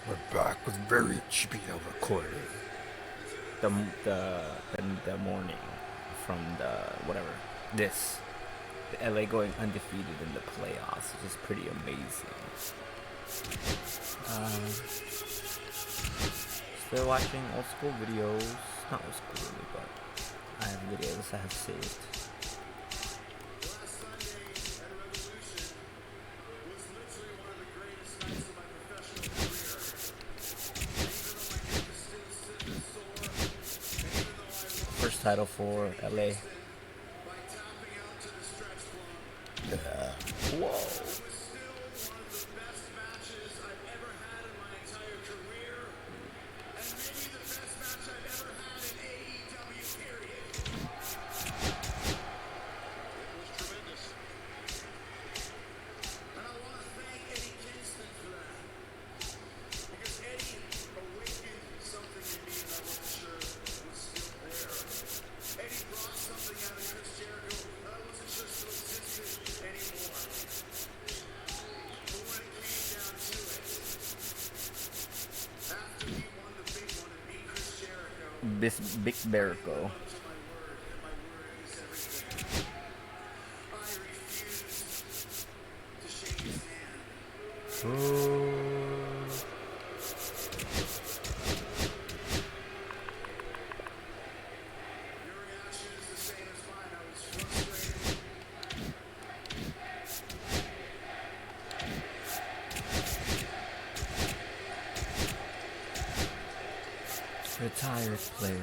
We're back with very GBL recording. the the morning from the whatever this the LA going undefeated in the playoffs, which is pretty amazing. Still watching old school videos, not old school really, but I have videos I have saved. First title for LA. Whoa. This Big Berico. Retired players.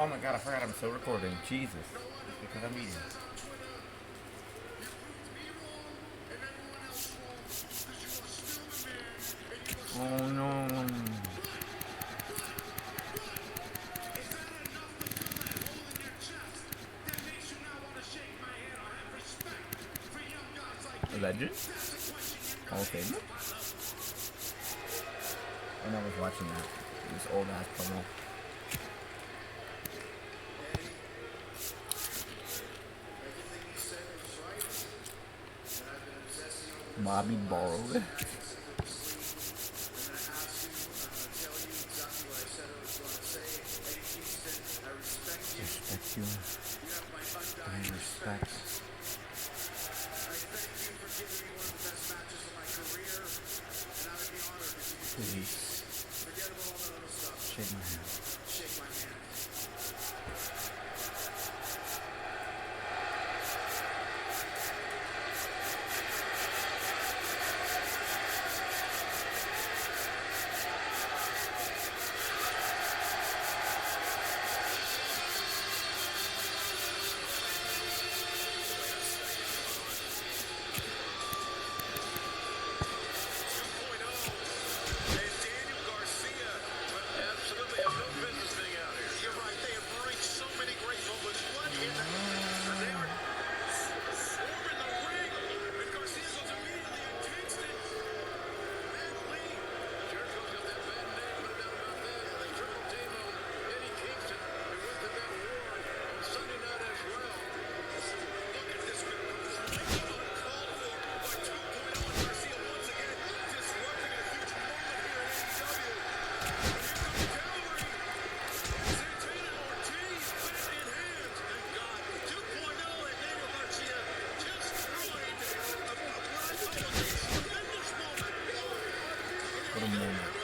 Oh my god, I forgot I'm still recording. Jesus. It's because I'm eating. Oh no. A legend? Okay. And I was watching that. This old ass promo. Bobby borrowed. Respect you. I respect. Please. Shake my hand. What a moment.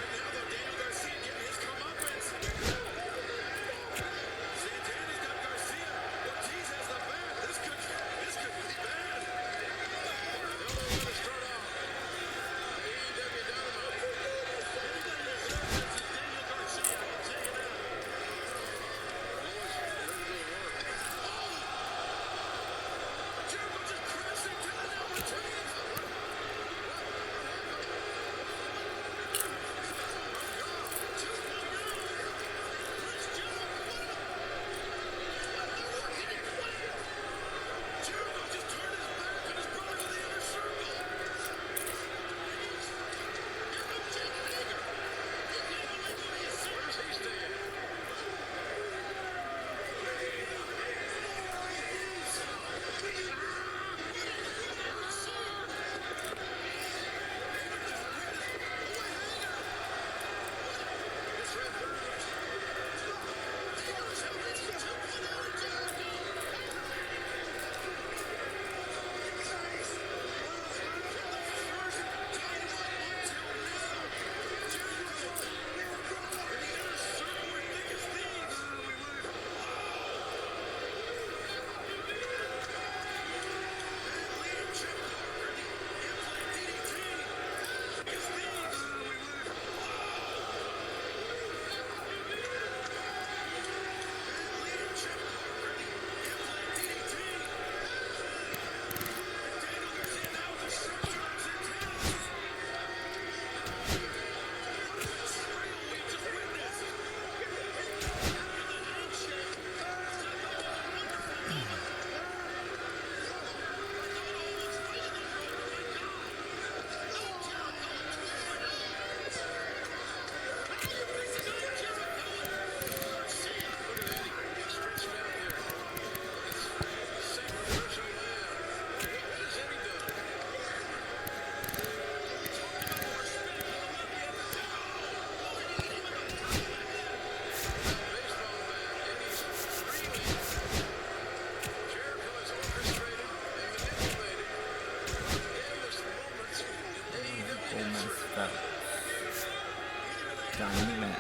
Johnny Man.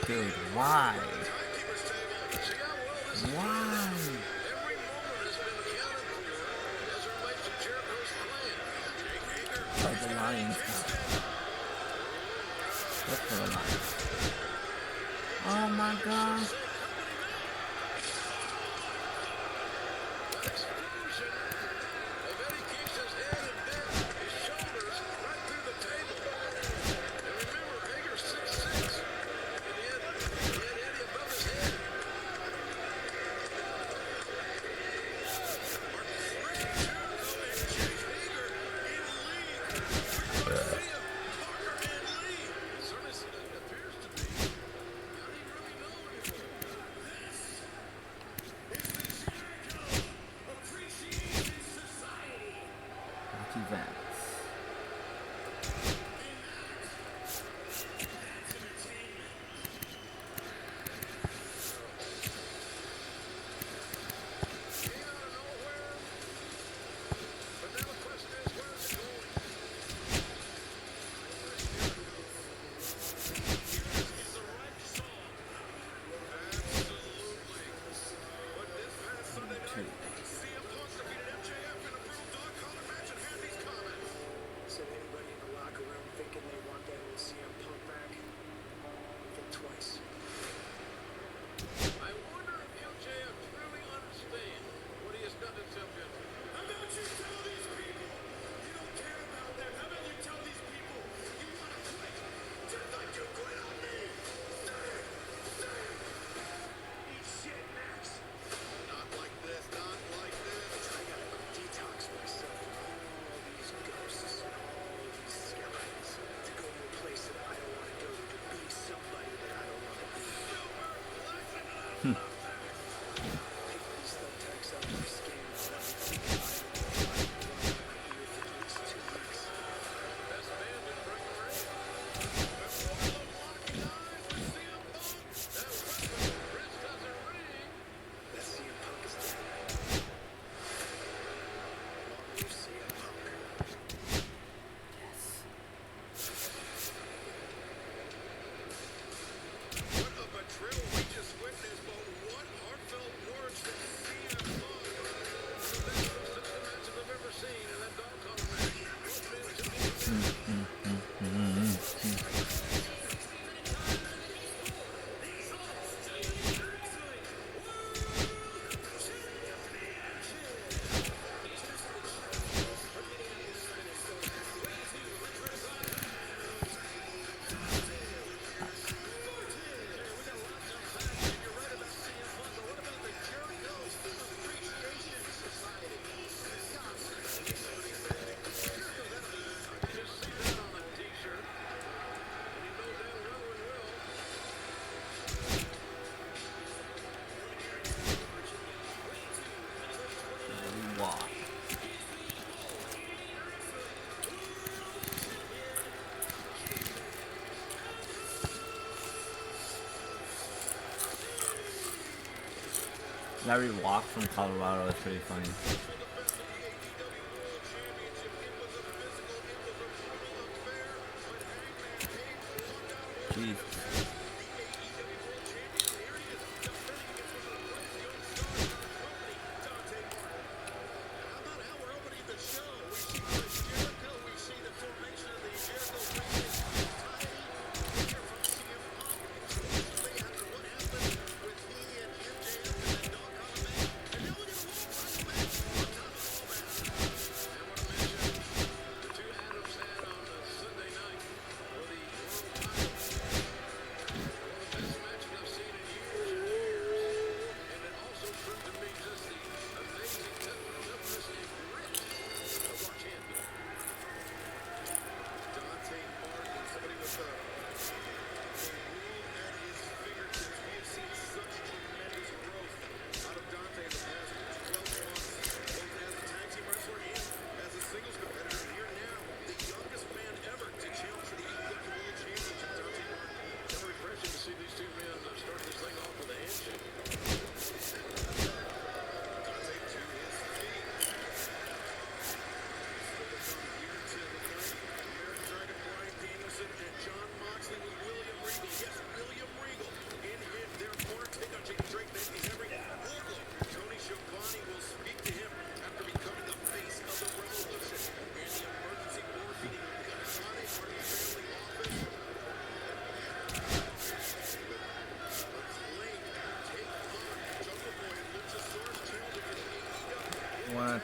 Dude, why? Why? Oh, the Lions. Look for the Lions. Oh my god. Events. Larry Walk from Colorado is pretty funny. Jeez. What?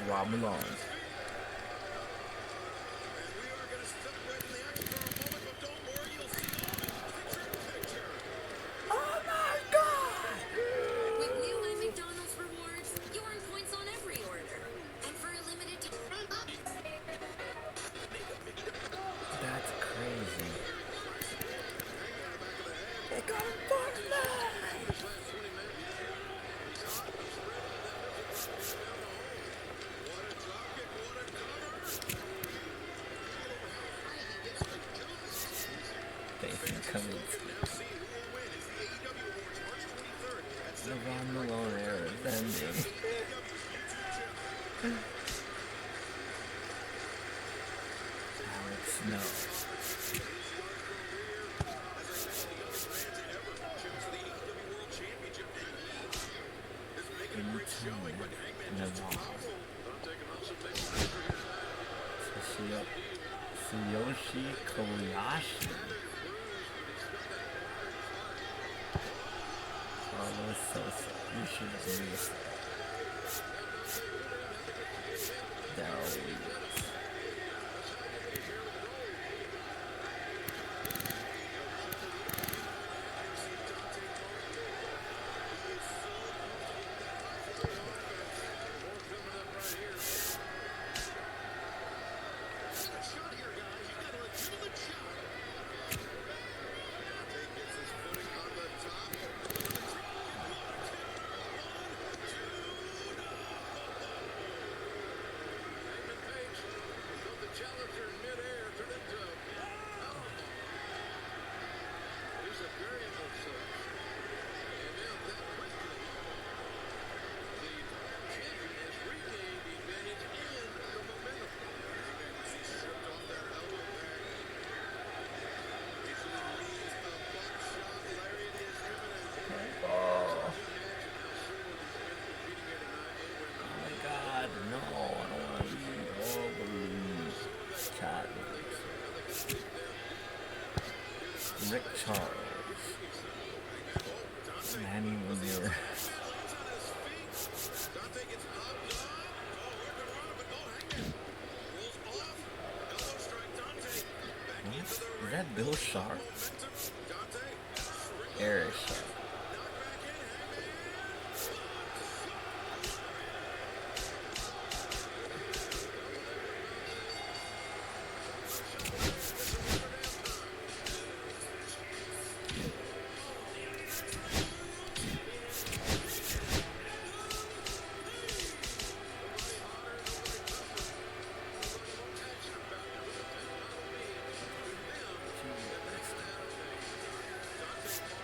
Rob Malone. The Ron Malone era is ending. Alex Snow. Navarro. Tsuyoshi Kobayashi. Carlos Sosa. You should have missed that. Darryl Williams. Rick Charles, Manny Ramirez. Is that Bill Sharp? Eric Sharp.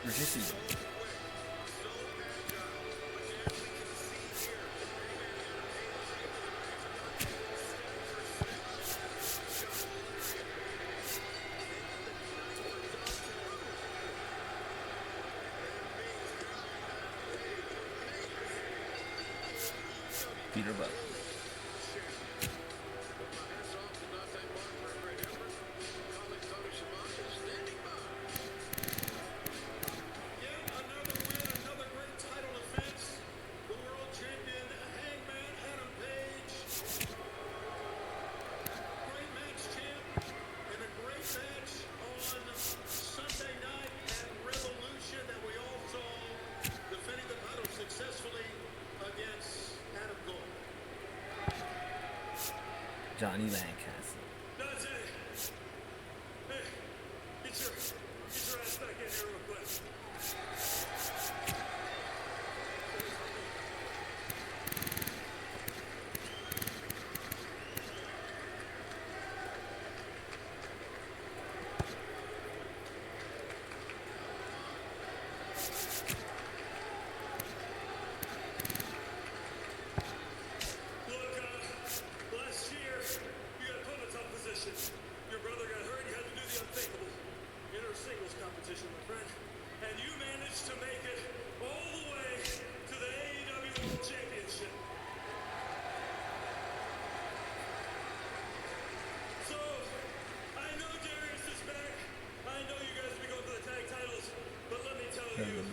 Regissimo. Peter Buck. Johnny Lancaster. Dante! Hey, get your ass back in here real quick. Look, last year, you got put in a tough position. Your brother got hurt, you had to do the unthinkable. Inter singles competition, my friend. And you managed to make it all the way to the AEW World Championship. So, I know Darius is back. I know you guys will be going for the tag titles. But let me tell you,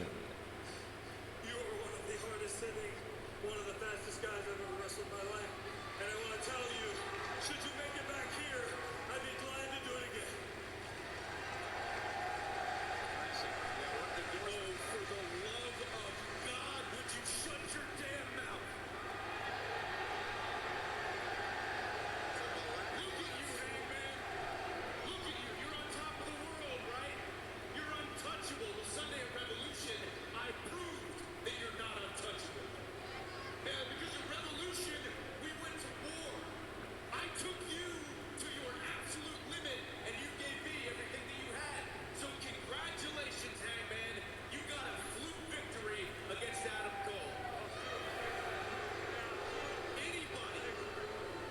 you are one of the hardest hitting, one of the fastest guys I've ever wrestled in my life. And I want to tell you, should you make it back here, I'd be glad to do it again. Oh, for the love of God, would you shut your damn mouth? Look at you, Hangman. Look at you. You're on top of the world, right? You're untouchable. The Sunday of Revolution, I proved that you're not untouchable. Yeah, because in Revolution, we went to war. I took you to your absolute limit, and you gave me everything that you had. So congratulations, Hangman. You got a fluke victory against Adam Cole.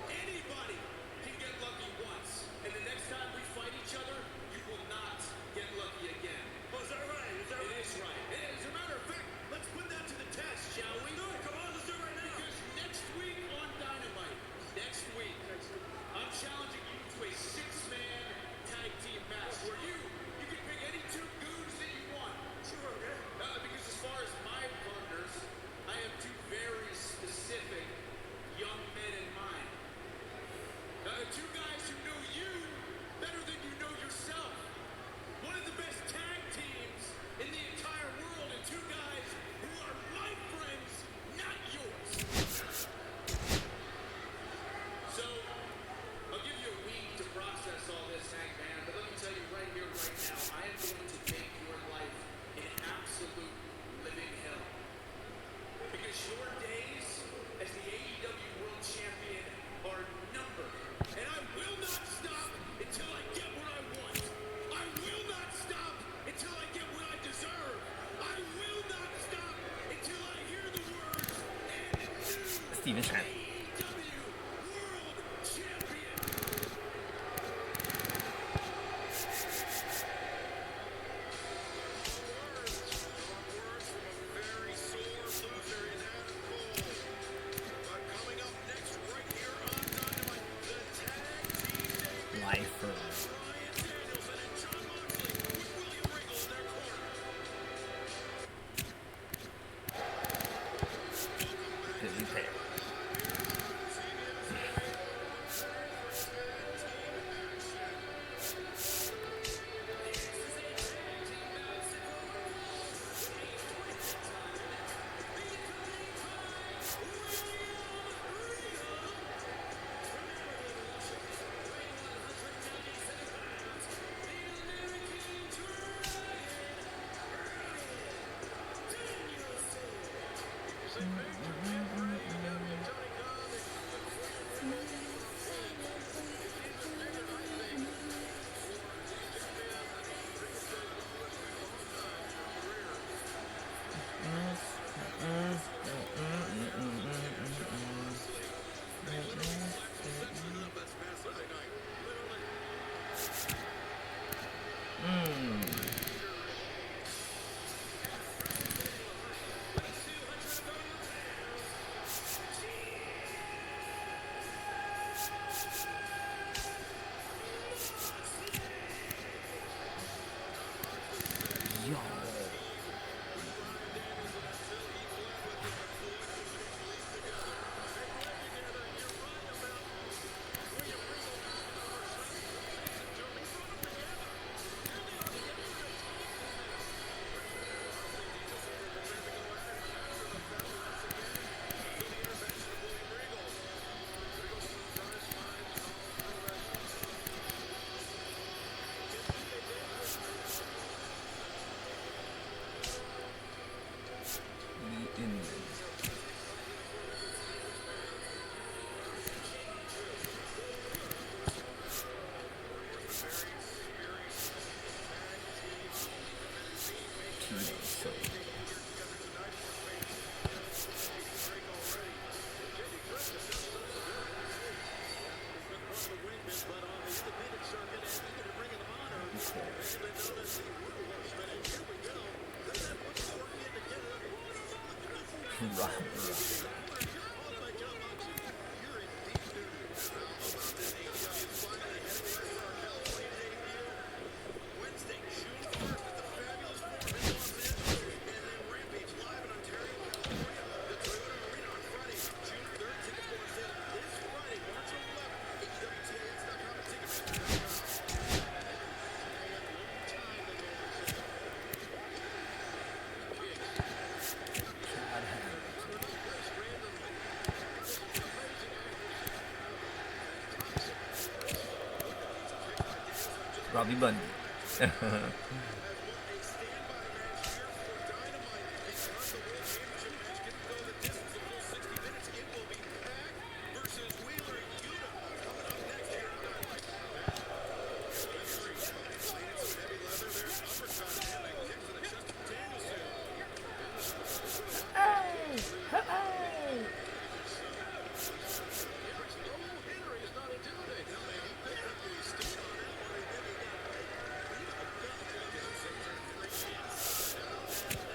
Anybody can get lucky once. And the next time we fight each other, you will not get lucky again. Oh, is that right? It is right. As a matter of fact, let's put that to the test, shall we? Do it. Come on, let's do it right now. Because next week on Dynamite, I'm challenging you to a 6-man tag team match where you can pick any 2 goons that you want. Sure, okay. Because as far as my partners, I have 2 very specific young men in mind. 2 guys who know you better than you know yourself. One of the best tag teams in the entire world, and 2 guys who are my friends, not yours. So, I'll give you a week to process all this, Hangman, but let me tell you right here, right now, I am going to make your life an absolute living hell. Because your days as the AEW World Champion are numbered. And I will not stop until I get what I want. I will not stop until I get what I deserve. I will not stop until I hear the words and new Steven Chan. AEW World Champion. Words from a very sore loser in Adam Cole. But coming up next, right here on Dynamite, the tag team debut. Lifer. Bryan Danielson and Jon Moxley with William Regal in their corner. Billy Bear. Wednesday, June 1st, at the fabulous Forum in Los Angeles, and then Rampage live in Ontario, California. The Toyota Arena on Friday, June 3rd. Tickets go on sale this Friday, March 11th. AEWTAX.com and Ticketmaster.com. Robbie Bundy.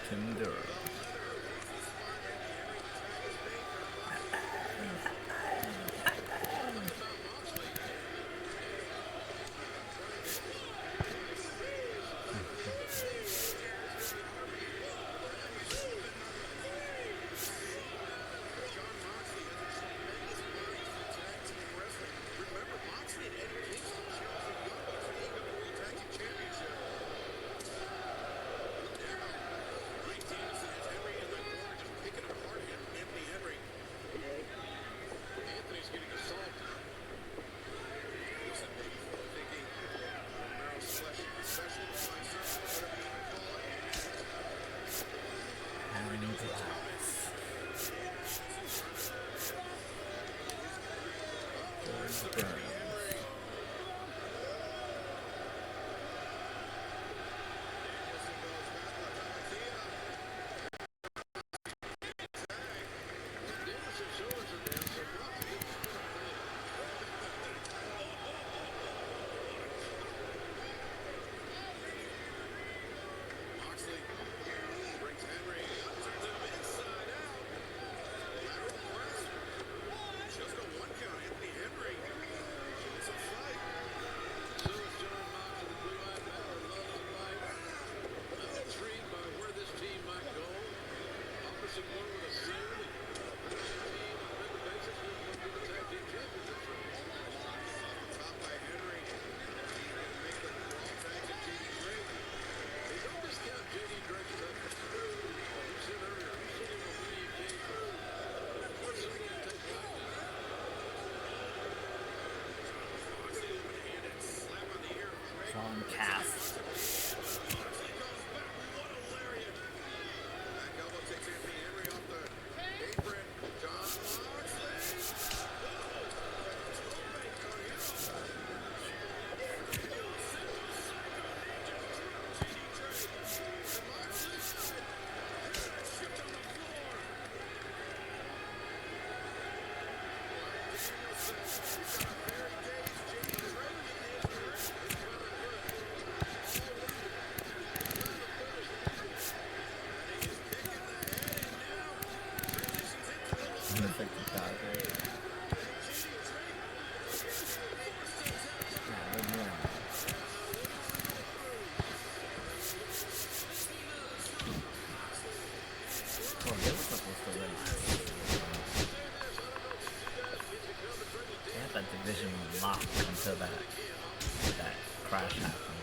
Tinder. Cast. Division locked until that crash happened.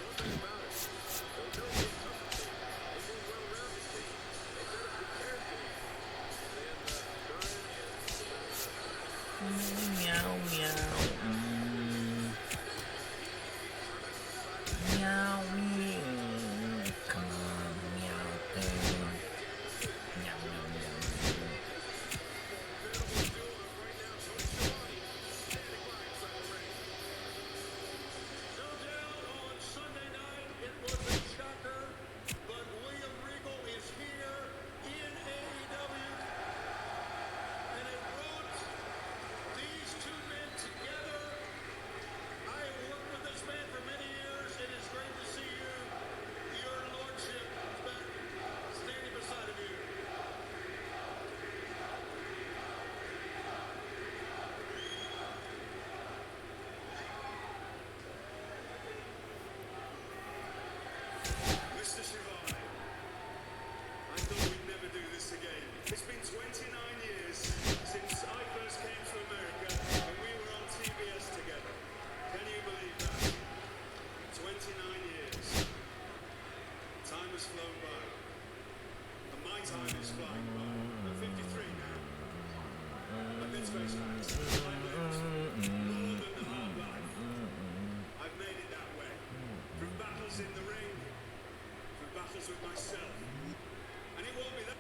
Meow meow. Meow meow. Come on, meow thing. Meow meow meow. No doubt on Sunday night, time is flying by. I'm 53 now. But let's face facts. I've lived more than a hard life. I've made it that way. Through battles in the ring, through battles with myself. And it won't be that.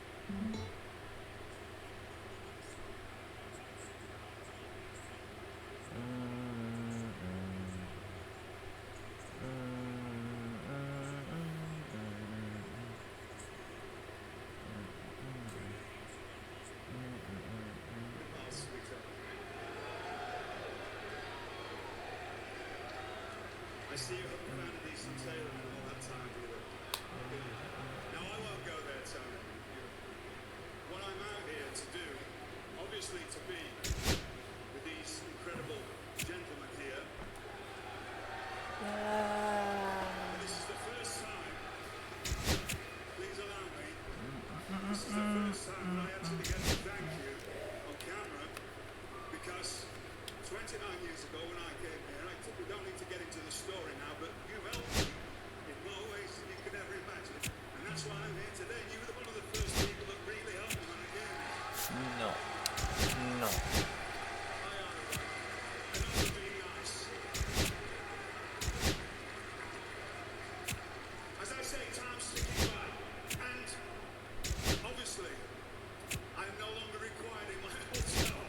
I see you have found a decent tailor and all that time, do you? Now I won't go there, Tony. What I'm out here to do, obviously to be with these incredible gentlemen here. This is the first time. Please allow me. This is the first time that I actually get to thank you on camera because 29 years ago when I came here, we don't need to get into the story now, but you've helped me in more ways than you could ever imagine. And that's why I'm here today. You were one of the first people that really helped me when I came here. No. No. I are. And I'm for being nice. As I say, time's ticking by. And obviously, I'm no longer required in my hotel.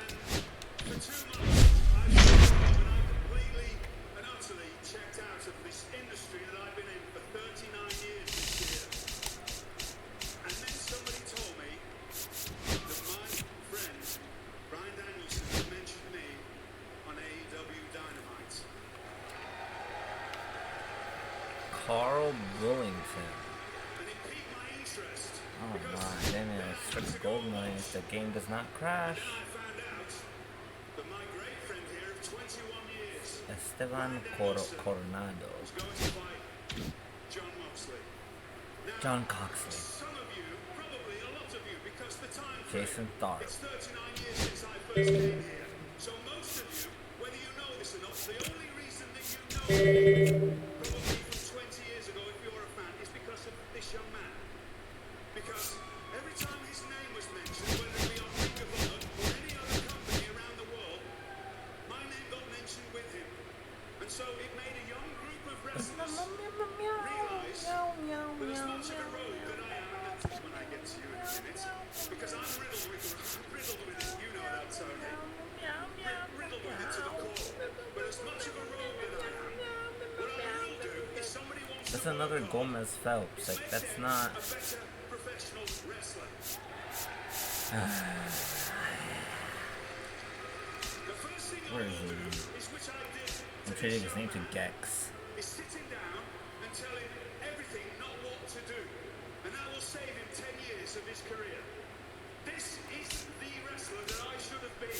And for 2 months, checked out of this industry that I've been in for 39 years this year. And then somebody told me that my friend, Brian Danielson, had mentioned me on AEW Dynamite. Carl Willington. And it piqued my interest. Oh my, then it's for the gold mine if the game does not crash. Then I found out that my great friend here of 21 years, Esteban Coronado. was going to fight John Moxley. Now, John Coxley. some of you, probably a lot of you, because the time Jason Tharp. it's 39 years since I first came here. So most of you, whether you know this or not, the only reason that you know me, probably from 20 years ago, if you're a fan, is because of this young man. Because every time his name was mentioned, whether it be on Ring of Honor or any other company around the world, my name got mentioned with him. And so it made a young group of wrestlers realize that as much of a rogue that I am, and that's when I get to you in a minute, because I'm riddled with it, you know that, Tony. Riddled with it to the core. But as much of a rogue that I am, what I will do is somebody wants That's to another work on Gomez Phelps. Like, that's not. a better professional wrestler. The first thing I Where will is he? do is which I did I'm to changing this his name young to man, Gex. is sit him down and tell him everything, not what to do. And that will save him 10 years of his career. This is the wrestler that I should have been.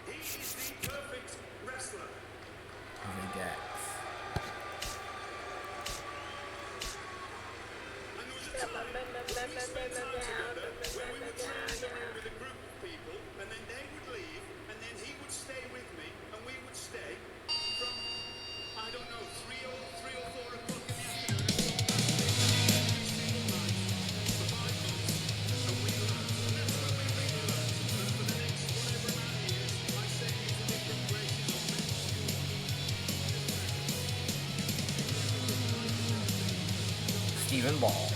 He is the perfect wrestler. He's a Gex. And there was a time when we spent time together where we would train with a group of people and then they would leave and then he would stay with me and we would stay from, I don't know, 3 or 4 o'clock in the afternoon every single night for 5 months and we learned. And that's when we really learned. And for the next whatever amount of years, I sent you to different places on men's Stephen Ball.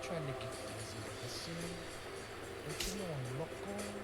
Trying to get busy listening. Don't you know I'm local?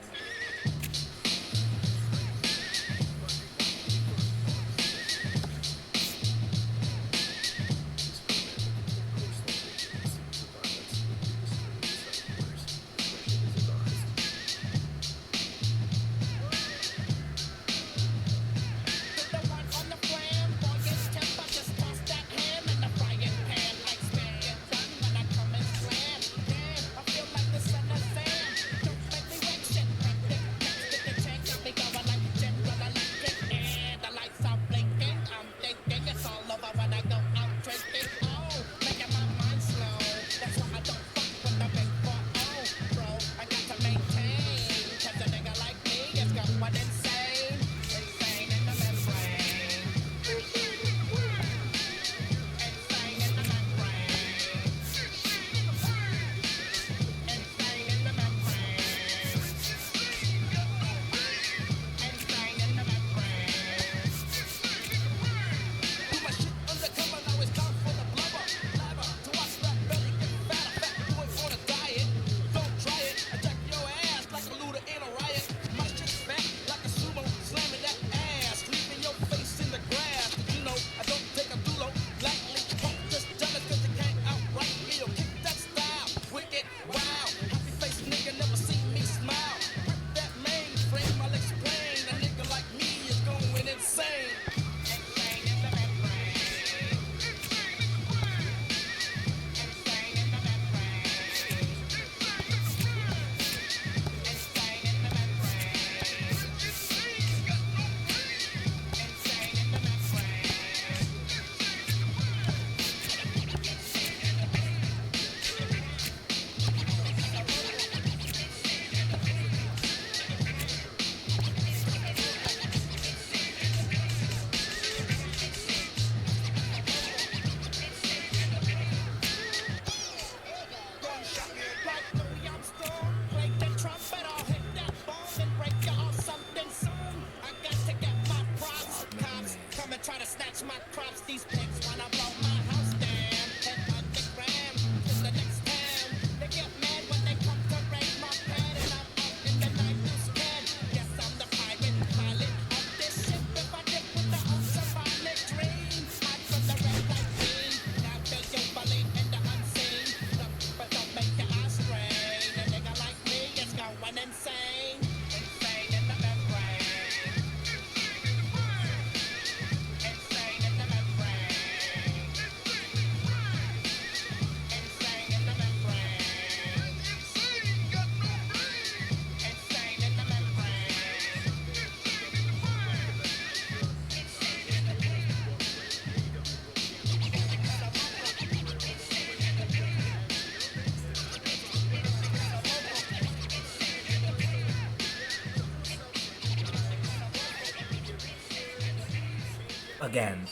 Again.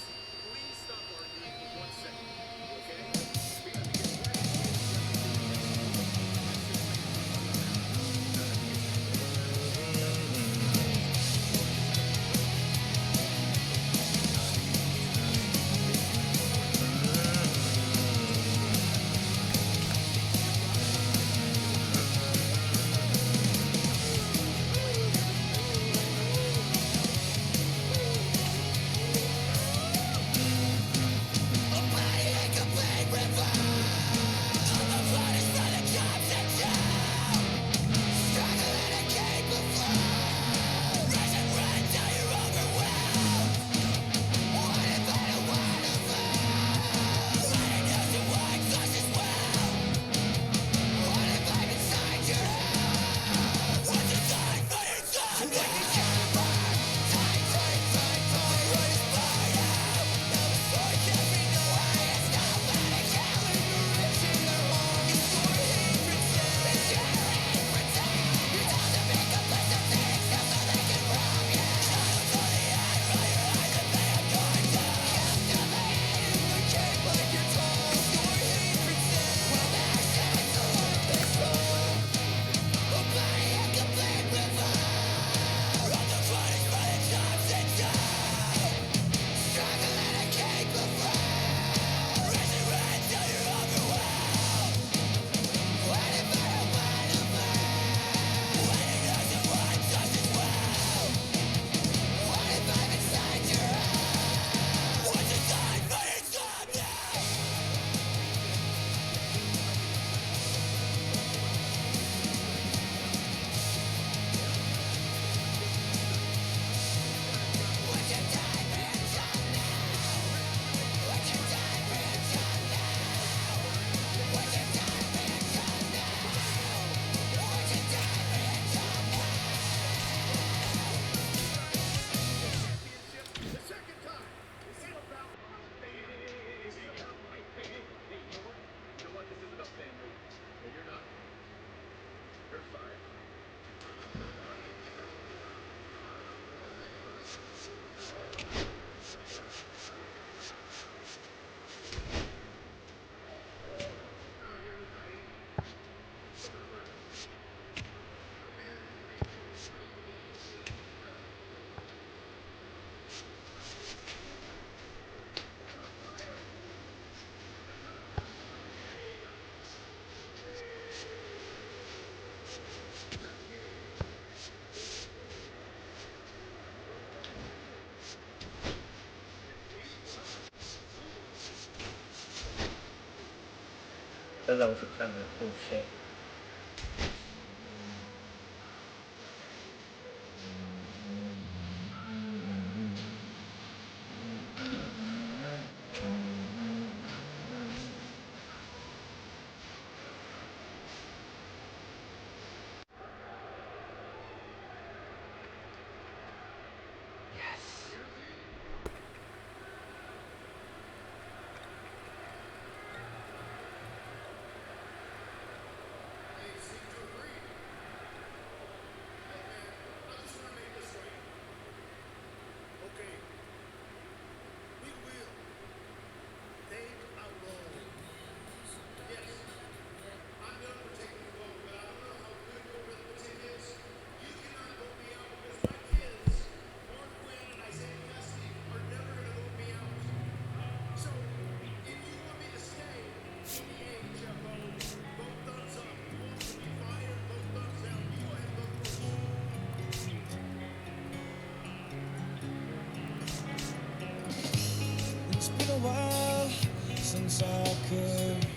在我手上的哦 shit。It's been a while since I could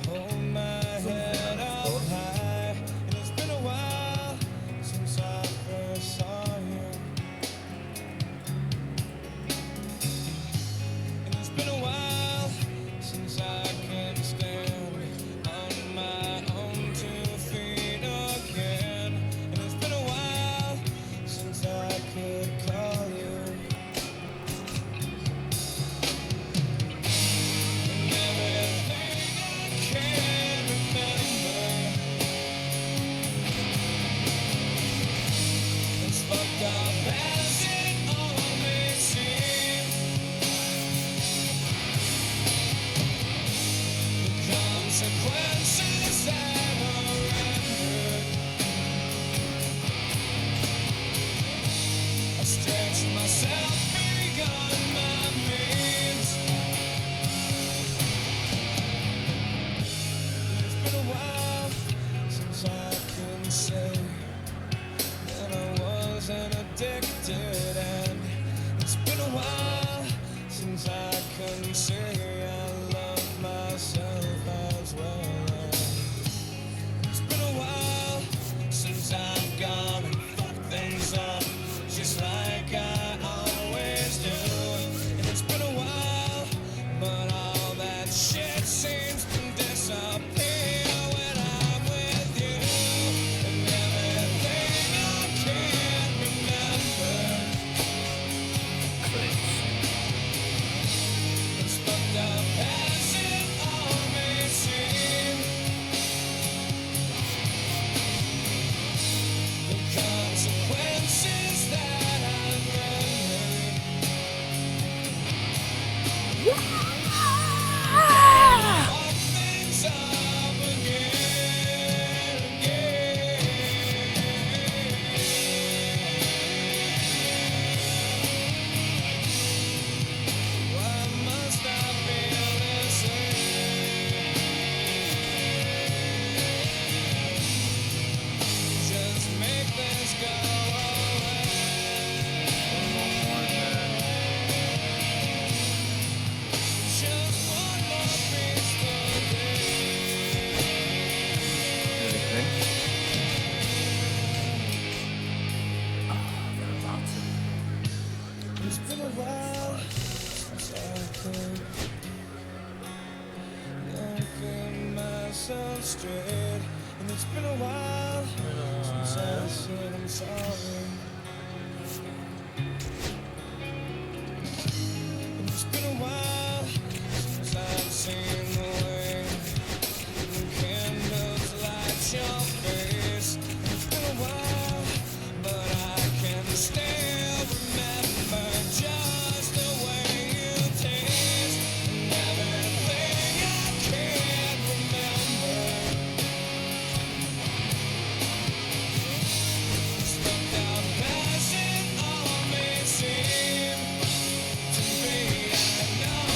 hold my head up high, and it's been a while since I first saw you, and it's been a while since I could stand on my own 2 feet again, and it's been a while since I could call you. Consequences that are rendered, I stretch myself beyond my means. It's been a while since I can say that I wasn't addicted, and it's been a while since I can say I love myself as well. It's been a while since I've gone and fucked things up just like I always do, and it's been a while, but all that shit seems to disappear when I'm with you, and everything I can't remember. It's fucked up as it all may seem. The consequences that I've rendered, fuck things up again, Why must I feel this way? Just make this go away. Just one more peaceful day. It's been a while since I could look at myself straight, and it's been a while since I said I'm sorry. And it's been a while since I've seen the way the candles light your face. And it's been a while, but I can still remember just the way you taste, and everything I can't remember. It's fucked up as it all may seem to be. I know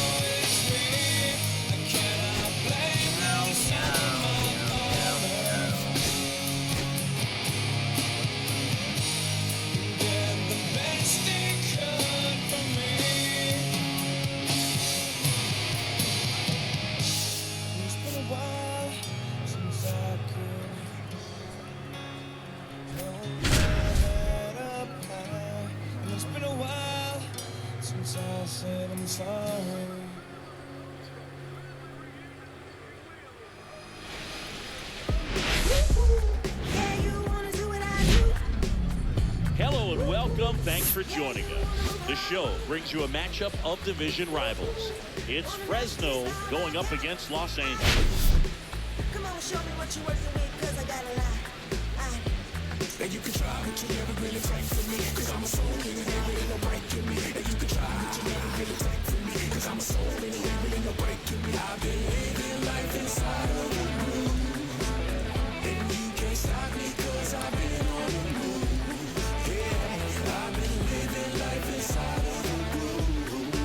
said I'm sorry. Hello and welcome. Thanks for joining us. The show brings you a matchup of division rivals. It's Fresno going up against Los Angeles. Come on, show me what you're working with, cause I got a lot. And you can try, but you never really fight for me. Cause I'm a soul in it, ain't really no break in me. And you can try, but you never really fight for me. Cause I'm a soul in it, ain't really no break in me. I've been living life inside of a groove. And you can't stop me cause I've been on the move. Yeah, I've been living life inside of a groove.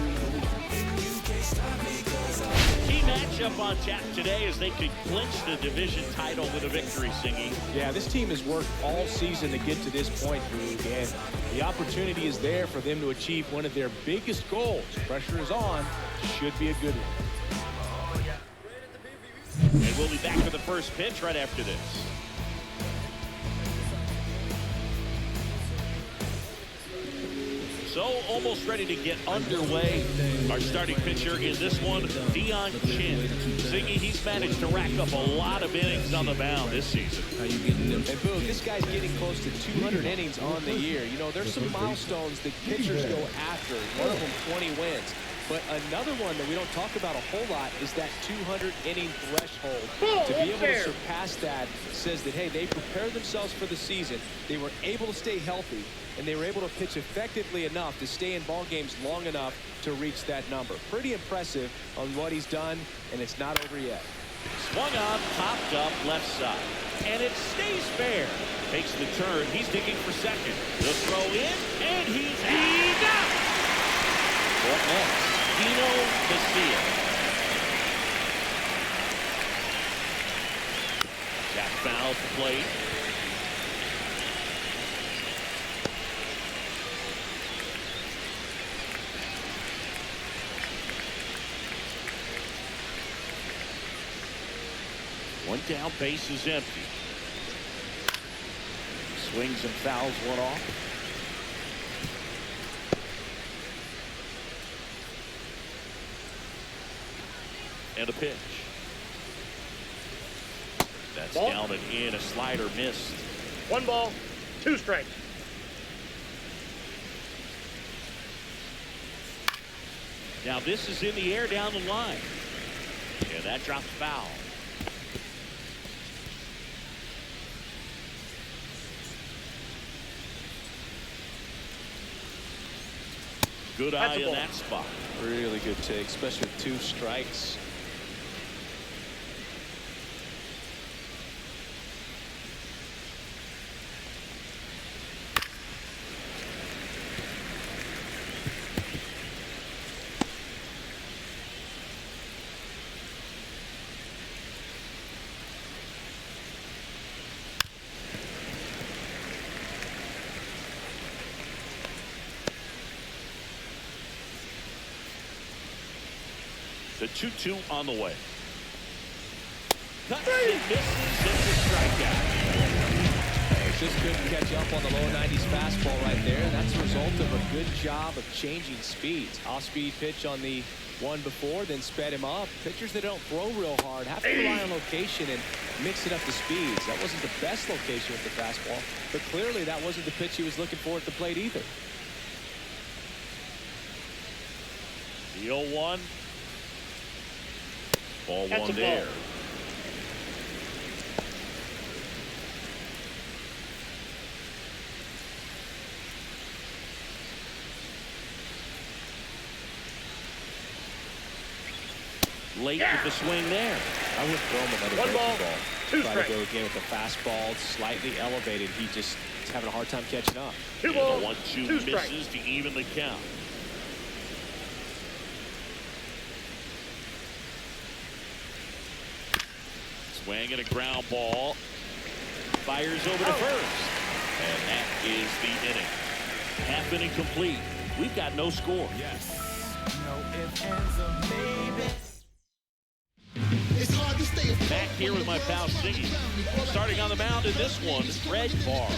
And you can't stop me cause I've been. Key matchup on tap today as they could clinch the division title with a victory, Singy. Yeah, this team has worked all season to get to this point, Boog, and the opportunity is there for them to achieve one of their biggest goals. Pressure is on. Should be a good one. And we'll be back for the first pitch right after this. So, almost ready to get underway. Our starting pitcher in this one, Dion Chin. Singy, he's managed to rack up a lot of innings on the mound this season. And Boog, this guy's getting close to 200 innings on the year. You know, there's some milestones that pitchers go after. One of them, 20 wins. But another one that we don't talk about a whole lot is that 200-inning threshold. To be able to surpass that says that, hey, they prepared themselves for the season. They were able to stay healthy, and they were able to pitch effectively enough to stay in ball games long enough to reach that number. Pretty impressive on what he's done, and it's not over yet. Swung on, popped up, left side. And it stays fair. Takes the turn. He's digging for second. The throw in, and he's out. What next? Dino Casilla. Jack foul to plate. One down, base is empty. Swings and fouls one off. And a pitch. That's down and in. A slider missed. 1 ball, 2 strikes. Now this is in the air down the line. Yeah, that drops foul. Good eye in that spot. Really good take, especially with 2 strikes. The 2-2 on the way. Cuts and misses. It's a strikeout. Just couldn't catch up on the low 90s fastball right there. And that's a result of a good job of changing speeds. Off-speed pitch on the one before, then sped him up. Pitchers that don't throw real hard have to rely on location and mix it up the speeds. That wasn't the best location with the fastball, but clearly that wasn't the pitch he was looking for at the plate either. The 0-1. Ball That's one a there. ball. Late with the swing there. I wouldn't throw him another 1 ball, breaking 2 Try strikes. to go again with the fastball, slightly elevated. He just is having a hard time catching up. 2 And balls, the 1-2 2 strikes. misses to even the count. Swing and a ground ball. Fires over to first. And that is the inning. Half inning complete. We've got no score. Yes. No ifs, ands, or maybe. It's hard to Back here with my pal Siggy. Starting on the mound in this one, Red Bar.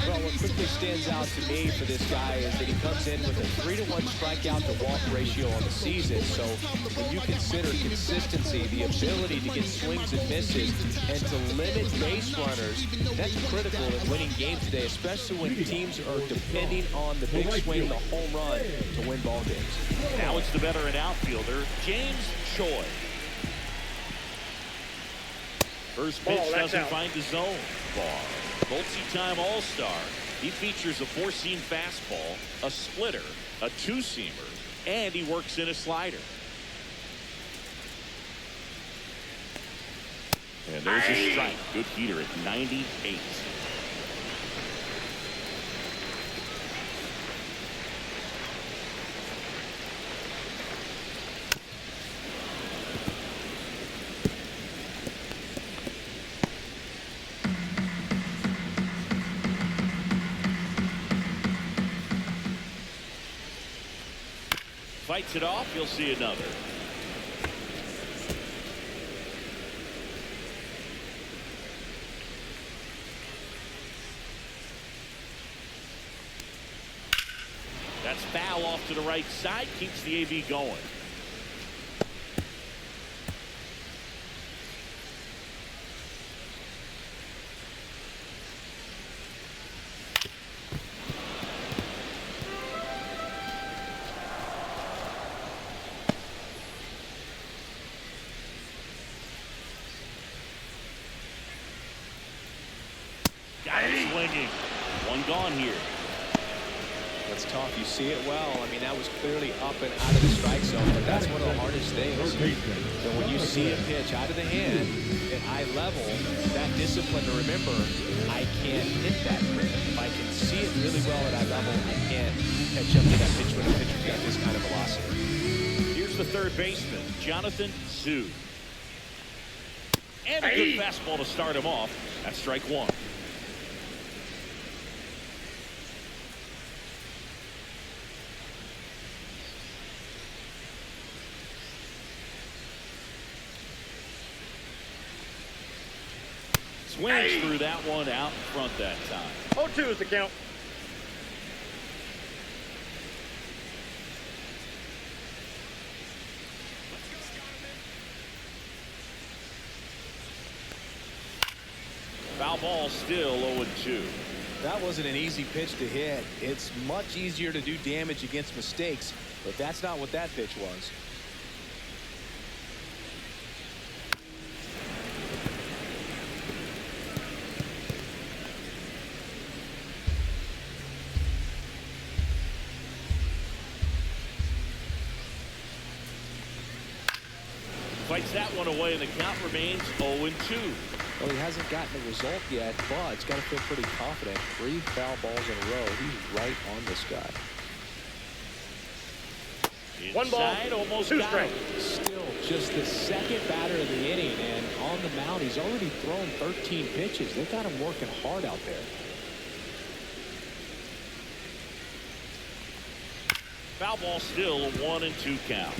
Well, what quickly stands out to me for this guy is that he comes in with a 3-to-1 strikeout to walk ratio on the season. So when you consider consistency, the ability to get swings and misses, and to limit base runners, that's critical in winning games today, especially when teams are depending on the big swing, the home run, to win ball games. Now it's the veteran outfielder, James Choi. First pitch doesn't find the zone. Bar. Multi-time All-Star. He features a 4-seam fastball, a splitter, a 2-seamer, and he works in a slider. And there's a strike. Good heater at 98. Fights it off, you'll see another. That's foul off to the right side, keeps the AB going. Swinging. One gone here. That's tough. You see it well. I mean, that was clearly up and out of the strike zone, but that's one of the hardest things. So when you see a pitch out of the hand at high level, that discipline to remember, I can't hit that pitch. If I can see it really well at high level, I can't catch up to that pitch when a pitcher's got this kind of velocity. Here's the third baseman, Jonathan Zhu. And a good fastball to start him off. That's strike one. Swings through that one out in front that time. 0-2 is the count. Foul ball still 0-2. That wasn't an easy pitch to hit. It's much easier to do damage against mistakes, but that's not what that pitch was. Fights that one away, and the count remains 0-2. Well, he hasn't gotten the result yet, but he's got to feel pretty confident. 3 foul balls in a row. He's right on this guy. One ball, Inside, almost 2 got strikes. it. Still just the second batter of the inning, and on the mound, he's already thrown 13 pitches. They've got him working hard out there. Foul ball still a 1-2 count.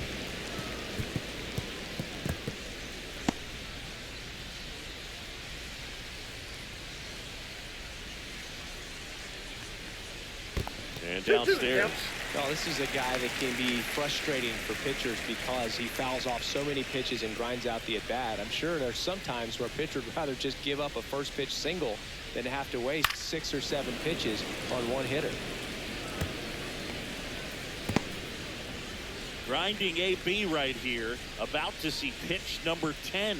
And downstairs. Well, this is a guy that can be frustrating for pitchers because he fouls off so many pitches and grinds out the at-bat. I'm sure there's some times where a pitcher would rather just give up a first pitch single than to have to waste 6 or 7 pitches on one hitter. Grinding AB right here, about to see pitch number 10.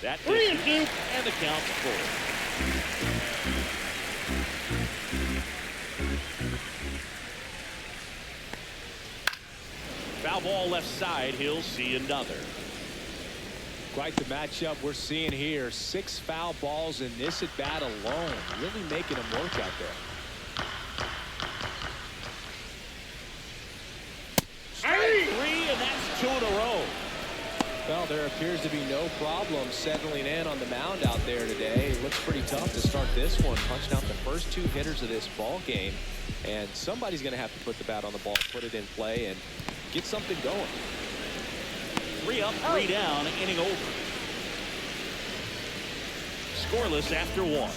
That distance, and the count's full. Foul ball left side, he'll see another. Quite the matchup we're seeing here. 6 foul balls in this at bat alone, really making him work out there. Strike 3, and that's 2 in a row. Well, there appears to be no problem settling in on the mound out there today. It looks pretty tough to start this one, punching out the first 2 hitters of this ball game, and somebody's going to have to put the bat on the ball, put it in play, and get something going. 3 up, 3 down, inning over. Scoreless after 1.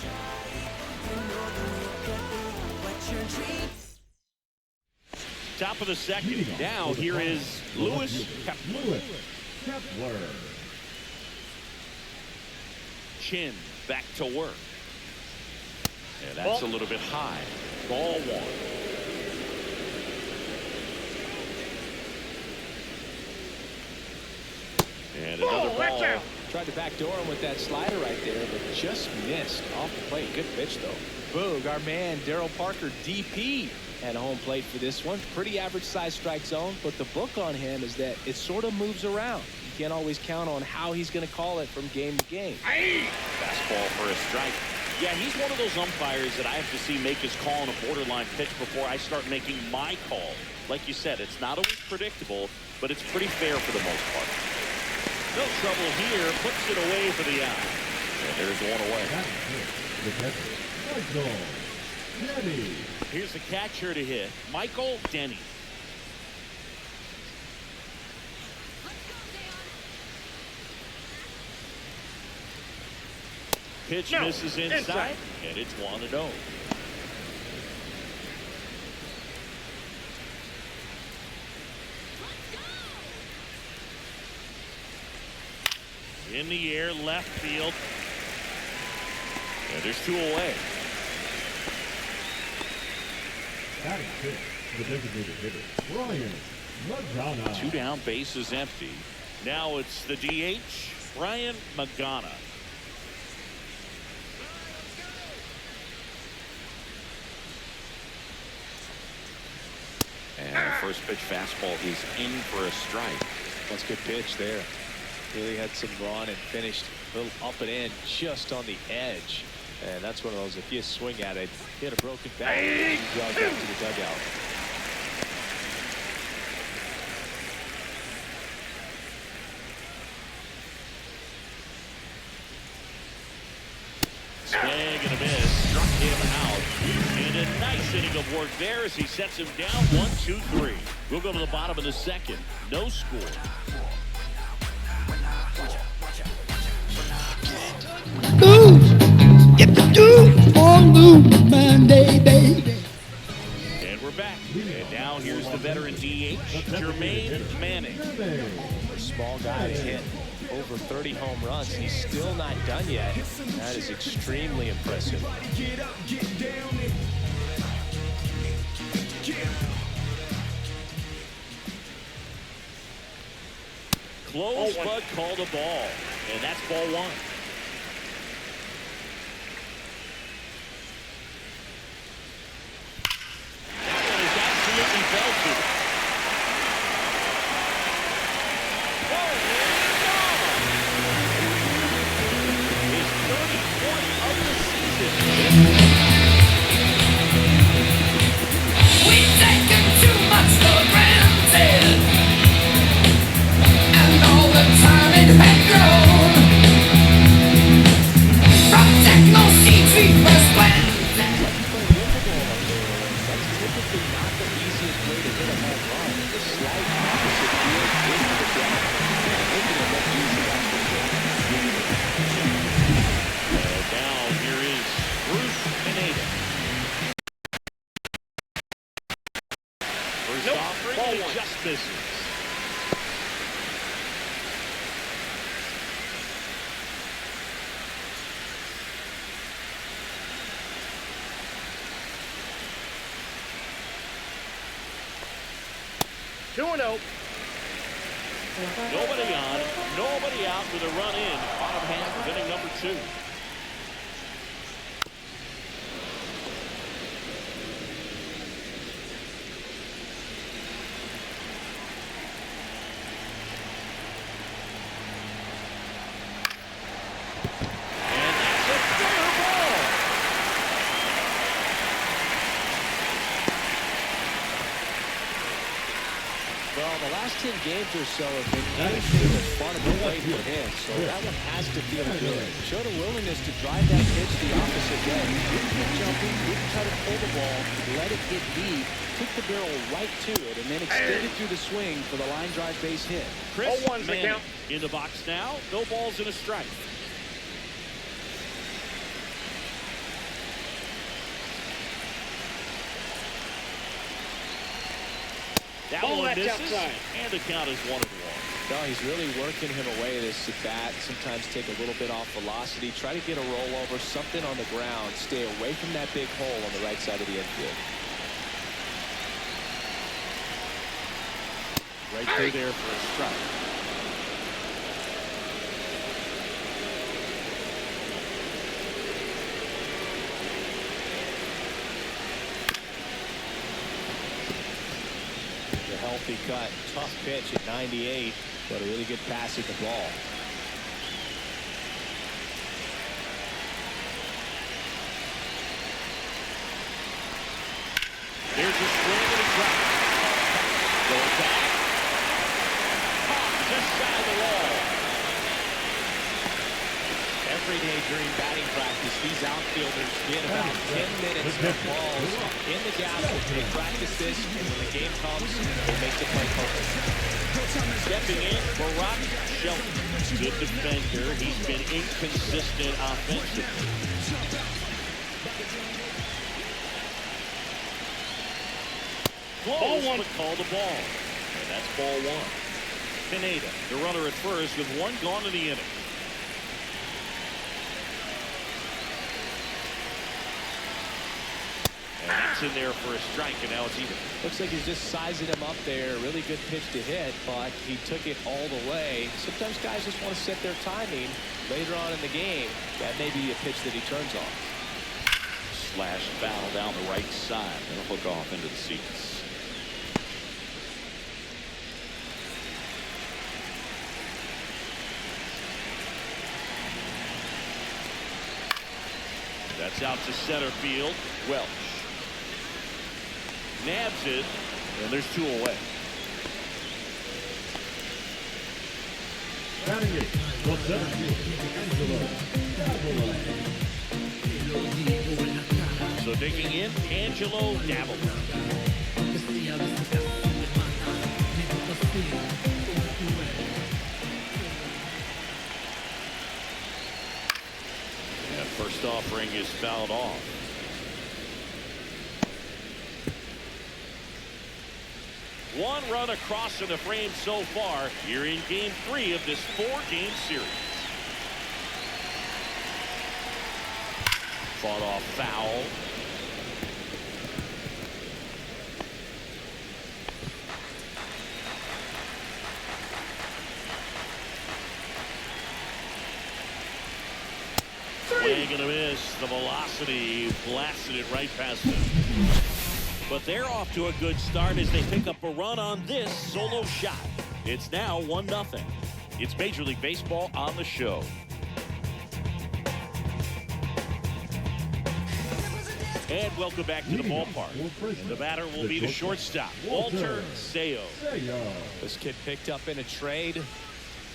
Top of the second. Now here is Lewis Kepler. Chin back to work. And that's a little bit high. Ball 1. And another ball. Tried to backdoor him with that slider right there, but just missed off the plate. Good pitch, though. Boog, our man, Darryl Parker, DP, at home plate for this one. Pretty average size strike zone, but the book on him is that it sort of moves around. You can't always count on how he's going to call it from game to game. Fastball for a strike. Yeah, he's one of those umpires that I have to see make his call on a borderline pitch before I start making my call. Like you said, it's not always predictable, but it's pretty fair for the most part. No trouble here, puts it away for the out. And there's one away. Here's the catcher to hit, Michael Denny. Pitch misses inside, and it's 1-0. In the air, left field. And there's 2 away. That is it. The designated hitter, Ryan Magana. 2 down, bases empty. Now it's the DH, Ryan Magana. And first pitch fastball is in for a strike. That's a good pitch there. Really had some run and finished a little up and in just on the edge. And that's one of those, if you swing at it, hit a broken bat, you drive back to the dugout. Swing and a miss. Struck him out. And a nice inning of work there as he sets him down. 1-2-3. We'll go to the bottom of the second. No score. Get the do on Monday, baby. And we're back. And now here's the veteran DH, Jermaine Manning. For a small guy to hit over 30 home runs, he's still not done yet. That is extremely impressive. Close, but called a ball. And that's ball 1. That one is absolutely belted. His 30th of the season. We've taken too much for granted, and all the time it had grown. From techno seeds we first planted. That's typically not the easiest way to hit a home run. The slight opposite field into the ground. Making it look easy, that's for sure. Now here is Bruce Pineda. First offering, and it just misses. Nobody on, nobody out with a run in. Bottom half of inning number 2. And that's a fair ball. Well, the last 10 games or so have been anything but fun of a play for him, so that one has to feel good. Showed a willingness to drive that pitch the opposite way. Didn't get jumping, didn't try to pull the ball, let it get deep, took the barrel right to it and then extended through the swing for the line drive base hit. Chris 0-1's the Manning count. in the box now. No balls and a strike. That Ball, one that's misses, outside. and the count is 1-1. No, he's really working him away this at bat. Sometimes take a little bit off velocity. Try to get a rollover, something on the ground. Stay away from that big hole on the right side of the infield. Right through there for a strike. A healthy cut. Tough pitch at 98, but a really good pass at the ball. There's a swing and a drop. Going back. Caught just shy of the wall. Every day during batting practice, these outfielders get about 10 minutes of balls in the gap. They practice this, and when the game comes, they make the play perfect. Stepping in, Barack Shelton. Good defender. He's been inconsistent offensively. Close, but call the ball. And that's ball one. Pineda, the runner at first with one gone in the inning. And that's in there for a strike, and now it's even. Looks like he's just sizing him up there. Really good pitch to hit, but he took it all the way. Sometimes guys just want to set their timing later on in the game. That may be a pitch that he turns on. Slash foul down the right side. It'll hook off into the seats. That's out to center field. Welch nabs it, and there's two away. Batting it, the center fielder, Angelo Davila. So digging in, Angelo Davila. And first offering is fouled off. One run across in the frame so far here in game 3 of this 4-game series. Fought off foul. Swing and a miss. The velocity blasted it right past him. But they're off to a good start as they pick up a run on this solo shot. It's now 1-0. It's Major League Baseball on the show. And welcome back to the ballpark. And the batter will be the shortstop, Walter Sayo. This kid picked up in a trade.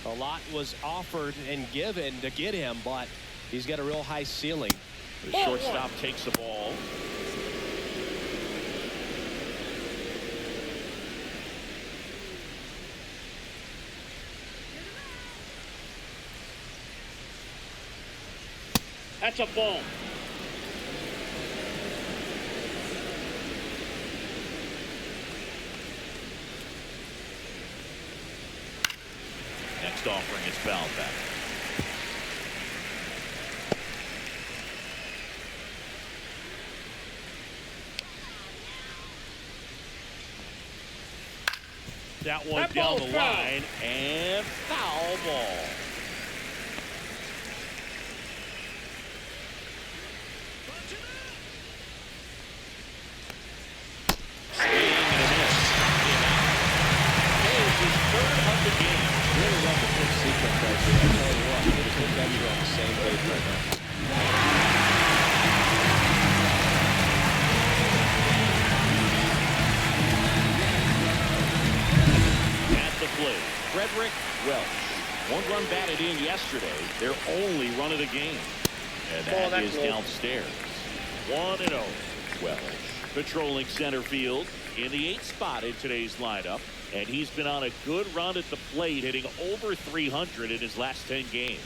A lot was offered and given to get him, but he's got a real high ceiling. The shortstop takes the ball. That's a ball. Next offering is fouled back. That one down the line and foul ball. Swing and a miss. There's his third of the game. Really love the pitch sequence right there. I tell you what, they put that on the same page right now. At the plate, Frederick Welch. One run batted in yesterday. Their only run of the game. And that is downstairs. 1-0. Welch. patrolling center field in the 8th spot in today's lineup. And he's been on a good run at the plate, hitting over 300 in his last 10 games.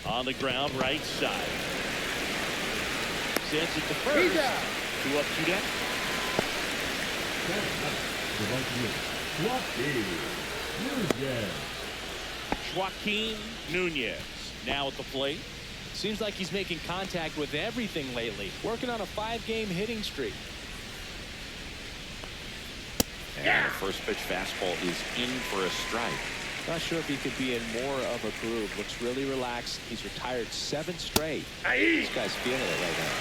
On the ground, right side. Sends it to first. 2 up, 2 down. Joaquin Nunez now at the plate. Seems like he's making contact with everything lately. Working on a 5-game hitting streak. And the first pitch fastball is in for a strike. Not sure if he could be in more of a groove. Looks really relaxed. He's retired 7 straight. This guy's feeling it right now.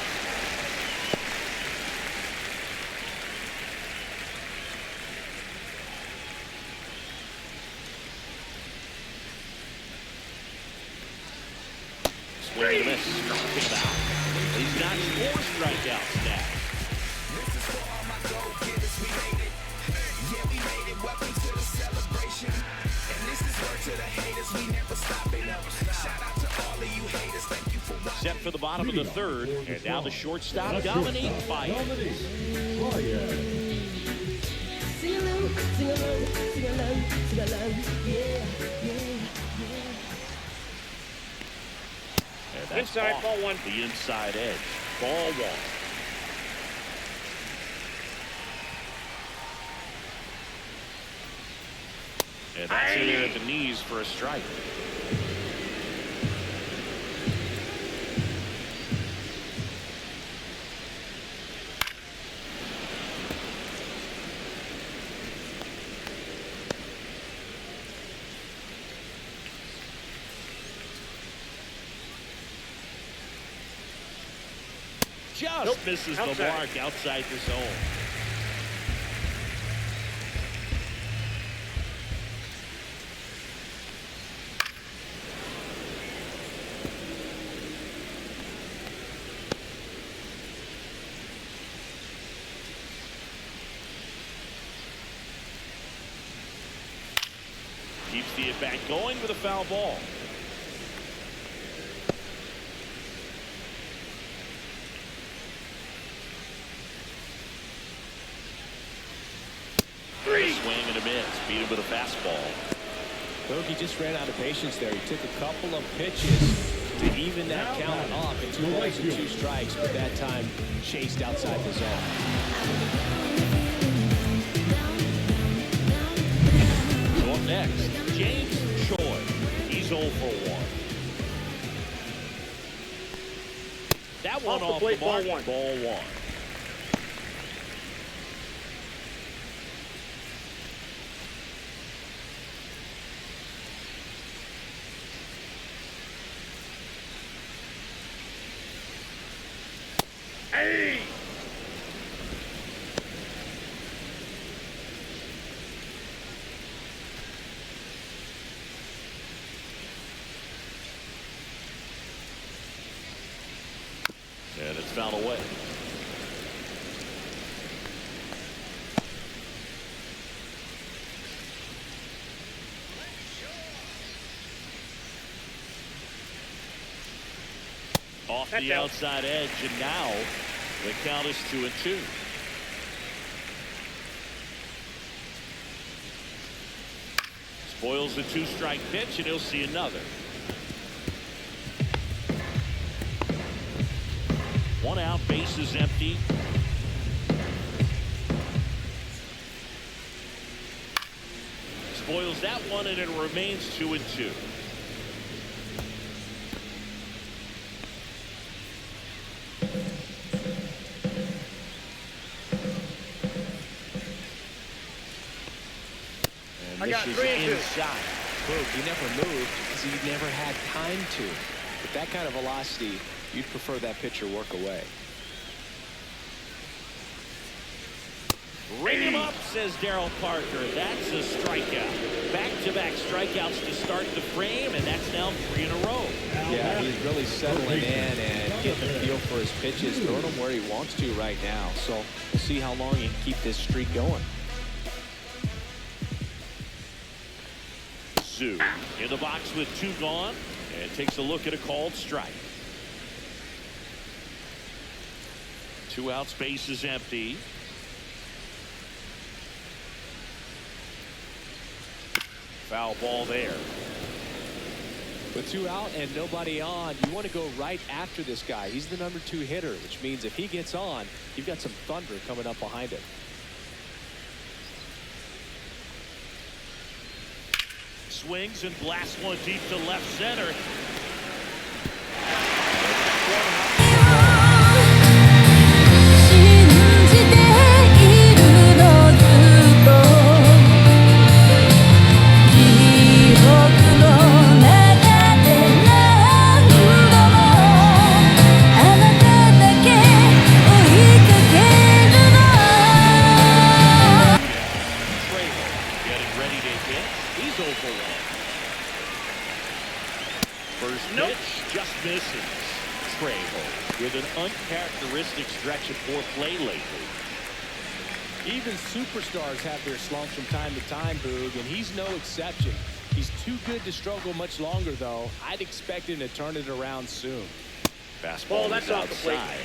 Swing and a miss. Struck him out. He's got 4 strikeouts now. This is for all my go-getters. We made it. Yeah, we made it. Welcome to the celebration. And this is word to the haters. We never stopping up. Shout out to all of you haters. Thank you for watching. Set for the bottom of the 3rd. And now the shortstop, Dominique Fires. Sing along, sing along, sing along, sing along. Yeah, yeah. And that's Inside, off ball 1. the inside edge. Ball 1. And that's in there at the knees for a strike. Just misses the mark outside the zone. Keeps the at-bat going with a foul ball. Swing and a miss. Beat him with a fastball. Bogey just ran out of patience there. He took a couple of pitches to even that count off. And 2 balls and 2 strikes, but that time chased outside the zone. So up next, James Choi. He's 0 for 1. That one off the mark. Ball 1. Hey! And it's fouled away. Off the outside edge, and now the count is 2-2. Spoils the 2-strike pitch, and he'll see another. 1 out, base is empty. Spoils that one, and it remains 2-2. I got 3 and 2. Inside. Look, he never moved because he never had time to. With that kind of velocity, you'd prefer that pitcher work away. Ring him up, says Darryl Parker. That's a strikeout. Back-to-back strikeouts to start the frame, and that's now 3 in a row. Yeah, he's really settling in and getting a feel for his pitches, throwing them where he wants to right now. So we'll see how long he can keep this streak going. Zoo in the box with 2 gone, and takes a look at a called strike. 2 outs, base is empty. Foul ball there. With 2 out and nobody on, you want to go right after this guy. He's the number 2 hitter, which means if he gets on, you've got some thunder coming up behind him. Swings and blasts one deep to left center. Just misses. Trejo with an uncharacteristic stretch of poor play lately. Even superstars have their slumps from time to time, Boog, and he's no exception. He's too good to struggle much longer, though. I'd expect him to turn it around soon. Fastball that's is off the plate. outside.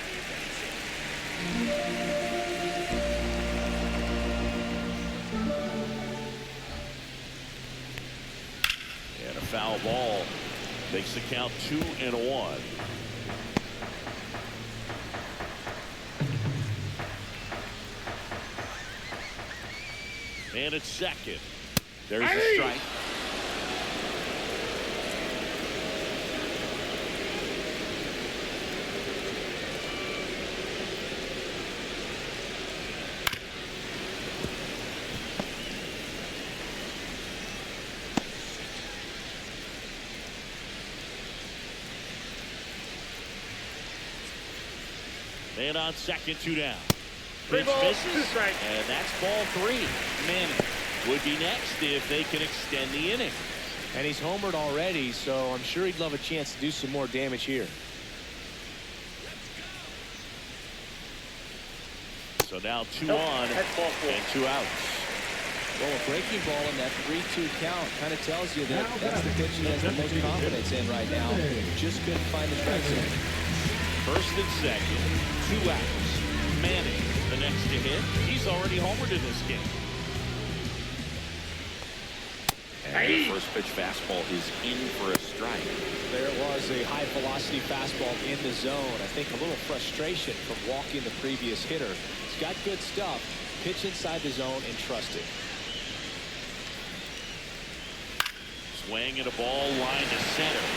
And a foul ball. Makes the count 2-1. And it's second. There's a strike. And on second, 2 down. Pitch misses, and that's ball 3. Manning would be next if they can extend the inning. And he's homered already, so I'm sure he'd love a chance to do some more damage here. So now 2 on and 2 outs. Well, a breaking ball in that 3-2 count kind of tells you that that's the pitch he has the most confidence in right now. Just couldn't find the strike zone. First and second, 2 outs. Manning, the next to hit. He's already homered in this game. And the first pitch fastball is in for a strike. There was a high velocity fastball in the zone. I think a little frustration from walking the previous hitter. He's got good stuff. Pitch inside the zone and trust it. Swing and a ball line to center.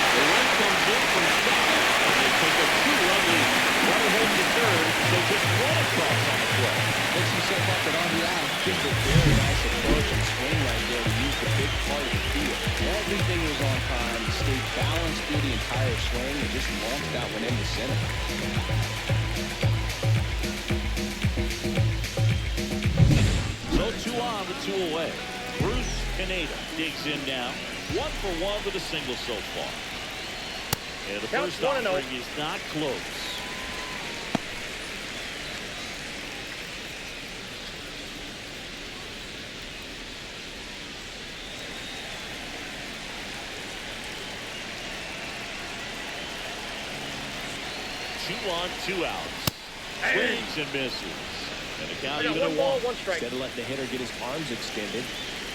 The run comes in from second, and they take a 2-run lead. Runner home to third, so just 1 across on the play. Picks himself up and on the out. Gives a very nice approach and swing right there to use the big part of the field. Everything was on time. He stayed balanced through the entire swing and just launched out one into center. So 2 on with 2 away. Bruce Caneda digs in now. 1 for 1 with a single so far. And the first offering is not close. Two on, 2 outs. Swings and misses. And the count even at 1. Instead of letting the hitter get his arms extended,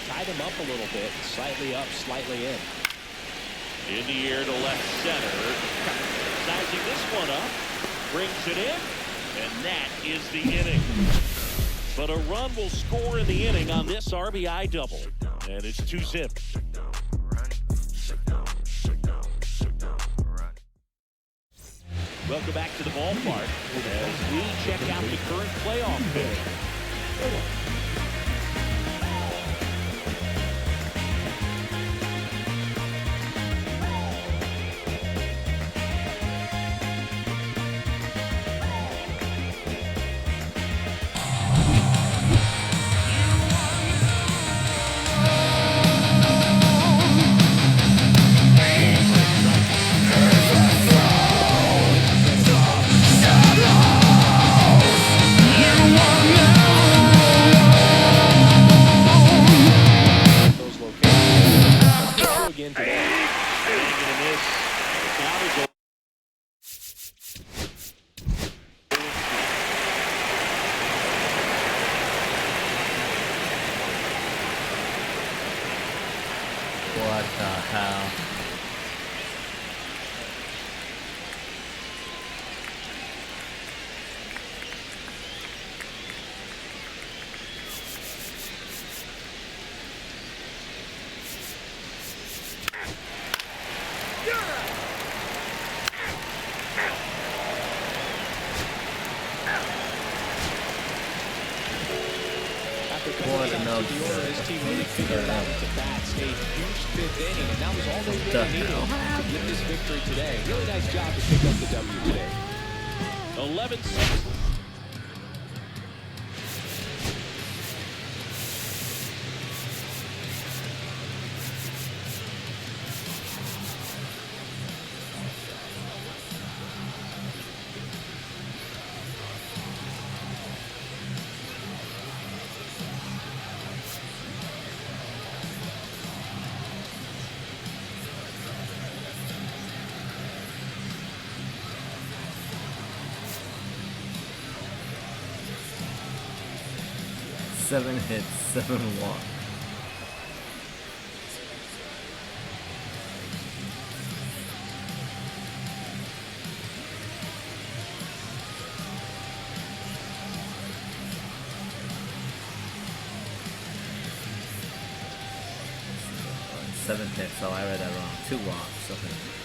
tied him up a little bit, slightly up, slightly in. In the air to left center. Sizing this one up. Brings it in. And that is the inning. But a run will score in the inning on this RBI double. And it's 2-zip. Welcome back to the ballpark as we check out the current playoff picture. You are now want to know the order his team really figured out with the bats. A huge fifth inning, and that was all they really needed to get this victory today. Really nice job to pick up the W today. 11-6. Seven hits, 7 walks. Seven hits. Oh, I read that wrong. 2 walks. Okay.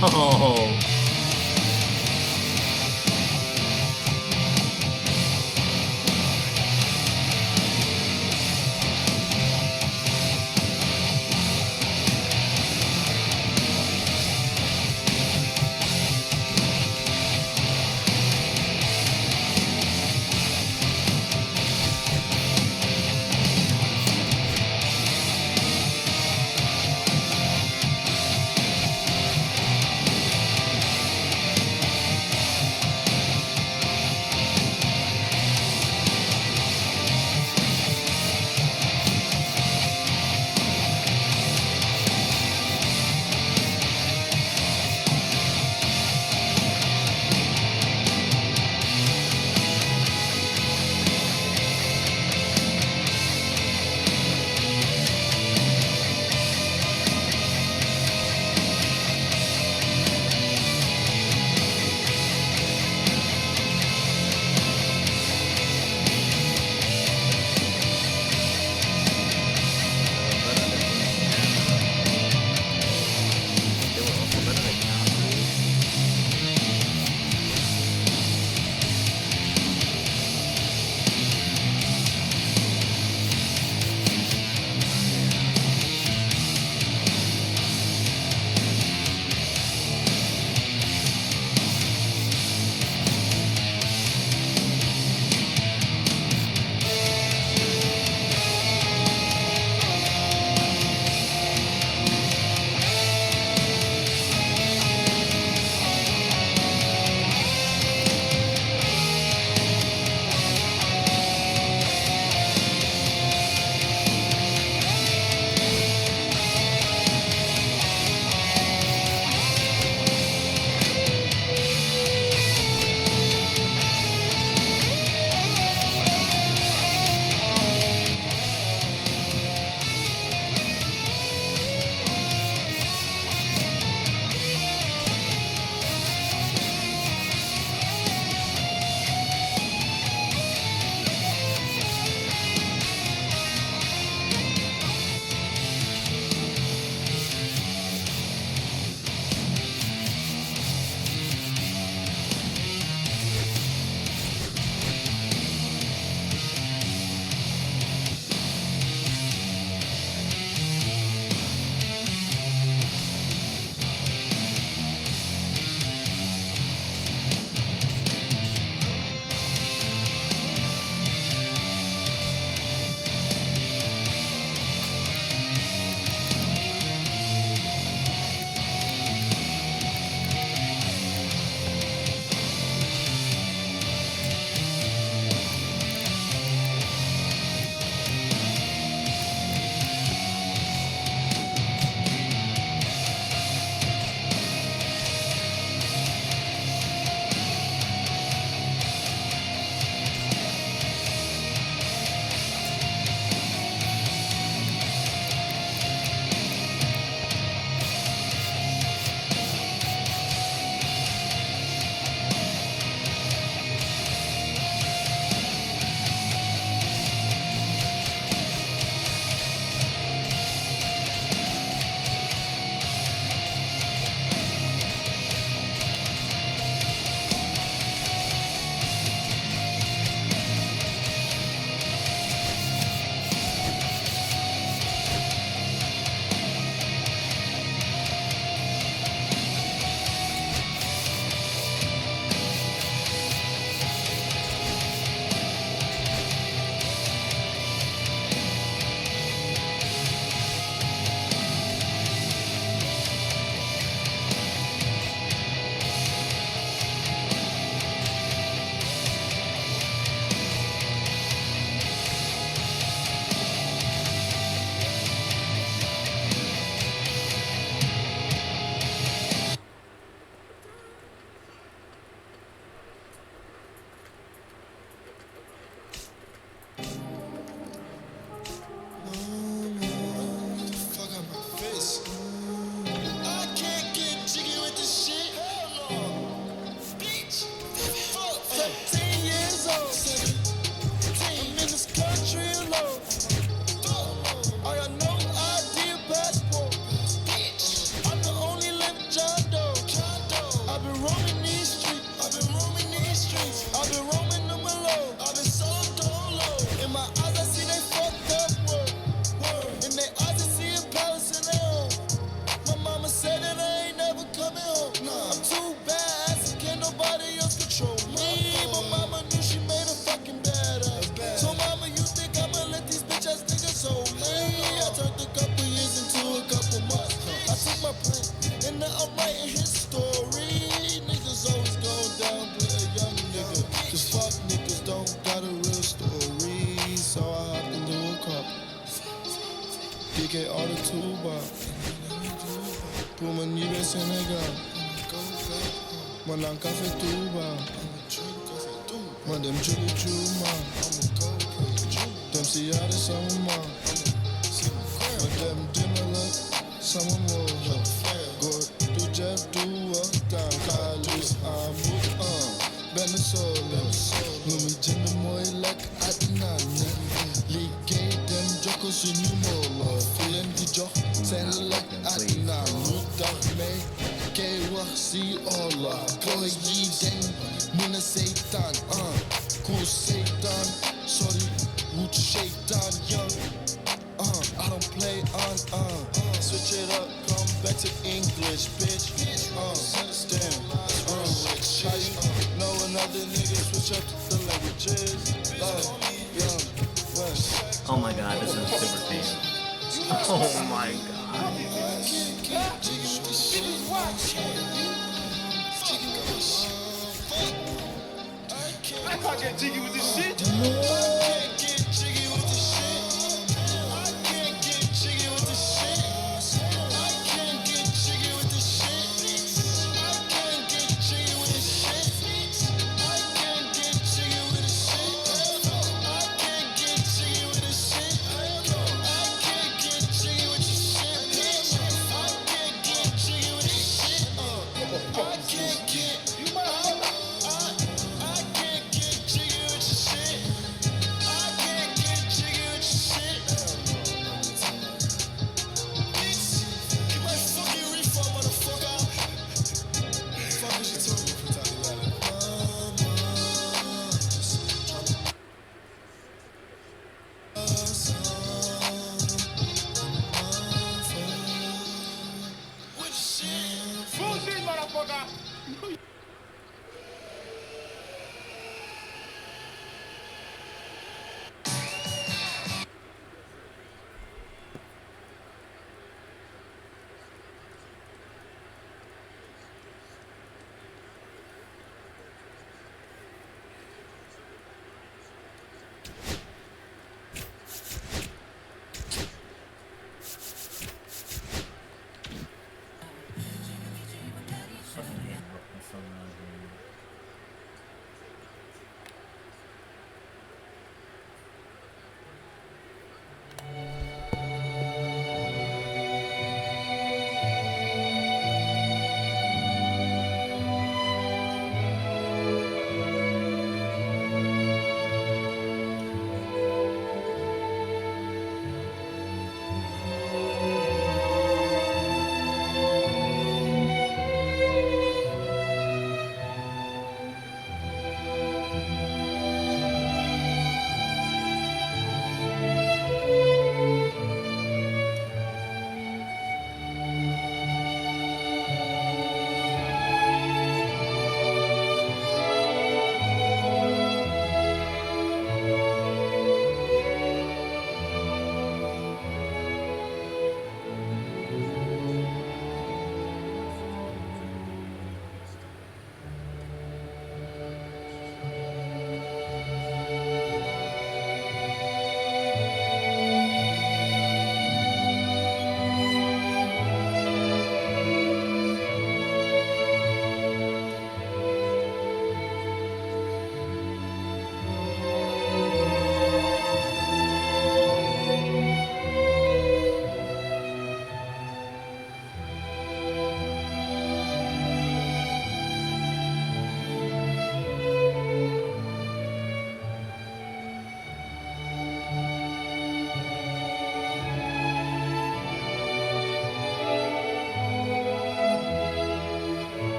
Oh. Pour me niveler Sénégal. Man aan café Touba. Man dem jullie Juma. Dem si jaren samen man. Man dem dimmelen samen mogen. Go doe Jeff doe wat kan. Kalis aan moet ben een solo. Noem me Jimmy mooi lekker uit de naan. Liggéey dem jokkos in je molen. Voelen die jog zijn lekker uit de naan. Moet dat mee. Kei wax zie Allah. Boy yi denk mina Satan. Cool Satan. Sorry, would Satan young. I don't play on. Switch it up, come back to English, bitch. Damn. How you know another nigga switch up the languages? Young, West. Oh my god, this is super deep. Oh my god. I can't get jiggy with this shit.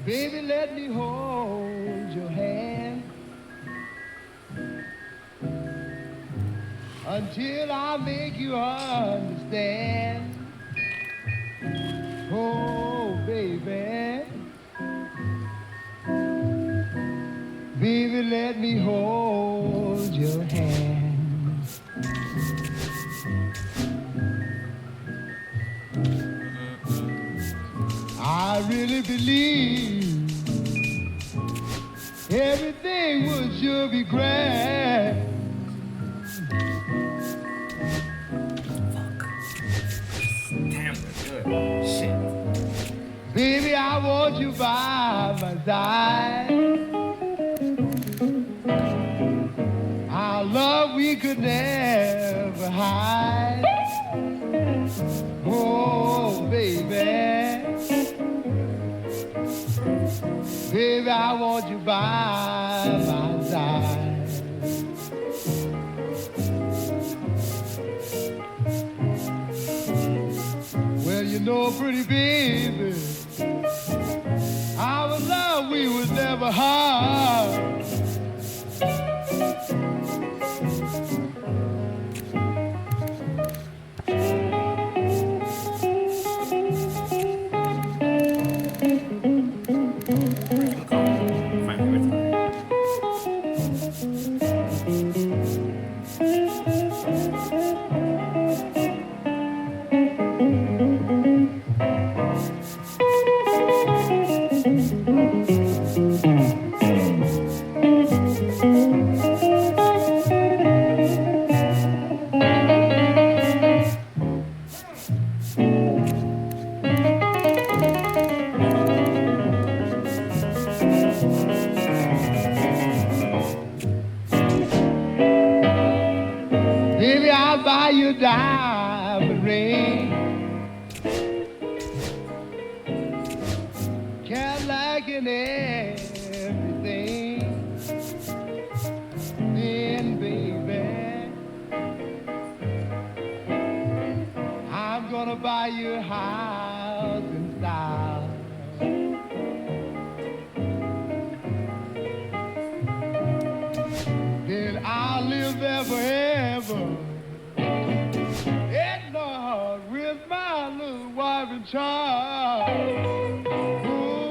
Baby, let me hold your hand until I make you understand. Oh, baby, baby, let me hold your hand. I really believe everything would sure be grand. Damn, they're good. Shit. Baby, I want you by my side. Our love we could never hide. Oh, baby. Baby, I want you by my side. Well, you know, pretty baby, our love we was never hard. Baby, I'll buy you a diamond ring, Cadillac and everything. Then, baby, I'm gonna buy you a house in style. Then I'll live there forever. And Lord, with my little wife and child. Ooh, ooh.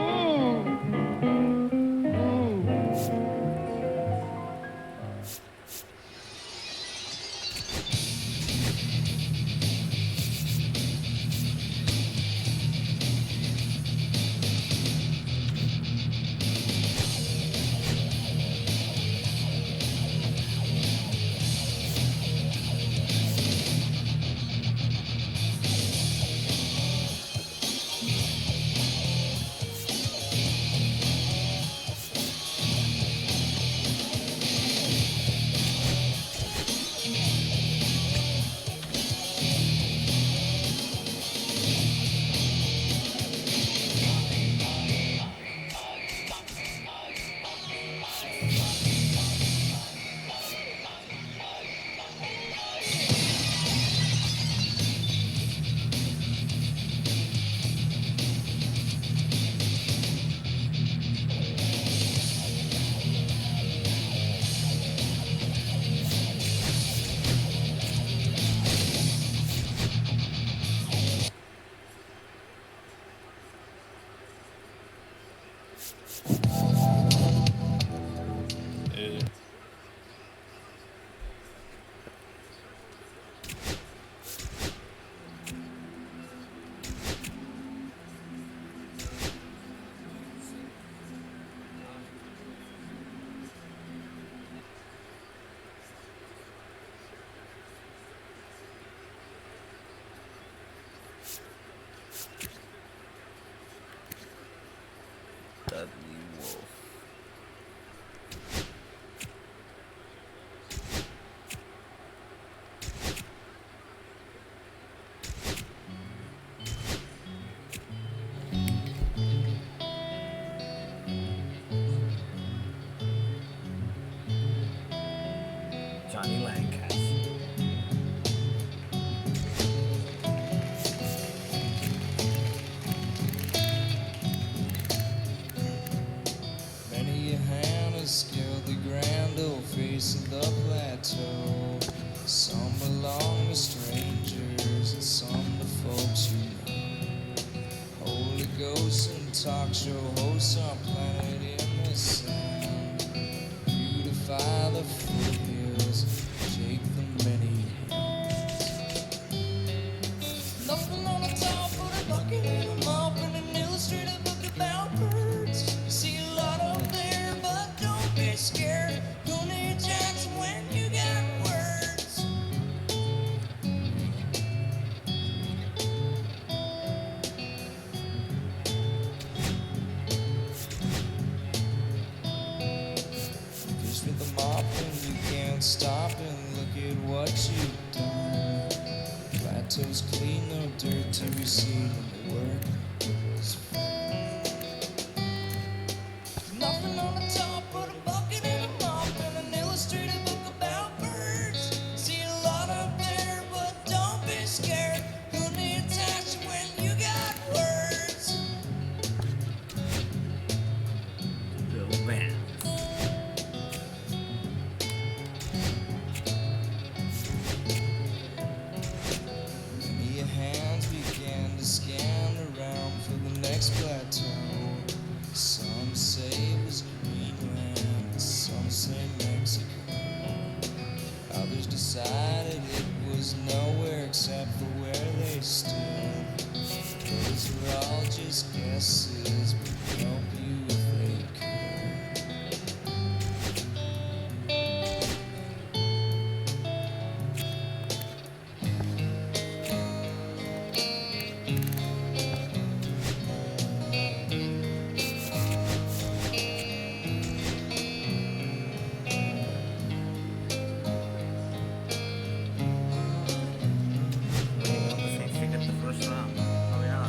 show hosts our planet in the sand. Beautify the foothills, shake the many hands. Nothing on the top of a bucket and a mop and an illustrated book about birds. You see a lot up there, but don't be scared. Who needs chance when you got words? Fish with the mop and you can't stop and look at what you've done. Plateaus clean, no dirt to recede when the work is fun. Nothing on the top but a bucket and a mop and an illustrated book about birds. See a lot up there, but don't be scared. Who needs action when you got words? Little man. Many hands began to scan around for the next plateau. Some say it was Greenland, some say Mexico. Others decided it was nowhere except for where they stood. Those were all just guesses, but help you if they could. The first round. Oh yeah.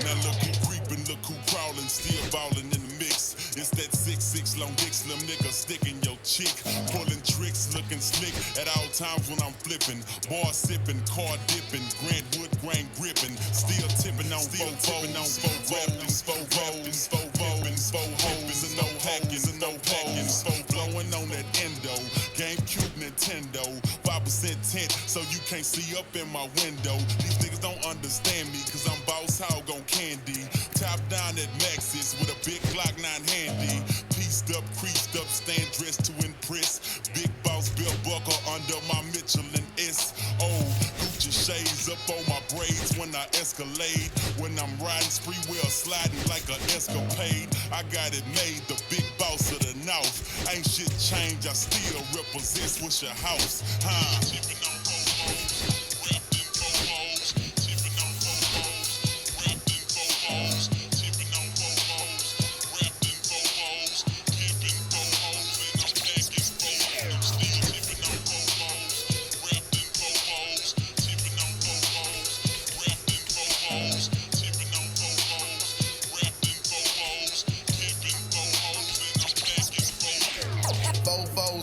Now look who creeping, look who crawling, still ballin' in the mix. It's that 6'6" long dick, slim nigga sticking your chick. Pulling tricks, looking slick at all times when I'm flipping. Bar sipping, car dipping, Grant Wood grain gripping. Still tipping on four holes, and no hackings and no packings. Blowing on that endo, GameCube Nintendo. 5% tint, so you can't see up in my window. These niggas don't understand me, cause I'm boss hog on candy. Top down at Maxis with a big Glock 9 handy. Pieced up, creased up, stand dressed to impress. Big boss Bill Buckle under my Michelin S. Oh, Gucci shades up on my braids when I escalade. When I'm riding spree wheel sliding like an escapade. I got it made, the big boss of the North. Ain't shit changed, I still represent what's your house, huh?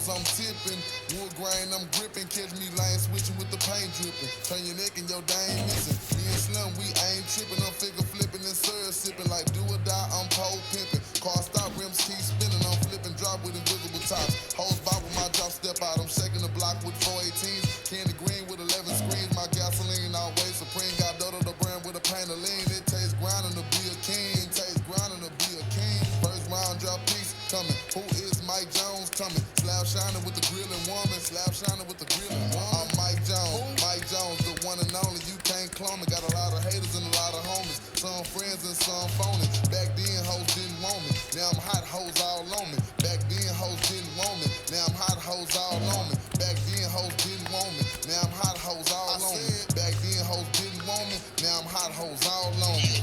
I'm tipping, wood grain I'm gripping, catch me lane switching with the paint dripping. Turn your neck and your dame missing. Me and Slim, we ain't tripping, I'm figure flipping and syrup sipping. Like do or die, I'm pole pimping. Car stop, rims keep spinning, I'm flipping, drop with invisible tops. Hoes bop with my drop, step out, I'm shaking the block with 418s. Candy green with 11 screens, my gasoline always supreme. Got Dodo the brand with a paint of Slab shining with the grilling woman. Slab shining with the grilling woman. I'm Mike Jones, the one and only. You can't clone me. Got a lot of haters and a lot of homies. Some friends and some phony. Back then, hoes didn't want me. Now I'm hot hoes all on me. Back then, hoes didn't want me. Now I'm hot hoes all on me. Back then, hoes didn't want me. Now I'm hot hoes all on me. Back then, hoes didn't want me. Now I'm hot hoes all on me.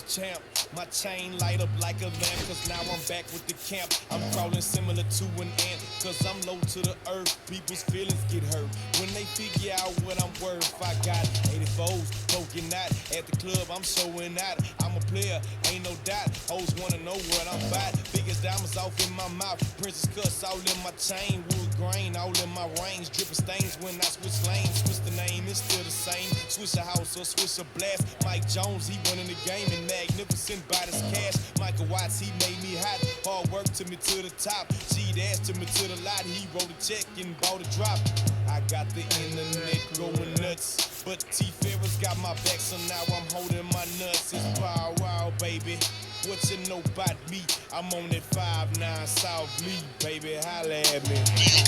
Champ. My chain light up like a lamp, cause now I'm back with the camp. I'm crawling similar to an ant, cause I'm low to the earth. People's feelings get hurt when they figure out what I'm worth. I got 84s poking out at the club, I'm showing out. I'm a player, ain't no doubt. Hoes wanna know what I'm about. Biggest diamonds off in my mouth, princess cuts all in my chain. Wood grain all in my range, dripping stains when I switch lanes. Switch the name, it's still the same. Switch a house or switch a blast. Mike Jones, he running the game and magnificent by this cash. Michael Watts, he made me hot. Hard work took me to the top. Cheat ass took me to the lot. He wrote a check and bought a drop. I got the internet going nuts, but T-Ferris got my back, so now I'm holding my nuts. It's Pow Wow, baby. What you know about me? I'm on that 5-9 South Lee, baby. Holla at me.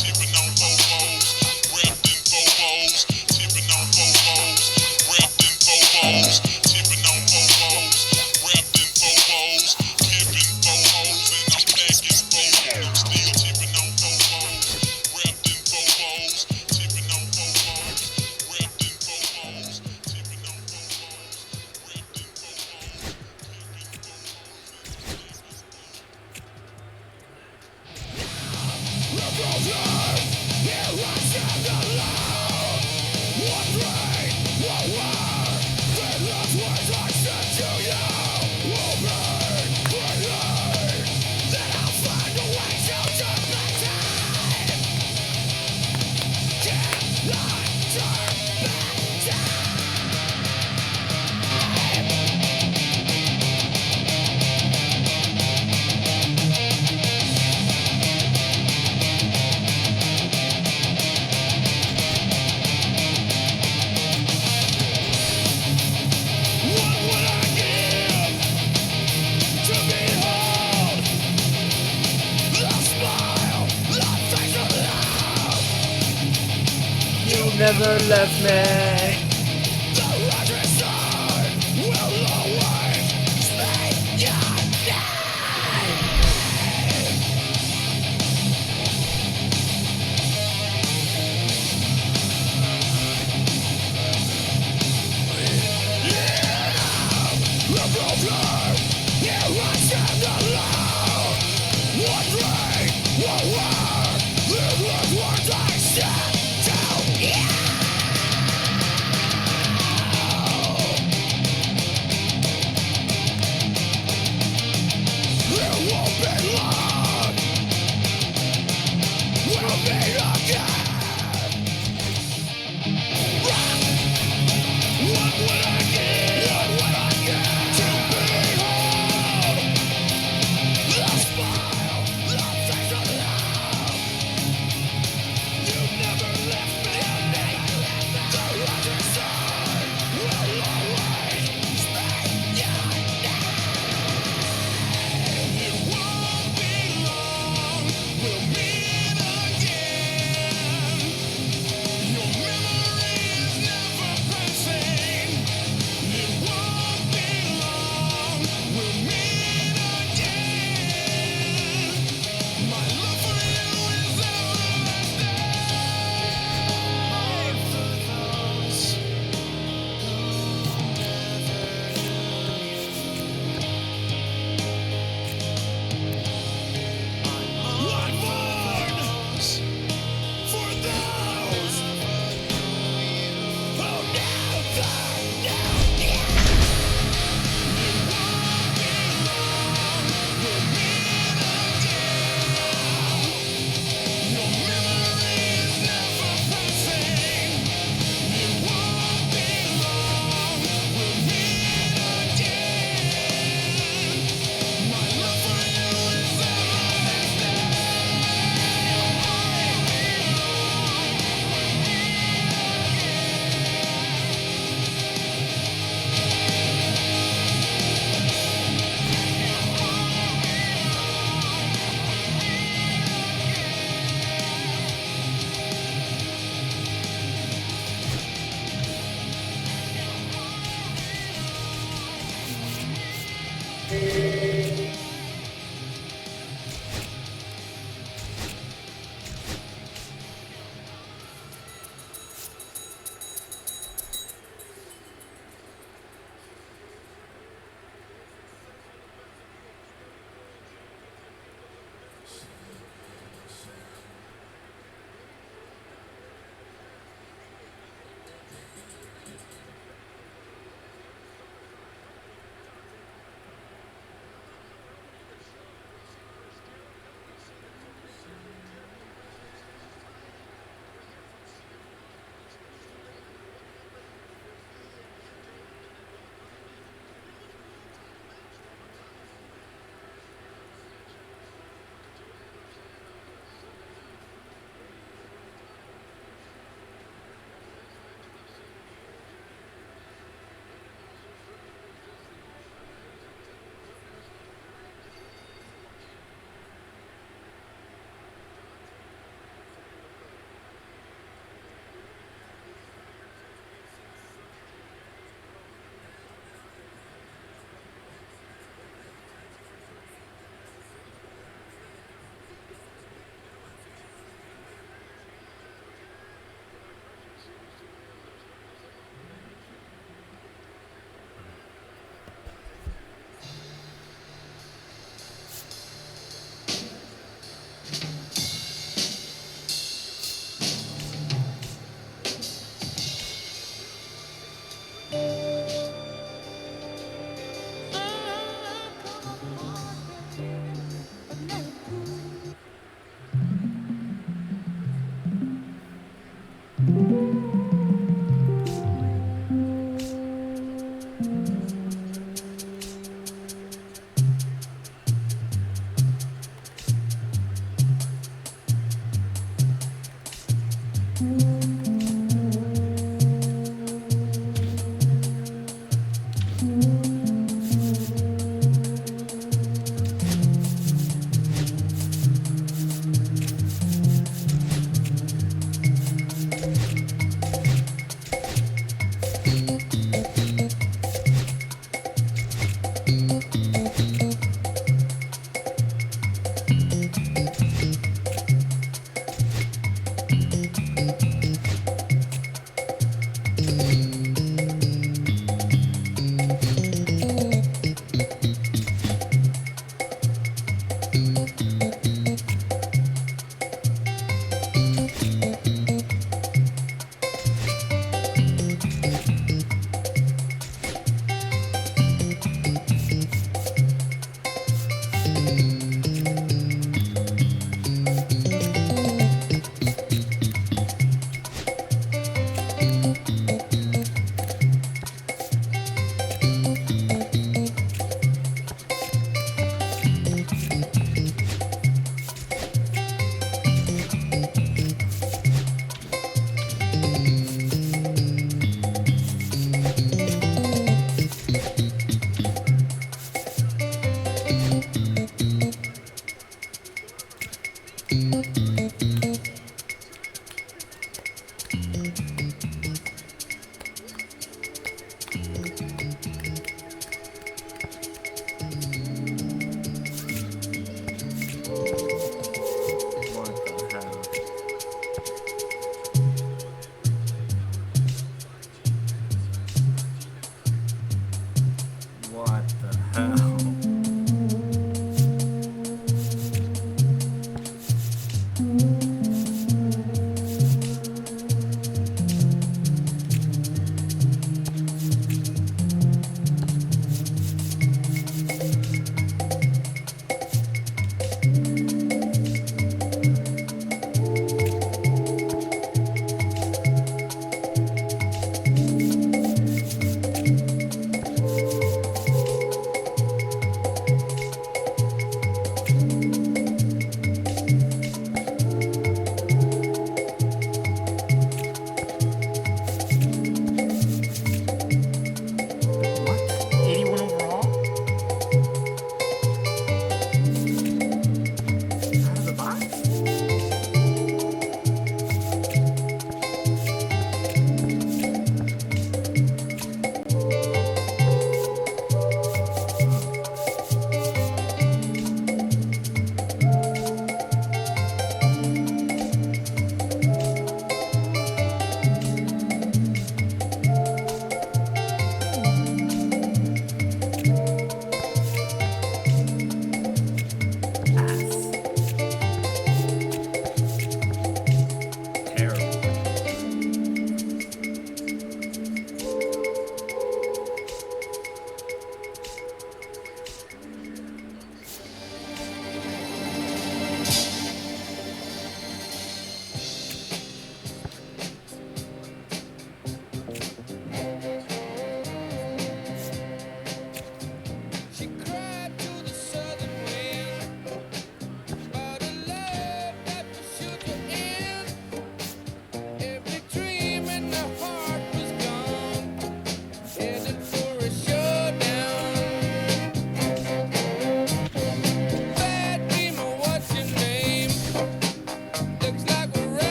Tipping on Bobos, wrapped in Bobos, tipping on Bobos, wrapped in Bobos, tipping on Bobos, wrapped in Bobos, pimping Bobos, and I'm packing Bobos. Still tipping on Bobos, wrapped in Bobos, tipping on Bobos, wrapped in Bobos, tipping on Bobos, wrapped in Bobos. Never left me.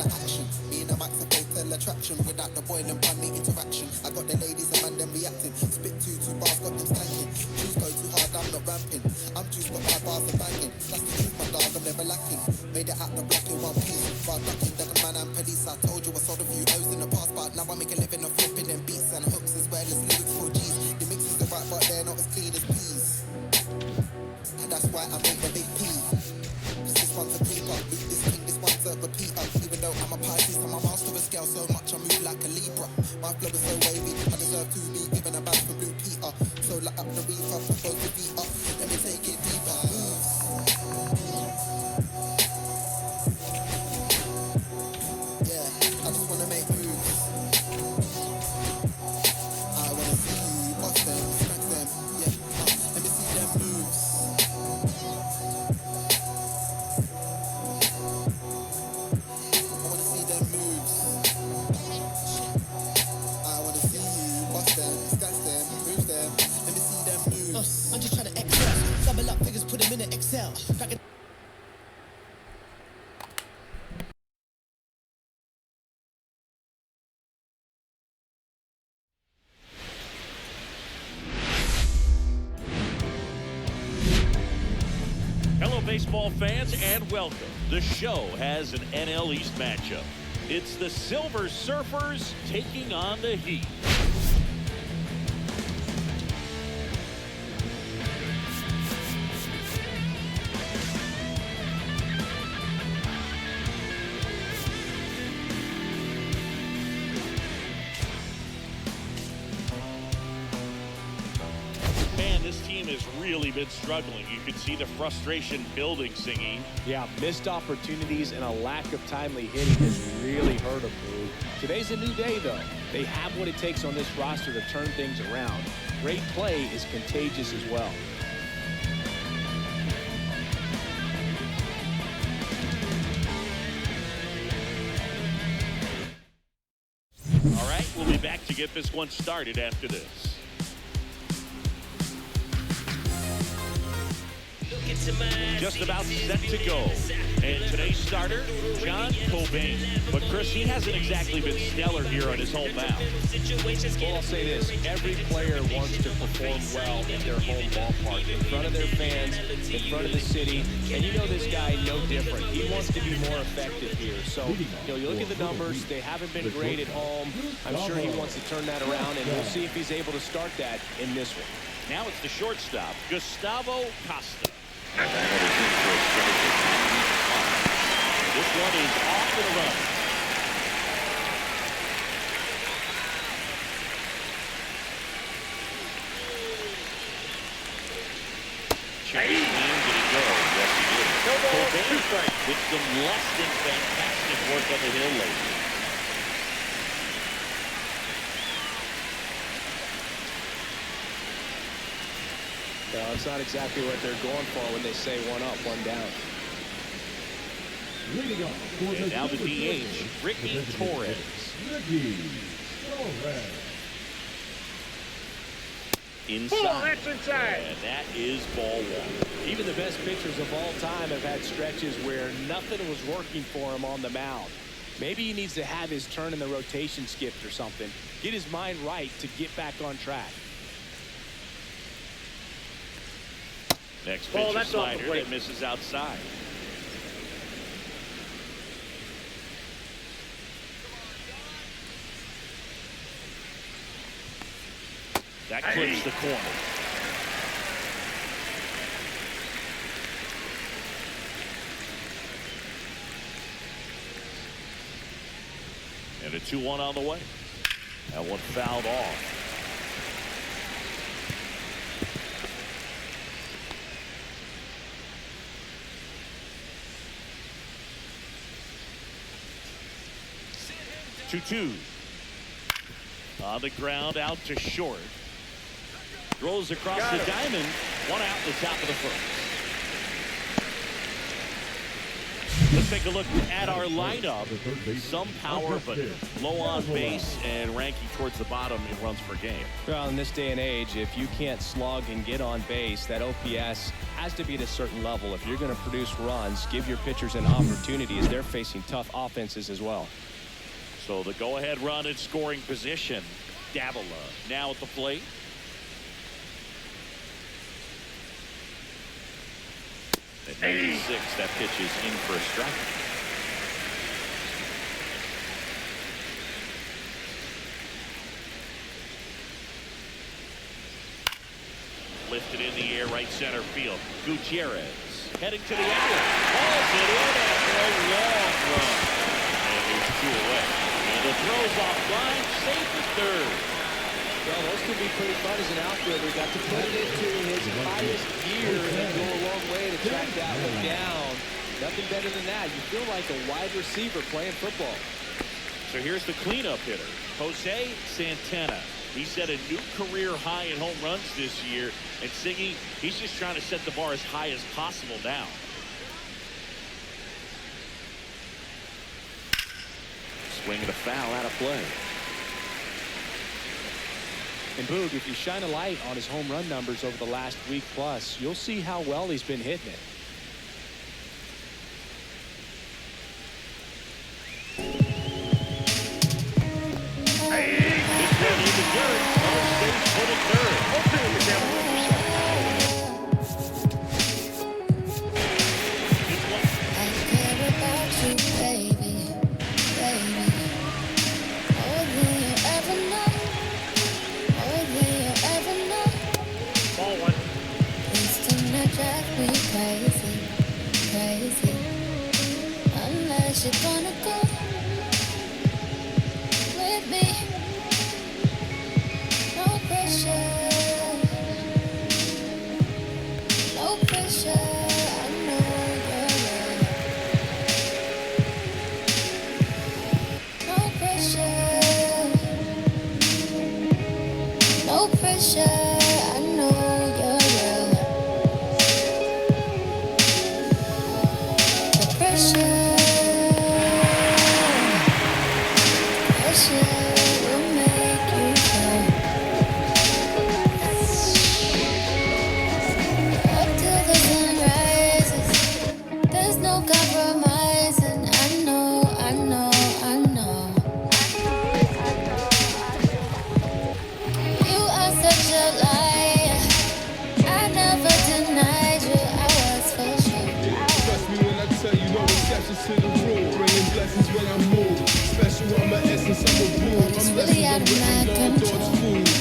the action. Me and the mic's a fatal attraction. Without the boil and bun, the interaction. I got the ladies and man them reacting. Spit two bars, got them skanking. Juice go too hard, I'm not ramping. I'm juice, but my bars are banging. That's the truth, my dog, I'm never lacking. Made it out the block in one piece. Bar ducking, the man and police. I told you I sold a few O's in the past, but now I make a living of flipping them beats and hooks as well as lyrics for G's. The mixes are right, but they're not as clean as peas. And that's why I make the big P. Cause this one's a creeper, Luke this king, this one's a repeater. Even though I'm a Pisces, I'm a master of scale so much I move like a Libra. My flow is so wavy, I deserve to be given a badge for Blue Peter. So light up the reefer, both the feet up, let me take it deeper. Yeah, I just wanna make moves. I wanna see you bust them, smack them. Yeah, let me see them moves. I wanna see them moves. I wanna see you bust them, smack them, move them. Let me see them moves. I'm just trying to excel. Double up figures, put them in an Excel. Hello, baseball fans, and welcome. The show has an NL East matchup. It's the Silver Surfers taking on the Heat. Man, this team has really been struggling. You can see the frustration building, Singy. Yeah, missed opportunities and a lack of timely hitting has really hurt them, Blue. Today's a new day, though. They have what it takes on this roster to turn things around. Great play is contagious as well. All right, we'll be back to get this one started after this. Just about set to go. And today's starter, John Cobain. But Chris, he hasn't exactly been stellar here on his home mound. Well, I'll say this. Every player wants to perform well in their home ballpark, in front of their fans, in front of the city. And you know this guy no different. He wants to be more effective here. So, you look at the numbers. They haven't been great at home. I'm sure he wants to turn that around, and we'll see if he's able to start that in this one. Now it's the shortstop, Gustavo Costa. This one is off and run. Chase in, did he go? Yes, he did. Cobain with some less than fantastic work on the hill lately. No, it's not exactly what they're going for when they say one up, one down. And now the DH, Ricky Torres. Inside. That's inside. And that is ball one. Even the best pitchers of all time have had stretches where nothing was working for him on the mound. Maybe he needs to have his turn in the rotation skipped or something. Get his mind right to get back on track. Next pitch, a slider that misses outside. That clips the corner. And a 2-1 on the way. That one fouled off. Two. On the ground, out to short. Throws across the diamond. One out in the top of the first. The Let's take a look at our lineup. Some power, but low on base and ranking towards the bottom in runs per game. Well, in this day and age, if you can't slug and get on base, that OPS has to be at a certain level. If you're going to produce runs, give your pitchers an opportunity as they're facing tough offenses as well. So the go-ahead run in scoring position. Davila now at the plate. At 96, that pitch is in for a strike. Lifted in the air, right center field. Gutierrez heading to the angle. Hauls it in after a long run. And there's 2 away. And the throw's offline, safe as third. Well, those could be pretty fun as an outfielder. Got to put it into his highest gear and go a long way to track that one down. Nothing better than that. You feel like a wide receiver playing football. So here's the cleanup hitter, Jose Santana. He set a new career high in home runs this year. And Siggy, he's just trying to set the bar as high as possible now. Swing and a foul out of play. And Boog, if you shine a light on his home run numbers over the last week plus, you'll see how well he's been hitting it. This one into third. Stays put at third. I care about you, baby, baby. More than you ever know. More than you ever know. Ball one. Please do not drive me crazy, crazy. Unless you're gonna go with me. No pressure. No pressure. I know you're right. No pressure. No pressure. I know you're real. The pressure. Pressure will make you fall. Up till the sun rises, there's no compromising. I know, I know, I know. You are such a liar. I never denied you. I was for sure. Trust me when I tell you, no exceptions to the rule. Bringing blessings when I move. Special, I'm an essence, I'm a rule. But it's really out of my control.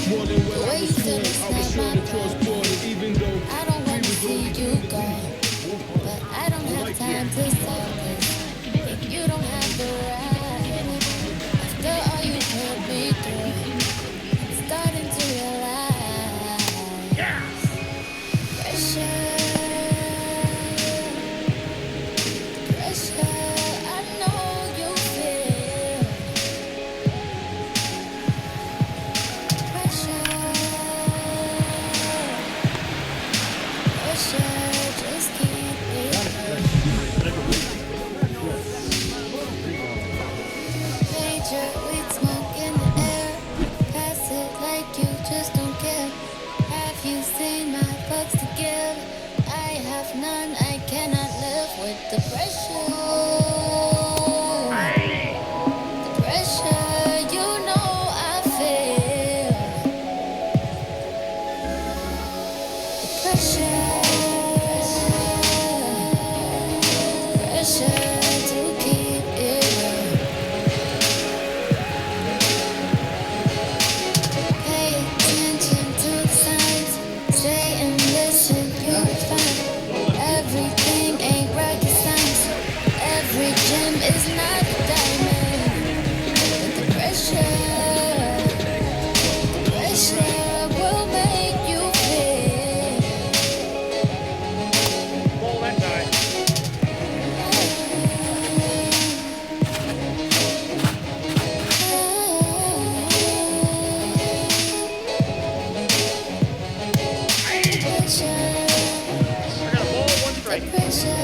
More than The what way I you was feel told. is I was not sure my to cross fault. border, even though I don't want to see you go, but I don't have time to solve this. If you don't have the right, after all you put me through, I'm starting to realize. Pressure, pressure, I know you feel. Pressure, pressure, just keep it major, weed smoke in the air. Pass it like you just don't care. Have you seen my bugs to give? I have none, I cannot live with the pressure. The pressure, you know I feel. The pressure. Pressure to keep it real. Pay attention to the signs. Stay and listen, you'll find everything ain't rocket science. Every gem is not a diamond. But the pressure will make you feel. Ball that time. I got a ball, one strike. The pressure,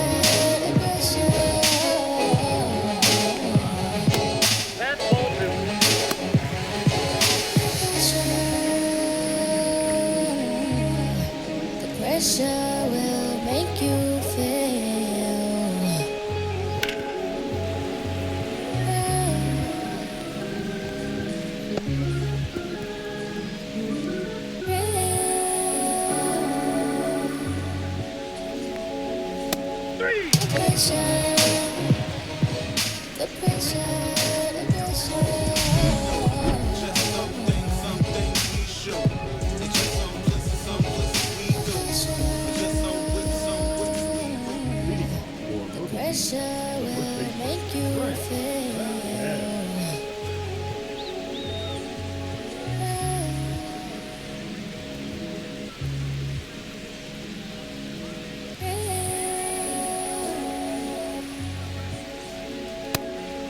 The pressure, the pressure. Just some things we show. It's just some pussy we do. Just some with The pressure will make you feel.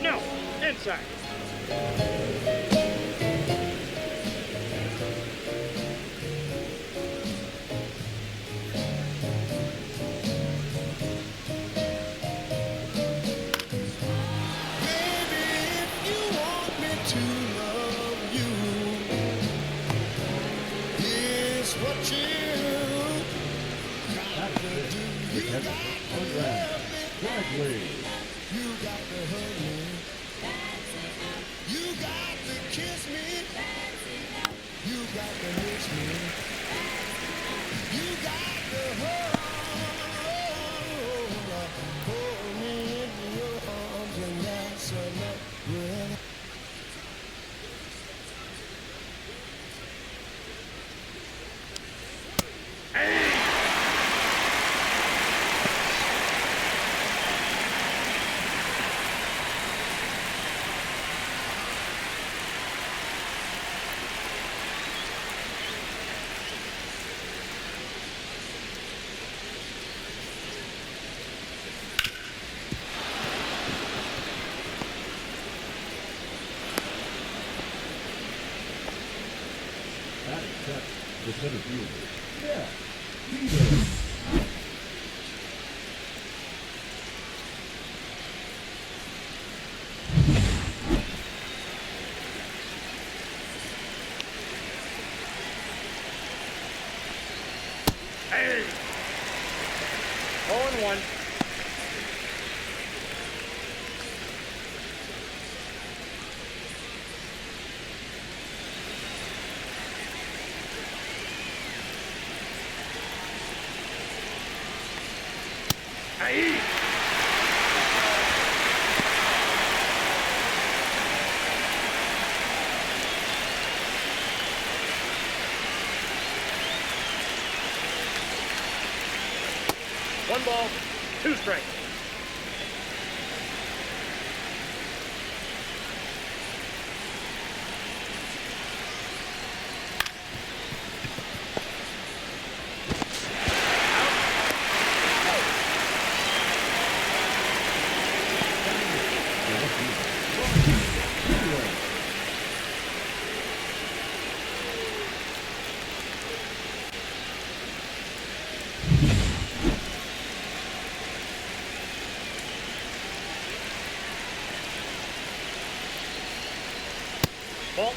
No, inside. what you got to do. You got to love me. You got to hug me. You got to kiss me. You got to miss me. You got to hold me in your arms, and that's enough. Well, The center fielder. Yeah. Peter. Hey! 0-1. Ahí. One ball, two strikes. Ball.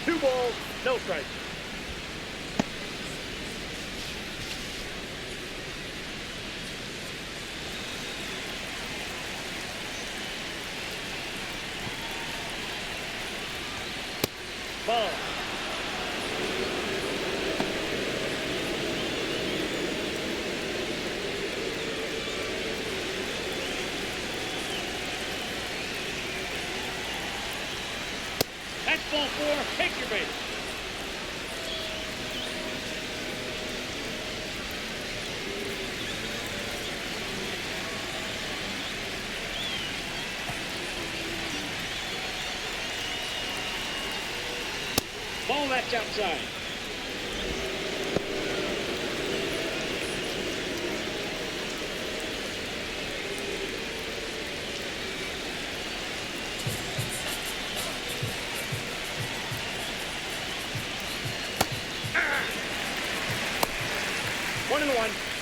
Two balls, no strikes. Ball. That's ball four. Take your base. Ball, that's outside. Ah! 1-1.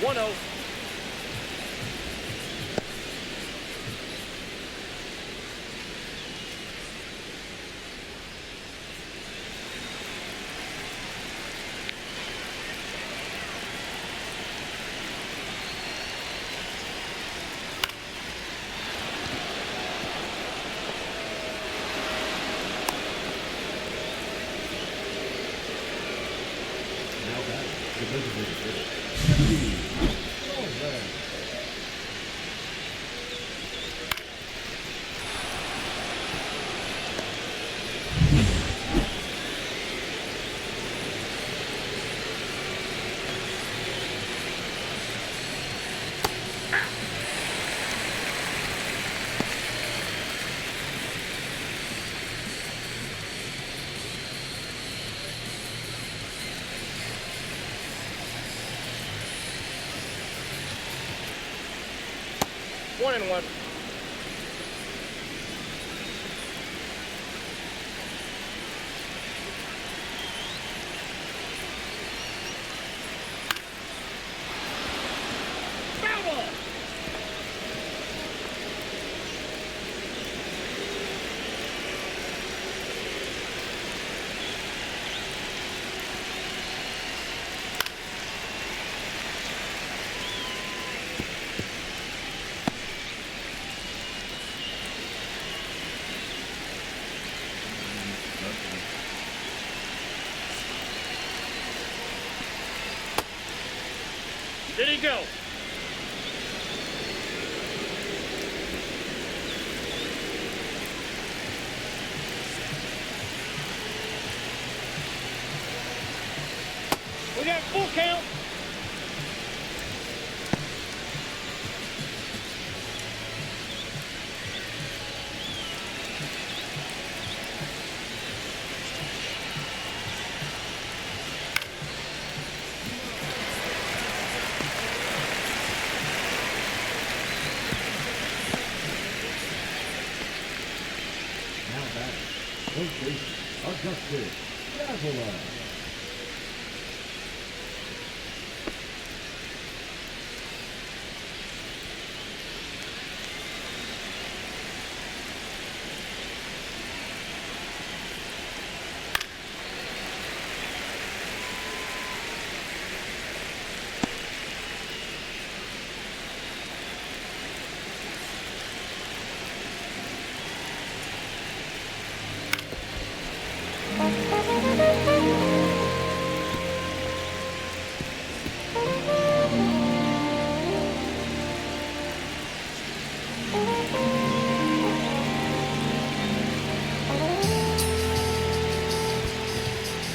1-0. Now back, the designated hitter. One and one. Foul ball. Did he go? We got full count. Now back, Association Augustus Dazzler.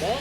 Ball.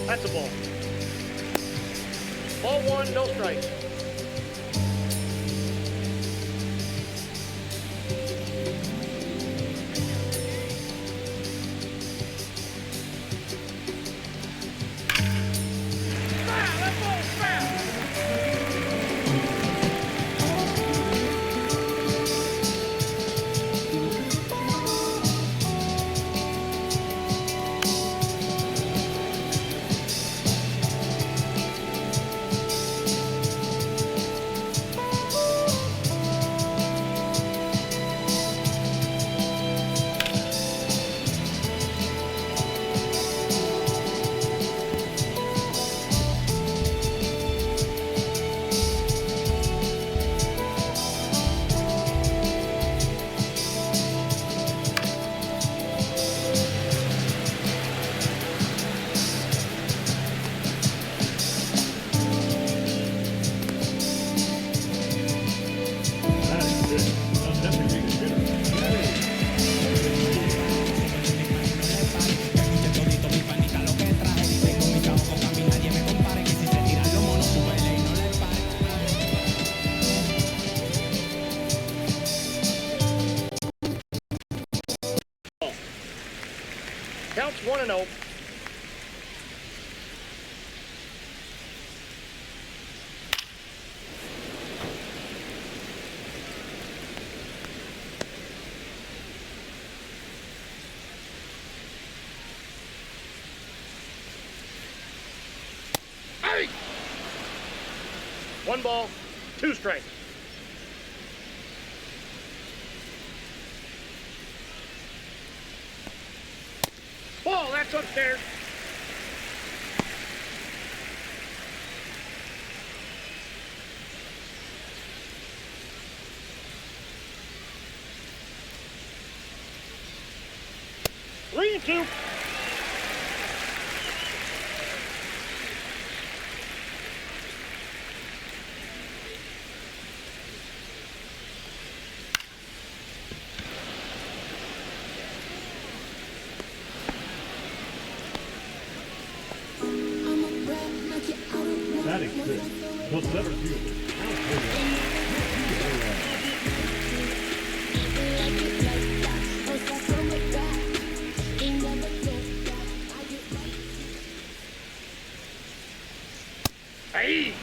That's a ball. Ball one, no strikes. designated hitter. Counts 1-0. Hey! 1 ball, 2 strikes. Ball, that's upstairs. Three and 2. Batting sixth, the center fielder. Hey!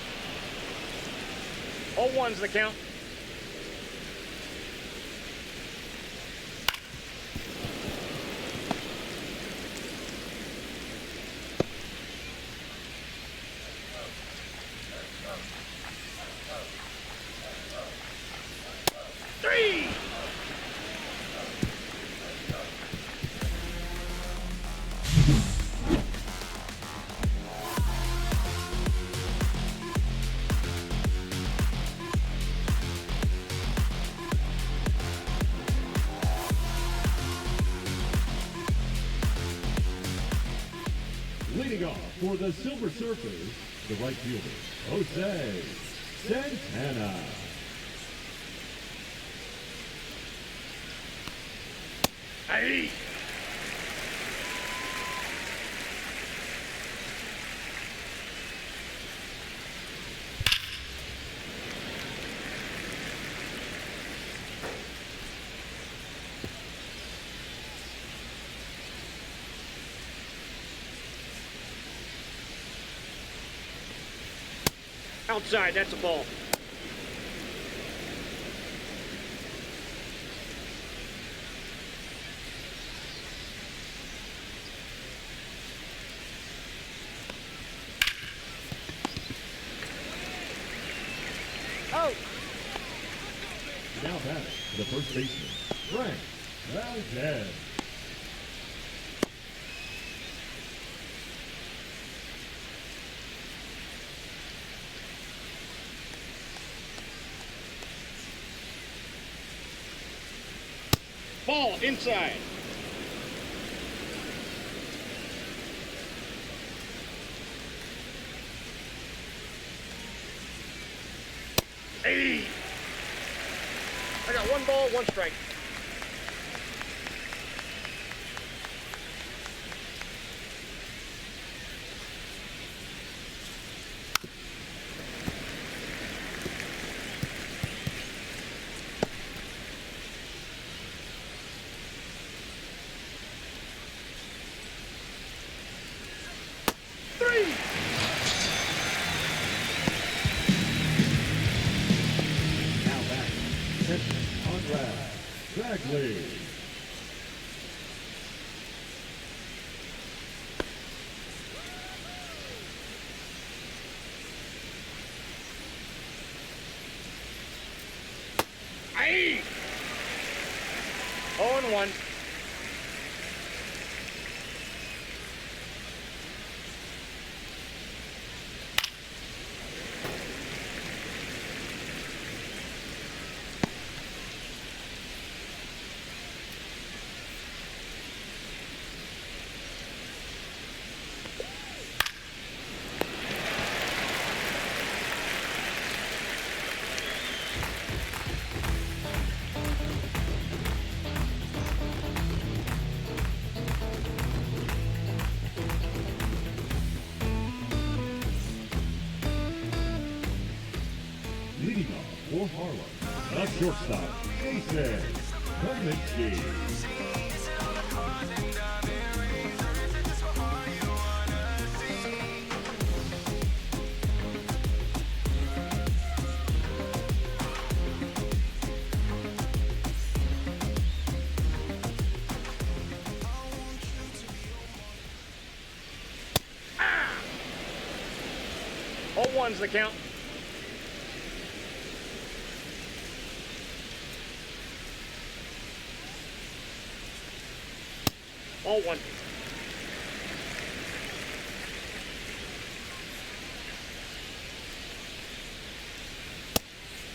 0-1's the count. Three! Leading off for the Silver Surfers, the right fielder, Jose Santana. Hey! Outside, that's a ball. Oh! Now batting, the first baseman, Frank Valdez. Ball inside. Hey! I got 1 ball, 1 strike. Three! Now back, Kenton Conrad Bagley. Hey! 0-1. Leading off for Harlem, the shortstop, Jason Kaminsky. All one's the count. All one.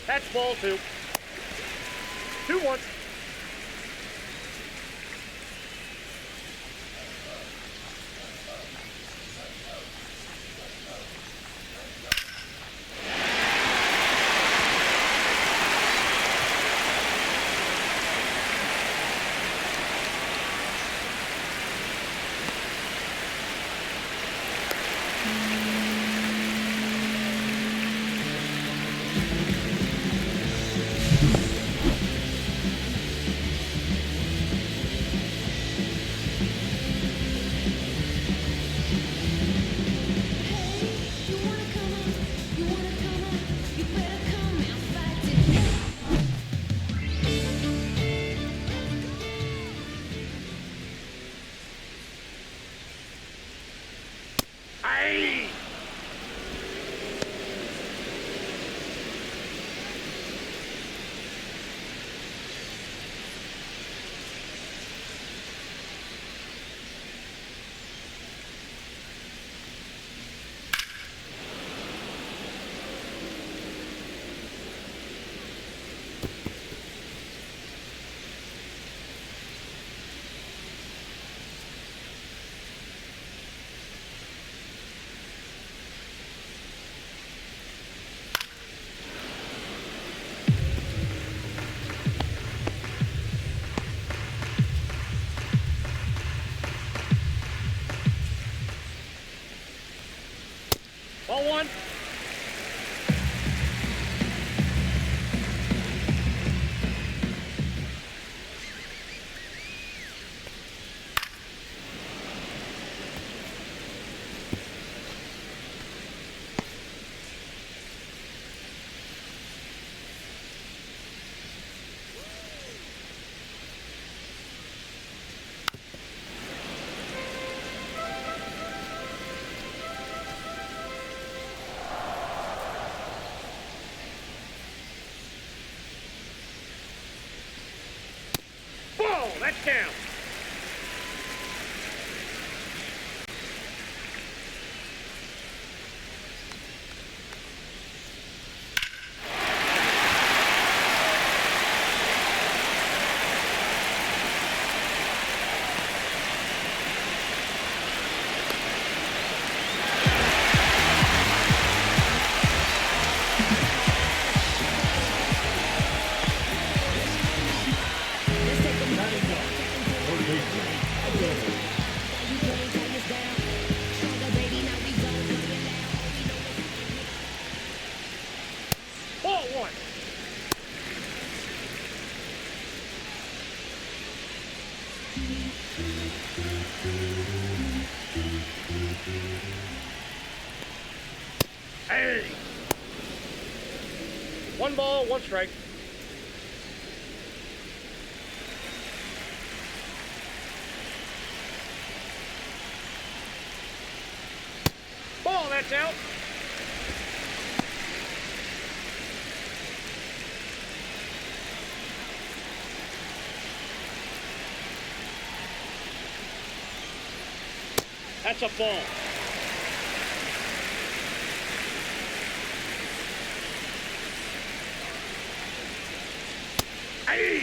That's ball two. 2-1. Ball one. That's down. Ball one. Hey. 1 ball, 1 strike. Ball, that's out. That's a ball. Hey!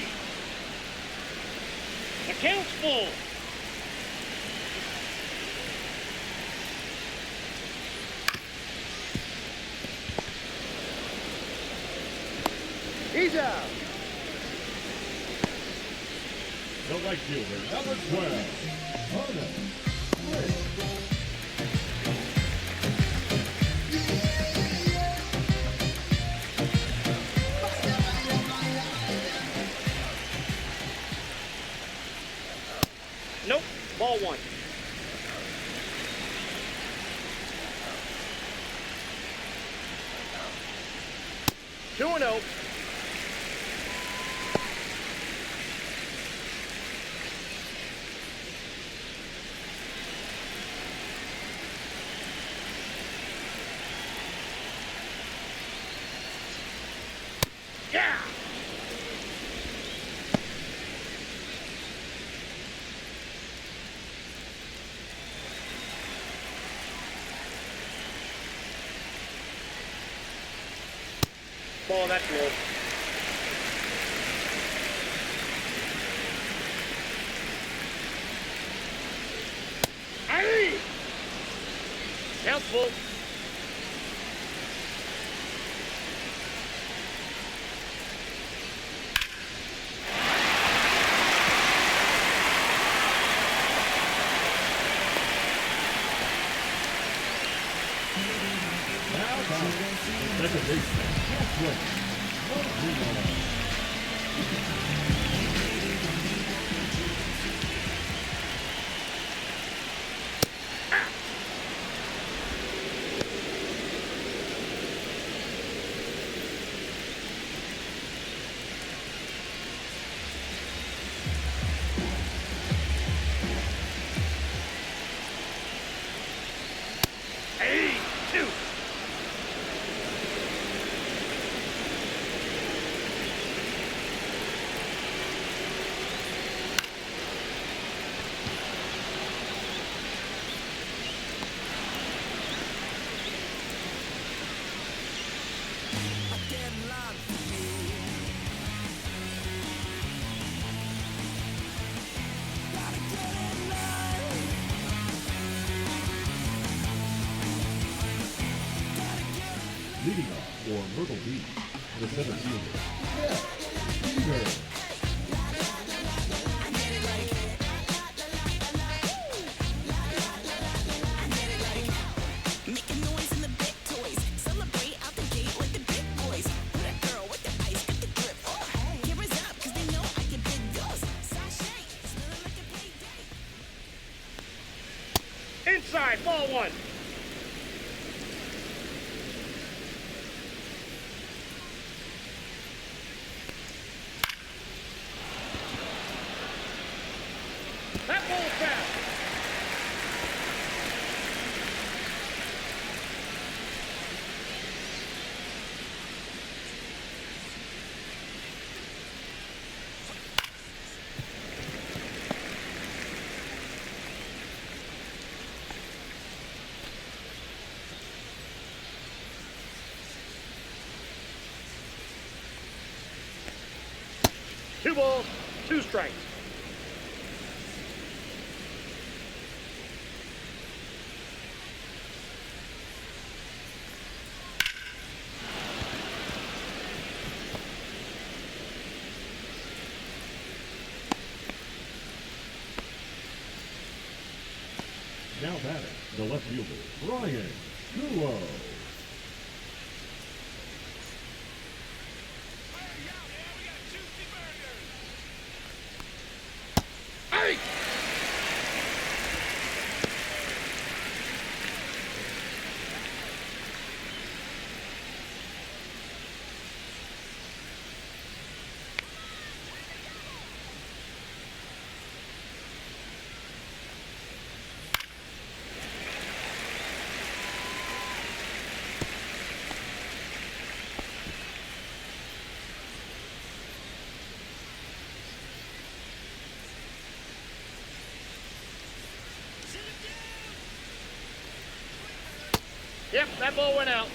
The count's full. He's out. The right fielder, number 12, Harlem. ball one. Two and oh. Yeah! Ball, that's low. Hey! Count full. Second baseman, halfway. 1-0. Hey, two. Leading off for Myrtle Beach, the center fielder, Peter. Making noise in the big toys. Celebrate out the gate like the big boys. Put a girl with the ice, got the grip. Oh, cameras up, cause they know I can big girls. Sashay, smelling like a payday. Inside, ball one. That ball's foul. Two balls, two strikes. Now batting, the left fielder, Brian Gulo. Hey! Yep, that ball went out.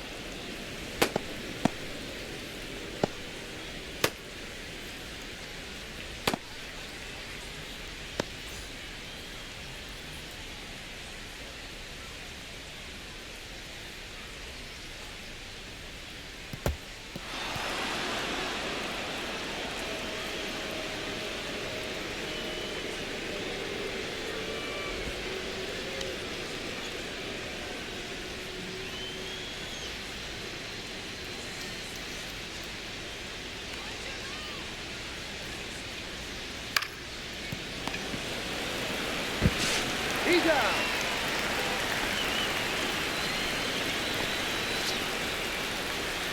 He's out.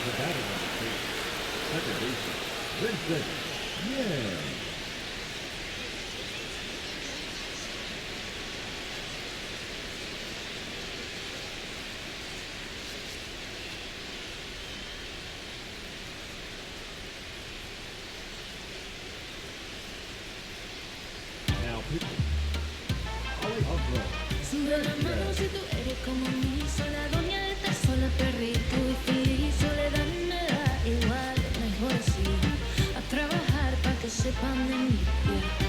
The batter on the field, second baseman, Vincent. Yeah. Now pitching. Alejandro. Sube la mano si tú eres como mí, sola doña de estar sola, perrito y feliz, soledad me da igual, mejor así, a trabajar para que sepan de mí,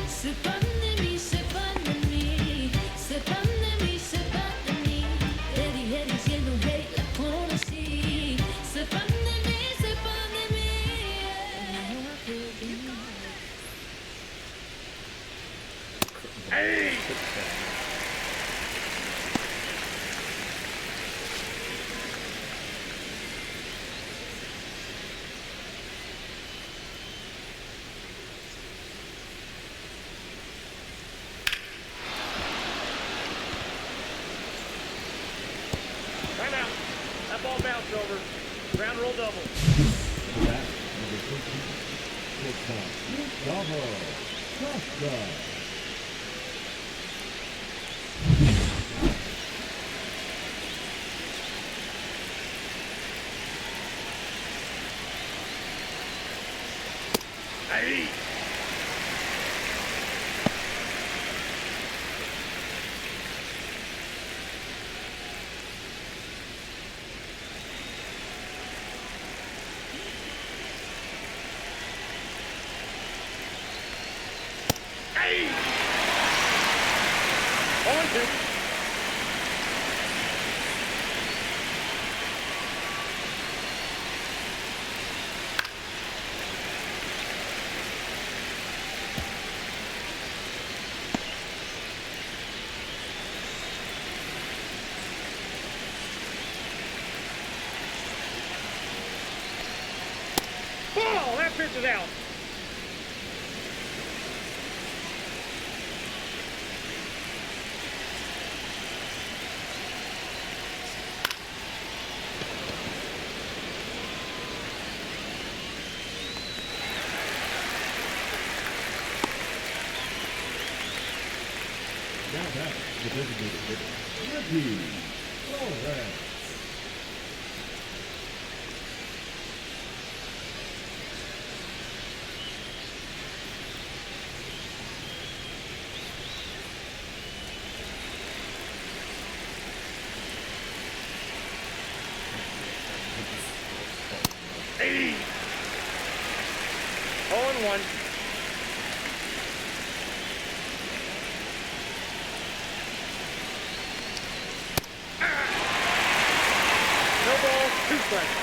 sepan de mí, sepan de mí, sepan de mí, sepan de mí, Eddie diciendo hey, la conocí, sepan de mí, sepan de mí, Hey! Time out. That ball bounced over. Ground roll double. Bat number 13, shortstop, Gustavo Costa. Hey! Hey! 0-2. Ball! That pitch is out. Now back to the designated hitter, Ricky Flores. Hey! 0-1. No ball, 2 strikes.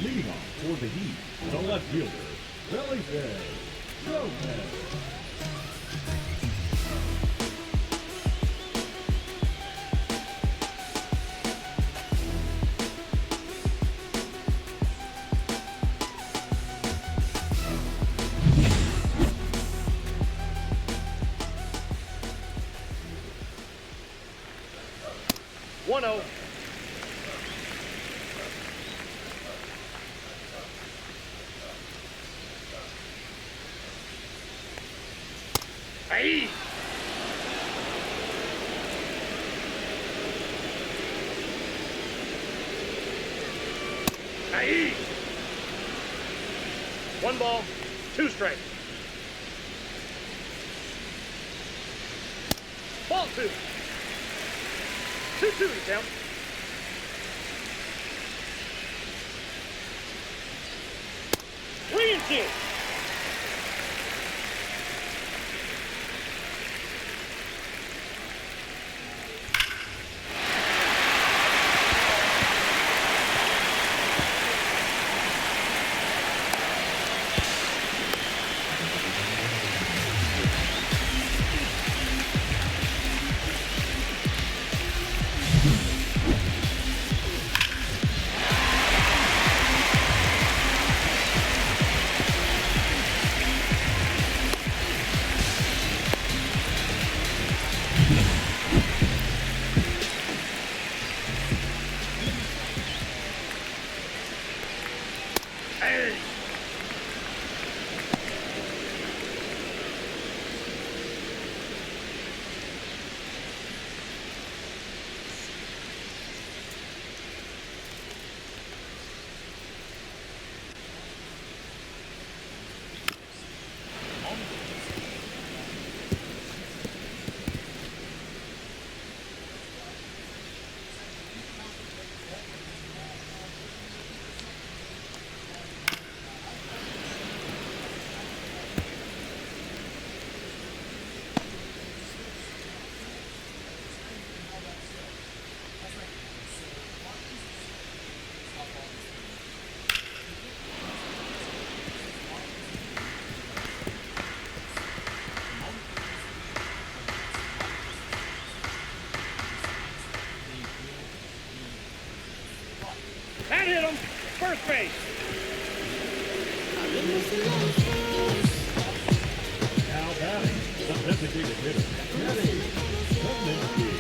Leading off for the Heat, the left fielder, Wellington Lopez. One 0. Hey! Hey! 1 ball, 2 strikes. Ball 2. 2-2 to count. Three and 2. base. Now batting, the designated hitter, Kenny Kaminsky.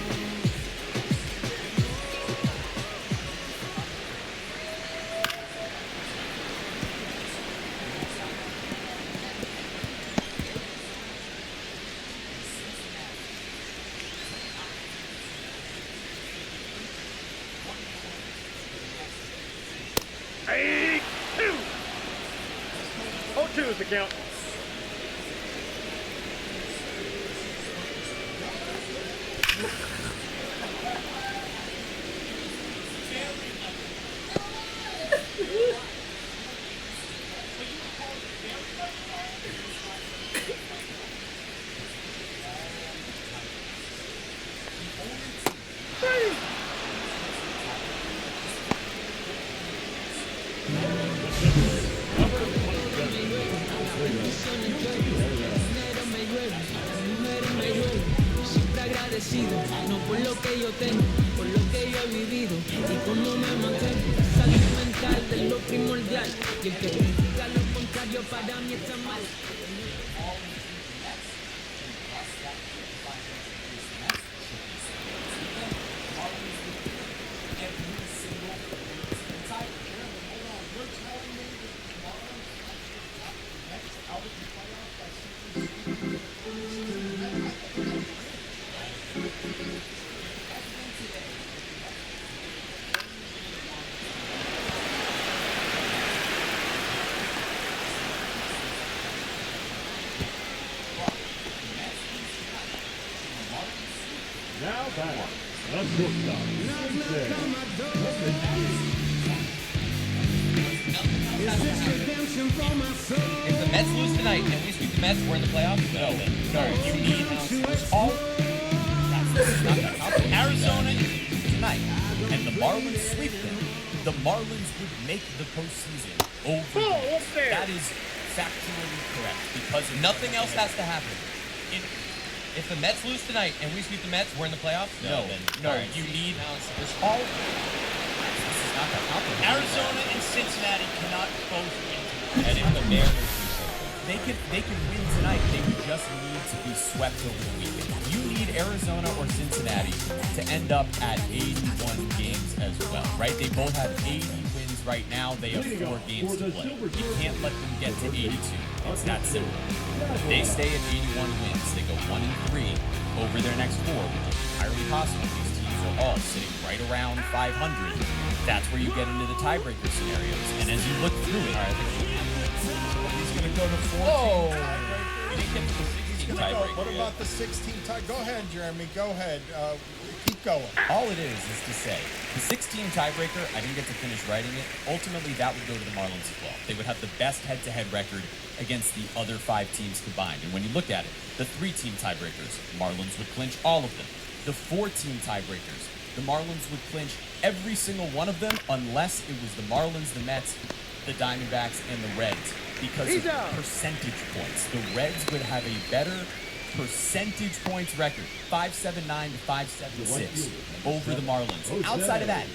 Hey, 2. 0-2 is the count. Siempre agradecido, no por lo que yo tengo, por lo que yo he vivido y cómo me mantengo. Salud mental de lo primordial y el que critica lo contrario para mí está mal. Now batting, the shortstop, Sensei If the Mets lose tonight and we sweep the Mets, we're in the playoffs? No. You need all. That's not gonna happen. Arizona tonight, and the Marlins sweep them. The Marlins would make the postseason over. That is factually correct because nothing else has to happen. If the Mets lose tonight and we sweep the Mets, we're in the playoffs? No. You need all. This is not that complicated. Arizona and Cincinnati cannot both win tonight. And if the Mariners do something, they can win tonight. They just need to be swept over the weekend. You need Arizona or Cincinnati to end up at 81 games as well, right? They both have 80 wins right now. They have 4 games to play. You can't let them get to 82. It's that simple. If they stay at 81 wins, they go 1-3 over their next 4, which is entirely possible. These teams are all sitting right around 500. That's where you get into the tiebreaker scenarios. And as you look through it, he's going to go to 14. Oh, He's gonna go. What about the 16 tie? Go ahead, Jeremy. Go ahead. Keep going. All it is to say, the 16 tiebreaker, I didn't get to finish writing it. Ultimately, that would go to the Marlins as well. They would have the best head-to-head record against the other 5 teams combined. And when you look at it, the 3-team tiebreakers, Marlins would clinch all of them. The 4-team tiebreakers, the Marlins would clinch every single one of them unless it was the Marlins, the Mets, the Diamondbacks, and the Reds because of percentage points. The Reds would have a better percentage points record, 579 to 576 over the Marlins. Outside of that,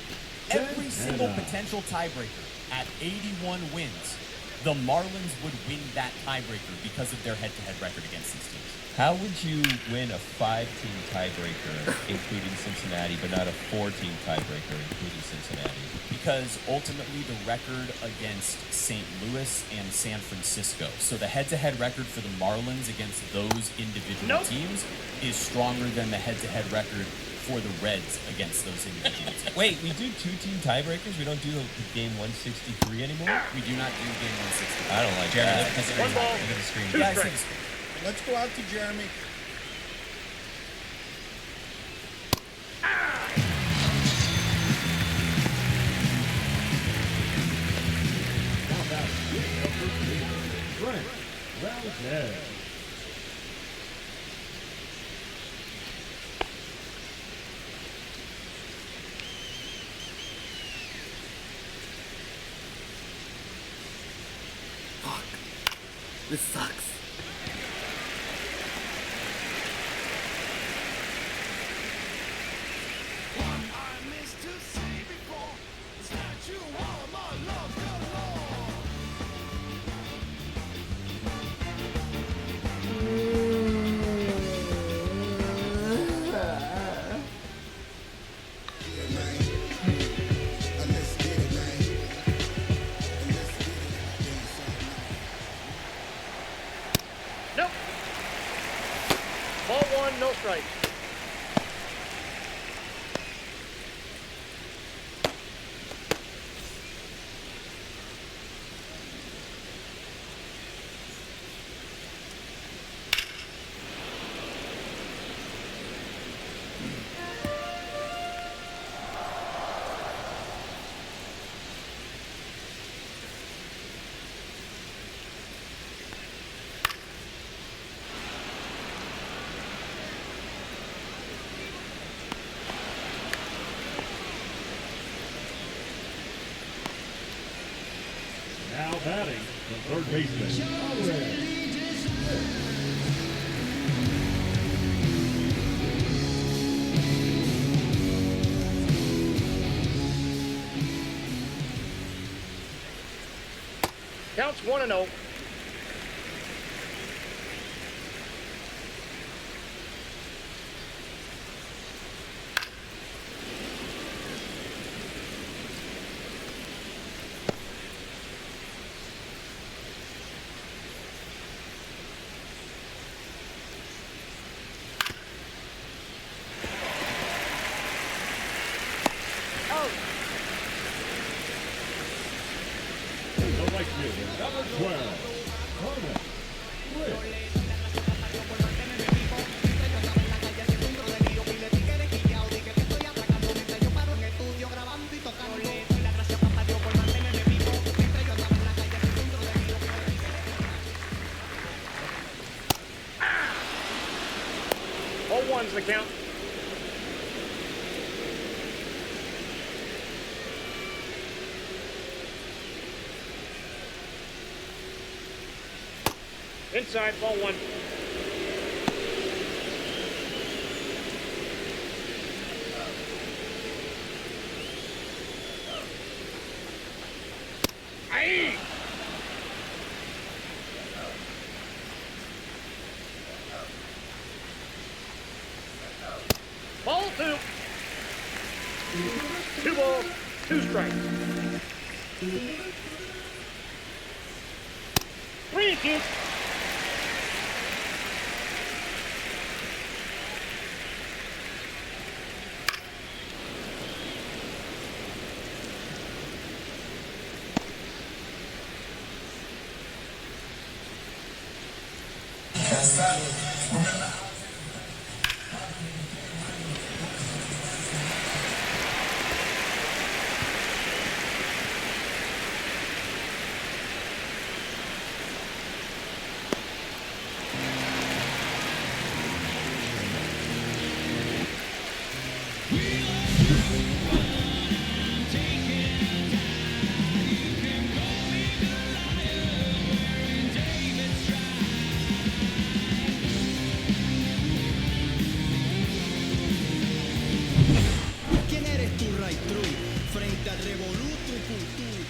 every single potential tiebreaker at 81 wins, the Marlins would win that tiebreaker because of their head-to-head record against these teams. How would you win a 5-team tiebreaker, including Cincinnati, but not a 4-team tiebreaker, including Cincinnati? Because ultimately the record against St. Louis and San Francisco. So the head-to-head record for the Marlins against those individual teams is stronger than the head-to-head record for the Reds against those individual teams. Wait, we do 2-team tiebreakers? We don't do game 163 anymore? We do not do game 163. I don't like Jeremy, that. One ball, two strikes. Let's go out to Jeremy. Brent Valdez. Fuck. This sucks. What I missed to say before is that you are my love. 1, no strike. Now batting, the third baseman, Conrad. Counts 1-0. The right fielder, number 12, Carmen. All one's the count. Inside, ball 1. Aye. Ball 2. 2 balls, 2 strikes. 3-2. ¿Quién eres tú, Ray True? Frente al Revoluto Cultura.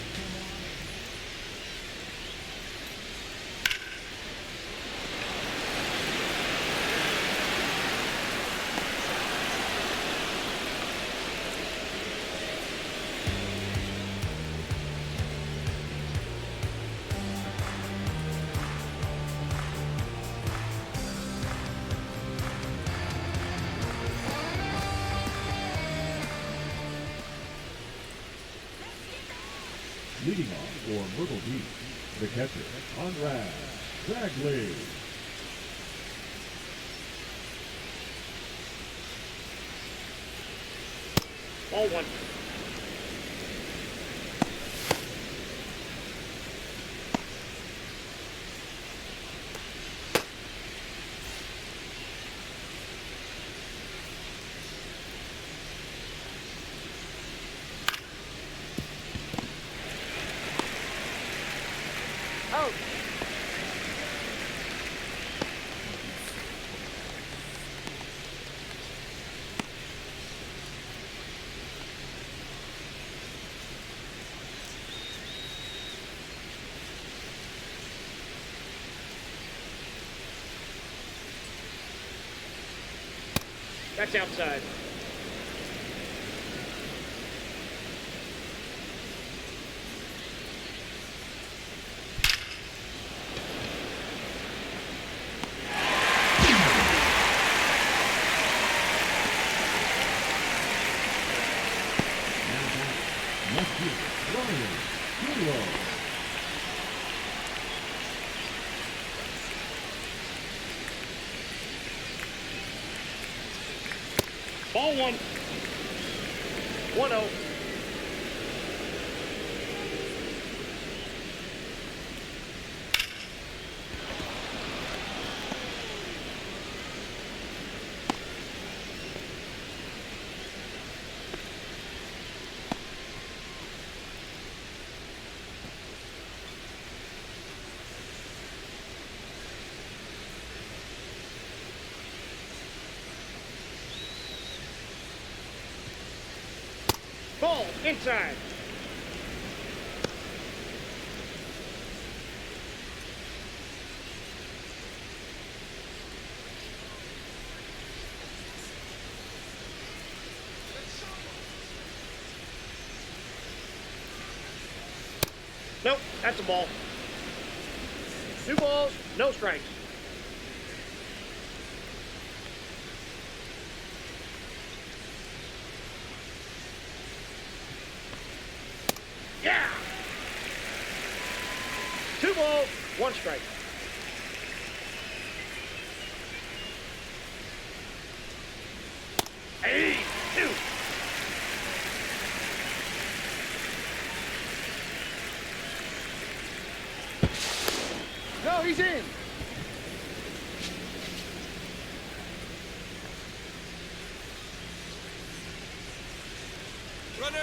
Leading off for Myrtle Beach, the catcher, Conrad Bagley. Ball 1. Out. That's outside. Ball one. 1-0. Ball inside. Nope, that's a ball. 2 balls, no strikes. Yeah! 2 balls, 1 strike. Hey, 2. No, he's in. Runner!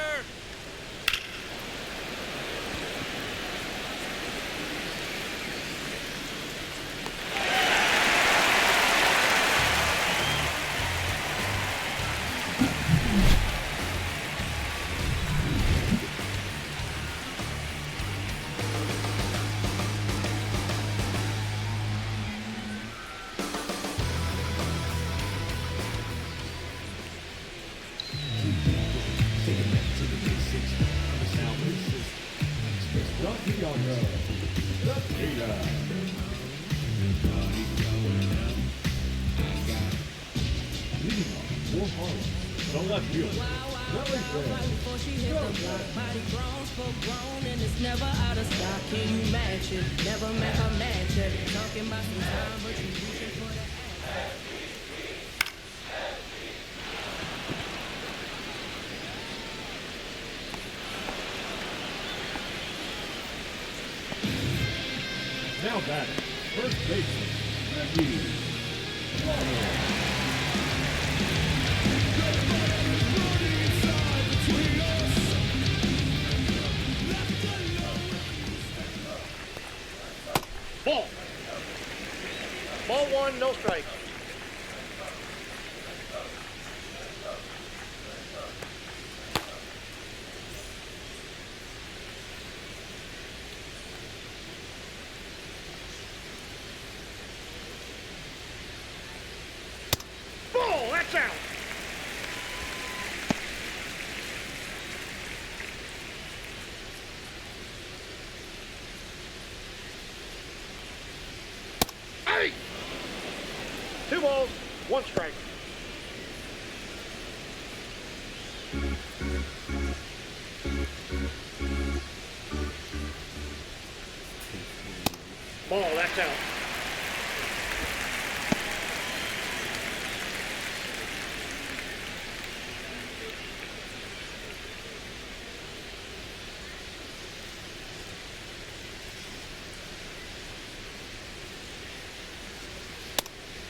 Before she hit the block, body grown, spoke grown, and it's never out of stock. Can you match it? Never met a match it. Talking about some time, but you reaching for the action. Now batting, first baseman, Ricky. Ball. Ball 1, no strikes. Ball, that's out. Hey! 2 balls, 1 strike. Ball, that's out.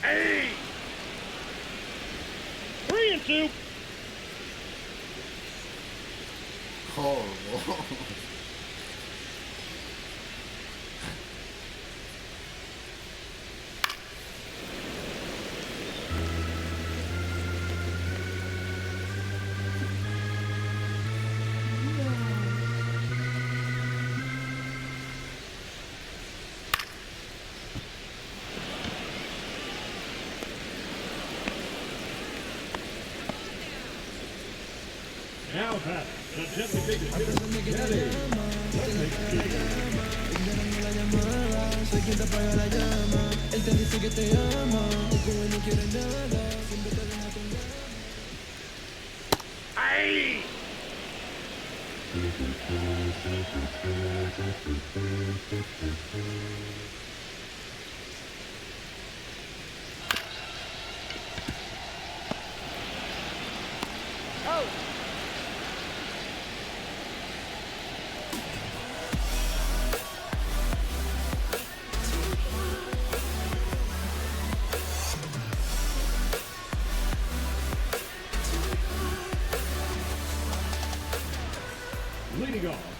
Hey! 3-2. Horrible. Now batting, the gently big hitter, Soy quien te apaga la llama. Él te dice que te ama. Y como él no quiere nada, siempre te deja con ganas. Ay!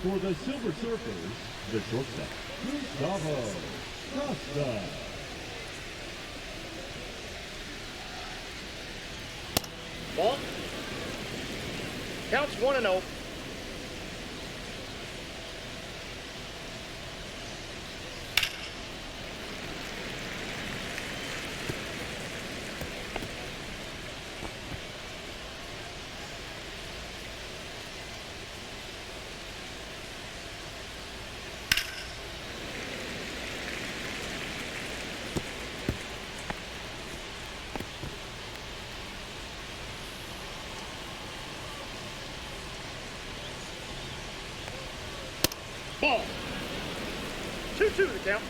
For the Silver Surfers, the shortstop, Gustavo Costa. Ball. Counts 1-0. Ball. 2-2 the count.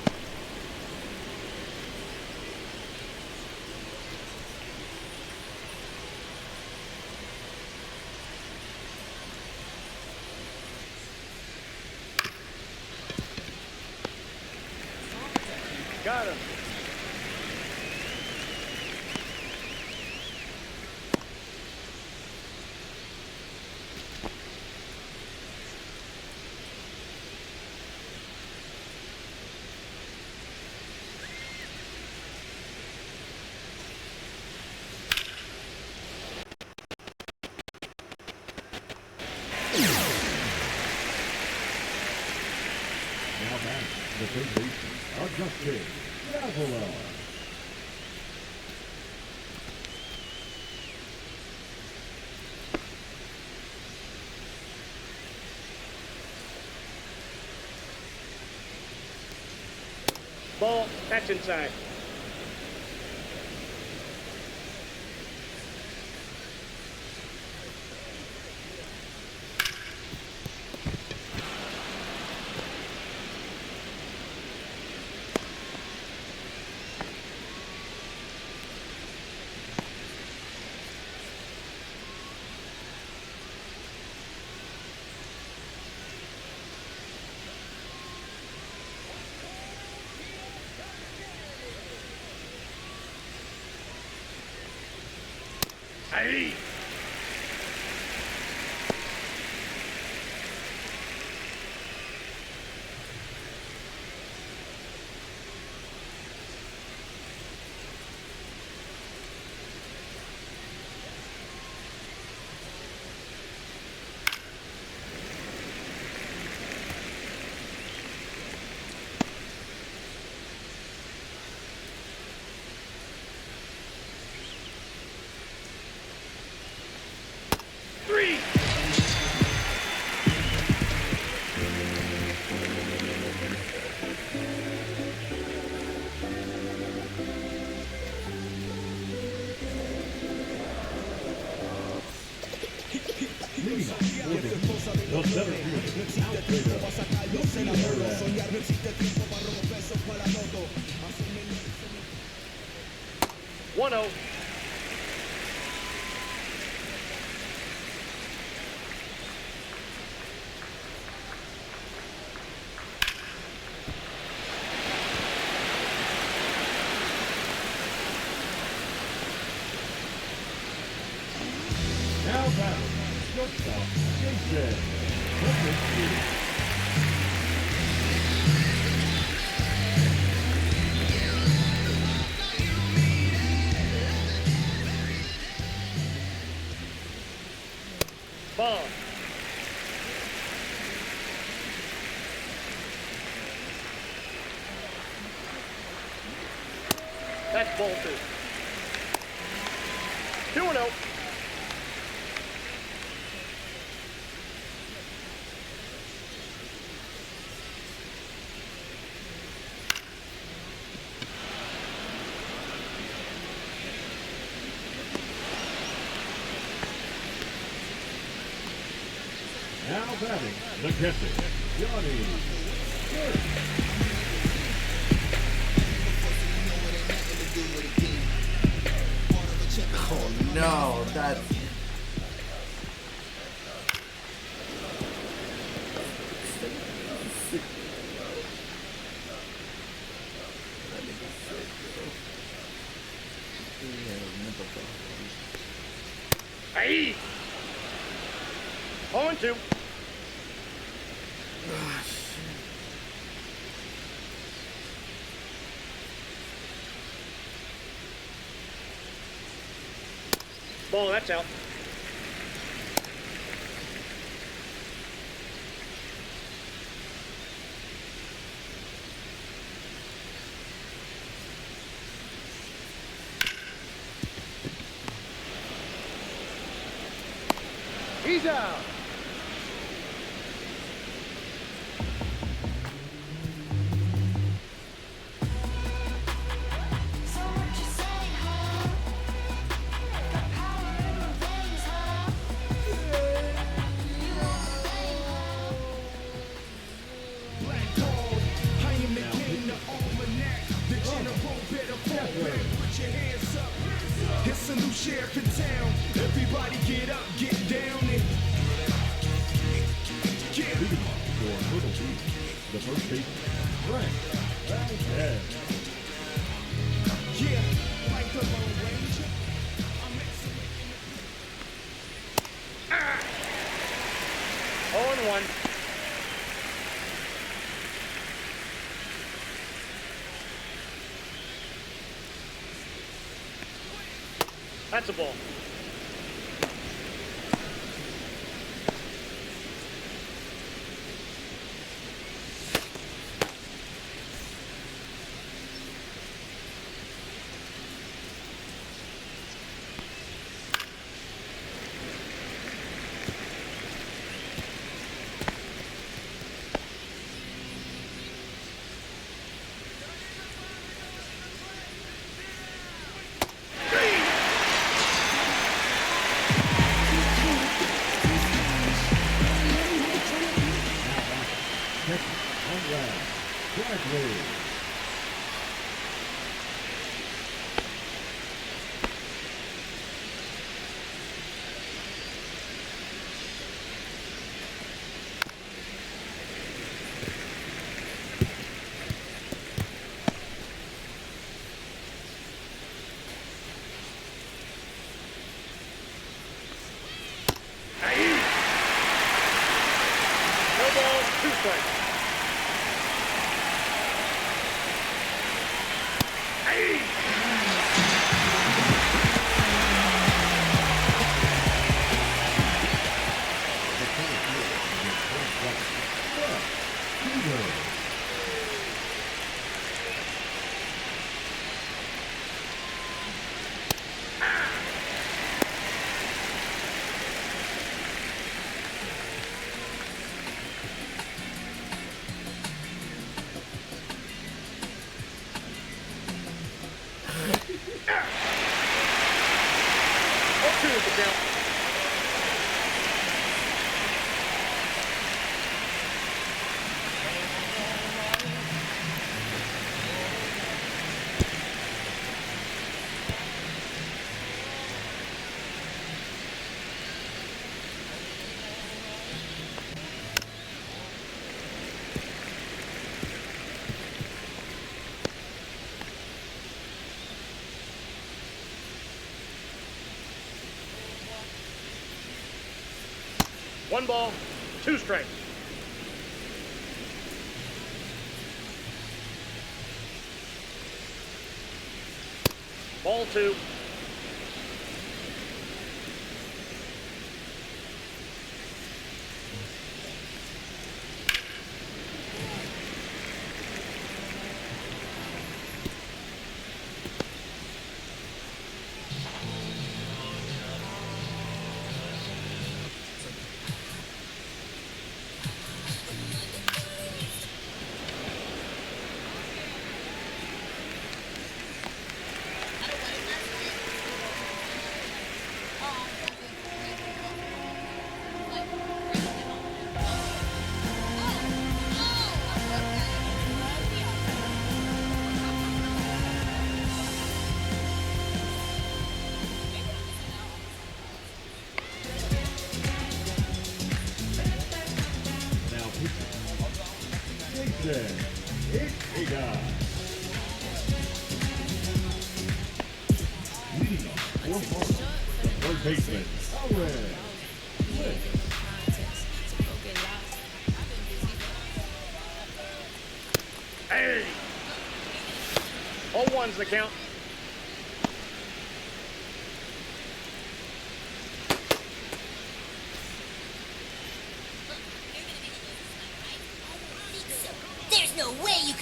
Got him. Now back, the third baseman, Augustin Davila. Ball. That's inside. Ahí. Three. Leading off for the center fielder, outfielder, One 0. now batting, shortstop, Jason. Ball. That's ball 2. 2-0. Now batting, the catcher, Johnny. Oh no, that's... Ahí. 0-2. Ball, that's out. He's out. It's a new sheriff in town. Everybody get up, get down, and get Leading off for Little League, the first baseman, Frank Valdez. yeah, like the Lone Ranger. Oh, and 1. That's a ball. No balls, 2 strikes. One ball, 2 strikes. Ball 2. Third baseman, Alred. Hey! All 1's the count.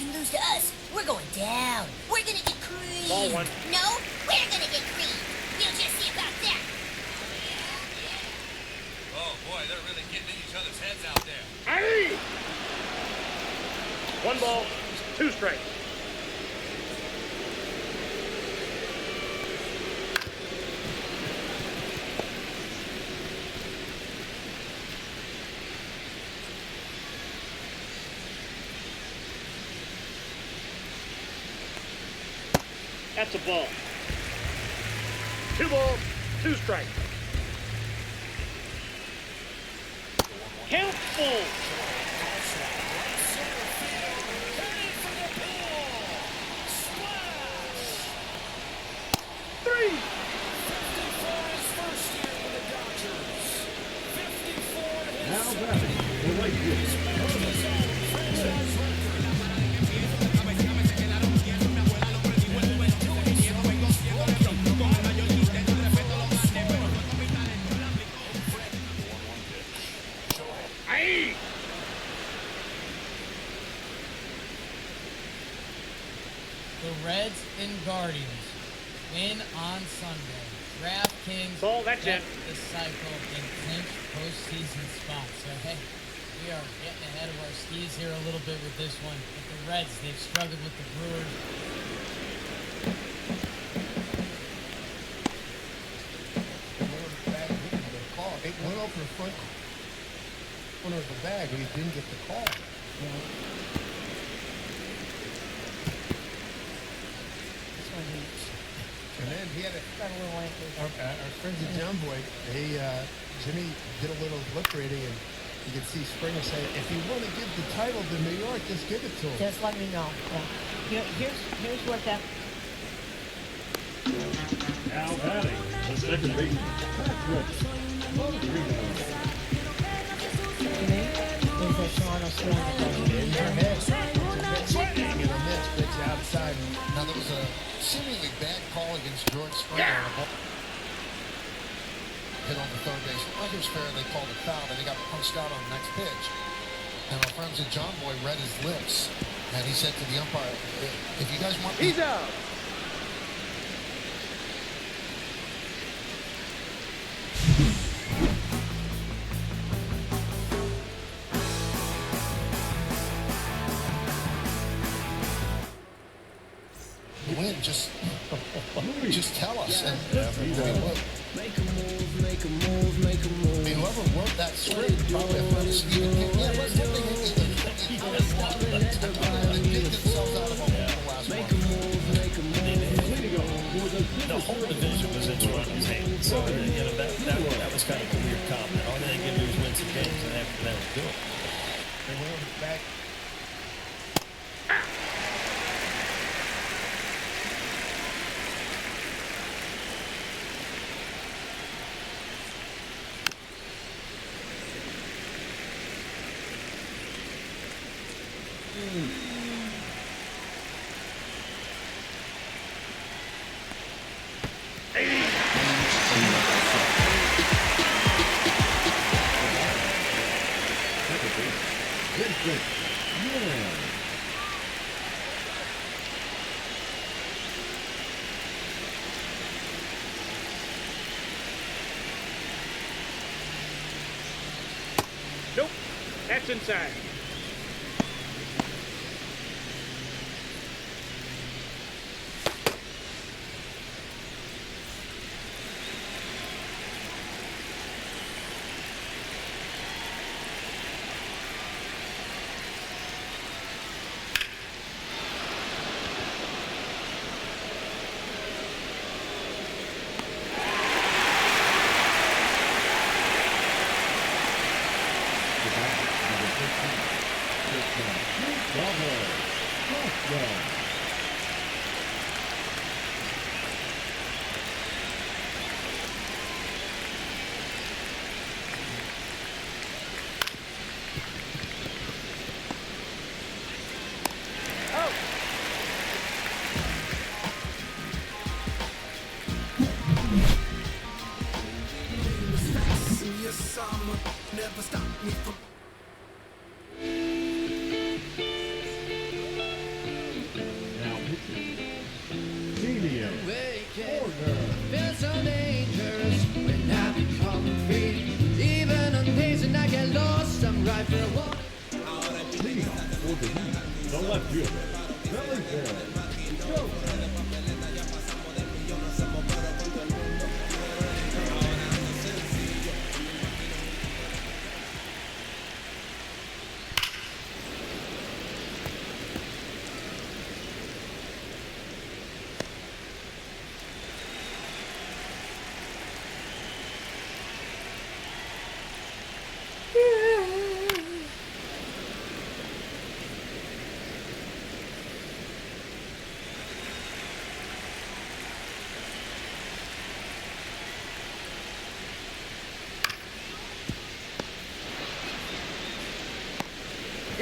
can lose to us. We're going down. We're gonna get creamed. Ball one. No, we're gonna get creamed. We'll just see about that. Oh boy, they're really getting in each other's heads out there. Hey! 1 ball, 2 strikes. That's a ball. 2 balls, 2 strikes. Count full. Three. Now batting the right field. Hey! The Reds and Guardians win on Sunday. DraftKings Ball, that's kept it. the cycle and clinched postseason spots. So, hey, we are getting ahead of our skis here a little bit with this one. But the Reds, they've struggled with the Brewers. It went over the front corner of the bag, and he didn't get the call. And then he had our friends at John Boy, Jimmy did a little lip reading, and you could see Springer say, if you want to give the title to New York, just give it to him. Just let me know. Yeah. Here's what that. Now batting the second baseman, Patrick Rodriguez. To me, is that Toronto still In your head. Swinging and a miss, pitch outside. Now there was a seemingly bad call against George Springer. Yeah. Hit on the third base. Like it was fair, they called it foul, and he got punched out on the next pitch. And our friends at John Boy read his lips, and he said to the umpire, if you guys want me... He's out. win, just tell us. And Make a move, make a move, make a move. I mean, whoever wrote that script probably a friend of Stephen King. Yeah, let's get themselves out of a hole last Make a move, make a move. The whole division was in Toronto's hands, so that was kind of a weird comment. All they can do is win some games, and after that, do it. They went back. Nope, that's inside.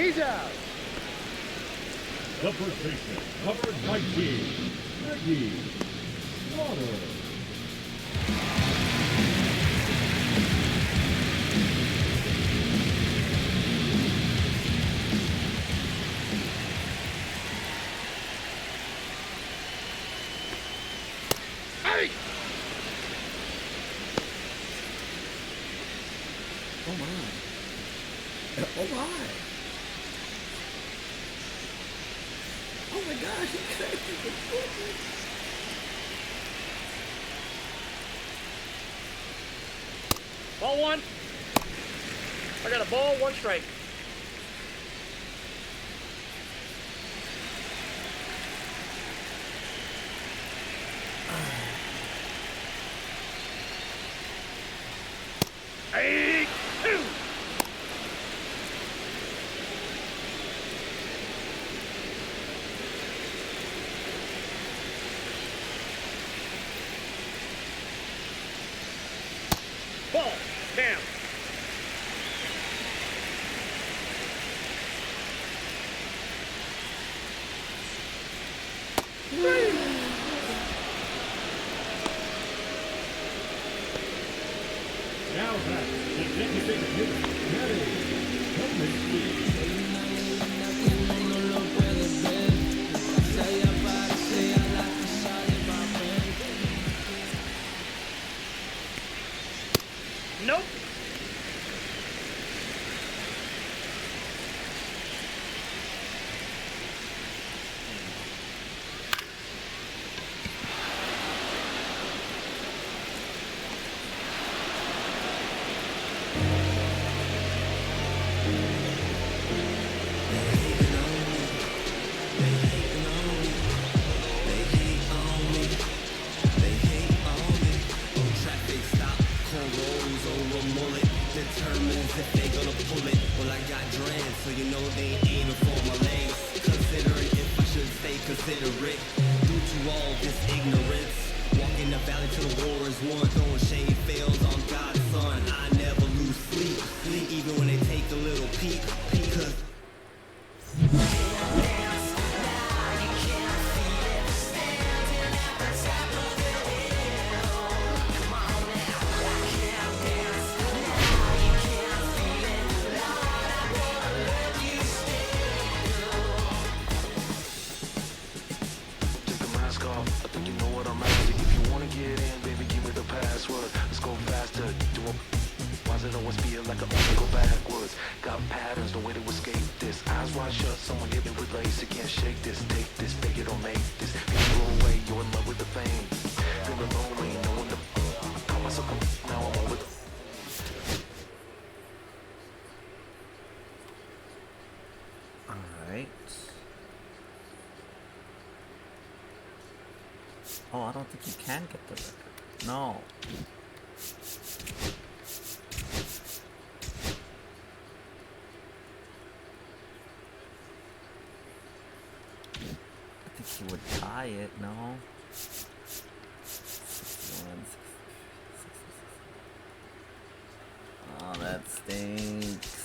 He's out. The first baseman, number 19, Maggie Slaughter. Hey! Oh my. Oh my. Oh my gosh, he connected the foot. Ball one. I got a ball, one strike. Hey, two. Ball down. Now back to executive hitter, Matty No lo puedes ver, pasa y aparece a la casa de papel. Nope. Traffic stop, cornrows over mullet determines if they gonna pull it. Well, I got dreads, so you know they ain't aiming for my legs. Considering if I should stay considerate due to all this ignorance. Walking the valley till the war is won, throwing shade fails on God's son. I never lose sleep, even when they take a little peek. Cause Take the mask off. I think you know what I'm asking. If you wanna get in, baby, give me the password. Let's go faster. Do a why does it always feel like I only go backwards? Got patterns, no way to escape this. Eyes wide shut, someone hit me with lace. You can't shake this, take this, fake it or make this. People go away, you're in love with the fame. Feeling lonely, no one to call myself now I'm over the Alright. Oh, I don't think you can get the record. No. I think he would tie it, no? 61, 66. Oh, that stinks.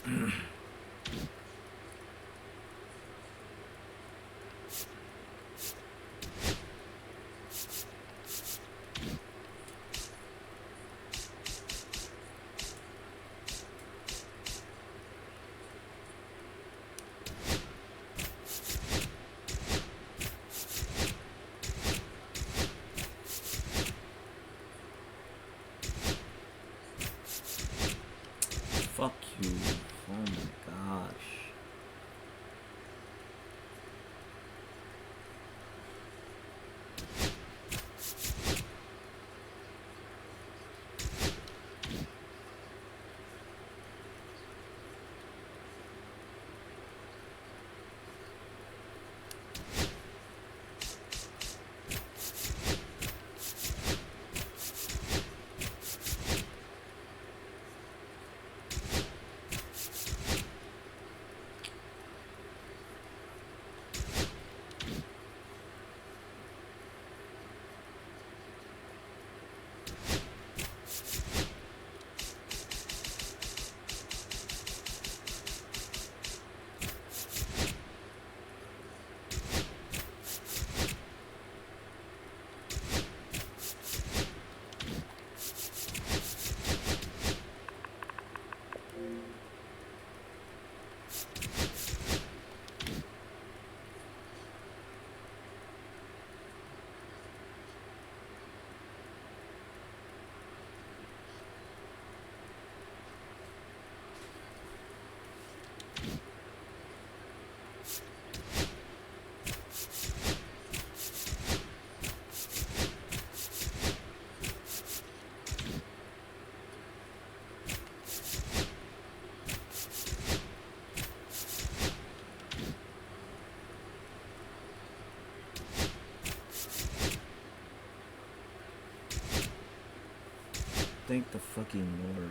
Fuck you. Oh my gosh. Thank the fucking Lord.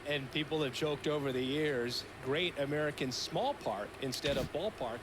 and people have joked over the years, Great American Small Park instead of ballpark.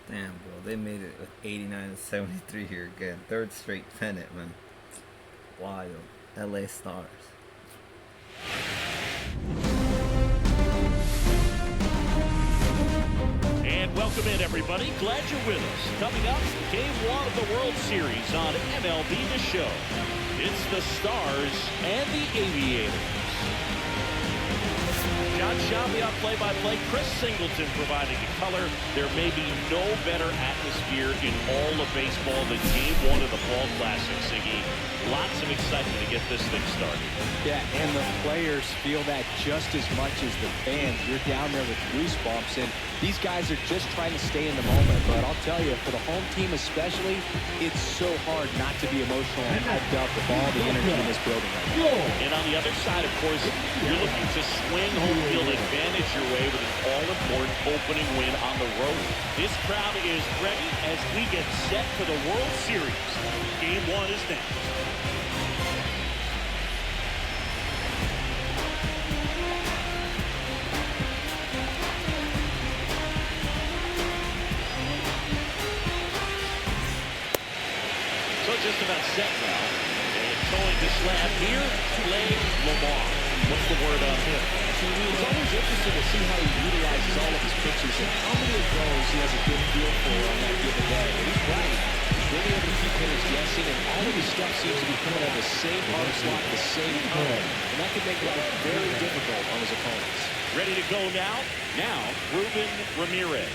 Damn, bro, they made it with 89-73 here again. Third straight pennant, man. Wild. LA Stars. And welcome in, everybody. Glad you're with us. Coming up, Game 1 of the World Series on MLB The Show. It's the Stars and the Aviators. John Shabby on play-by-play. Chris Singleton providing the color. There may be no better atmosphere in all of baseball than Game 1 of the Fall Classic, Siggy. Lots of excitement to get this thing started. Yeah, and the players feel that just as much as the fans. You're down there with goosebumps, and these guys are just trying to stay in the moment. But I'll tell you, for the home team especially, it's so hard not to be emotional and hyped up with all the energy in this building right now. And on the other side, of course, you're looking to swing home field advantage your way with an all-important opening win on the road. This crowd is ready as we get set for the World Series. Game 1 is next. So just about set now. And towing the slab here, Lamar. What's the word on him? It's always interesting to see how he utilizes all of his pitches and how many of those he has a good feel for on that given day. And he's right. He's really able to keep hitters guessing, and all of his stuff seems to be coming out of the same hard slot at the same time. And that can make life very difficult on his opponents. Ready to go now? Now, Ruben Ramirez.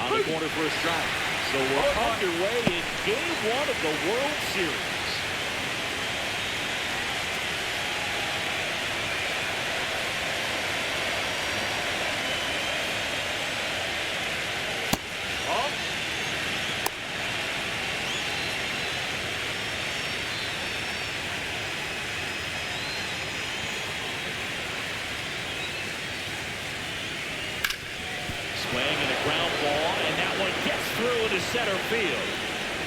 On the corner for a strike. So we're underway in Game 1 of the World Series. Swing and a ground ball, and that one gets through into center field.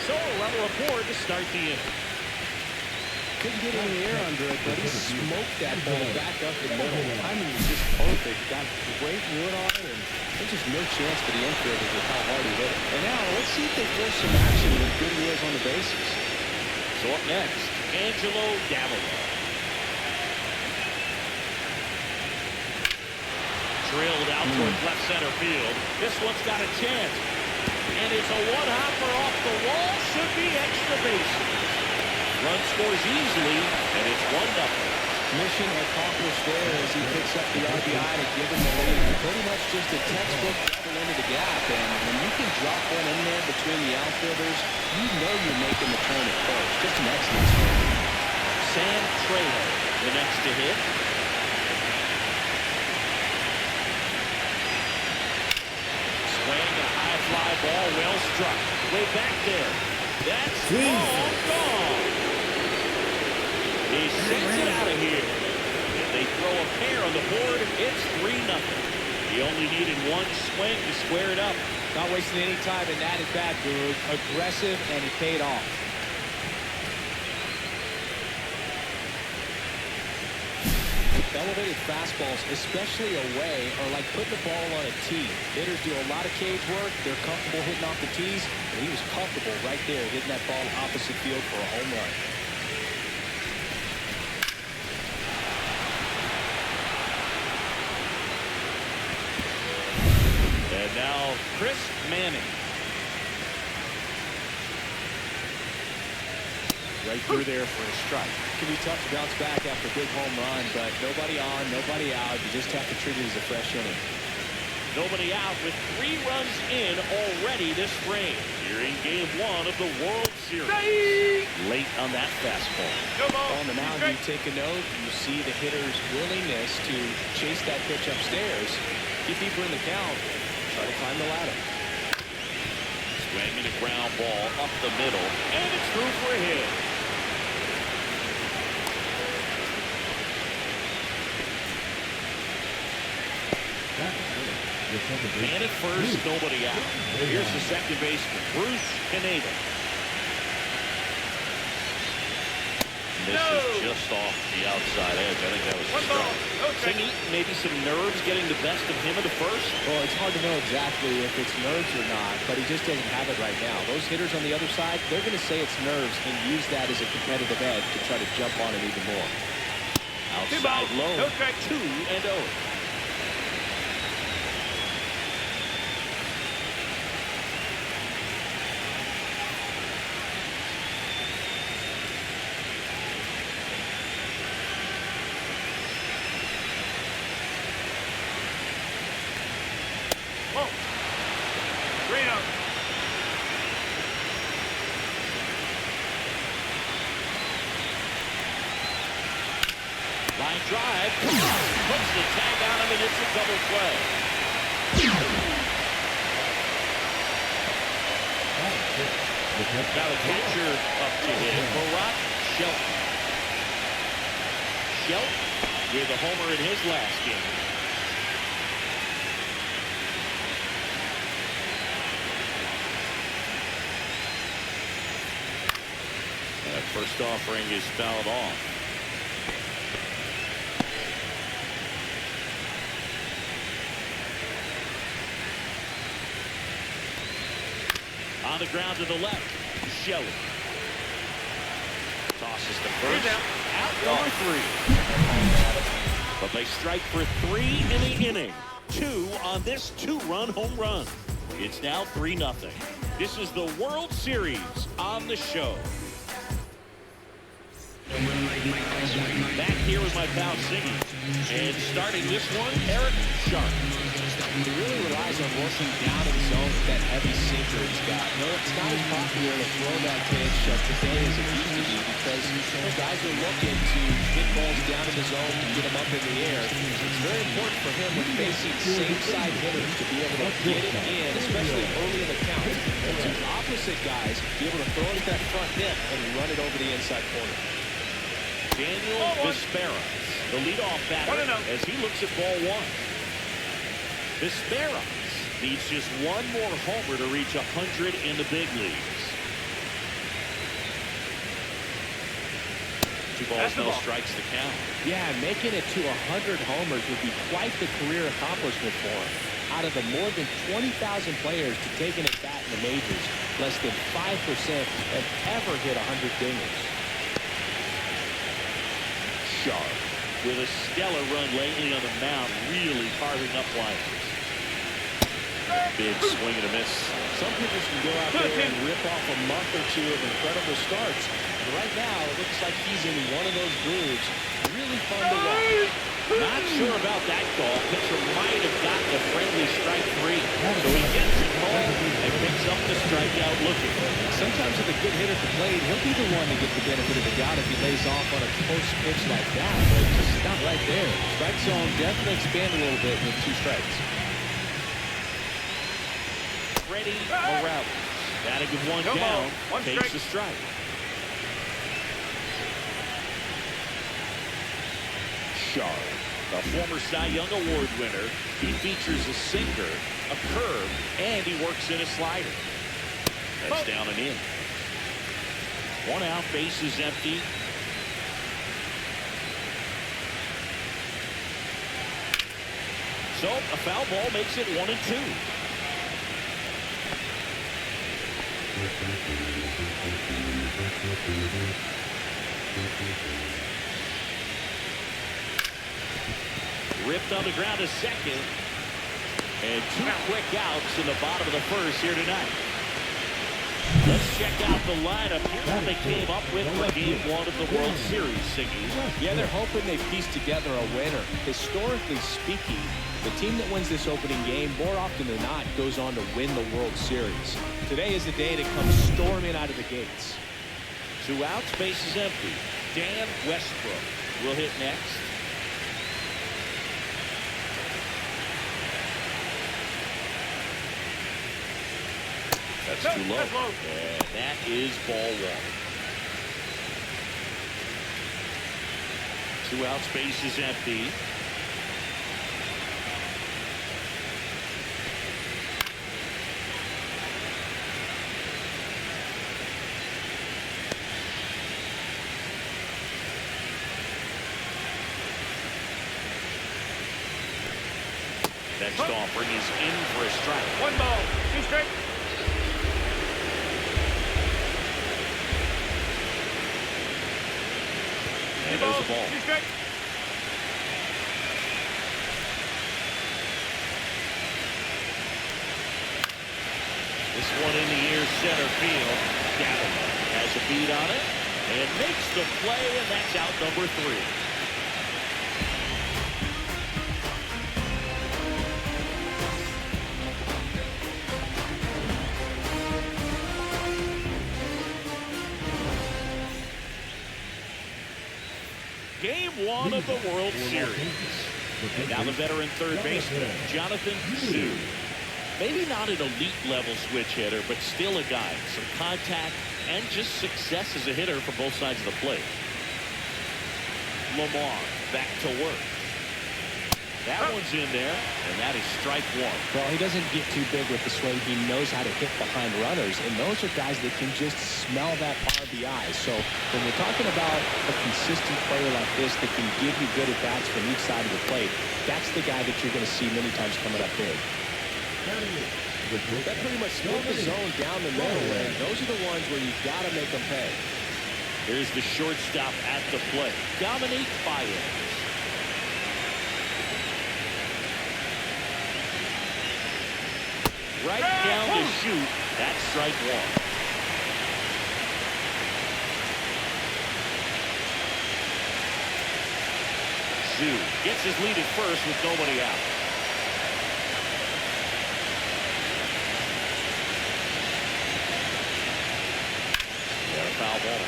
So a runner aboard to start the inning. Couldn't get any air under it, but he smoked that ball back up the middle. The timing was just perfect. Got great wood on it, and there's just no chance for the infielders with how hard he hit it. And now let's see if they force some action with good he is on the bases. So up next, Angelo Davila. Drilled out towards left center field. This one's got a chance. And it's a one-hopper off the wall. Should be extra bases. Run scores easily, and it's 1-0. Mission accomplished there as he picks up the RBI to give him the lead. Pretty much just a textbook double into the gap. And when you can drop one in there between the outfielders, you know you're making the turn at first. Just an excellent swing. Sam Trejo, the next to hit. Swing and a high fly ball, well struck. Way back there. That's long gone. He sends it out of here. And they throw a pair on the board. It's 3-0. He only needed one swing to square it up. Not wasting any time in that at bat, dude. Aggressive, and he paid off. Elevated fastballs, especially away, are like putting the ball on a tee. Hitters do a lot of cage work. They're comfortable hitting off the tees, and he was comfortable right there hitting that ball opposite field for a home run. And now Chris Manning. Right through there for a strike. It can be tough to bounce back after a big home run, but nobody on, nobody out. You just have to treat it as a fresh inning. Nobody out with 3 runs in already this spring. Here in game 1 of the World Series. Late on that fastball. On the mound, you take a note. You see the hitter's willingness to chase that pitch upstairs, get deeper in the count, try to climb the ladder. Swinging a ground ball up the middle, and it's through for a hit. And at first, nobody out. Here's the second baseman, Bruce Caneda. This is just off the outside edge. I think that was a strike. Thinking maybe some nerves getting the best of him at the first. Well, it's hard to know exactly if it's nerves or not, but he just doesn't have it right now. Those hitters on the other side, they're going to say it's nerves and use that as a competitive edge to try to jump on it even more. Outside low, 2-0. Line drive, puts the tag on him, and it's a double play. Now the catcher up to hit, Barack Shelton. Shelton with a homer in his last game. That first offering is fouled off. On the ground to the left, Shelley. Tosses to first. Out number 3. But they strike for 3 in the inning. 2 on this 2-run home run. It's now 3-0. This is the World Series on the show. Back here with my pal Siggy. And starting this one, Eric Sharp. He really relies on working down in the zone with that heavy sinker he's got. No, it's not as popular to throw that pitch today as it used to be because guys are looking to hit balls down in the zone and get them up in the air. It's very important for him when facing same-side hitters to be able to get it in, especially early in the count. And to opposite guys, be able to throw it at that front hip and run it over the inside corner. Daniel Vespera, the leadoff batter, as he looks at ball 1. Vespera needs just 1 more homer to reach 100 in the big leagues. 2 balls, no strikes to count. Yeah, making it to 100 homers would be quite the career accomplishment for him. Out of the more than 20,000 players to taking it back in the majors, less than 5% have ever hit 100 dingers. Sharp, with a stellar run lately on the mound, really carving up liners. Big swing and a miss. Some pitchers can go out there and rip off a month or 2 of incredible starts. And right now, it looks like he's in one of those grooves. Really fun to watch. Not sure about that call. Pitcher might have gotten a friendly strike 3. So he gets it home and picks up the strikeout looking. Sometimes if a good hitter can play, he'll be the one to get the benefit of the doubt if he lays off on a close pitch like that. But just not right there. Strike zone definitely expand a little bit with 2 strikes. Freddie Morales, batting with 1 down, takes the strike. Sharp, a former Cy Young Award winner. He features a sinker, a curve, and he works in a slider. That's down and in. 1 out, base is empty. So a foul ball makes it 1-2. Ripped on the ground to second. And 2 quick outs in the bottom of the first here tonight. Let's check out the lineup. Here's what they came up with for Game 1 of the World Series, Siggy. Yeah, they're hoping they piece together a winner. Historically speaking, the team that wins this opening game, more often than not, goes on to win the World Series. Today is the day to come storming out of the gates. 2 outs, base is empty. Dan Westbrook will hit next. That's too low. And that is ball 1. 2 outs, base is empty. Next offering is in for a strike. 1 ball, 2 strikes. And there's the ball. 2 strikes. This one in the air, center field. Gavin has a beat on it and makes the play, and that's out number 3. Game 1 of the World Series. And now the veteran third baseman, Jonathan Sue. Maybe not an elite level switch hitter, but still a guy. Some contact and just success as a hitter for both sides of the plate. Lamar back to work. That one's in there, and that is strike 1. Well, he doesn't get too big with the swing. He knows how to hit behind runners, and those are guys that can just smell that RBI. So when we're talking about a consistent player like this that can give you good at-bats from each side of the plate, that's the guy that you're going to see many times coming up big. That pretty much split the zone down the middle, and those are the ones where you've got to make them pay. Here's the shortstop at the plate, Dominique Baez. Right down to shoot. That's strike 1. Sue gets his lead at first with nobody out. Got a foul ball.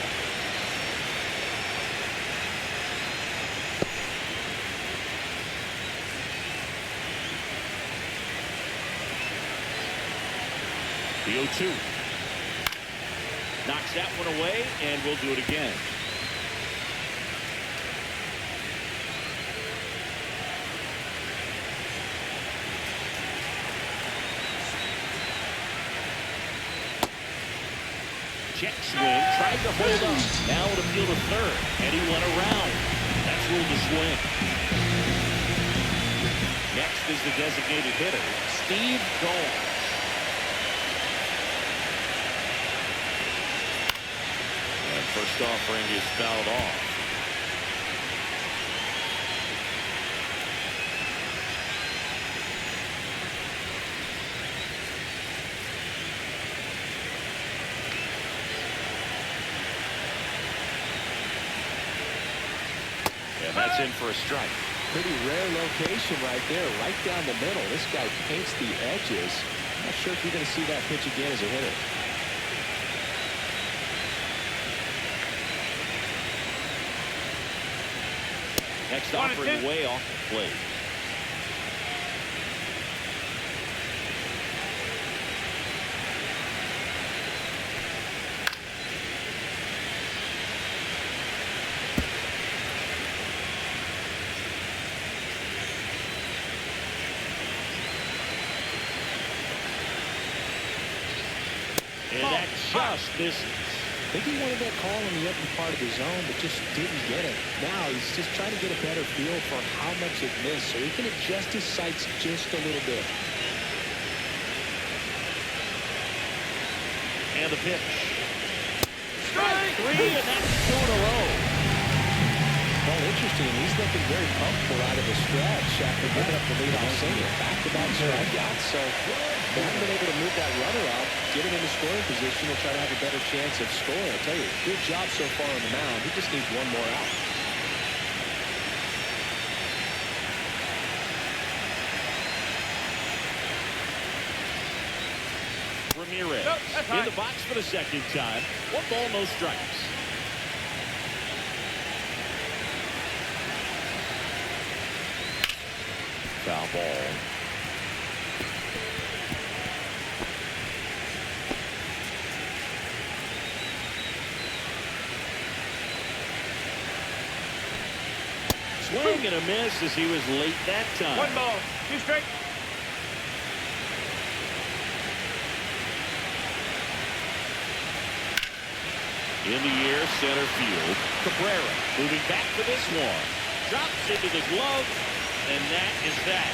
The 0-2. Knocks that one away, and we'll do it again. Check swing, tried to hold up. Now to field to third, and he went around. That's ruled a swing. Next is the designated hitter, Steve Gold. First offering is fouled off. And that's in for a strike. Pretty rare location right there, right down the middle. This guy paints the edges. I'm not sure if you're going to see that pitch again as a hitter. Next offering way off the plate. And that just misses. I think he wanted that call in the open part of the zone, but just didn't get it. Now he's just trying to get a better feel for how much it missed, so he can adjust his sights just a little bit. And the pitch. Strike 3, and that's 2 in a row. Well, interesting. He's looking very comfortable out of the stretch after giving up the leadoff single. Back-to-back strikeouts, so they haven't been able to move that runner up. get him into scoring position and try to have a better chance of scoring. I tell you, good job so far on the mound. He just needs one more out. Ramirez in the box for the second time. 1 ball, no strikes. Foul ball. Swing and a miss as he was late that time. 1 ball, 2 strikes. In the air, center field. Cabrera moving back for this one. Drops into the glove, and that is that.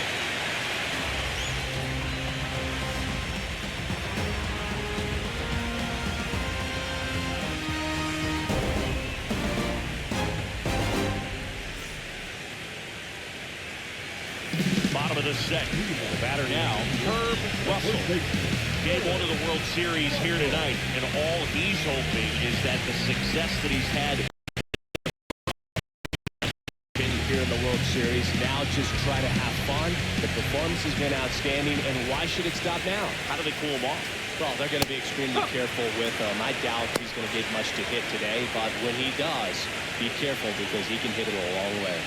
Bottom of the second. The batter now, Herb Russell. Game 1 of the World Series here tonight, and all he's hoping is that the success that he's had here in the World Series, now just try to have fun. The performance has been outstanding, and why should it stop now? How do they cool him off? Well, they're going to be extremely careful with him. I doubt he's going to get much to hit today, but when he does, be careful because he can hit it a long way.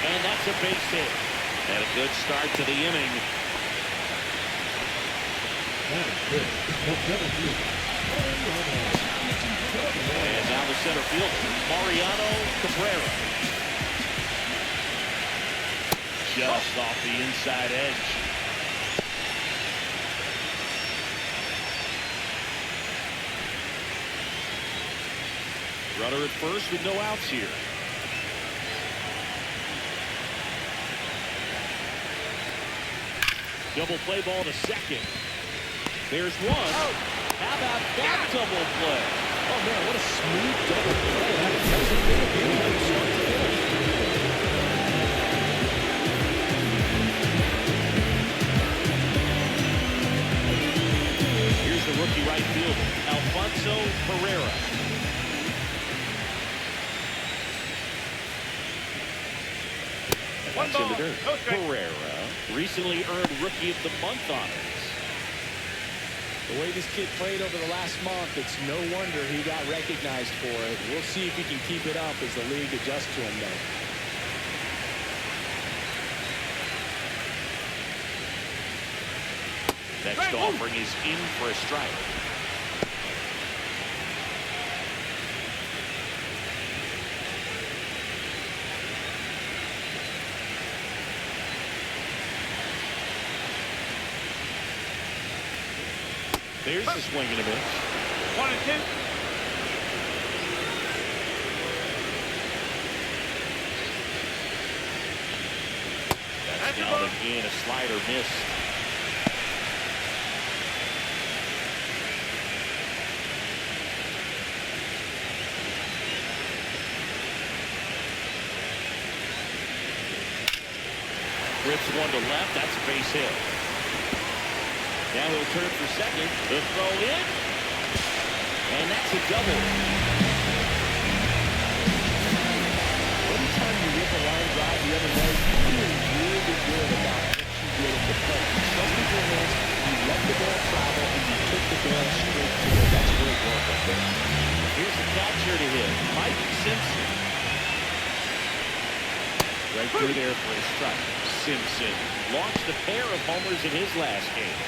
And that's a base hit. And a good start to the inning. And now the center fielder, Mariano Cabrera. Just off the inside edge. Runner at first with no outs here. Double play ball to second. There's one. Oh. How about that double play? Oh, man, what a smooth double play. That hasn't been a game from start to finish. Here's the rookie right fielder, Alfonso Pereira. One That's ball, in the dirt. no strike. Pereira recently earned Rookie of the Month honors. The way this kid played over the last month, it's no wonder he got recognized for it. We'll see if he can keep it up as the league adjusts to him, though. Next offering is in for a strike. There's the swing and a miss. 1 and 2. That's down again. A slider missed. Rips one to left. That's a base hit. Now he'll turn for second. The throw in. And that's a double. Anytime you get the line drive the other way, you feel really good about what you did at the plate. You trusted your hands, you let the ball travel, and you took the ball straight to it. That's great work right there. Here's the catcher to hit, Mike Simpson. Right through there for a strike. Simpson launched a pair of homers in his last game.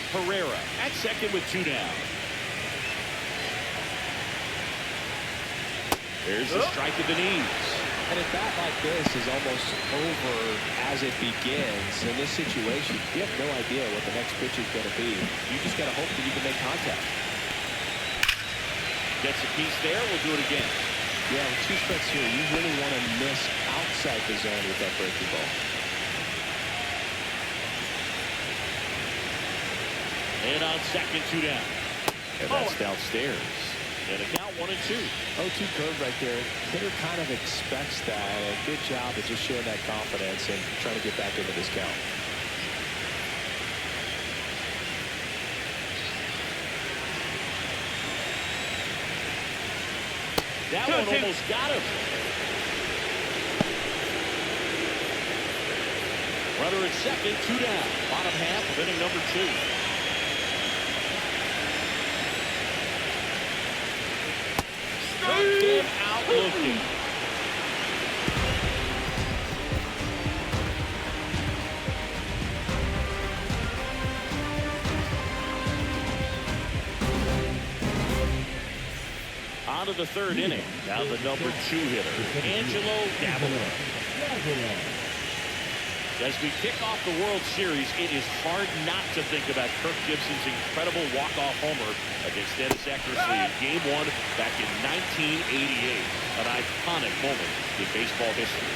Pereira at second with 2 down. There's the strike at the knees. And a bat like this is almost over as it begins. In this situation, you have no idea what the next pitch is going to be. You just got to hope that you can make contact. Gets a piece there. We'll do it again. Yeah, with 2 strikes here, you really want to miss outside the zone with that breaking ball. And on second, 2 down. And that's downstairs. And a count 1-2. 0-2 curve right there. Hitter kind of expects that. Good job of just showing that confidence and trying to get back into this count. That one almost got him. Runner at second, 2 down. Bottom half of inning number 2. Struck him out looking. On to the 3rd inning. Now the number 2 hitter, Angelo Davila. As we kick off the World Series, it is hard not to think about Kirk Gibson's incredible walk-off homer against Dennis Eckersley in Game 1 back in 1988. An iconic moment in baseball history.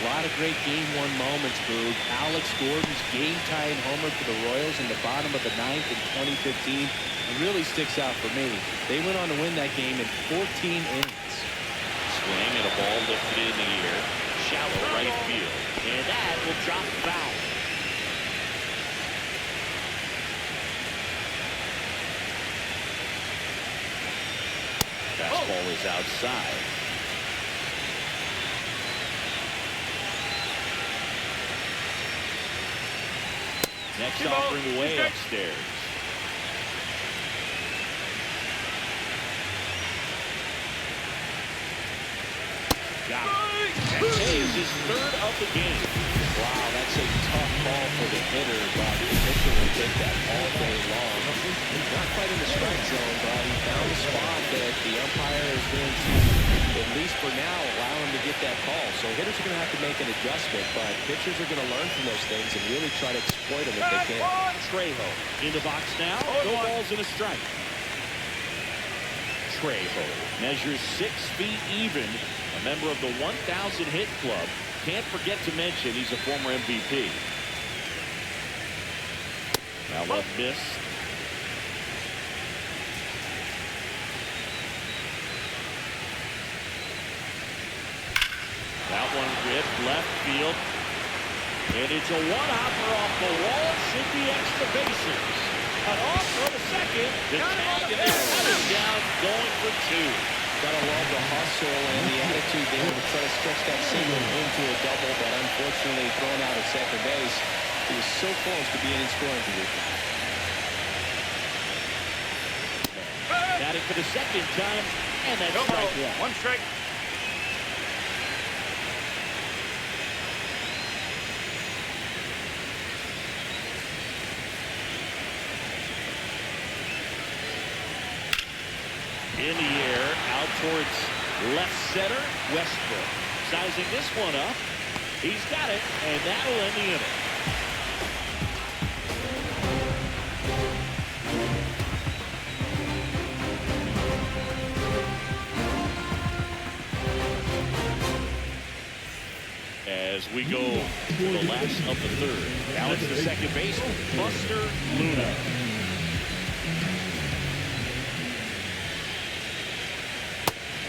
A lot of great Game 1 moments, Boog. Alex Gordon's game-tying homer for the Royals in the bottom of the 9th in 2015 really sticks out for me. They went on to win that game in 14 innings. Swing and a ball lifted in the air. Shallow right field. And that will drop foul. Fastball is outside. Next offering way upstairs. Got it. That saves his 3rd of the game. Wow, that's a tough ball for the hitter, but the pitcher will take that all day long. Not quite in the strike zone, but he found a spot that the umpire is going to, at least for now, allow him to get that call. So hitters are going to have to make an adjustment, but pitchers are going to learn from those things and really try to exploit them if they can. Trejo in the box now. No balls and a strike. Trejo measures 6 feet even. A member of the 1,000 hit club. Can't forget to mention he's a former MVP. Now one miss. That one ripped left field. And it's a one-hopper off the wall. Should be extra bases. Cut off for the second. The tag and they're coming down, going for 2. Gotta love the hustle and the attitude there to try to stretch that single into a double, but unfortunately thrown out at second base. He was so close to being in scoring position. Got it for the second time, and that's strike 1. 1 strike. In the air, out towards left center, Westbrook. Sizing this one up. He's got it, and that'll end the inning. As we go to the last of the 3rd. Now it's the second baseman, Buster Luna.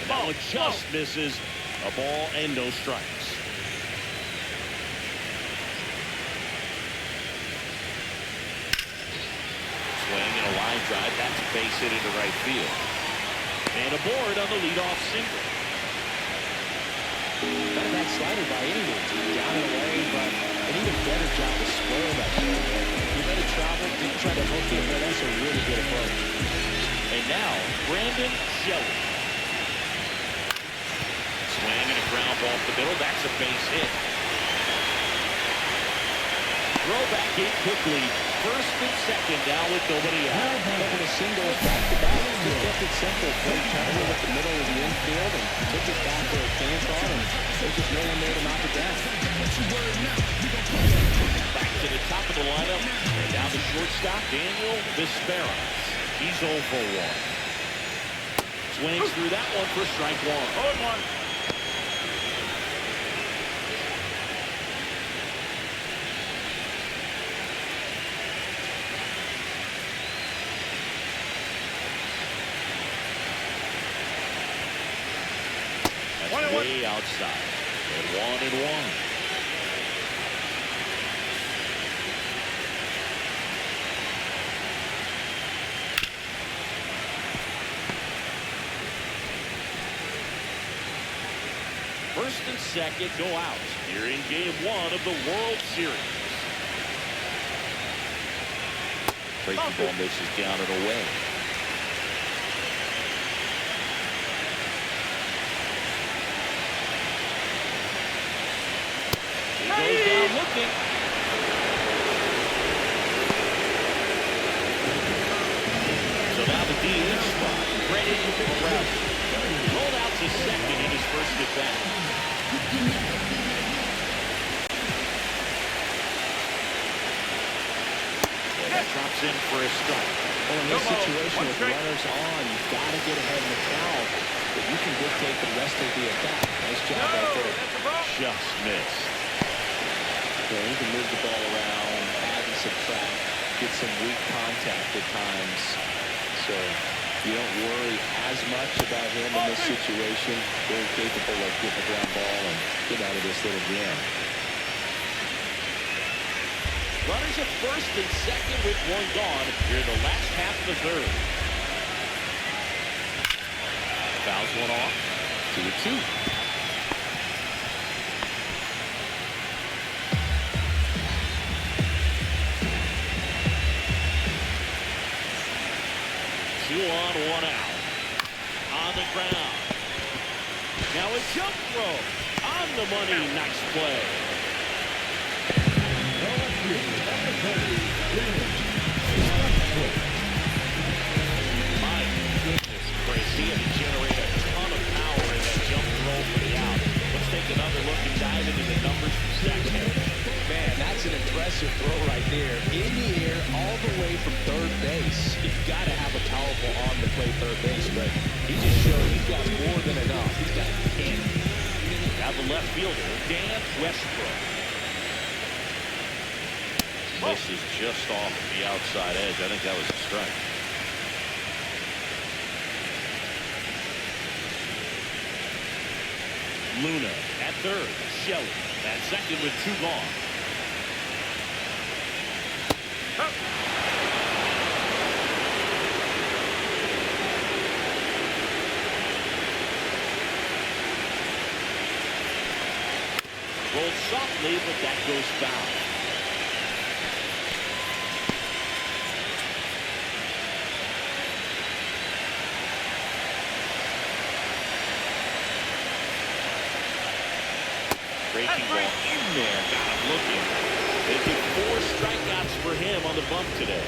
That one just misses. A ball and no strikes. Swing and a line drive. That's a base hit into right field. And aboard on the leadoff single. Not a bad slider by any means. Down and away, but they need a better job to spoil that shot. You let it travel, didn't try to hook it, but that's a really good approach. And now, Brandon Shelley. Swing and a ground ball up the middle. That's a base hit. Throw back in quickly. First and second now with nobody out. Having a single back-to-back. Just kept it simple. Played Turner with the middle of the infield and took it back for a Canton, and there's just no one there to knock it down. Back to the top of the lineup. And now the shortstop, Daniel Vizquera. He's 0 for 1. Swings through that one for strike 1. 0-1. That's way outside. And 1-1. First and second go out here in game 1 of the World Series. Breaking ball misses down and away. He goes down looking. So now the DH spot. Ready to pick around. Rolled out to second in his first at bat. That drops in for a strike. Well, in this situation with runners on, you've got to get ahead in the count, but you can dictate the rest of the at-bat. Nice job right there. Just missed. Yeah, he can move the ball around, add and subtract, get some weak contact at times. So you don't worry as much about him in this situation. Very capable of getting the ground ball and get out of this little jam. Runners at first and second with one gone here in the last half of the third. Fouls one off. 2-2. Two on, one out. On the ground. Now a jump throw. On the money. Nice play. My goodness, Chris, he had to generate a ton of power in that jump throw for the out. Let's take another look and dive into the numbers from second. Man, that's an impressive throw right there. In the air, all the way from third base. You've got to have a powerful arm to play third base, but he just showed he's got more than enough. He's got cannon. Now the left fielder, Dan Westbrook. This is just off the outside edge. I think that was a strike. Luna at third. Shelley at second with two gone. Rolled softly, but that goes foul. Breaking ball in there. Got him looking. Making 4 strikeouts for him on the bump today.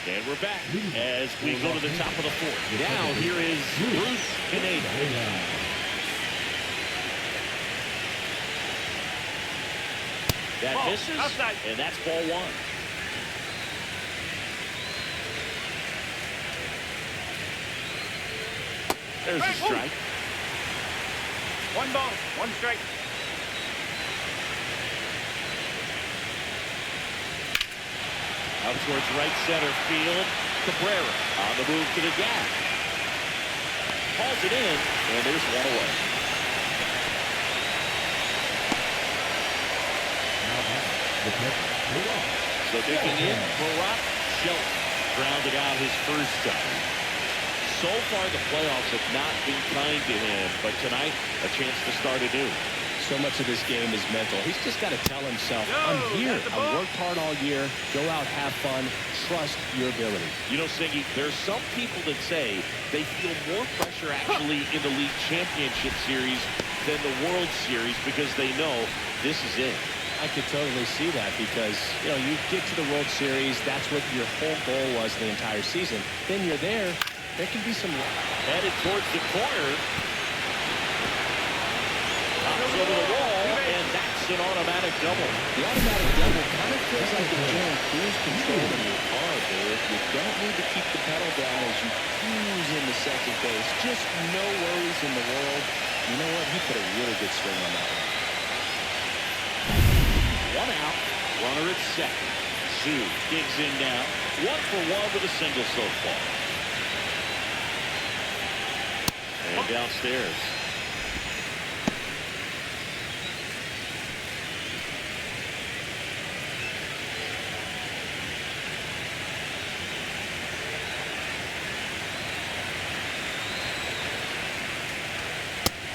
And we're back as we go to the top of the fourth. Now here is Bruce Pineda. That misses, and that's ball one. There's a strike. 1 ball, 1 strike. Out towards right center field. Cabrera on the move to the gap. Hauls it in, and there's one away. So digging in, Barack Shelley grounded out his first time. So far, the playoffs have not been kind to him, but tonight, a chance to start anew. So much of this game is mental. He's just got to tell himself, I'm here. I worked hard all year. Go out, have fun. Trust your ability. You know, Siggy, there's some people that say they feel more pressure actually in the league championship series than the World Series because they know this is it. I could totally see that because, you know, you get to the World Series. That's what your whole goal was the entire season. Then you're there. There can be some headed towards the corner. Pops over the wall, and that's an automatic double. The automatic double kind of feels like you're doing cruise control in your car there. You don't need to keep the pedal down as you cruise into second base. Just no worries in the world. You know what? He put a really good swing on that one. 1 out, runner at second. 2. Digs in now. 1 for 1 with a single so far. And downstairs.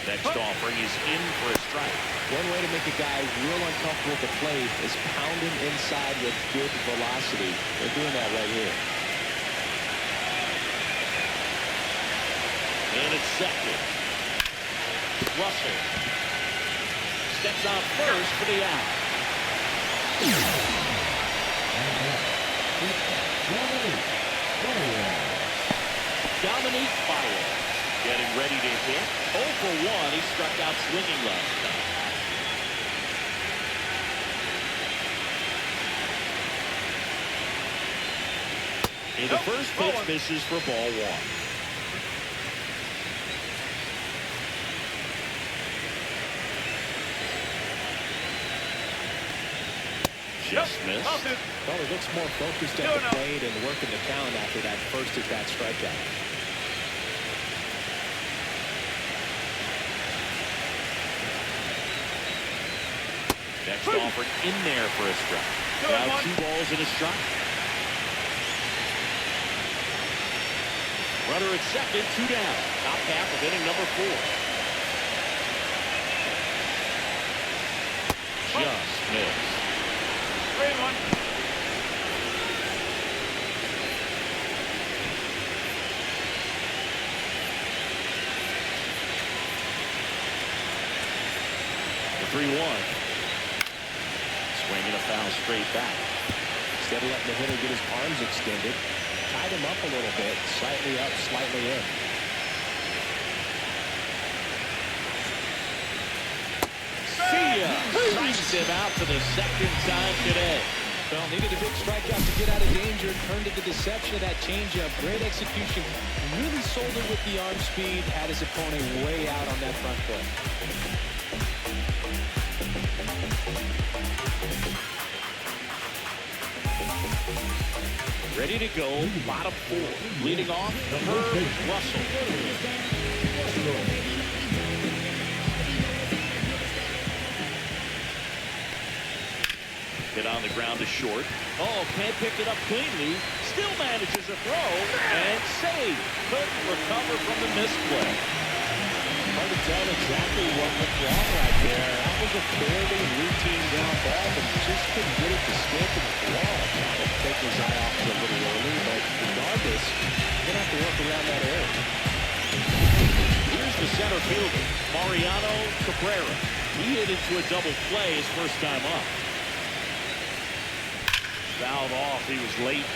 Next offering is in for a strike. One way to make a guy real uncomfortable at the plate is pounding inside with good velocity. They're doing that right here. And it's second. Russell steps on first for the out. Dominique Fowler getting ready to hit. 0 for 1. He struck out swinging last time. And the first pitch misses for ball 1. Just missed. Well, he looks more focused at the plate and working the count after that first at-bat strikeout. Next offering in there for a strike. Now 2 balls and a strike. Runner at second, 2 down. Top half of inning number 4. Just missed. 3-1. The 3-1. Swinging a foul straight back. Instead of letting the hitter get his arms extended, tied him up a little bit, slightly up, slightly in. See ya! Strikes him out for the second time today. Well, needed a big strikeout to get out of danger. Turned into deception of that changeup. Great execution. Really sold it with the arm speed. Had his opponent way out on that front foot. Ready to go, bottom 4. Leading off, Herb Russell. Hit on the ground to short. Oh, can't pick it up cleanly. Still manages a throw and save. Couldn't recover from the misplay. Hard to tell exactly what went wrong right there. That was a fairly routine ground ball, but just couldn't get it to stick in the wall. Take his eye off it a little early, but regardless, you're going to have to work around that area. Here's the center fielder, Mariano Cabrera. He hit into a double play his first time up. Fouled off. He was late.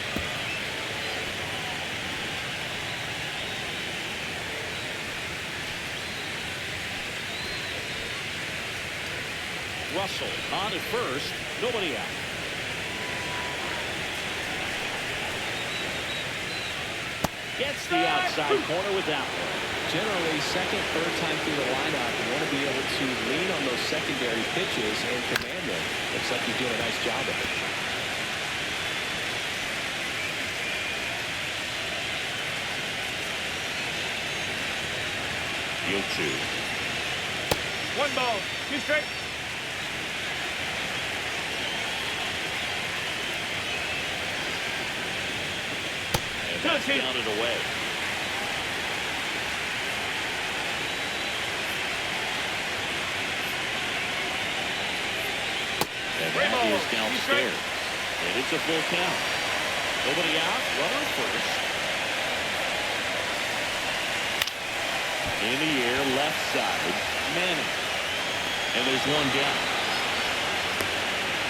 Russell on at first. Nobody out. Gets the outside corner with that one. Generally, second, third time through the lineup, you want to be able to lean on those secondary pitches and command them. Looks like you're doing a nice job of it. Deal 2. 1 ball, 2 strikes. And that's counted away. And that is downstairs. And it's a full count. Nobody out. Runner first. In the air, left side. Manning. And there's 1 down.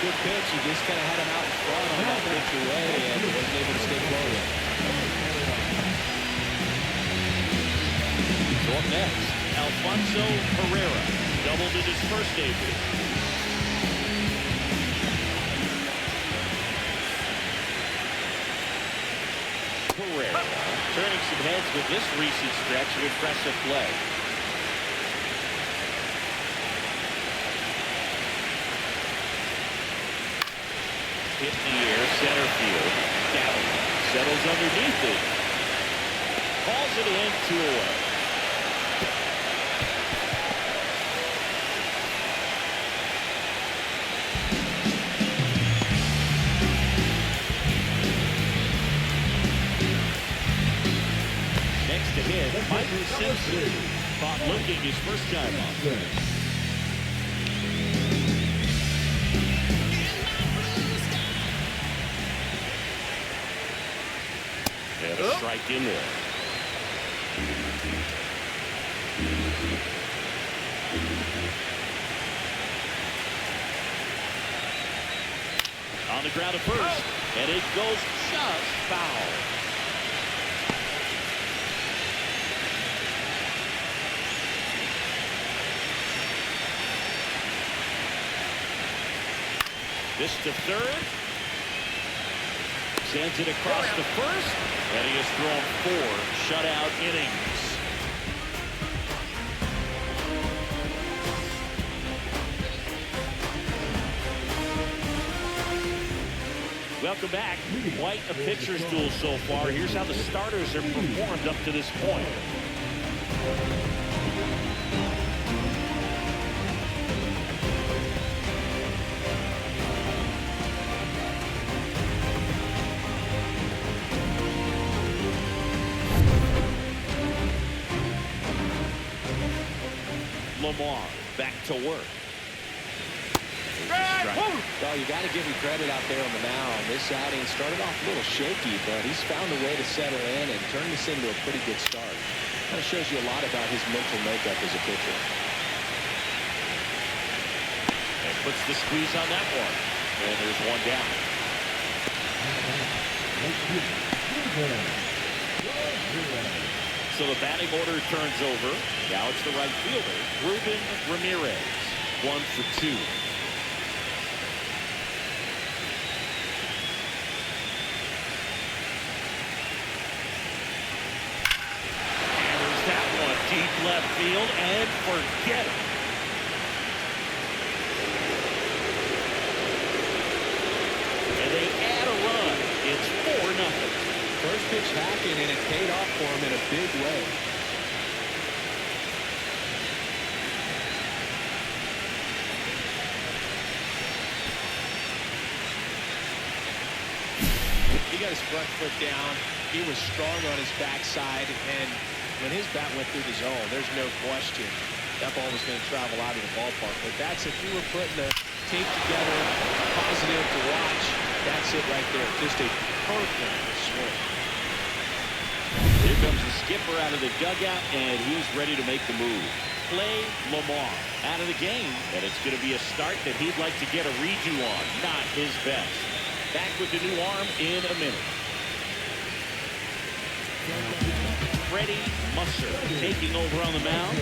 Good pitch. He just kind of had him out in front on that pitch away and wasn't able to stay close. So up next, Alfonso Herrera. Doubled in his first debut. Herrera turning some heads with this recent stretch of impressive play. Hit in the air, center field. Gavin settles underneath it. Calls it in, 2 away. Next to him, Mike Simpson. Caught looking his first time up. And a strike in there. On the ground at first, and it goes just foul. This to third. Sends it across to first, and he has thrown 4 shutout innings. Welcome back. Quite a pitcher's duel so far. Here's how the starters have performed up to this point. Lamar back to work. Well, you got to give him credit out there on the mound. This outing started off a little shaky, but he's found a way to settle in and turn this into a pretty good start. Kind of shows you a lot about his mental makeup as a pitcher. And puts the squeeze on that one. And there's one down. So the batting order turns over. Now it's the right fielder, Ruben Ramirez. 1 for 2. Deep left field, and forget it. And they add a run. It's 4-0. First pitch hacking, and it paid off for him in a big way. He got his front foot down. He was strong on his backside, and when his bat went through the zone, there's no question that ball was going to travel out of the ballpark. But that's if you were putting the tape together, positive to watch, that's it right there. Just a perfect swing. Here comes the skipper out of the dugout, and he's ready to make the move. Play Lamar out of the game, and it's going to be a start that he'd like to get a redo on. Not his best. Back with the new arm in a minute. Freddie Musser taking over on the mound.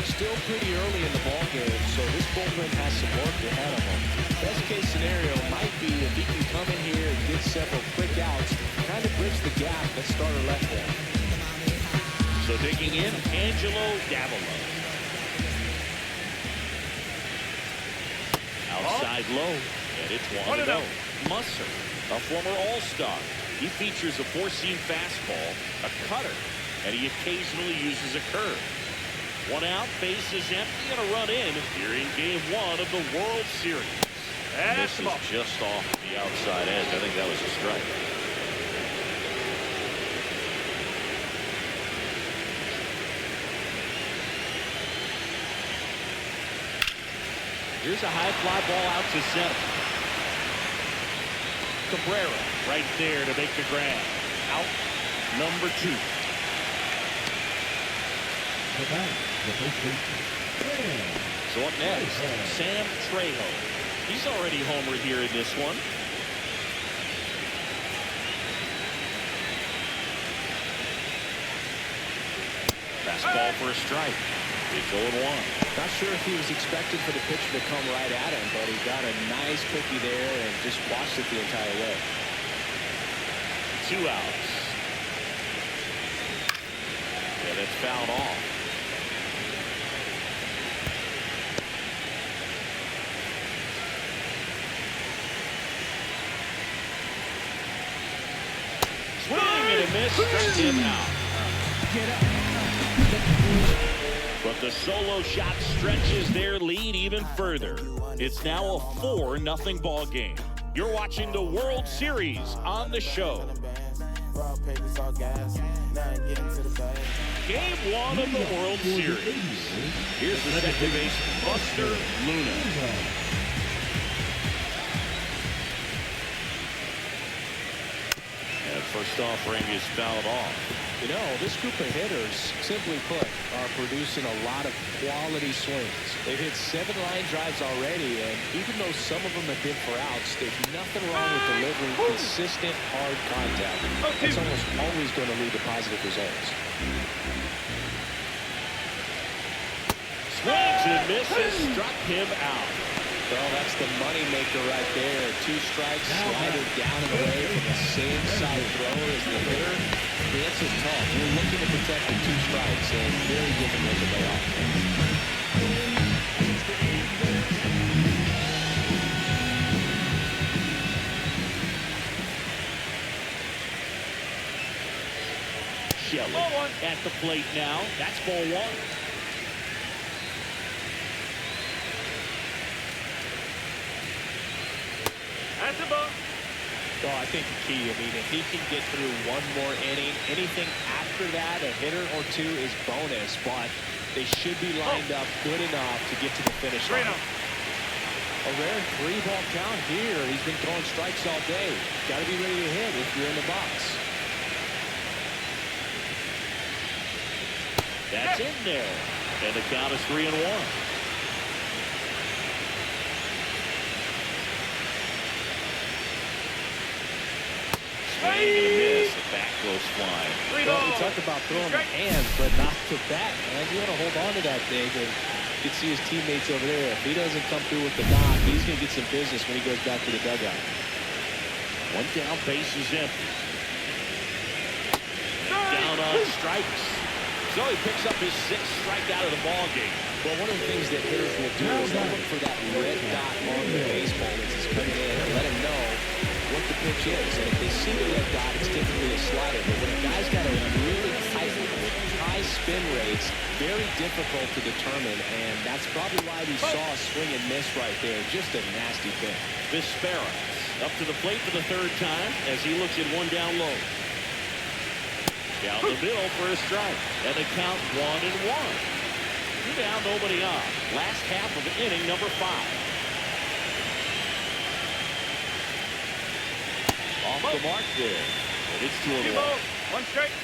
Still pretty early in the ball game, so this bullpen has some work ahead of him. Best case scenario might be if he can come in here and get several quick outs, kind of bridge the gap that starter left for him. So digging in, Angelo Davila. Outside low, and it's 1-0. Musser, a former All-Star. He features a 4-seam fastball, a cutter, and he occasionally uses a curve. 1 out, base is empty, and a run in here in Game 1 of the World Series. This is just off the outside edge. I think that was a strike. Here's a high fly ball out to center. Cabrera right there to make the grab. Out number 2. So up next, Sam Trejo. He's already homered here in this one. Fastball for a strike. It's 0-1. Not sure if he was expecting for the pitcher to come right at him, but he got a nice cookie there and just watched it the entire way. 2 outs. And it's fouled off. and a miss. Struck him out. But the solo shot stretches their lead even further. It's now a 4-0 ball game. You're watching the World Series on the show. Game 1 of the World Series. Here's the second baseman, Buster Luna. And first offering is fouled off. You know, this group of hitters, simply put, are producing a lot of quality swings. They've hit 7 line drives already, and even though some of them have been for outs, there's nothing wrong with delivering consistent, hard contact. That's almost always going to lead to positive results. Swings and misses, struck him out. Well, that's the moneymaker right there. 2 strikes, slider down and away from the same side thrower as the hitter. The answer's tough. You're looking to protect the 2 strikes, and very difficult to lay off. Shelley at the plate now. That's ball 1. That's a ball. Oh, I think the key, I mean, if he can get through 1 more inning, anything after that, a hitter or 2 is bonus, but they should be lined up good enough to get to the finish line. A rare 3-ball count here. He's been throwing strikes all day. Got to be ready to hit if you're in the box. That's in there. And the count is 3-1. Swing and a miss. The bat goes flying. Well, we talked about throwing the hands, but not the bat, man. You want to hold on to that thing. And you can see his teammates over there. If he doesn't come through with the knock, he's going to get some business when he goes back to the dugout. 1 down, base is empty. Down on strikes. So he picks up his 6th strikeout of the ball game. Well, one of the things that hitters will do is they'll look for that red dot on the baseball as he's coming in and let him know what the pitch is. And if they see the red dot, it's typically a slider. But when a guy's got a really tight, high spin rates, very difficult to determine. And that's probably why we saw a swing and miss right there. Just a nasty pitch. Vespera up to the plate for the 3rd time as he looks at 1 down low. Down the middle for a strike. And the count 1-1. 2 down, nobody on. Last half of inning number 5. Off the mark there. And it's 2-1. 1 strike.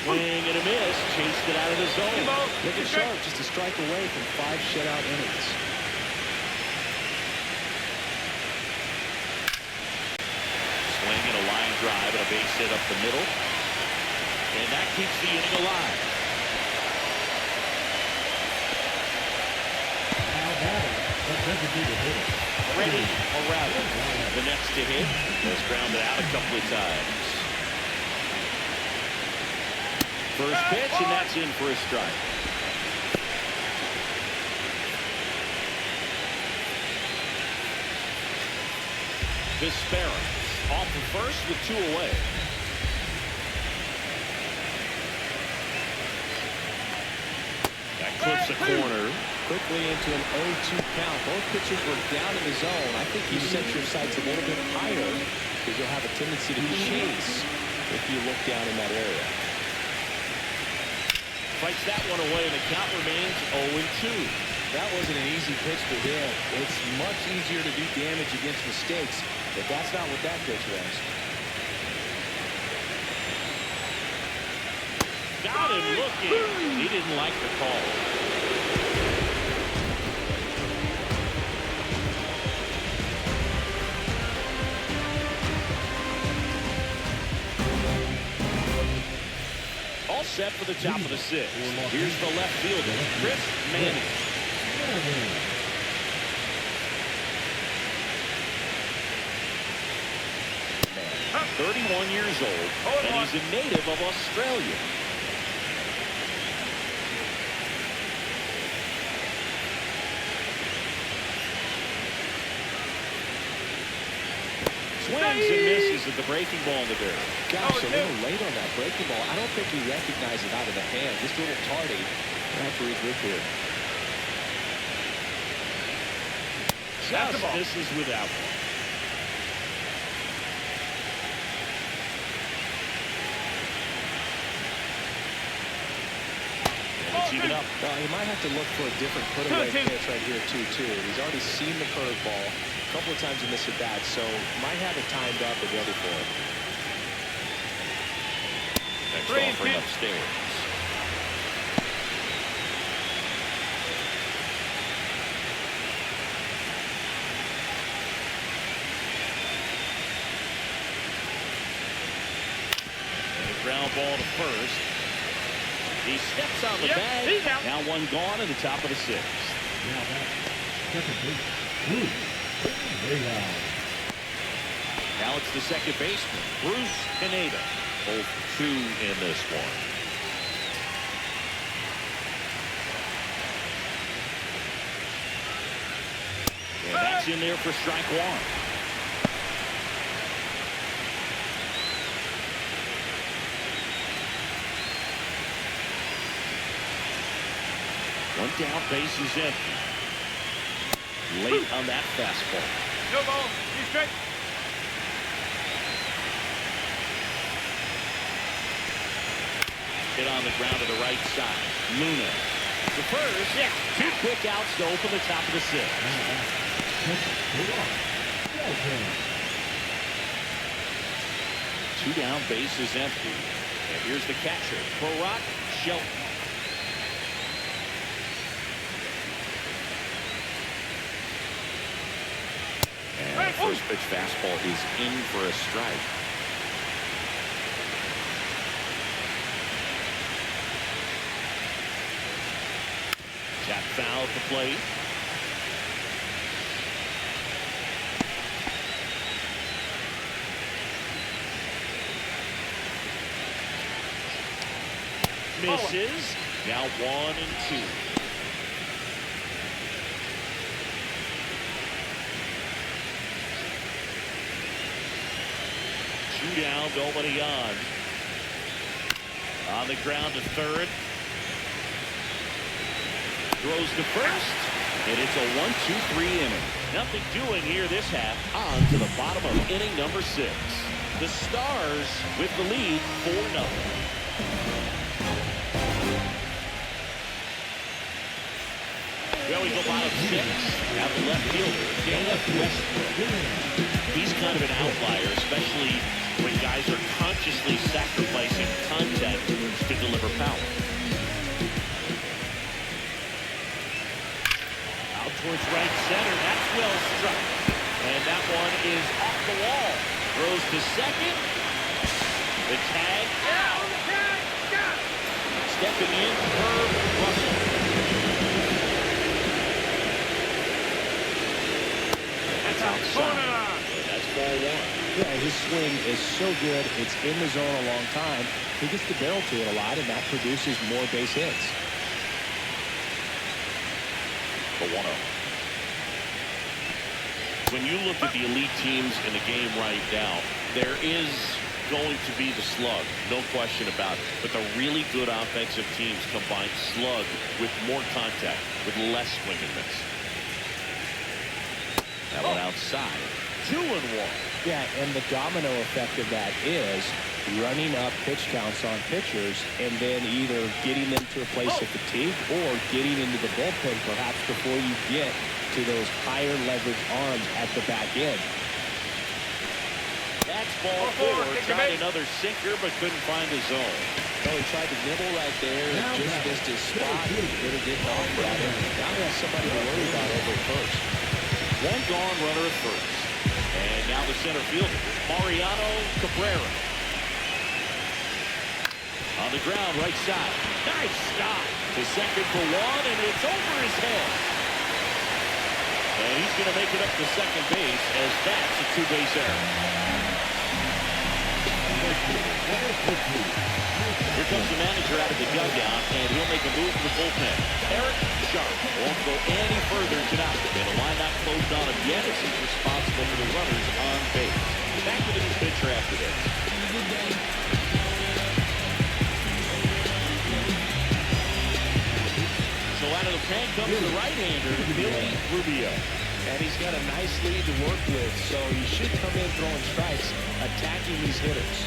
Swing and a miss. Chased it out of the zone. Looking sharp, just a strike away from 5 shutout innings. Swing and a line drive and a base hit up the middle. And that keeps the inning alive. Ready or rather, the next to hit was grounded out a couple of times. First pitch, and that's in for a strike. Vespera off the first with 2 away. That clips a corner. Quickly into an 0-2 count. Both pitchers were down in the zone. I think you set your sights a little bit higher because you'll have a tendency to chase if you look down in that area. Fights that one away, and the count remains 0-2. That wasn't an easy pitch to hit. It's much easier to do damage against mistakes, but that's not what that pitch was. Got him looking. He didn't like the call. All set for the top of the 6th. Here's the left fielder, Chris Manning. 31 years old, and he's a native of Australia. Swings and misses at the breaking ball in the dirt. Gosh, a little late on that breaking ball. I don't think he recognized it out of the hand. Just a little tardy. We'll have to regroup here. Just misses with that one. Even up. He might have to look for a different put-away pitch right here, too. He's already seen the curveball a couple of times in this at-bat, so might have it timed up and ready for it. Next offering upstairs. And a ground ball to first. He steps on the bag. Now one gone in the top of the sixth. Now back, second base, Bruce Pineda. Now it's the second baseman, Bruce Pineda. Both 2 in this one. And that's in there for strike 1. One down, base is empty. Late on that fastball. No ball. He's straight. Hit on the ground to the right side. Luna. The first. Yeah. 2 quick outs to open the top of the 6th. 2 down, base is empty. And here's the catcher, Barack Shelton. And the first pitch fastball is in for a strike. Tap foul at the plate. Misses. Now 1 and 2. Two down, nobody on. On the ground to third. Throws to first. And it's a 1-2-3 inning. Nothing doing here this half. On to the bottom of inning number 6. The Stars with the lead 4-0. Well, we go bottom 6. Now the left fielder, Dana Westbrook. He's kind of an outlier, especially when guys are consciously sacrificing contact to deliver power. Out towards right center. That's well struck. And that one is off the wall. Throws to second. The tag out. Stepping in, Herb Russell. That's outside. That's ball 1. Yeah, his swing is so good. It's in the zone a long time. He gets the barrel to it a lot, and that produces more base hits. The 1-0. When you look at the elite teams in the game right now, there is going to be the slug, no question about it. But the really good offensive teams combine slug with more contact, with less swing and miss. That one outside. 2-1. Yeah, and the domino effect of that is running up pitch counts on pitchers and then either getting them to a place of fatigue or getting into the bullpen perhaps before you get to those higher leverage arms at the back end. That's ball 4. Tried another sinker but couldn't find his zone. Oh, he tried to nibble right there and just missed his spot. Really didn't offer at him. Now he has somebody to worry about over at first. One gone, runner at first. And now the center fielder, Mariano Cabrera. On the ground, right side. Nice stop. To second for 1, and it's over his head. And he's going to make it up to second base as that's a 2-base error. Here comes the manager out of the dugout, and he'll make a move to the bullpen. Eric Sharp won't go any further tonight. And the line not closed on him yet as he's responsible for the runners on base. Back to the new pitcher after this. So out of the pen comes the right-hander, Billy Rubio. And he's got a nice lead to work with, so he should come in throwing strikes, attacking these hitters.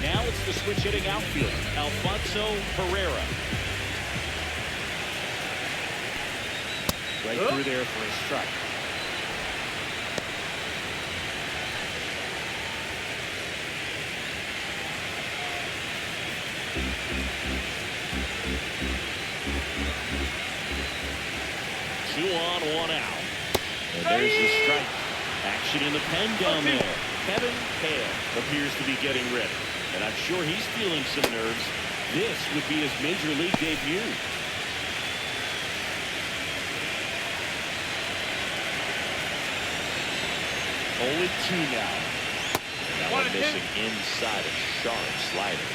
Now it's the switch hitting outfielder, Alfonso Herrera. Right through there for a strike. Two on, one out. And there's the strike. Action in the pen down there. Kevin Hale appears to be getting ready. And I'm sure he's feeling some nerves. This would be his major league debut. 0-2 now. That one missing inside a sharp slider.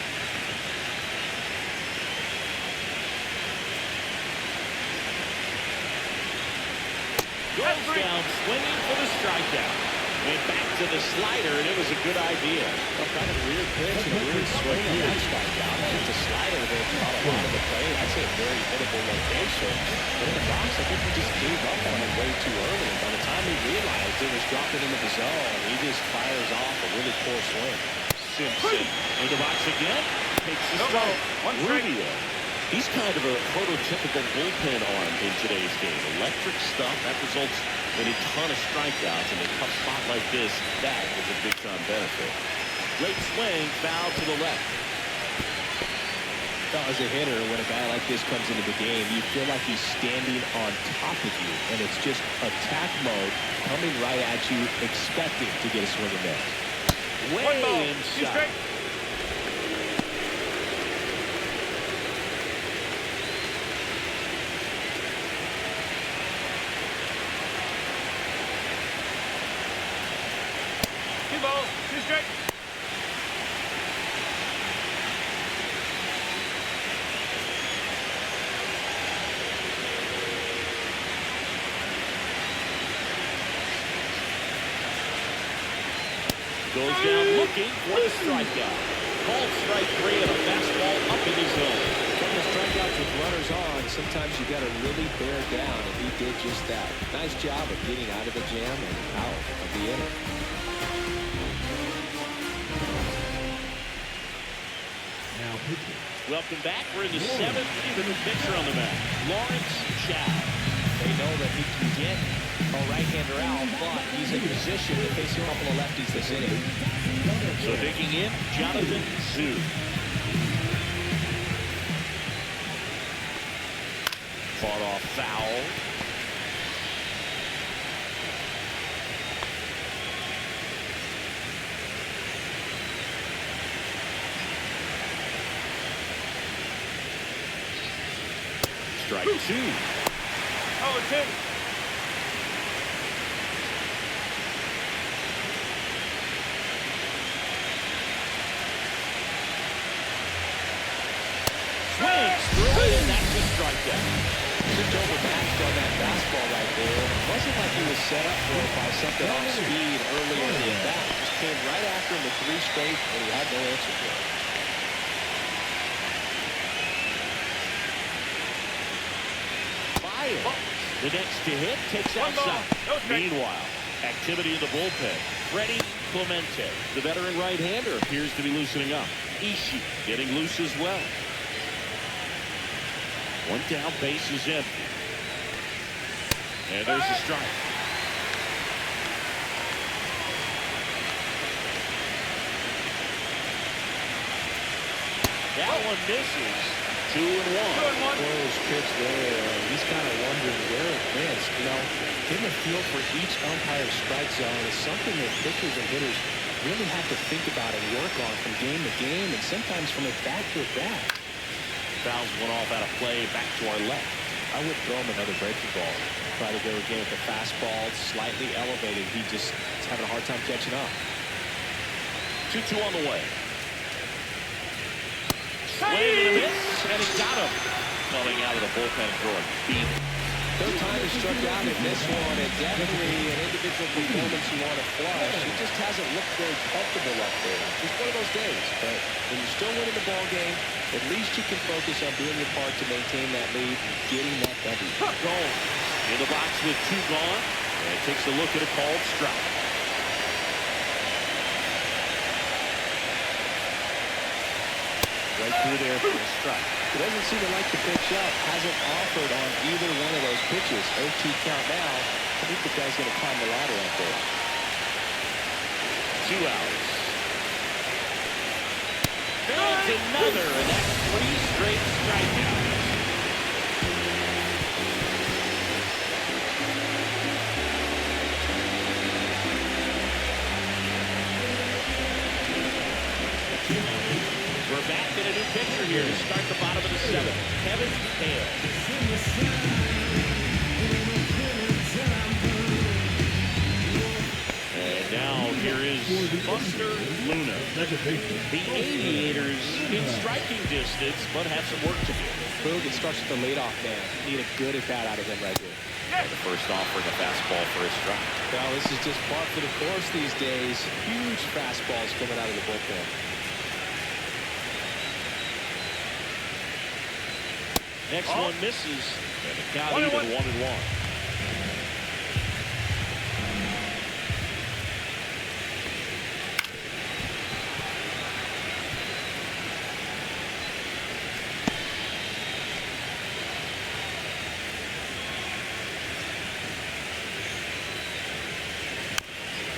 Goes down swinging for the strikeout. Went back to the slider, and it was a good idea. Well, kind of a weird pitch and a weird swing on that strikeout. It's a slider that caught a lot of the play. I'd say a very hittable location. But in the box, I think he just gave up on it way too early. By the time he realized it was dropping into the zone, he just fires off a really poor swing. Simpson in the box again. Takes the strike. Rubio. He's kind of a prototypical bullpen arm in today's game. Electric stuff that results in a ton of strikeouts. In a tough spot like this, that is a big-time benefit. Great swing, foul to the left. Well, as a hitter, when a guy like this comes into the game, you feel like he's standing on top of you, and it's just attack mode coming right at you, expecting to get a swing and miss. Way inside. Goes down looking for the strikeout. Called strike 3 and a fastball up in his zone. When the strikeouts with runners on, sometimes you got to really bear down, and he did just that. Nice job of getting out of the jam and out of the inning. Now pitching. Welcome back. We're in the 7th inning with the pitcher on the mound, Lawrence Chow. They know that he can get a right-hander out, but he's in position to face a couple of lefties this inning. So digging in, Jonathan Zhu. Fought off foul. Strike 2. 0-2. Swings through it, and that's a strikeout. Just overmatched on that fastball right there. It wasn't like he was set up for it by something off speed earlier in the at-bat. Just came right after him with 3 straight, and he had no answer for it. Fire. The next to hit takes outside. Meanwhile, activity in the bullpen. Freddie Clemente, the veteran right-hander, appears to be loosening up. Ishii getting loose as well. One down, base is empty. And there's a strike. That one misses. 2-1. Close pitch there. He's kind of wondering where it missed. You know, getting a feel for each umpire's strike zone is something that pitchers and hitters really have to think about and work on from game to game, and sometimes from at bat to at bat. Fouls one off out of play, back to our left. I would throw him another breaking ball. Try to go again with the fastball, slightly elevated. He just is having a hard time catching up. 2-2 on the way. Swing and a miss, and he got him. Coming out of the bullpen, throwing feet. third time he struck out in this one, and definitely an individual performance you want to flush. He just hasn't looked very comfortable up there. Just one of those days. But when you're still winning the ball game, at least you can focus on doing your part to maintain that lead and getting that W. Gone. In the box with 2 gone. And takes a look at a called strike. Right through there for a strike. He doesn't seem to like the pitch up. Hasn't offered on either one of those pitches. 0-2 count now. I think the guy's going to climb the ladder out there. 2 outs. There's another, and that's 3 straight strikeouts. We're back in a new pitcher here to start the bottom of the 7th. Kevin Hale. And now here is Buster Luna. The Aviators in striking distance, but have some work to do. Boog, it starts with the leadoff man. Need a good at bat out of him right here. And the first offering a fastball for a strike. Well, this is just par for the course these days. Huge fastballs coming out of the bullpen. Next one misses, and the count even 1-1.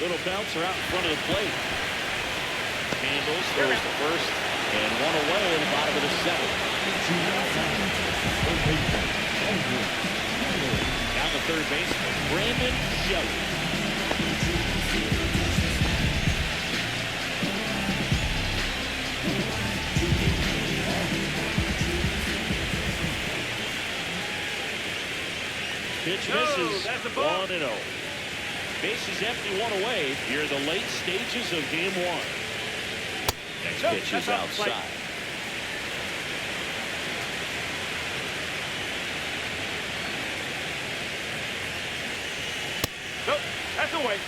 Little bouncer out in front of the plate. Handles, throws the first, and 1 away in the bottom of the 7th. Down the third baseman, Brandon Shelley. Pitch misses, 1-0. Bases empty, 1 away. Here are the late stages of game 1. Next pitch is outside. Nope, that's away.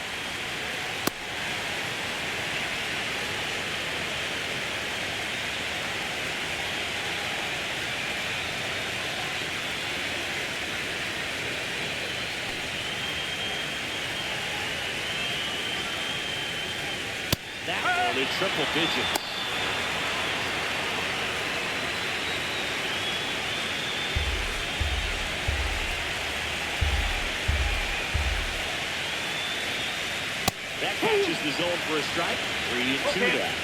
That one in triple digits. That catches the zone for a strike. 3-2 that.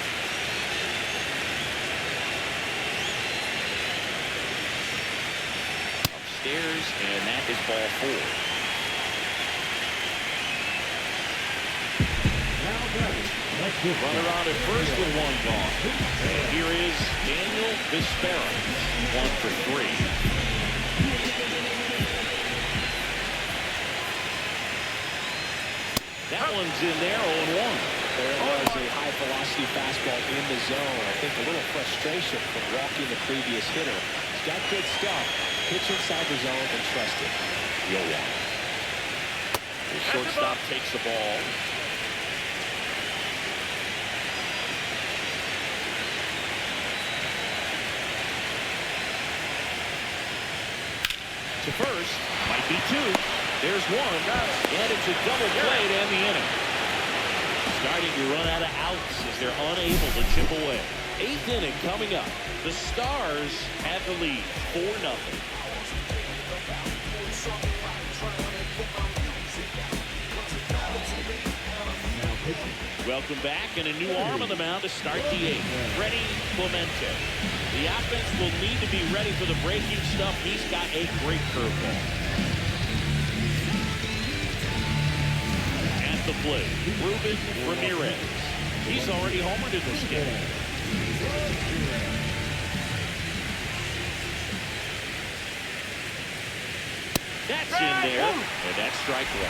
Upstairs, and that is ball 4. Runner on at first with 1 gone. And here is Daniel Vespera. 1 for 3. That one's in there, 0-1. There was a high-velocity fastball in the zone. I think a little frustration from walking the previous hitter. He's got good stuff. Pitch inside the zone and trust it. 0-1. The shortstop takes the ball. To first, might be 2. There's 1, and it's a double play to end the inning. Starting to run out of outs as they're unable to chip away. 8th inning coming up. The Stars have the lead, 4-0. Welcome back, and a new arm on the mound to start the 8th. Freddie Clemente. The offense will need to be ready for the breaking stuff. He's got a great curveball. At the plate, Ruben Ramirez. He's already homered in this game. That's in there, and that's strike 1.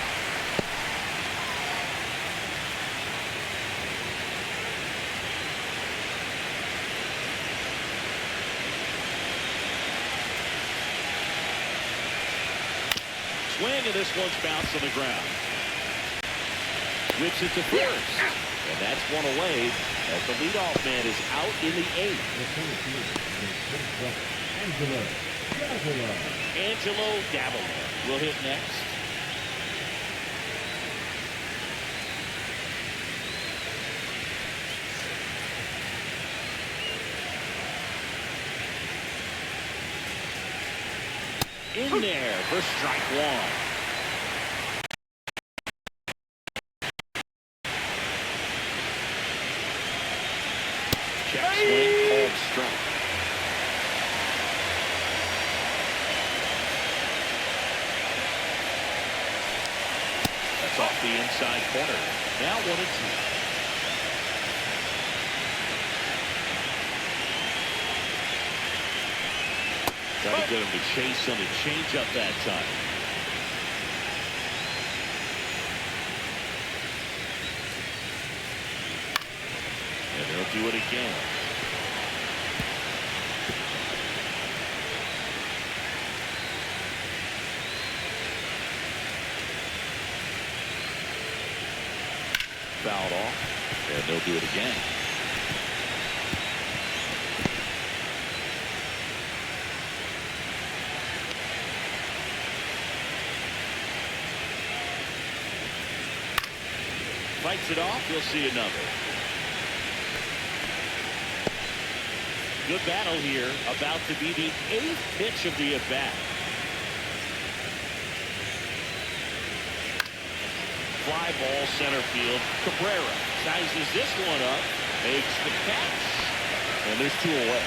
swing, and this one's bounced on the ground. Whips it to first. And that's one away as the leadoff man is out in the 8th. Angelo Davila will hit next. In there for strike 1. Check swing, called strike. That's off the inside corner. Now 1-2. Trying to get him to chase on the changeup that time. And they'll do it again. Fouled off. And they'll do it again. Fights it off. We'll see another. Good battle here. About to be the 8th pitch of the at-bat. Fly ball center field. Cabrera sizes this one up. Makes the catch. And there's 2 away.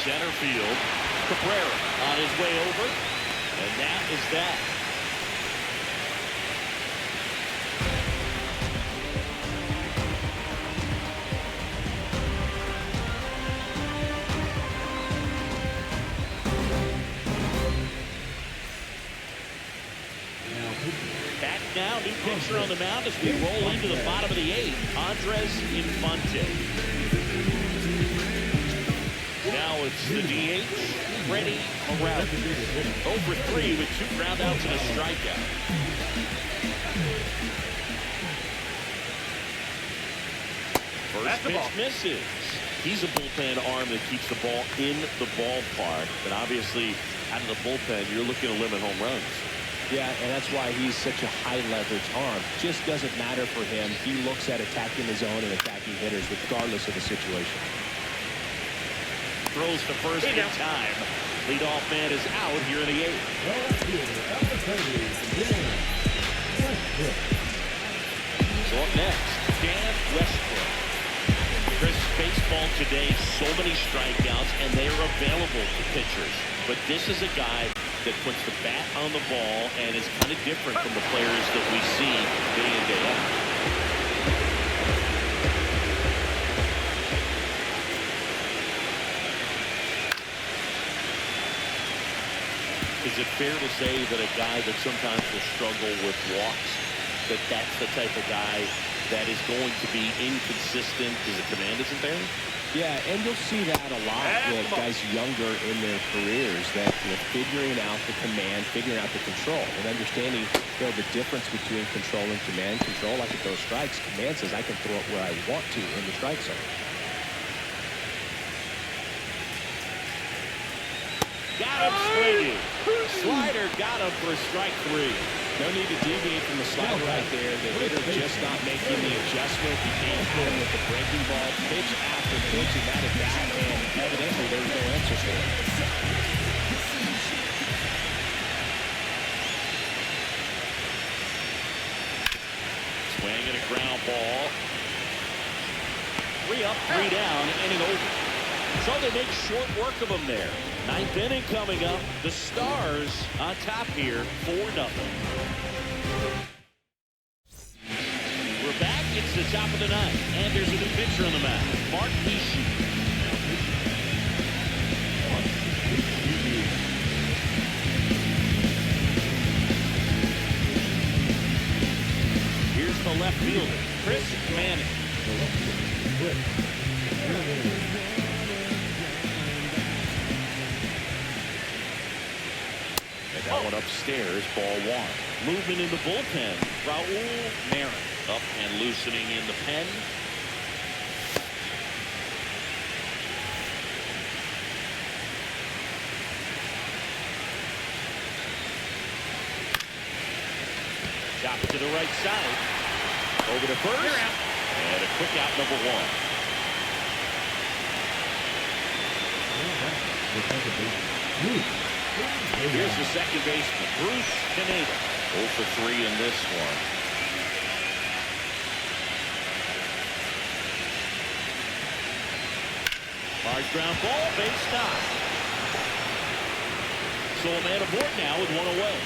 Center field. Cabrera on his way over. And that is that. Back now, new pitcher on the mound as we roll into the bottom of the 8th. Andres Infante. Now it's the DH, Freddie Morales. Over 3 with 2 groundouts and a strikeout. First pitch misses. He's a bullpen arm that keeps the ball in the ballpark. But obviously, out of the bullpen, you're looking to limit home runs. Yeah, and that's why he's such a high-leverage arm. Just doesn't matter for him. He looks at attacking his own and attacking hitters regardless of the situation. Throws to first in time. Leadoff man is out here in the 8th. So up next, Dan Westbrook. Chris, baseball today, so many strikeouts, and they are available to pitchers. But this is a guy that puts the bat on the ball and is kind of different from the players that we see day in, day out. Is it fair to say that a guy that sometimes will struggle with walks, that's the type of guy that is going to be inconsistent because the command isn't there? Yeah, and you'll see that a lot with guys younger in their careers, that figuring out the command, figuring out the control, and understanding the difference between control and command. Control, I can throw strikes. Command says I can throw it where I want to in the strike zone. Got him swinging. Slider got him for strike 3. No need to deviate from the slider right there. The hitter just not making the adjustment. He came home with the breaking ball, pitch after pitch, and that at bat, and evidently there was no answer for it. Swing and a ground ball. 3 up, 3 down, inning over. So they make short work of them there. 9th inning coming up. The Stars on top here, 4-0. top of the ninth. And there's a new pitcher on the mound, Mark Ishii. Here's the left fielder, Chris Manning. And that one upstairs, ball one. Movement in the bullpen. Raul Marin up and loosening in the pen. Chop it to the right side. Over to first. And a quick out, number one. Here's the second baseman, Bruce Caneda. 0 for 3 in this one. Hard ground ball, base knock. So a man aboard now with one away.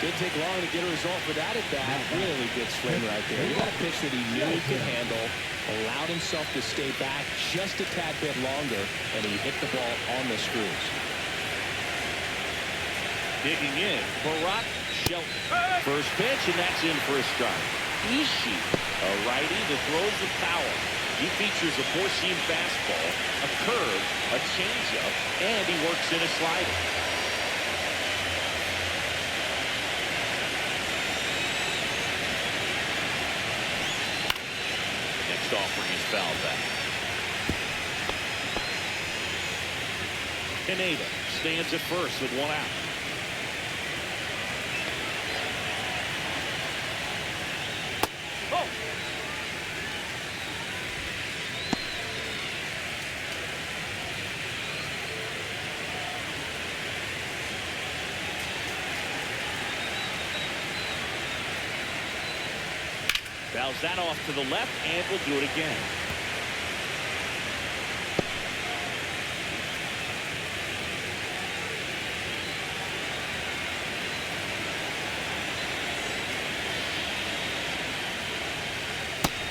Didn't take long to get a result for that at bat. Really good swing right there. He got a pitch that he knew he could handle, allowed himself to stay back just a tad bit longer, and he hit the ball on the screws. Digging in, Barack Shelton. First pitch, and that's in for a strike. Ishii, a righty that throws with power. He features a four-seam fastball, a curve, a changeup, and he works in a slider. Next offering is fouled back. Caneda stands at first with one out. Fouls that off to the left, and we'll do it again.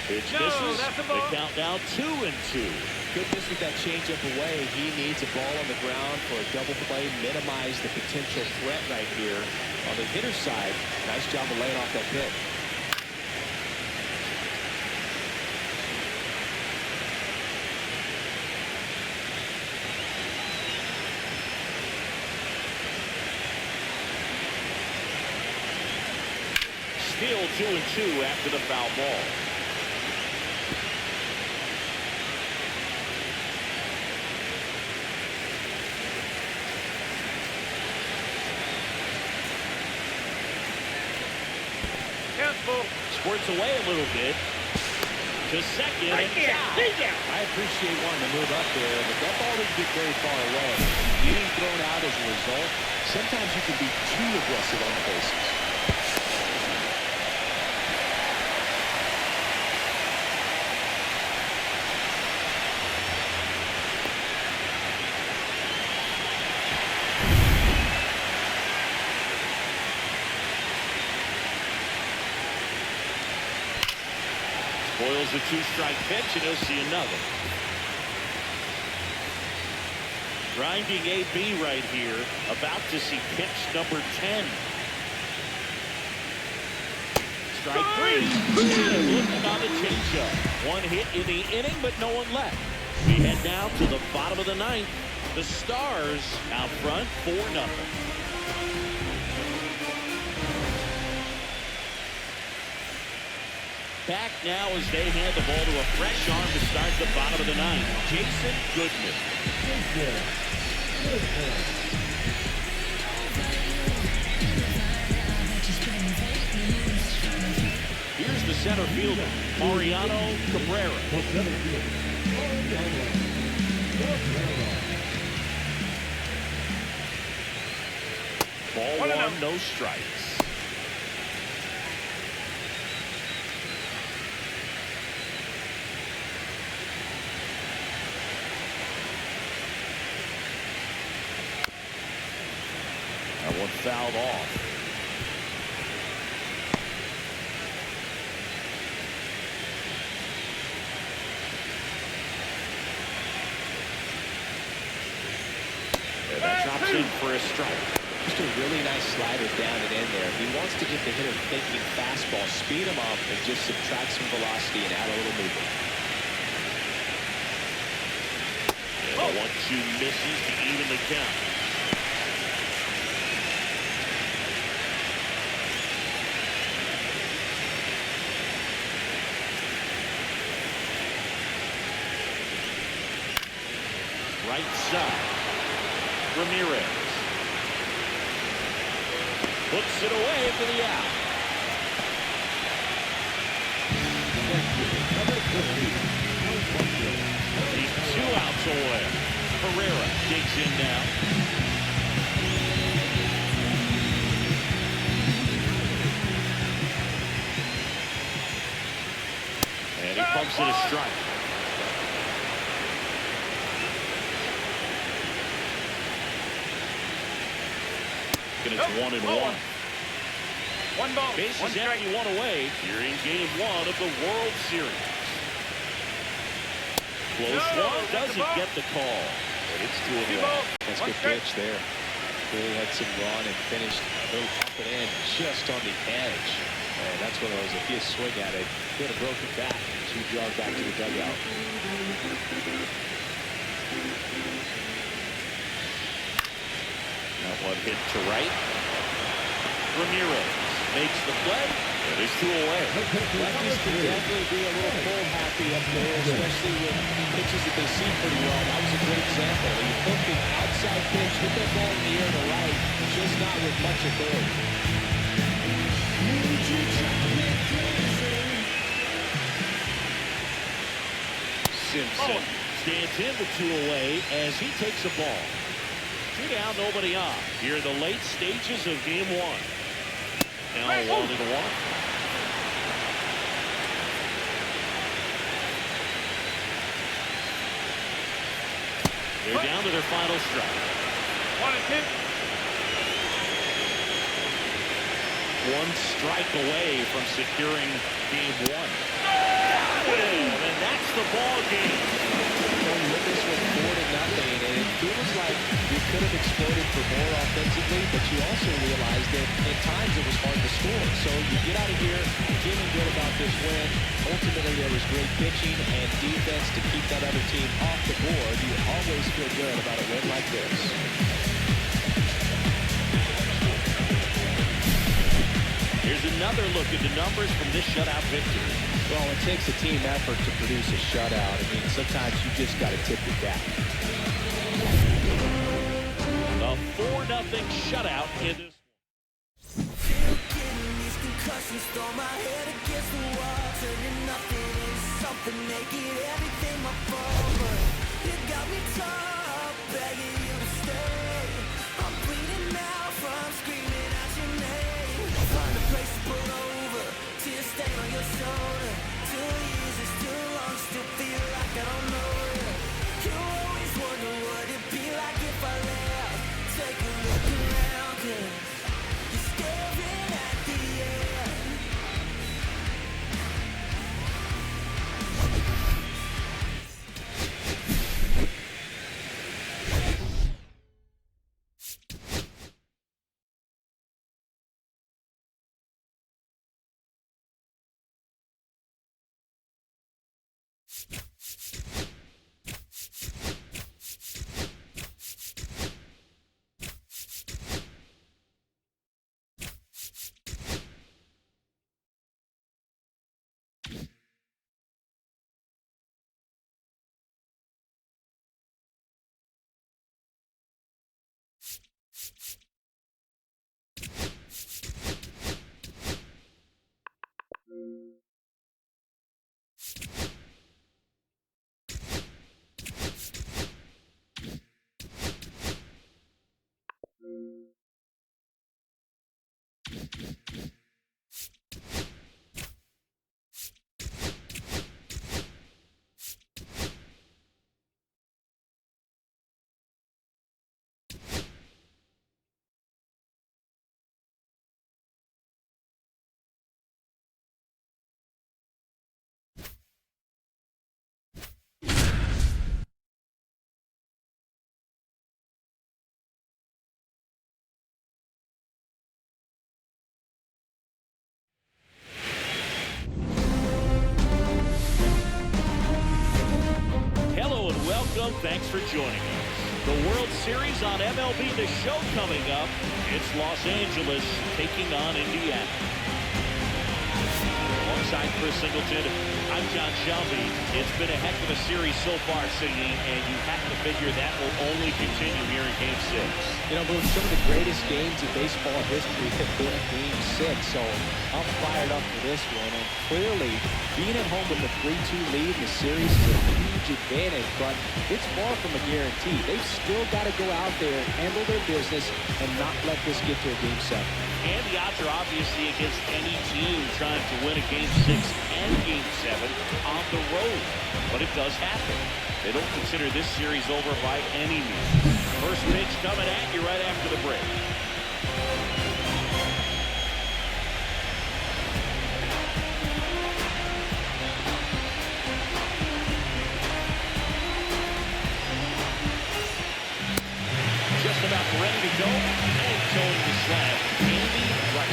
Pitch misses. The count now 2-2. Good miss with that changeup away. He needs a ball on the ground for a double play, minimize the potential threat right here. On the hitter's side, nice job of laying off that pitch. Still 2-2 after the foul ball. Squirts away a little bit to second. And I appreciate wanting to move up there, but that ball didn't get very far away. Getting thrown out as a result, sometimes you can be too aggressive on the bases. Boils a two-strike pitch, and he'll see another. Grinding AB right here, about to see pitch number 10. Strike 3. Got him looking on the changeup. One hit in the inning, but no one left. We head now to the bottom of the ninth. The Stars out front 4-0. Back now as they hand the ball to a fresh arm to start the bottom of the ninth. Jason Goodman. Here's the center fielder, Mariano Cabrera. Ball one, no strikes. That one fouled off. in for a strike. Just a really nice slider down and in there. He wants to get the hitter thinking fastball, speed him up, and just subtract some velocity and add a little movement. And the 1-2 misses to even the count. Right side. Ramirez. Puts it away for the out. He's 2 outs away. Herrera digs in now. And he pumps it a strike. And it's 1-1. One ball. Bases empty, 1 away. Here in Game 1 of the World Series. Close one, doesn't get the call. But it's 2-1. That's a good pitch there. Really had some run and finished a little up and in, just on the edge. And that's one of those, if you swing at it, get a broken bat, 2 jog back to the dugout. That one hit to right. Ramirez makes the play. It is 2 away. Lefties can definitely be a little pull happy up there, especially with pitches that they see pretty well. That was a great example. He hooked an outside pitch, hit that ball in the air to right, just not with much authority. Simpson stands in the 2 away as he takes a ball. 2 down, nobody on. Here in the late stages of Game 1. Now 1-1. They're down to their final strike. 1-2. 1 strike away from securing Game 1. And that's the ball game. With this one 4-0, and it feels like you could have exploded for more offensively, but you also realized that at times it was hard to score. So you get out of here feeling good about this win. Ultimately, there was great pitching and defense to keep that other team off the board. You always feel good about a win like this. Here's another look at the numbers from this shutout victory. Well, it takes a team effort to produce a shutout. I mean, sometimes you just got to tip your cap. The 4-0 shutout in this one. Concussions, throw my head against the wall, turning nothing into something, making everything my fault. But it got me tough, begging you to stay. I'm bleeding now from screaming out your name. Find a place to pull over, tears stain on your shoulder. 2 years is too long, still feel like I don't know you. You always wonder what it'd be like if I left. Take a look around, 'cause you're staring at the end. for joining us. The World Series on MLB The Show coming up. It's Los Angeles taking on Indiana. Alongside Chris Singleton, I'm John Shelby. It's been a heck of a series so far, Siggy, and you have to figure that will only continue here in Game 6. You know, Boone, some of the greatest games in baseball history have been in Game 6, so I'm fired up for this one. And clearly, being at home with a 3-2 lead in the series is a huge advantage, but it's far from a guarantee. They've still got to go out there and handle their business and not let this get to a Game 7. And the odds are obviously against any team trying to win a Game 6 and Game 7 on the road. But it does happen. They don't consider this series over by any means. First pitch coming at you right after the break. Just about ready to go and towing the slab. Andy Wright.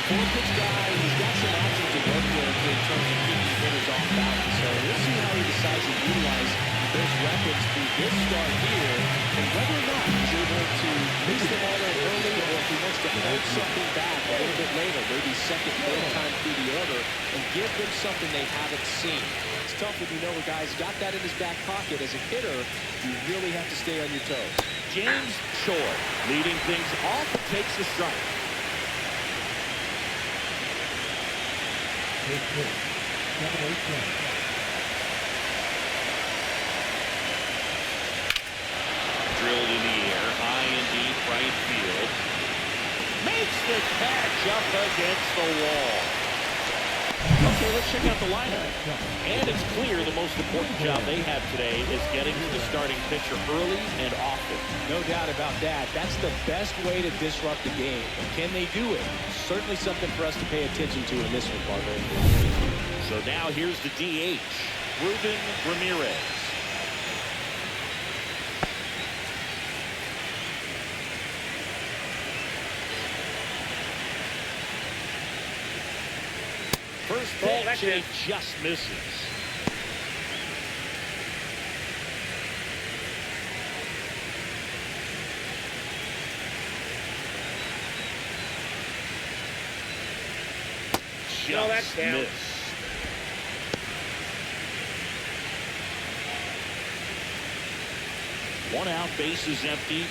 Four-pitch guy, he's got some options to work with in terms of keeping hitters off balance. So we'll see how he decides to utilize those weapons through this start here, and whether or not he's able to mix them all in early, or if he wants to hold something back a little bit later, maybe second, third time through the order, and give them something they haven't seen. It's tough when you know a guy's got that in his back pocket. As a hitter, you really have to stay on your toes. James Short leading things off, takes the strike. Drilled in the air, high and deep right field. Makes the catch up against the wall. Okay, let's check out the lineup. And it's clear the most important job they have today is getting to the starting pitcher early and often. No doubt about that. That's the best way to disrupt the game. And can they do it? Certainly something for us to pay attention to in this one, Parker. So now here's the DH, Ruben Ramirez. First pitch, and it just misses. Just missed. One out, base is empty.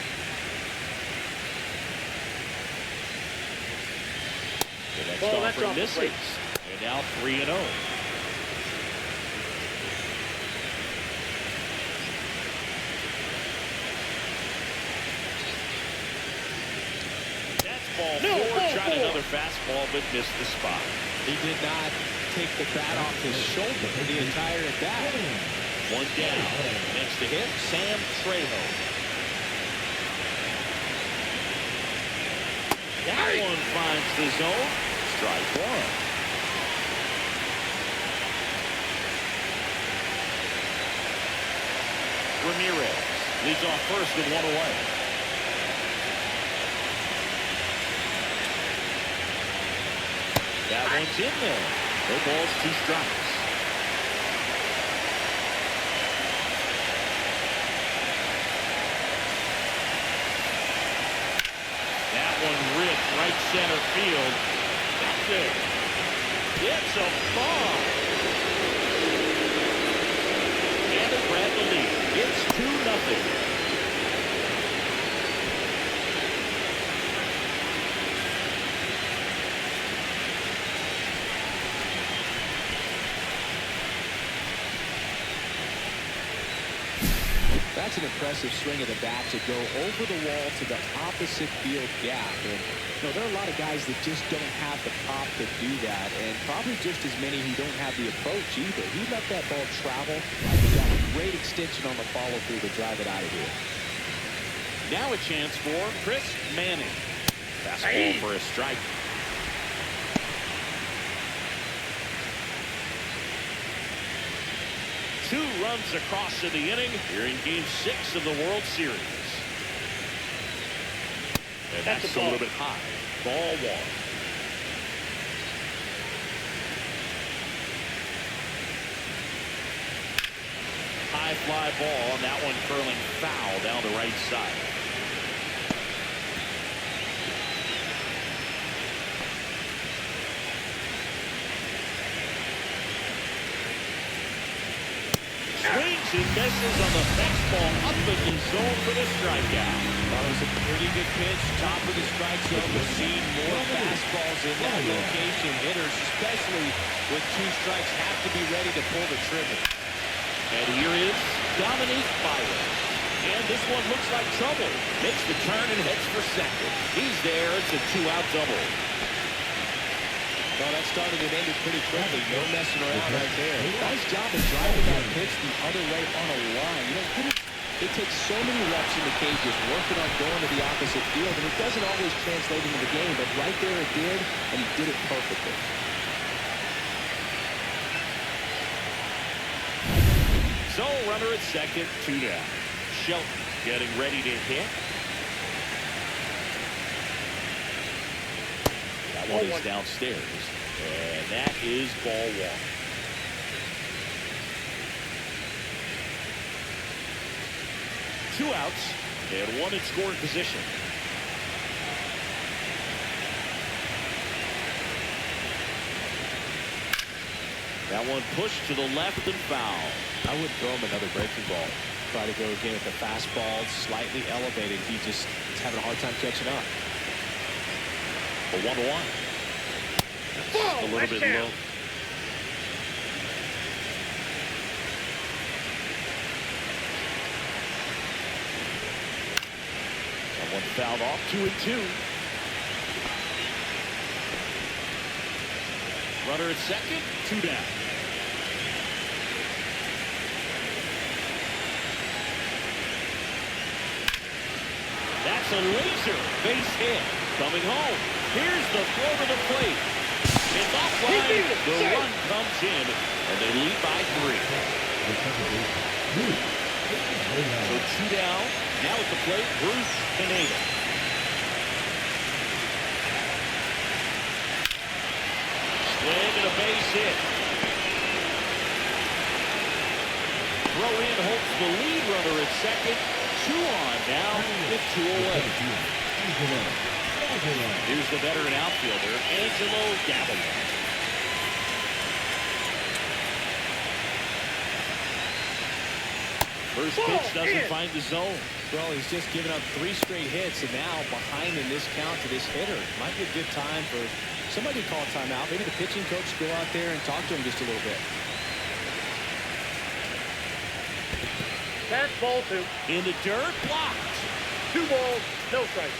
The next offer misses. And now 3-0. That's ball four. Tried another fastball, but missed the spot. He did not take the bat off his shoulder for the entire at bat. One down. Next to hit, Sam Trejo. That one finds the zone. Strike one. Ramirez leads off first with one away. That one's in there. No balls, 2 strikes. That one ripped right center field. That's it. It's a bomb. And they grab the lead. It's 2-0. That's an impressive swing of the bat to go over the wall to the opposite field gap. And you know, there are a lot of guys that just don't have the pop to do that, and probably just as many who don't have the approach either. He let that ball travel. He got a great extension on the follow-through to drive it out of here. Now a chance for Chris Manning. Fastball for a strike. Two runs across in the inning here in Game 6 of the World Series. And that's a little bit high. Ball one. High high fly ball, and that one curling foul down the right side. Swings and misses on the fastball up in the zone for the strikeout. That was a pretty good pitch, top of the strike zone. We're seeing more fastballs in that location. Hitters, especially with 2 strikes, have to be ready to pull the trigger. And here is Dominique Byron. And this one looks like trouble. Makes the turn and heads for second. He's there. It's a 2-out double. Well, that started and ended pretty quickly. No messing around right there. Nice job of driving that pitch the other way on a line. You know, it takes so many reps in the cages working on going to the opposite field, and it doesn't always translate into the game, but right there it did, and he did it perfectly. So, runner at second, 2 down. Shelton getting ready to hit. That one is downstairs, and that is ball 1. Two outs and 1 in scoring position. That one pushed to the left and foul. I would throw him another breaking ball. Try to go again at the fastball, slightly elevated. He's having a hard time catching up. A 1-1. A little bit low. That one fouled off. 2-2. Runner at second, 2 down. That's a laser base hit. Coming home. Here's the throw to the plate. It's offline. The run comes in, and they lead by 3. So 2 down. Now at the plate, Bruce Pineda. Swing and a base hit. Throw in holds the lead runner at second. 2 on now with 2 away. Here's the veteran outfielder, Angelo Davila. First pitch doesn't find the zone. Well, he's just given up 3 straight hits, and now behind in this count to this hitter. Might be a good time for somebody to call a timeout. Maybe the pitching coach go out there and talk to him just a little bit. That's ball 2. In the dirt, blocked. 2 balls, no strikes.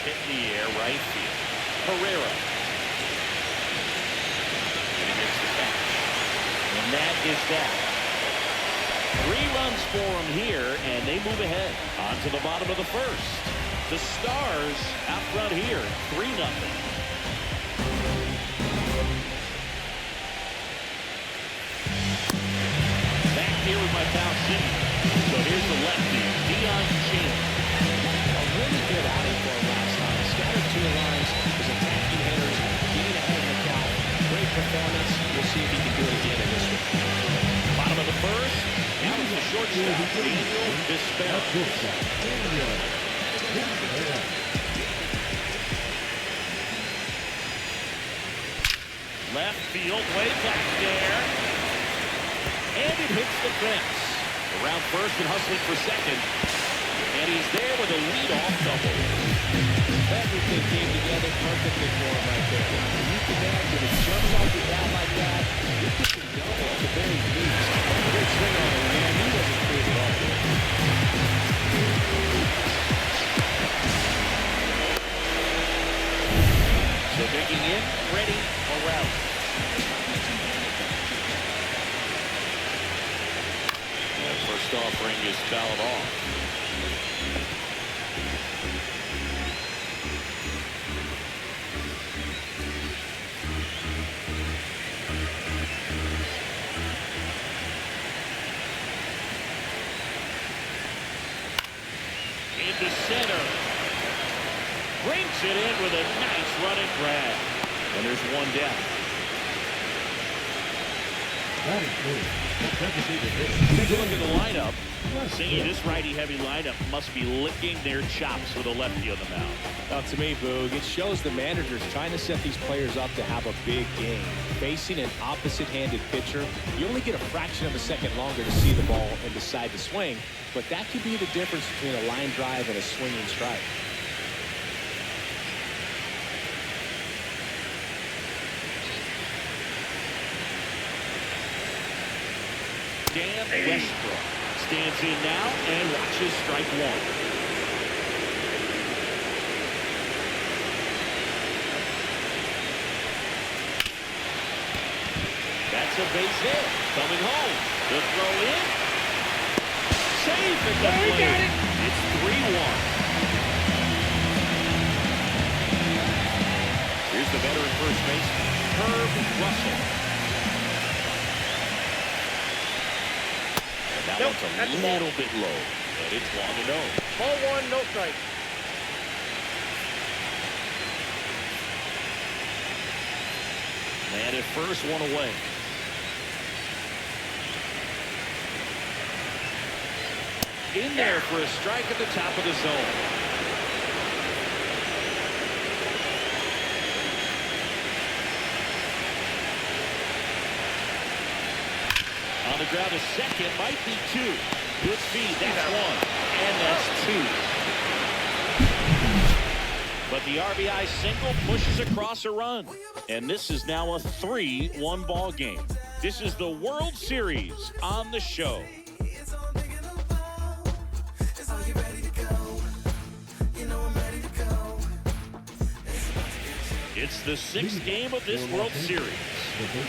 Hit in the air, right field. Herrera. And he makes the catch. And that is that. 3 runs for him here, and they move ahead. On to the bottom of the first. The Stars out front here, 3-0. Back here with my pal C. So here's the lefty, Deion Chan. A really good outing for him last time. Scattered 2 lines, was attacking hitters, getting ahead of the count. Great performance. We'll see if he can do it again in this one. Bottom of the first. Now it's the shortstop, Daniel Vespero. Left field, way back there. And it hits the fence. Around first and hustling for second. And he's there with a leadoff double. Everything came together perfectly for him right there. When you connect and it jumps off your bat like that, you get some double at the very least. Good swing on it, man. He wasn't clear at all. So digging in, ready, around. And first offering is fouled off. Into center. Brings it in with a nice running grab. And there's one down. That is good. Take a look at the lineup. Seeing this righty-heavy lineup must be licking their chops with a lefty on the mound. Well, to me, Boog, it shows the manager's trying to set these players up to have a big game. Facing an opposite-handed pitcher, you only get a fraction of a second longer to see the ball and decide to swing, but that could be the difference between a line drive and a swinging strike. Dan Westbrook stands in now and watches strike one. That's a base hit. Coming home. The throw in. Safe at the plate. It's 3-1. Here's the veteran first baseman, Herb Russell. And that one's a little bit low, but it's 1-0. Ball one, no strike. Man at first, one away. In there for a strike at the top of the zone. On the ground, a second, might be two. Good speed, that's one. And that's two. But the RBI single pushes across a run. And this is now a 3-1 ball game. This is the World Series on the show. It's the 6th game of this World Series.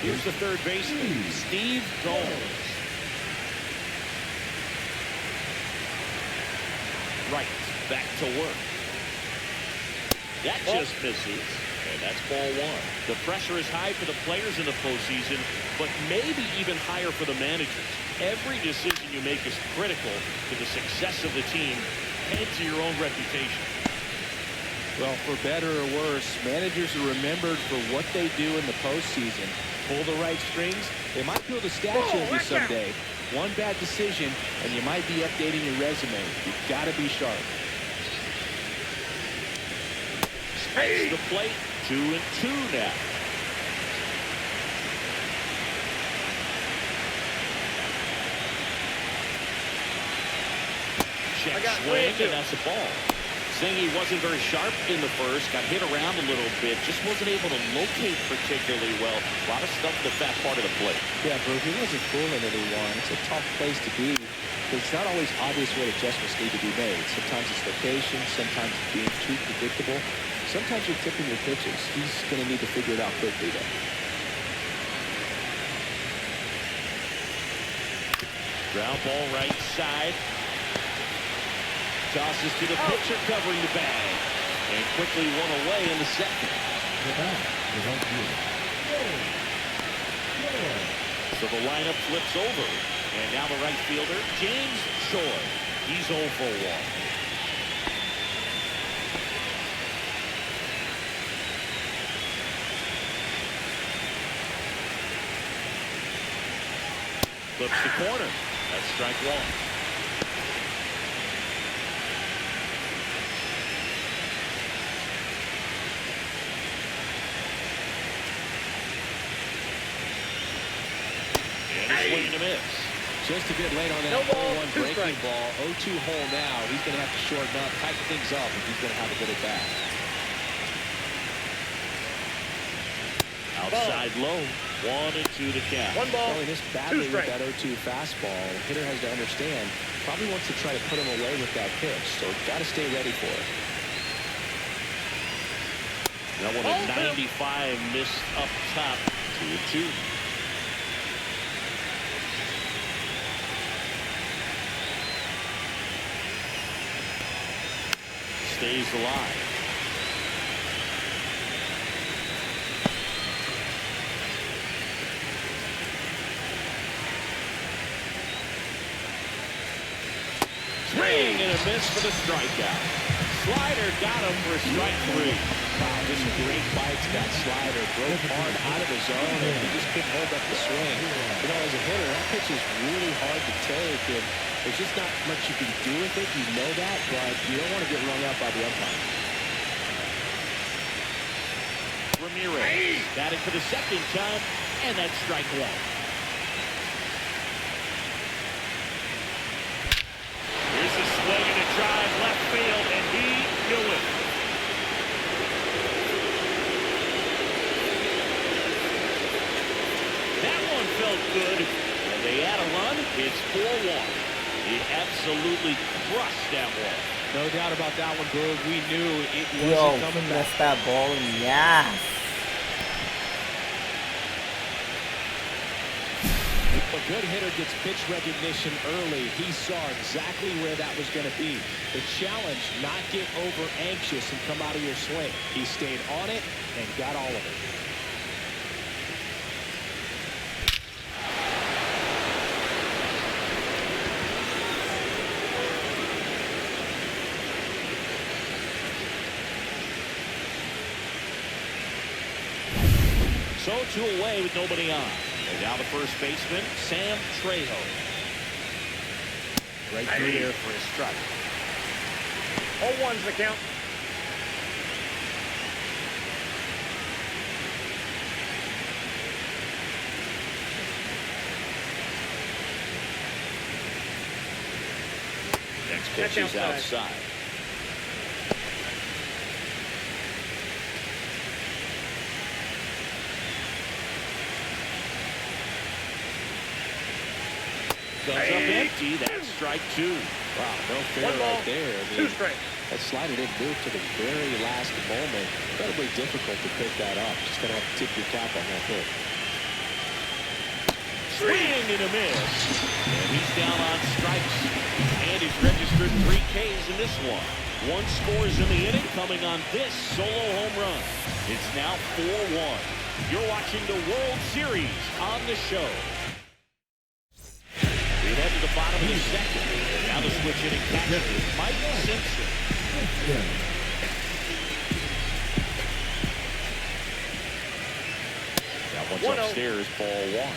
Here's the third baseman, Steve Gomes. Right, back to work. That just misses, and that's ball one. The pressure is high for the players in the postseason, but maybe even higher for the managers. Every decision you make is critical to the success of the team and to your own reputation. Well, for better or worse, managers are remembered for what they do in the postseason. Pull the right strings, they might build a statue of you someday. One bad decision, and you might be updating your resume. You've got to be sharp. Strikes the plate, 2-2 now. Check swing, and that's a ball. He wasn't very sharp in the first, got hit around a little bit, just wasn't able to locate particularly well. A lot of stuff in the fat part of the plate. Yeah, bro, he wasn't fooling anyone. It's a tough place to be. It's not always obvious what adjustments need to be made. Sometimes it's location, sometimes it's being too predictable. Sometimes you're tipping your pitches. He's going to need to figure it out quickly, though. Ground ball right side. Tosses to the pitcher covering the bag. And quickly one away in the second. So the lineup flips over. And now the right fielder, James Choi. He's 0 for 1. Flips the corner. That's strike one. Swing and a miss. Just a bit late on that 0-1 breaking ball. 0-2 hole now. He's going to have to shorten up, tighten things up if he's going to have a good at bat. Outside low. 1-2 to count. One ball. Throwing this badly with that 0-2 fastball. The hitter has to understand. Probably wants to try to put him away with that pitch. So got to stay ready for it. That one at 95 missed up top. 2-2. Stays alive. Swing and a miss for the strikeout. slider got him for strike 3. Wow, just great bites. That slider broke hard out of the zone, and he just couldn't hold up the swing. You know, as a hitter, that pitch is really hard to take, and there's just not much you can do with it. You know that, but you don't want to get rung up by the umpire. Ramirez batting for the second time, and that's strike 1. Here's a swing and a drive left field, and he knew it. That one felt good, and they add a run. It's 4-1. He absolutely crushed that one. No doubt about that one, Boog. We knew it Yo, wasn't coming back. missed that ball in the ass. A good hitter gets pitch recognition early. He saw exactly where that was going to be. The challenge, not get over anxious and come out of your swing. He stayed on it and got all of it. So 2 away with nobody on. And now the first baseman, Sam Trejo. Right through there for his strike. 0-1's the count. Next pitch is outside. Comes up empty. That's strike 2. Wow, no fair right there. I mean, 2 strikes. that slider didn't move to the very last moment. Incredibly difficult to pick that up. Just going to have to tip your cap on that hit. Swing and a miss. And he's down on strikes. And he's registered 3 Ks in this one. 1 scores in the inning coming on this solo home run. It's now 4-1. You're watching the World Series on the show. We head to the bottom of the second. Now the switch hitting catcher is Mike Simpson. That one's upstairs, ball 1.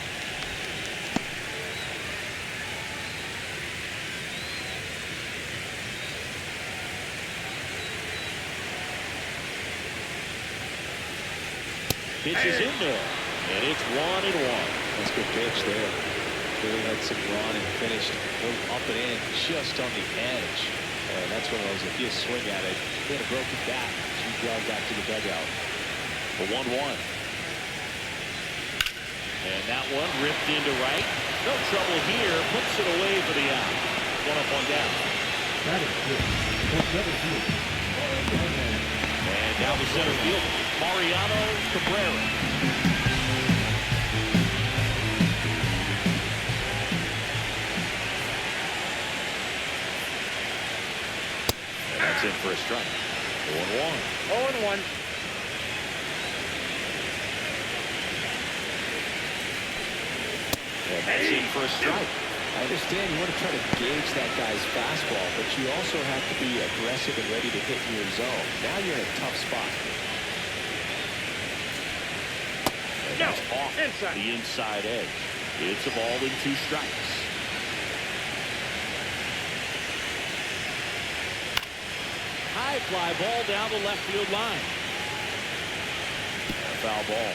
Pitch is in there, and it's 1-1. That's a good pitch there. Really had some run and finished up and in just on the edge. And that's one of those, if you swing at it, you had a broken bat, you drive back to the dugout. The 1-1. And that one ripped into right. No trouble here. Puts it away for the out. 1 up, 1 down. And now the center fielder, Mariano Cabrera. That's in for a strike. 0-1. 0-1. And that's in for a strike. I understand you want to try to gauge that guy's fastball, but you also have to be aggressive and ready to hit in your zone. Now you're in a tough spot. And that's off the inside edge. It's a ball in 2 strikes. High fly ball down the left field line. And a foul ball.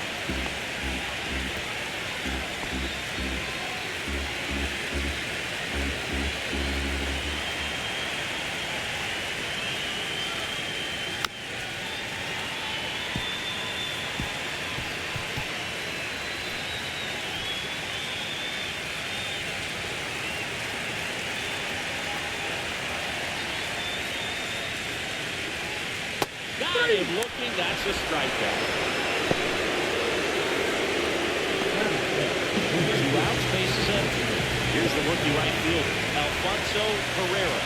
Got him looking. That's a strikeout. 2 outs, bases empty. Here's the rookie right fielder, Alfonso Herrera.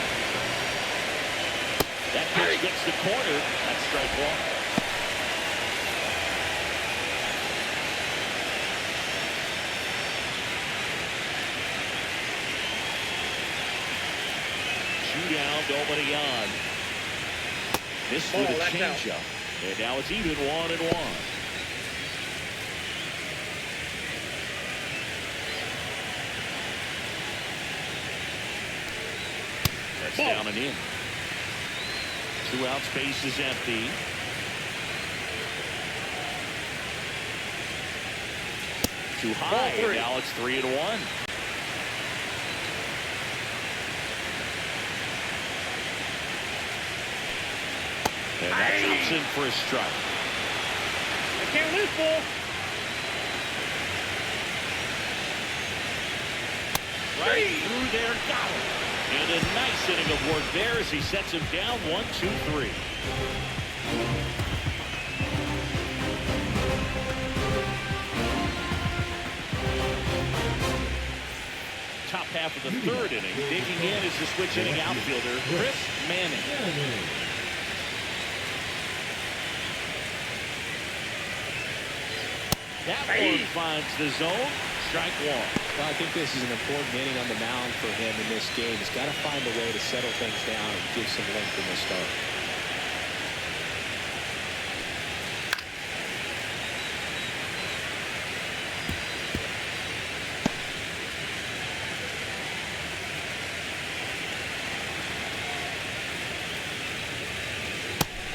That pitch gets the corner. That's strike 1. Down, nobody on. Missed Ball, with a that's out. changeup. And now it's even 1-1. That's Ball. down and in. 2 outs, base is empty. Too high, and now it's 3-1. And that drops in for a strike. I can't lose, ball. Right through there, got him. And a nice inning of work there as he sets him down 1-2-3. Top half of the 3rd inning. Digging in is the switch inning outfielder, Chris Manning. That one finds the zone. Strike 1. Well, I think this is an important inning on the mound for him in this game. He's got to find a way to settle things down and give some length in the start.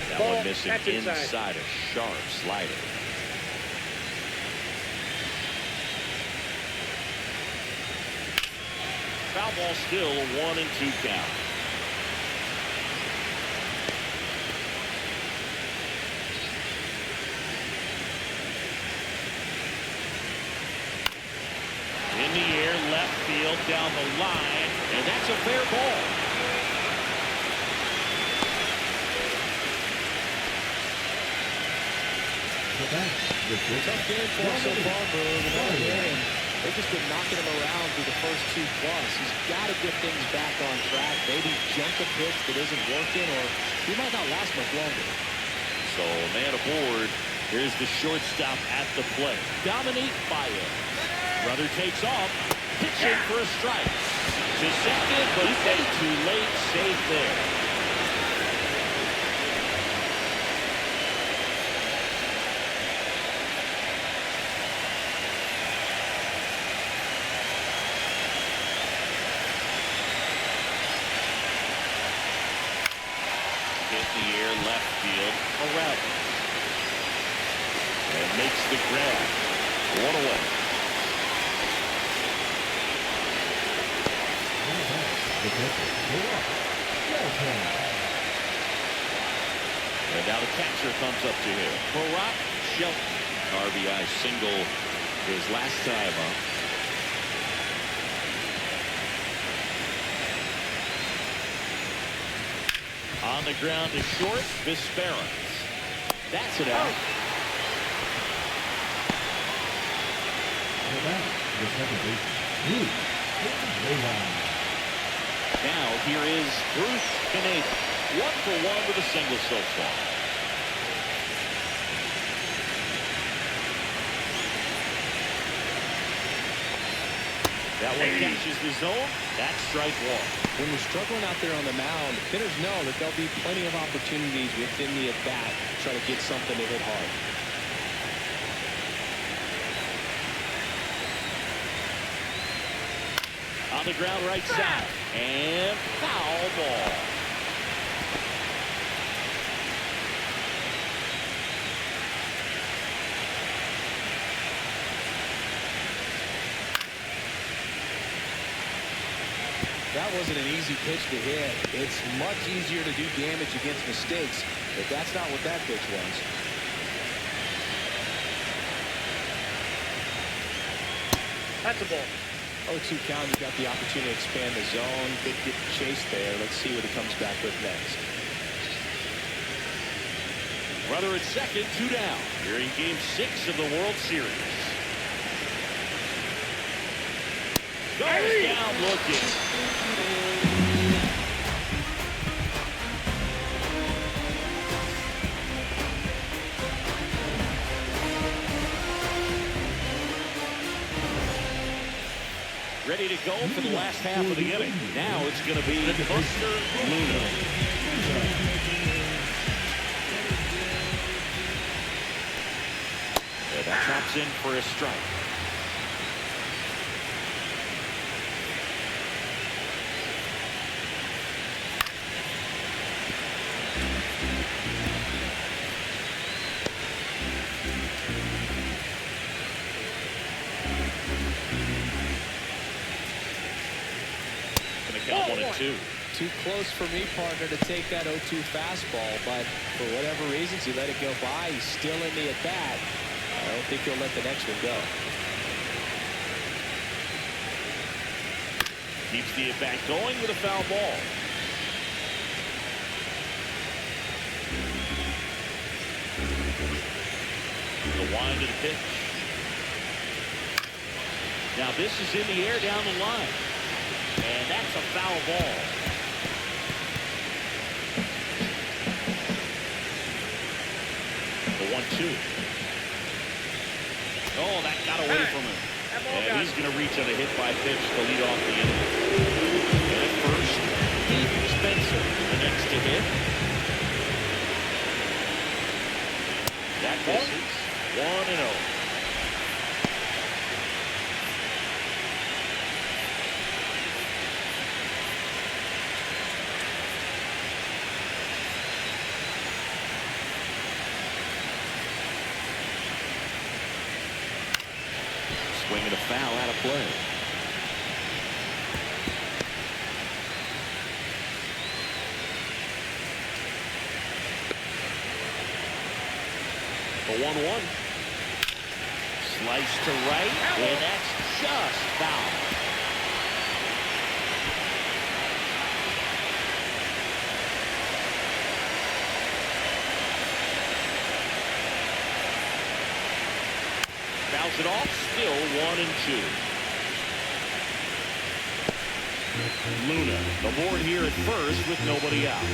That one missing inside a sharp slider. Foul ball still, a 1-2 count. In the air, left field, down the line, and that's a fair ball. Tough game for him so far, Boog. They've just been knocking him around through the first 2+. He's got to get things back on track. Maybe jump a pitch that isn't working, or he might not last much longer. So, man aboard. Here's the shortstop at the plate. Dominique Baez. Runner takes off. Pitching for a strike. To second, but way too late. Safe there. Left field, around and makes the grab. 1 away. And now the catcher comes up to him. Barack Shelton. RBI single his last time up. On the ground to short, Visperance. That's it out. Now here is Bruce Canada. 1 for 1 with a single so far. That one catches the zone. That's strike 1. When you're struggling out there on the mound, hitters know that there'll be plenty of opportunities within the at-bat to try to get something to hit hard. On the ground right side. And foul ball. That wasn't an easy pitch to hit. It's much easier to do damage against mistakes, but that's not what that pitch was. That's a ball. 0-2 count, you've got the opportunity to expand the zone. Did get chased there. Let's see what he comes back with next. Runner at second, 2 down. Here in Game 6 of the World Series. Goes down looking. Ready to go for the last half of the inning. Now it's going to be Buster Luna. That's in for a strike. Gonna count 1 and 2. Too close for me, partner, to take that 0-2 fastball, but for whatever reasons, he let it go by. He's still in the at-bat. I don't think he'll let the next one go. Keeps the at-bat going with a foul ball. The wind of the pitch. Now this is in the air down the line. And that's a foul ball. The 1-2. Oh, that got away from him. And he's going to reach on a hit by pitch to lead off the inning. And at first, Pete Spencer, the next to hit. That misses. 1-0. Swinging a foul out of play. The 1-1. Slice to right, and that's just foul. Fouls it off, still 1 and 2. Luna, the board here at first with nobody out.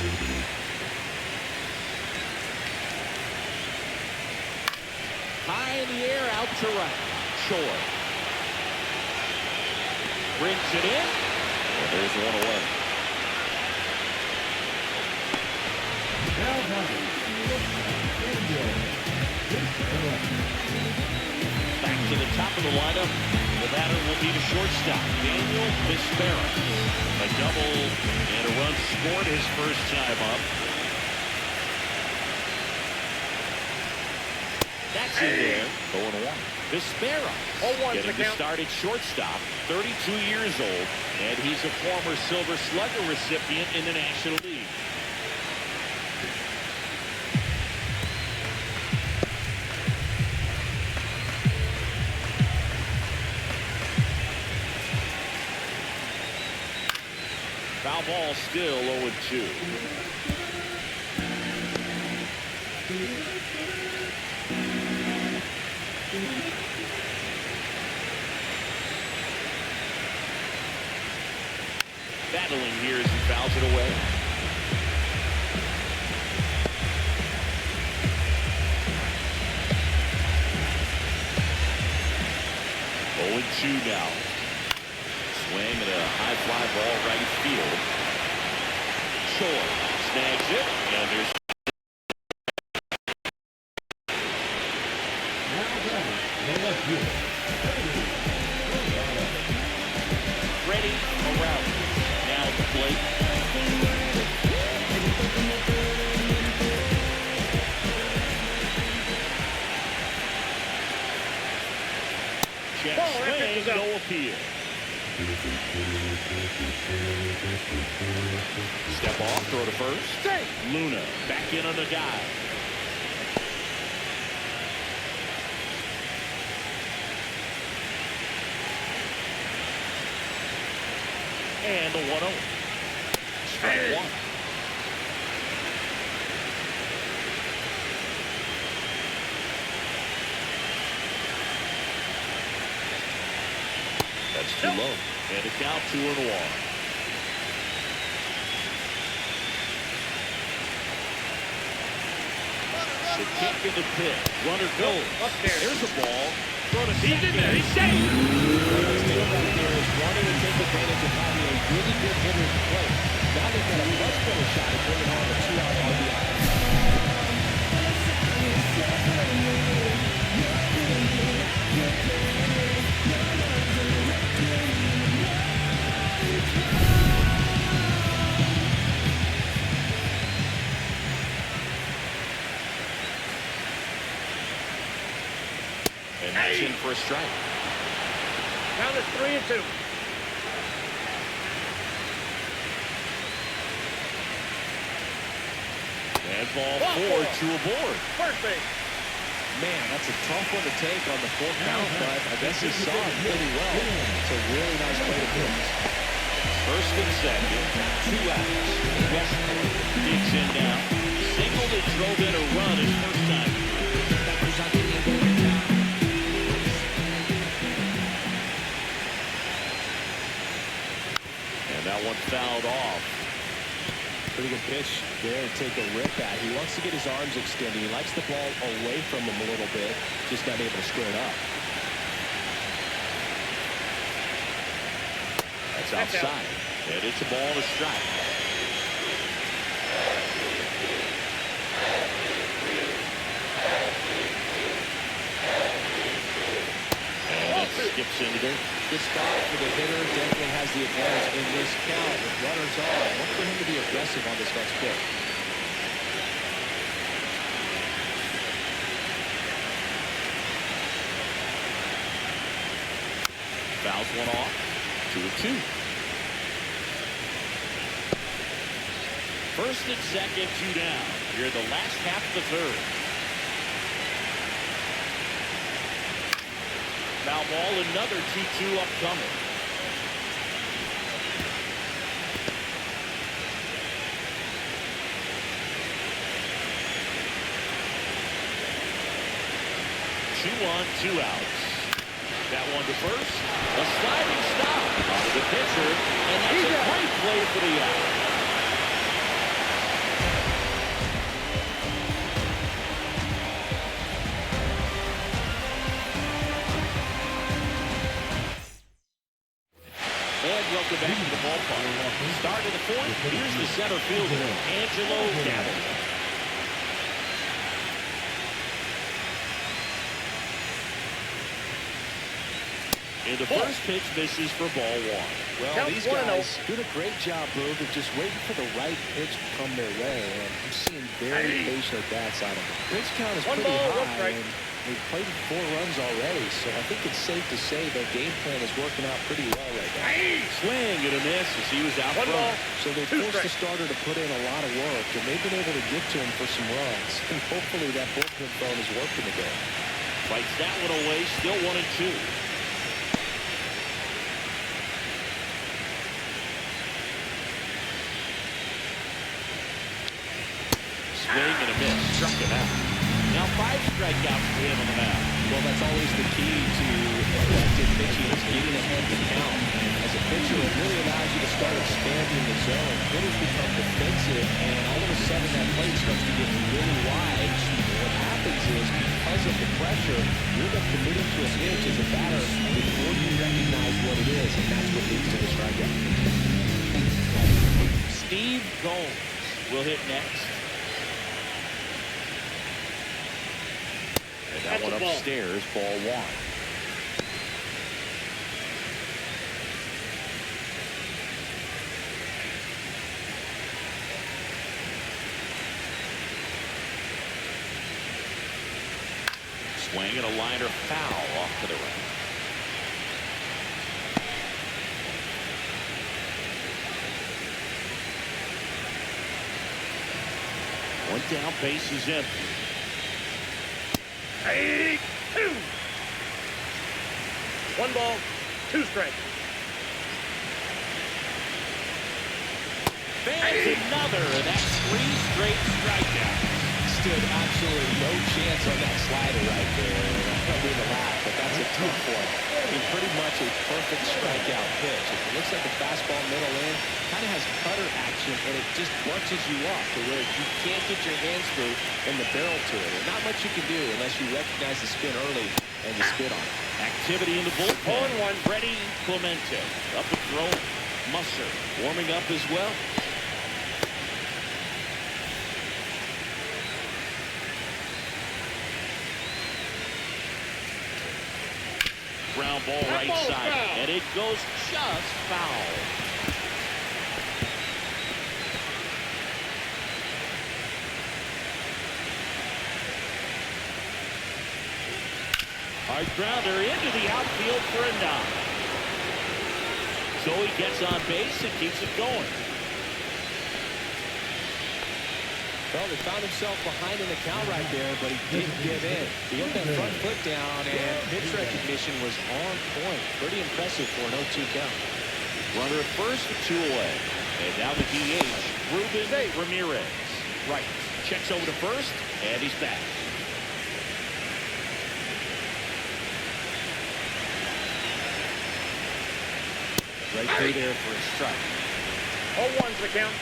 High in the air, out to right. Short. Brings it in. And there's one away. Back to the top of the lineup. The batter will be the shortstop, Daniel Vespera. A double and a run scored his first time up. That's in there. 0-1. Vespera getting the start at shortstop, 32 years old, and he's a former Silver Slugger recipient in the National League. Foul ball, still 0-2. Battling here as he fouls it away. Oh, 0-2 now. Swing and a high fly ball right field. Short snags it, and there's Ready around. Now at the plate. Check swing, no appeal. Step off, throw to first. Luna back in on the dive. And the 1-0. Strike one. That's too low. And a count 2-1. The kick in the pit. Runner goes. Up there. There's a ball. Throw to second. He's in there. He's safe. What's good right there is wanting to take advantage of having a really good hitter at the plate. Now they've got a much better shot at bringing home a 2-out RBI. for a strike. Count is 3-2. And ball 4 to a board. First base. Man, that's a tough one to take on the full count, but I guess he saw it pretty well. It's a really nice play to pitch. First and second, 2 outs. Westbrook digs in now. Single that drove in a run his first time. And that one fouled off. Pretty good pitch there to take a rip at. He wants to get his arms extended. He likes the ball away from him a little bit, just not able to square it up. That's outside. And it's a ball and a strike. And it skips into there. Good spot for the hitter. Definitely has the advantage in this count with runners on. Look for him to be aggressive on this next pitch. Fouls one off. 2-2. First and second, 2 down. Here in the last half of the third. Foul ball, another 2-2 upcoming. Two on, 2 outs. That one to first. A sliding stop on the pitcher, and that's a great play for the out. Welcome back to the ballpark. Start of the fourth. Here's the center fielder, Angelo Gavin. And the first pitch misses for ball 1. Well, these guys did a great job, Boog, of just waiting for the right pitch to come their way. And I'm seeing very patient at-bats out of them. Pitch count is pretty high, and they've played 4 runs already, so I think it's safe to say their game plan is working out pretty well right now. Swing and a miss as he was out front. So they forced the starter to put in a lot of work, and they've been able to get to him for some runs. And hopefully that bullpen phone is working again. Fights that one away, still 1-2. Swing and a miss. Struck him out. Now 5 strikeouts for him on the mound. Well, that's always the key to effective pitching is getting ahead of the count. As a pitcher, it really allows you to start expanding the zone. Hitters become defensive, and all of a sudden that plate starts to get really wide. What happens is, because of the pressure, you're then committing to a pitch as a batter before you recognize what it is, and that's what leads to the strikeout. Steve Gomes will hit next. And that one upstairs, ball 1. Swing and a liner foul off to the right. One down, base is empty. 2. 1 ball, 2 strikes. Fans another, and that's 3 straight strikeouts. Stood absolutely no chance on that slider right there. I don't mean to laugh, but that's a tough one. I mean, pretty much a perfect strikeout pitch. It looks like a fastball middle in, kind of has cutter action, and it just bunches you off to where you can't get your hands through and the barrel to it. There's not much you can do unless you recognize the spin early and you spit on it. Activity in the bullpen. 0-1. Freddie Clemente up and throwing. Musser warming up as well. Ground ball right side, and it goes just foul. Hard grounder into the outfield for a knock. Zoe gets on base and keeps it going. Well, they found himself behind in the count right there, but he didn't give in. He got that front foot down, and pitch recognition was on point. Pretty impressive for an 0-2 count. Runner at first with 2 away. And now the DH, Ruben Ramirez. Right. Checks over to first, and he's back. Right through there for a strike. 0-1's the count.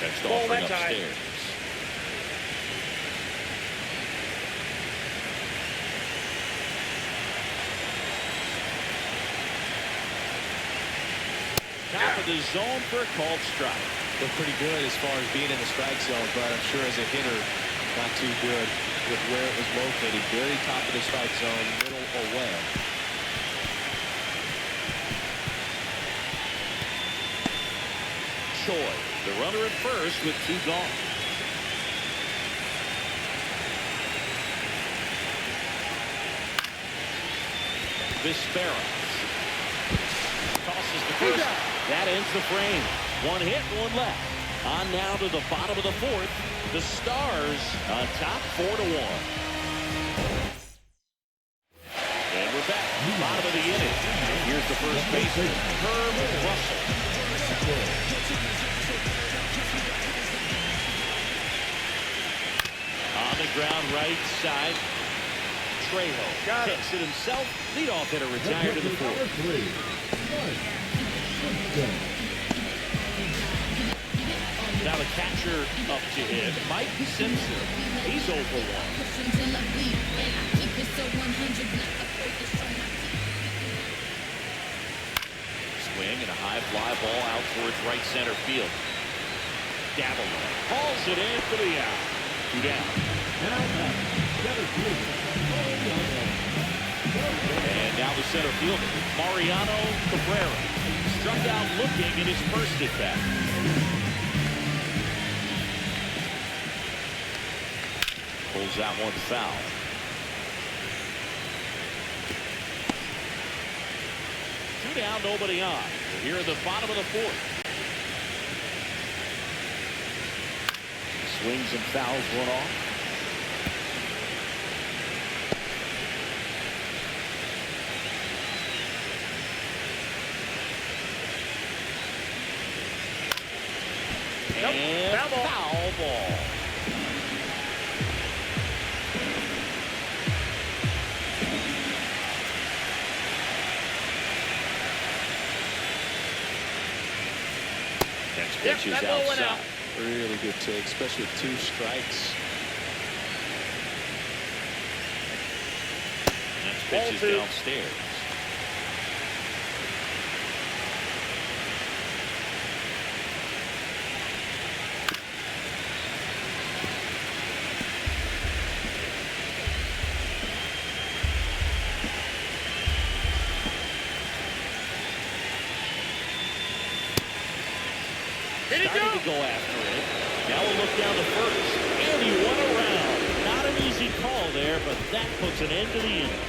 Next Ball offering that time. upstairs. Top of the zone for a called strike. Looked pretty good as far as being in the strike zone, but I'm sure as a hitter, not too good with where it was located. Very top of the strike zone, middle away. Choi, the runner at first with 2 gone. Vizquel tosses the first. That ends the frame. 1 hit, 1 left. On now to the bottom of the 4th. The Stars on top 4-1. And we're back. Bottom of the inning. Here's the first baseman, Herb Russell. On the ground, right side. Trejo takes it himself. Leadoff hitter retired to the 4th. Now the catcher up to hit, Mike Simpson. He's 0 for 1. Swing and a high fly ball out towards right center field. Davenport hauls it in for the out. 2 down. And now the center fielder, Mariano Cabrera. Struck out looking at his first at bat. Pulls that one foul. Two down, nobody on. We're here at the bottom of the 4th. Swings and fouls one off. And foul ball. Next pitch is outside. Really good take, especially with 2 strikes. Next pitch is downstairs. Starting to go after it. Now we'll look down to first. And he won around. Not an easy call there, but that puts an end to the inning.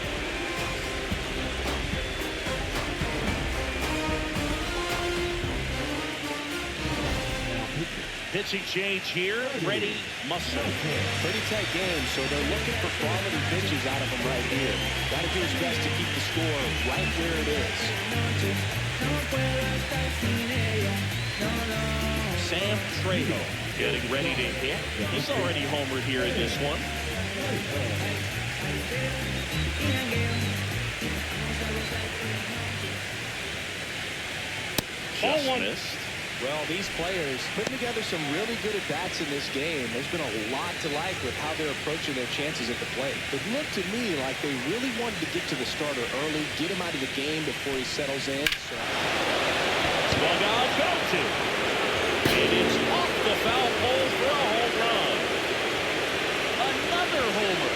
Pitching change here. Ready, Muscle. Pretty tight game, so they're looking for quality pitches out of him right here. Got to do his best to keep the score right where it is. Sam Trejo getting ready to hit. He's already homered here in this one. Just missed. Well, these players putting together some really good at-bats in this game. There's been a lot to like with how they're approaching their chances at the plate. It looked to me like they really wanted to get to the starter early, get him out of the game before he settles in. Swung out, go to. And it's off the foul pole for a home run. Another homer.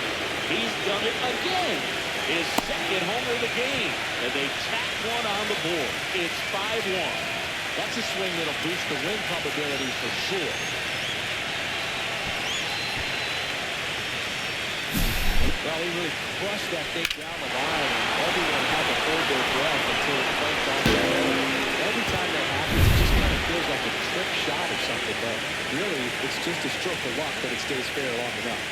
He's done it again. his second homer of the game, and they tack one on the board. It's 5-1. That's a swing that'll boost the win probability for sure. Well, he really crushed that thing down the line, and everyone had to hold their breath until it clanked off the road. Every time that happens, it just kind of feels like a trick shot or something, but really, it's just a stroke of luck that it stays fair long enough.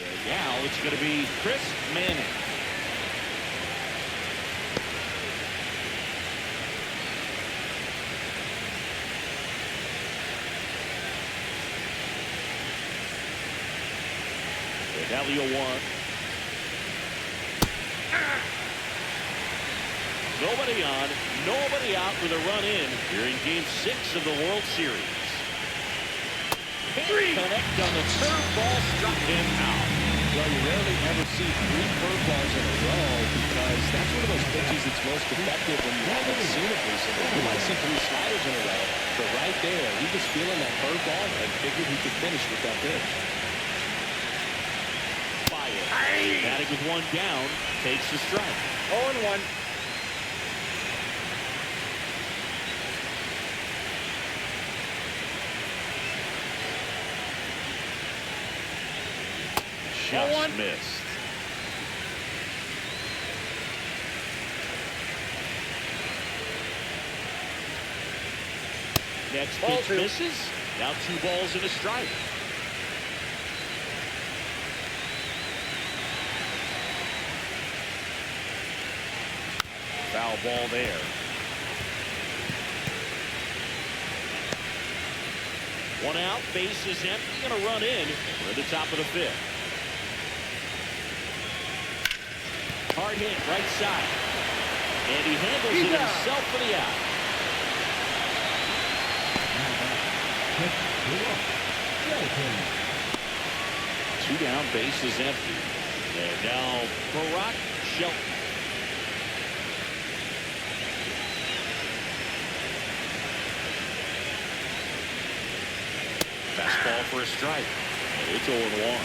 And now it's going to be Chris Manning. Elio one. Nobody on, nobody out with a run in here in Game 6 of the World Series. Can't connect on the curveball, struck him out. Well, you rarely ever see 3 curveballs in a row because that's one of those pitches that's most effective when you haven't seen it recently. You might see 3 sliders in a row, but right there, he was feeling that curveball and figured he could finish with that pitch. Batting with one down, takes the strike. 0-1. Just missed. Next pitch misses. Now 2 balls and a strike. Foul ball there. One out, base is empty, and a run in. We're at the top of the 5th. Hard hit, right side. And he handles it himself for the out. Two down, base is empty. And now Barack Shelton. Fastball for a strike. And it's 0-1.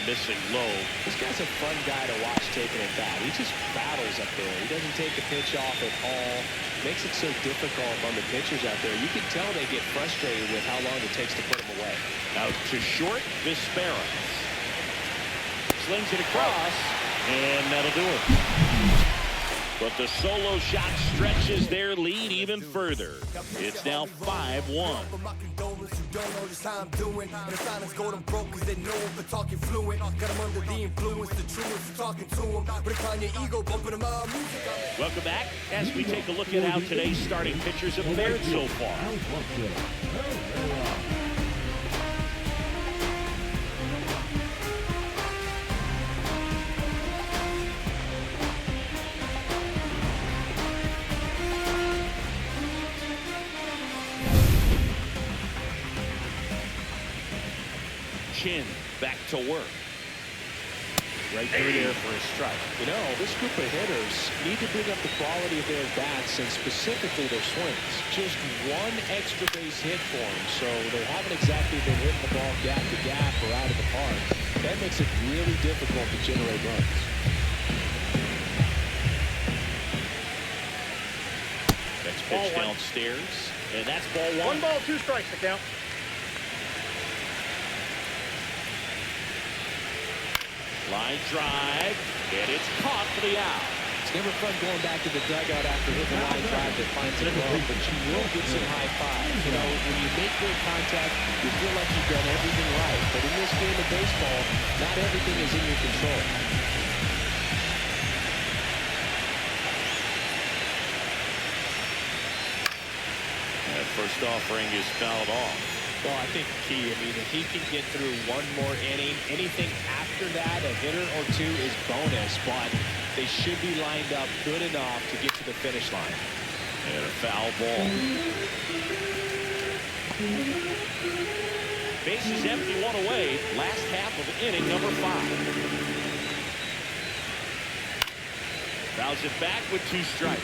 Missing low. This guy's a fun guy to watch taking at bat. He just battles up there. He doesn't take a pitch off at all. Makes it so difficult on the pitchers out there. You can tell they get frustrated with how long it takes to put him away. Out to short, Vespera. Slings it across, and that'll do it. But the solo shot stretches their lead even further. It's now 5-1. Don't know just how I'm doing. And the silence go them broke cause they know for talking fluent. Got them under the influence, the truest for talking to them. But it's on your ego, bumping them out music. Welcome back as we take a look at how today's starting pitchers have fared so far. Back to work. Right through there for a strike. You know, this group of hitters need to bring up the quality of their bats and specifically their swings. Just one extra base hit for them, so they haven't exactly been hitting the ball gap to gap or out of the park. That makes it really difficult to generate runs. Next pitch downstairs, and that's ball 1. 1 ball, 2 strikes to count. Line drive, and it's caught for the out. It's never fun going back to the dugout after hitting the line drive that finds it low, but you will get some high fives. You know, when you make great contact, you feel like you've done everything right. But in this game of baseball, not everything is in your control. First offering is fouled off. Well, I think key, I mean, if he can get through one more inning, anything after that, a hitter or two is bonus, but they should be lined up good enough to get to the finish line. And a foul ball. Bases empty, one away. Last half of inning number 5. Fouls it back with 2 strikes.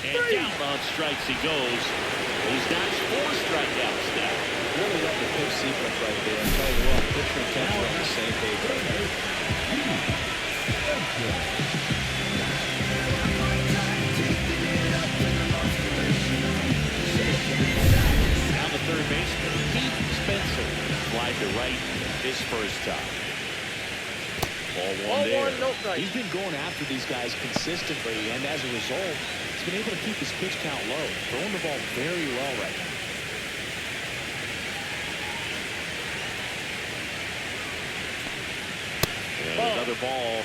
And down on strikes he goes. He's got 4 strikeouts now. Really love the pitch sequence right there. I'll tell you what, pitcher and catcher on the same page right there. Now the third baseman, Pete Spencer. Fly to right, his first time. Ball one, no strike. He's been going after these guys consistently, and as a result, he's been able to keep his pitch count low. Throwing the ball very well right now. And another ball.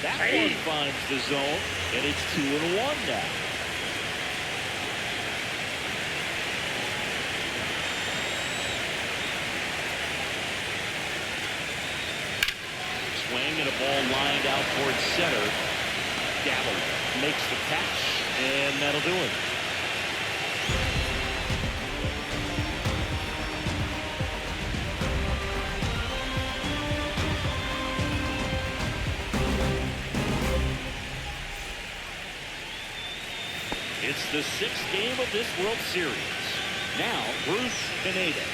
That one finds the zone, and it's 2-1 now. Swing and a ball lined out towards center. Dabble makes the catch, and that'll do it. It's the 6th game of this World Series. Now, Bruce Pineda.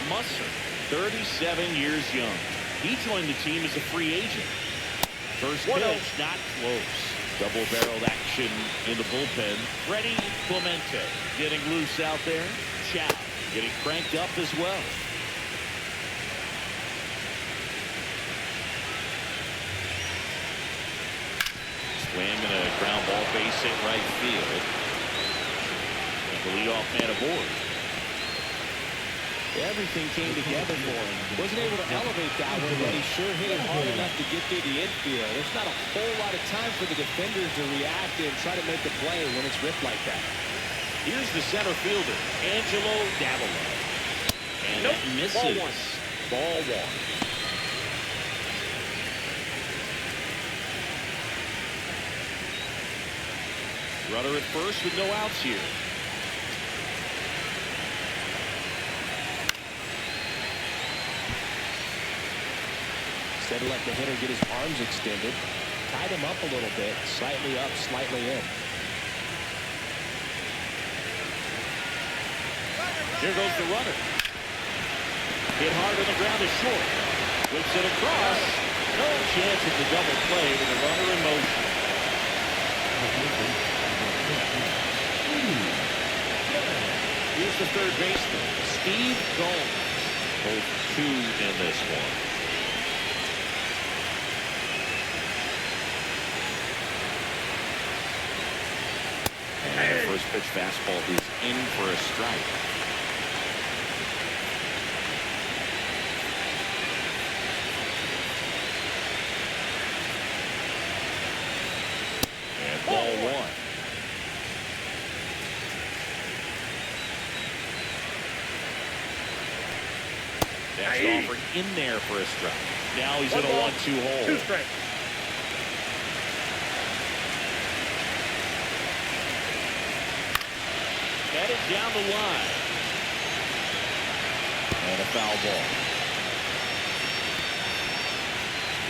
Musser, 37 years young. He joined the team as a free agent. First pitch, not close. Double-barreled action in the bullpen. Freddie Clemente getting loose out there. Chow getting cranked up as well. Swing and a ground ball, base hit right field. And the leadoff man aboard. Everything came together for him. Wasn't able to elevate that one, but he sure hit it hard enough to get through the infield. There's not a whole lot of time for the defenders to react and try to make a play when it's ripped like that. Here's the center fielder, Angelo Davila. And that misses. Ball one. Runner at first with no outs here. Instead of letting the hitter get his arms extended, tied him up a little bit, slightly up, slightly in. Here goes the runner. Hit hard on the ground is short. Whips it across. No chance at the double play with the runner in motion. Here's the third baseman, Steve Gomes. Both 2 in this one. And the first pitch fastball is in for a strike. And ball 1. Next offering in there for a strike. Now he's in a 1-2 hole. 2 strikes. Headed down the line. And a foul ball.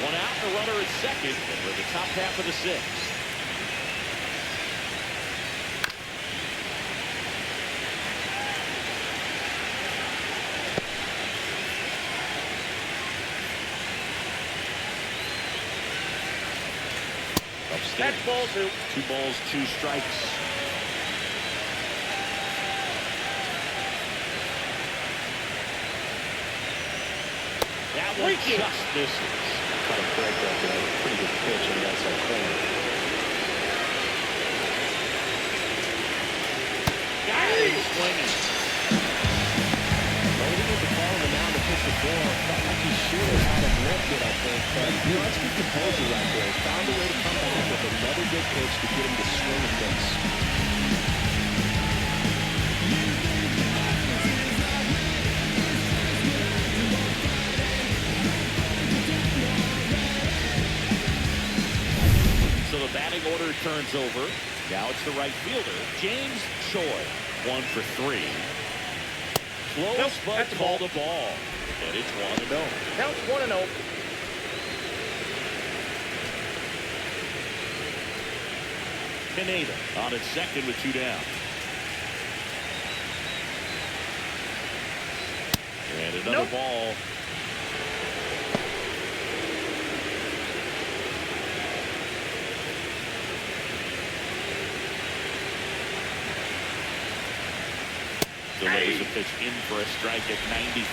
1 out, the runner at second, and we're the top half of the 6th. That's ball 2. 2 balls, 2 strikes. That one just misses. Kind of break up there. Pretty good pitch in the outside corner. swinging. Well, he didn't get the call on the mound to pitch the ball. Felt like he should have had him lifted, I think. But, you know, that's good composure right there. Found a way to come back with another good pitch to get him to swing and miss. So the batting order turns over. Now it's the right fielder, James Choi. 1 for 3. Close, nope, but called a ball. And it's 1-0. Counts 1-0. Pineda on its second with 2 down. And another ball. Delays a pitch in for a strike at 95.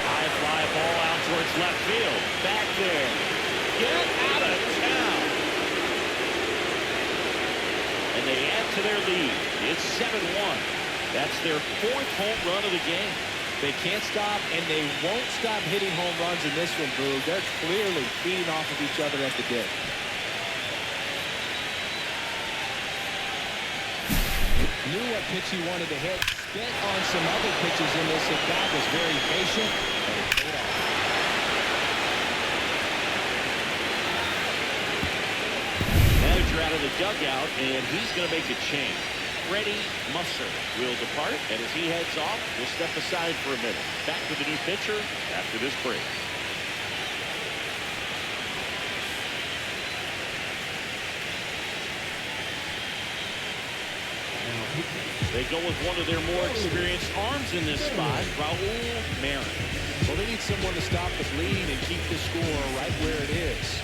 High fly ball out towards left field. Back there. Get out of town. And they add to their lead. It's 7-1. That's their 4th home run of the game. They can't stop, and they won't stop hitting home runs in this one, Boo. They're clearly feeding off of each other at the dip. Knew what pitch he wanted to hit. Spent on some other pitches in this at-bat. Was very patient, and it paid off. Manager out of the dugout, and he's going to make a change. Freddie Musser will depart, and as he heads off, we'll step aside for a minute. Back with the new pitcher after this break. They go with one of their more experienced arms in this spot, Raul Marin. Well, they need someone to stop the bleed and keep the score right where it is.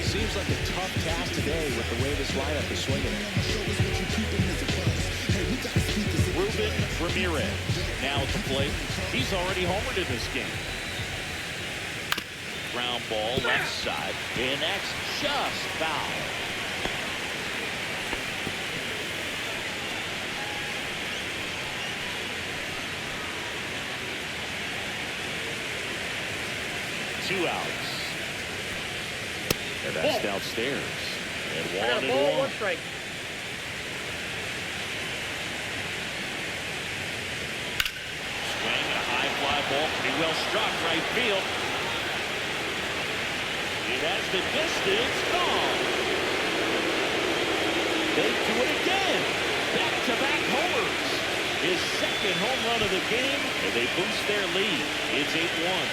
Seems like a tough task today with the way this lineup is swinging. Ruben Ramirez now at the plate. He's already homered in this game. Ground ball left side, and that's just foul. Two outs. And that's downstairs. And 1-1. 1 strike. Swing, a high fly ball, pretty well struck, right field. It has the distance, gone. They do it again. Back-to-back homers. His 2nd home run of the game, and they boost their lead. It's 8-1.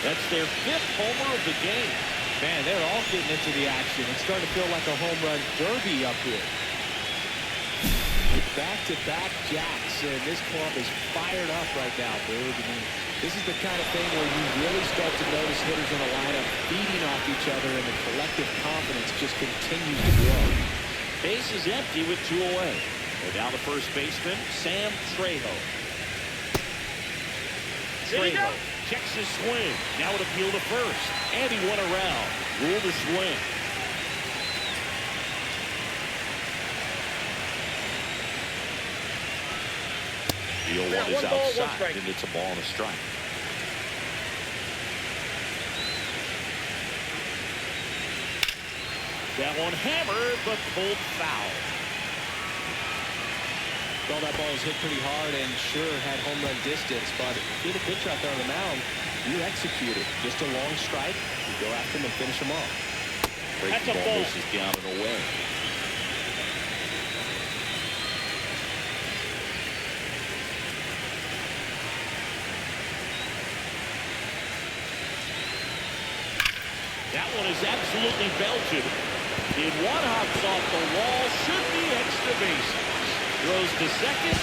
That's their 5th homer of the game. Man, they're all getting into the action. It's starting to feel like a home run derby up here. Back-to-back jacks, and this club is fired up right now, dude. I mean, this is the kind of thing where you really start to notice hitters in the lineup feeding off each other, and the collective confidence just continues to grow. Base is empty with 2 away. And now the first baseman, Sam Trejo. Trejo checks his swing. Now it appeal to first. And he went around. Ruled a swing. The 0-1 is outside, and it's a ball and a strike. That one hammered, but pulled foul. Well, that ball was hit pretty hard and sure had home run distance, but if you're the pitcher out there on the mound, you execute it. Just a long strike, you go after him and finish him off. Breaking ball misses down and away. That one is absolutely belted. In one hops off the wall, should be extra bases. Throws to second,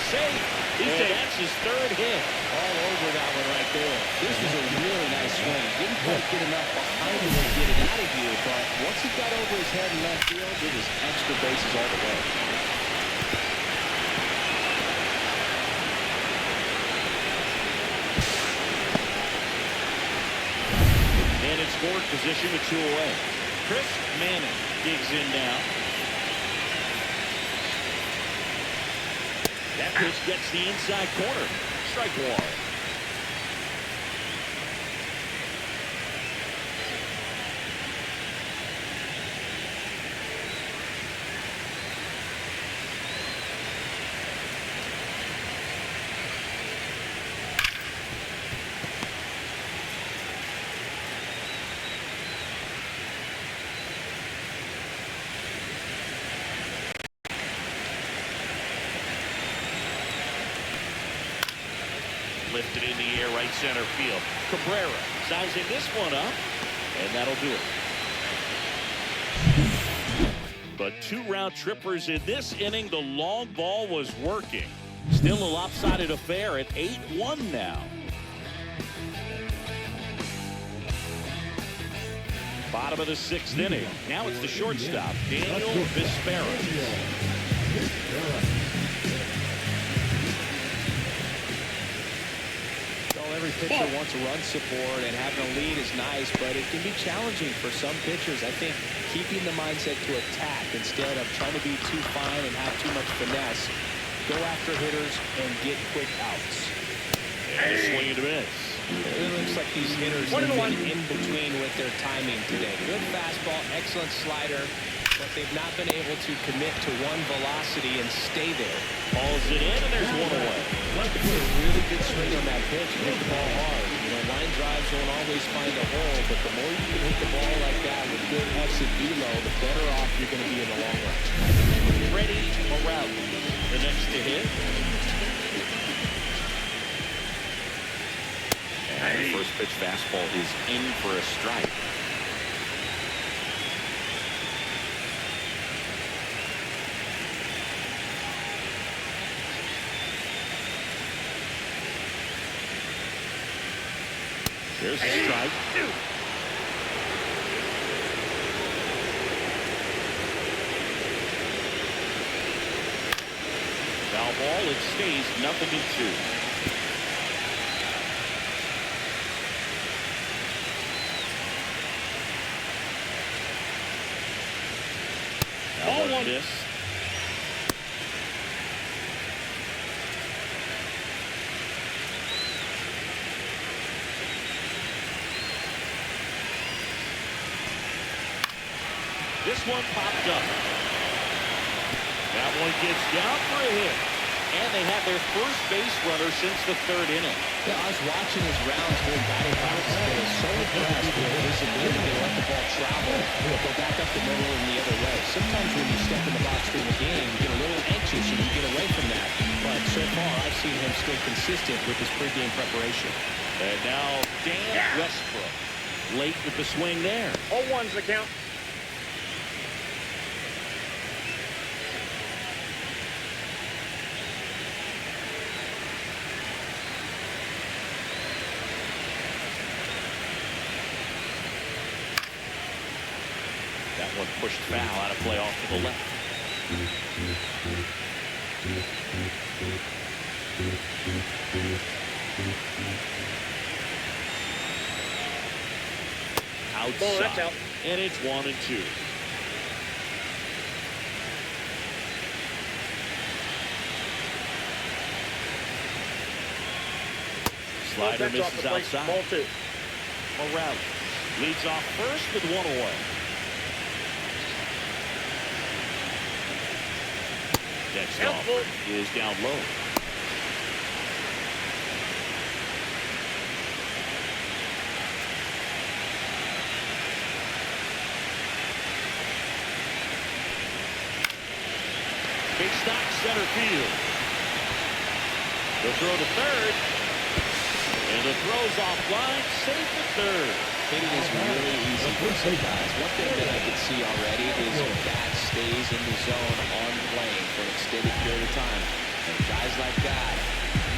safe. That's his 3rd hit. All over that one right there. This was a really nice swing. Didn't quite get enough behind him to get it out of here, but once he got over his head in left field, it was extra bases all the way. scored position with 2 away. Chris Manning digs in now. That pitch gets the inside corner. Strike one. Lifted in the air, right center field. Cabrera sizing this one up, and that'll do it. But 2 round trippers in this inning. The long ball was working. Still a lopsided affair at 8-1 now. Bottom of the 6th inning. Now it's the shortstop, Daniel Vespera. Every pitcher wants a run support, and having a lead is nice, but it can be challenging for some pitchers. I think keeping the mindset to attack instead of trying to be too fine and have too much finesse, go after hitters and get quick outs. And a swing and a miss. It looks like these hitters have been in between with their timing today. Good fastball, excellent slider, but they've not been able to commit to one velocity and stay there. Balls it in, and there's 1 away. Put a really good swing on that pitch and hit the ball hard. You know, line drives don't always find a hole, but the more you can hit the ball like that with good exit velo, the better off you're going to be in the long run. Ready, Morales, the next to hit. And the first pitch fastball is in for a strike. There's a strike. Foul ball, it stays 0-2. Ball one miss. This one popped up. That one gets down for a hit. And they have their first base runner since the 3rd inning. Yeah, I was watching his rounds during batting practice today. So impressed with his ability to let the ball travel, go back up the middle and the other way. Sometimes when you step in the box during the game, you get a little anxious and you get away from that. But so far, I've seen him stay consistent with his pregame preparation. And now Dan Westbrook late with the swing there. 0-1's the count. That one pushed foul out of play off to the left. Outside. Oh, that's out. And it's 1-2. Slider misses outside. Ball 2. Morales leads off first with 1 away. Next offer is down low. Big stock center field. The throw to third. And the throw's offline, safe at third. Hitting is really easy for some guys. One thing that I can see already is your bat stays in the zone on playing for an extended period of time. And guys like that,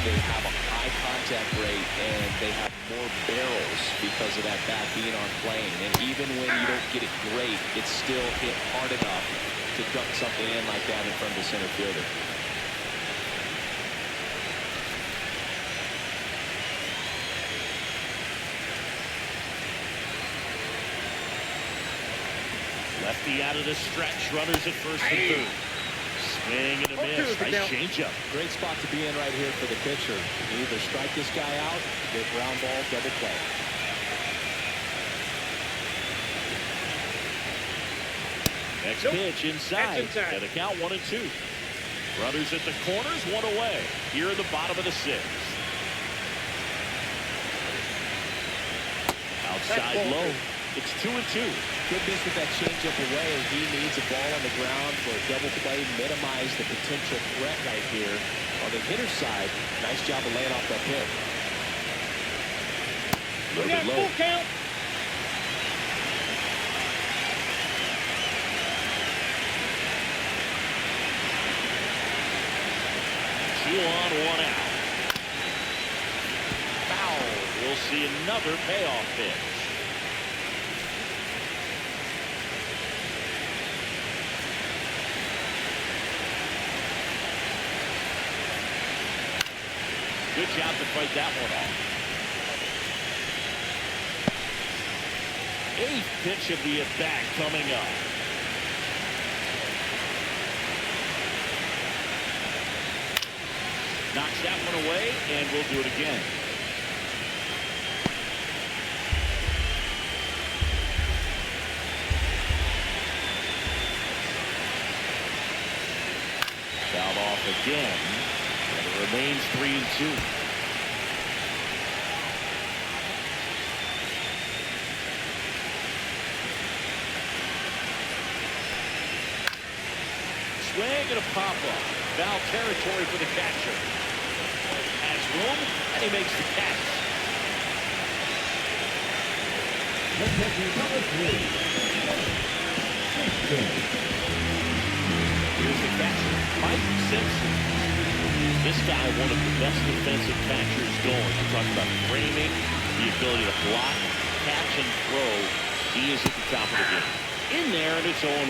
they have a high contact rate and they have more barrels because of that bat being on plane. And even when you don't get it great, it's still hit hard enough to duck something in like that in front of the center fielder. Lefty out of the stretch. Runners at first and third. Swing and a miss. Nice changeup. Great spot to be in right here for the pitcher. You can either strike this guy out, get ground ball, double play. Next pitch inside. And a count 1-2. Runners at the corners, one away. Here in the bottom of the sixth. Outside low. It's 2-2. Good miss with that changeup away. He needs a ball on the ground for a double play, minimize the potential threat right here. On the hitter's side, nice job of laying off that pitch. We got full count. Two on, one out. Foul. We'll see another payoff pitch. Good job to fight that one off. Eighth pitch of the at-bat coming up. Knocks that one away, and we'll do it again. Fouled off again. And it remains 3-2. Swing and a pop-up. Foul territory for the catcher. Has room, and he makes the catch. Here's the catcher, Mike Simpson. This guy, one of the best defensive catchers going. I'm talking about framing, the ability to block, catch, and throw. He is at the top of the game. In there, and it's 0-1.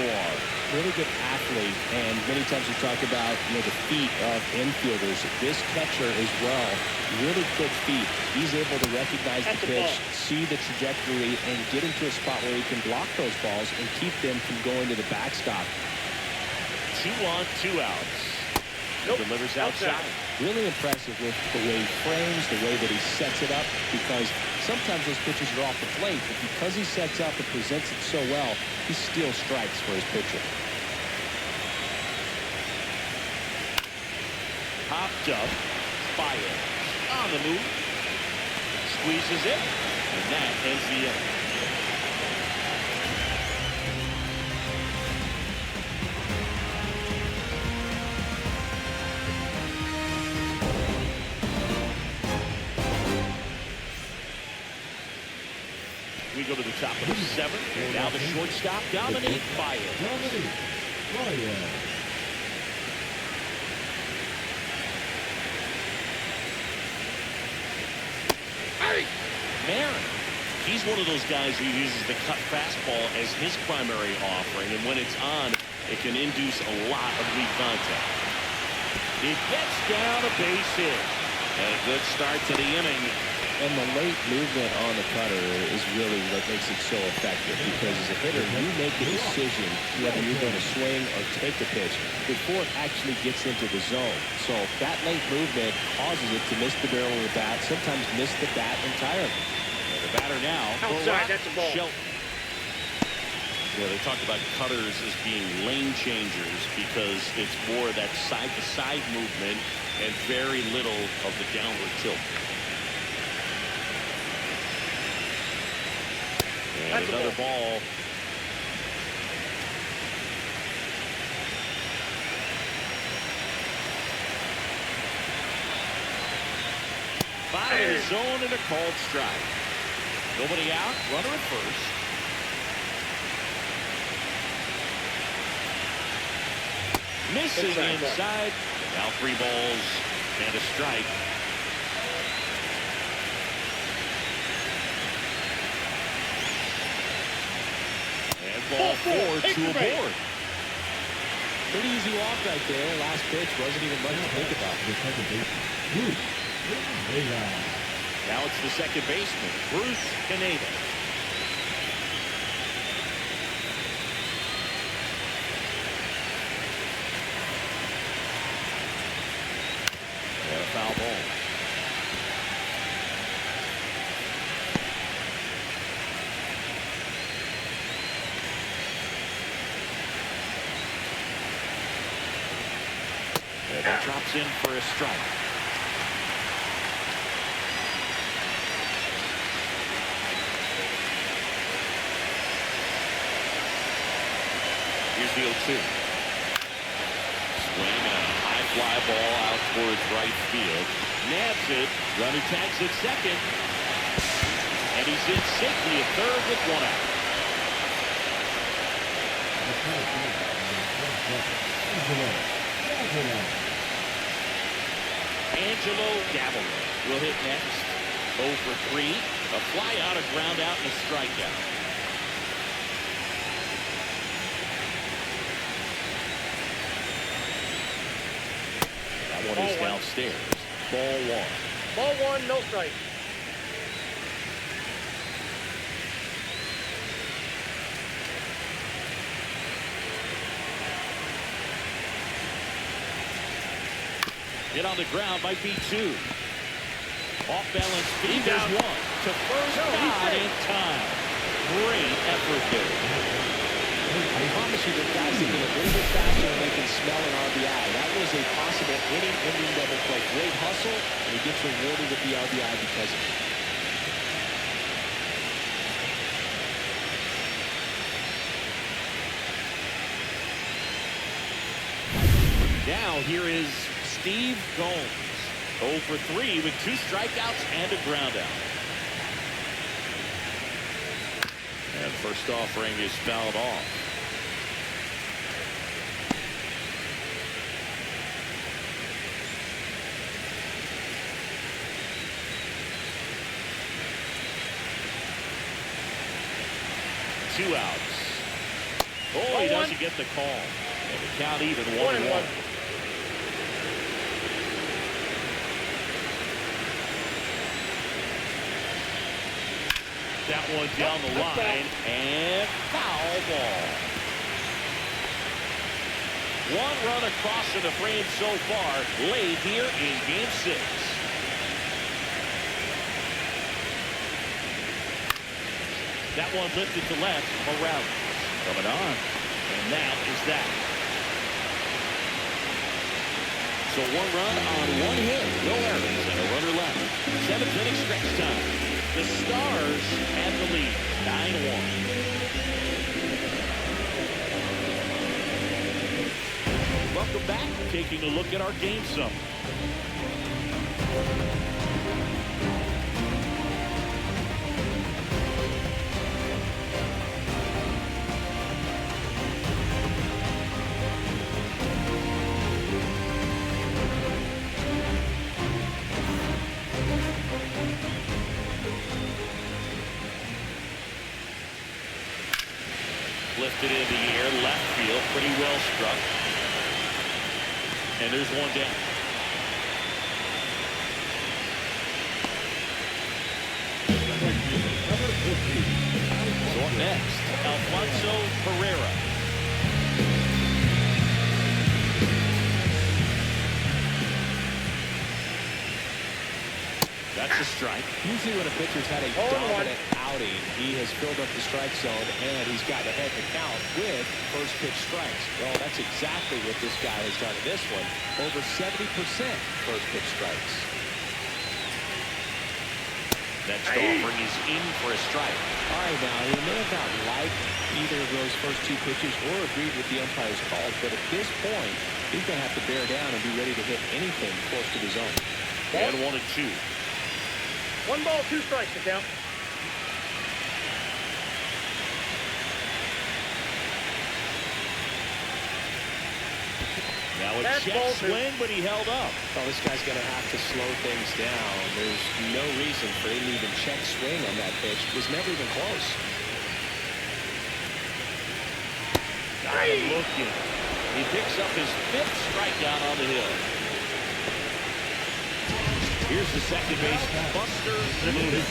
Really good athlete, and many times we talk about the feet of infielders. This catcher as well, really quick feet. He's able to recognize the pitch, see the trajectory, and get into a spot where he can block those balls and keep them from going to the backstop. 2 on, 2 outs. Delivers outside. Really impressive with the way he frames, the way that he sets it up, because sometimes those pitches are off the plate, but because he sets up and presents it so well, he steals strikes for his pitcher. Popped up, fire, on the move, squeezes it, and that ends the inning. We go to the top of the seventh. Now the shortstop, Dominique Baez. Marin. He's one of those guys who uses the cut fastball as his primary offering, and when it's on, it can induce a lot of weak contact. It gets down a base hit. And a good start to the inning. And the late movement on the cutter is really what makes it so effective, because as a hitter, you make the decision whether you're going to swing or take the pitch before it actually gets into the zone. So that late movement causes it to miss the barrel of the bat, sometimes miss the bat entirely. And the batter now, outside, that's a ball. Yeah, they talk about cutters as being lane changers because it's more that side-to-side movement and very little of the downward tilt. And that's another ball. Bottom of the zone and a called strike. Nobody out, runner at first. Missing inside. Now 3 balls and a strike. And ball 4 to a board. Pretty easy walk right there. Last pitch wasn't even much to think about. Now it's the second baseman, Bruce Caneda. Drops in for a strike. Here's the 0-2. Swing and a high fly ball out towards right field. Nabs it. Runner tags at second. And he's in safely at third with one out. Angelo Gavalo will hit next. 0 for 3. A fly out, a ground out, and a strikeout. That one is downstairs. Ball 1. Ball 1, no strike. Hit on the ground, might be 2. Off balance feed, there's 1. To first, not in time. Great effort there. I promise you that guys have been a little bit faster than they can smell an RBI. That was a possible inning-ending double play. Great hustle, and he gets rewarded with the RBI because of it. Now here is Steve Gomes. 0 for 3 with 2 strikeouts and a ground out. And first offering is fouled off. Two outs. Oh, he doesn't get the call. And the count even 1-1. That one down the line, and foul ball. 1 run across in the frame so far, laid here in Game 6. That one lifted to left, Morales coming on, and that is that. So 1 run on 1 hit, no errors, and a runner left. 7th inning stretch time. The Stars had the lead, 9-1. Welcome back. Taking a look at our game summary. Lifted in the air, left field, pretty well struck. And there's 1 down. So up next, Alfonso Pereira. That's a strike. Usually when a pitcher's had a dominant outing, he has filled up the strike zone and he's gotten ahead in the count with first pitch strikes. Well, that's exactly what this guy has done in this one. Over 70% first pitch strikes. Next offering is in for a strike. All right, now, he may have not liked either of those first 2 pitches or agreed with the umpire's calls, but at this point, he's going to have to bear down and be ready to hit anything close to the zone. And 1-2. 1 ball, 2 strikes to count. Now a check swing, but he held up. Well, this guy's going to have to slow things down. There's no reason for him to even check swing on that pitch. It was never even close. Got him looking. He picks up his 5th strikeout on the hill. Here's the second baseman, Buster Moody.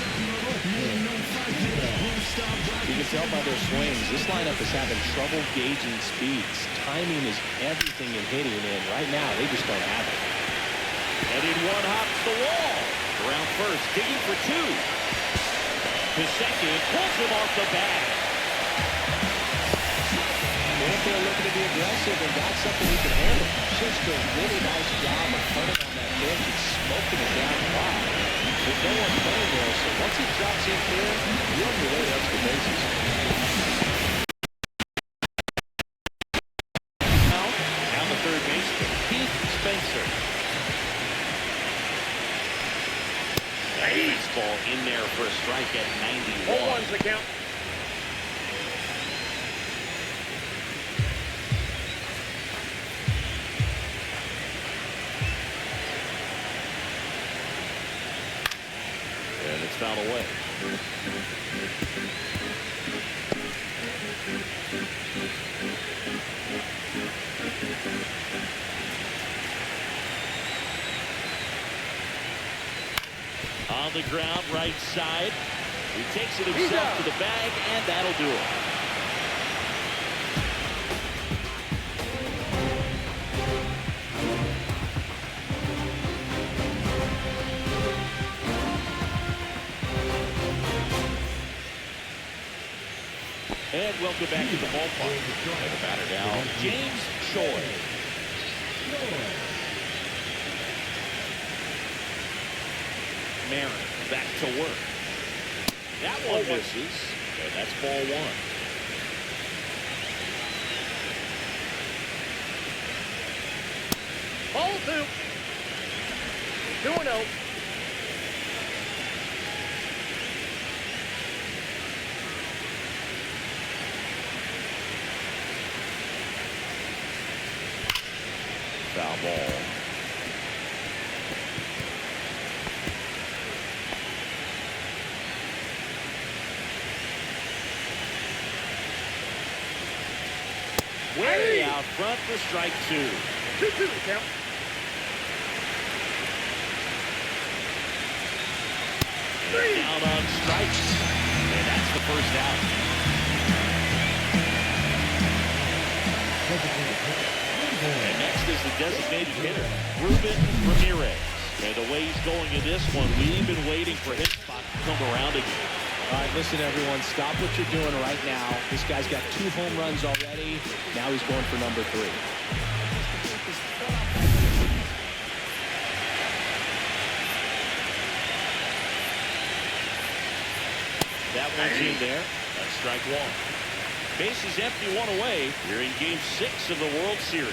You can tell by their swings, this lineup is having trouble gauging speeds. Timing is everything in hitting, and right now they just don't have it. And in 1 hops the wall. Around first, digging for 2. To second, pulls him off the bat. Went there looking to be aggressive and got something he can handle. Just a really nice job of putting on that pitch and smoking it down the line. There's no one playing there, so once he drops in there, you're on your way to extra bases. Down the third baseman, Keith Spencer. Baseball in there for a strike at 91. 0-1's the count. And it's fouled away. On the ground, right side. He takes it himself to the bag, and that'll do it. And welcome back to the ballpark. And the batter now, James Choi. Marin back to work. That one misses, and that's ball one. Ball 2. 2-0. Foul ball. Way out front for strike 2. 2-2 count. And down on strikes. And that's the first out. And next is the designated hitter, Ruben Ramirez. And the way he's going in this one, we've been waiting for his spot to come around again. All right, listen, everyone, stop what you're doing right now. This guy's got 2 home runs already. Now he's going for number 3. That one's in there. That's strike 1. Bases empty, 1 away. We're in Game 6 of the World Series.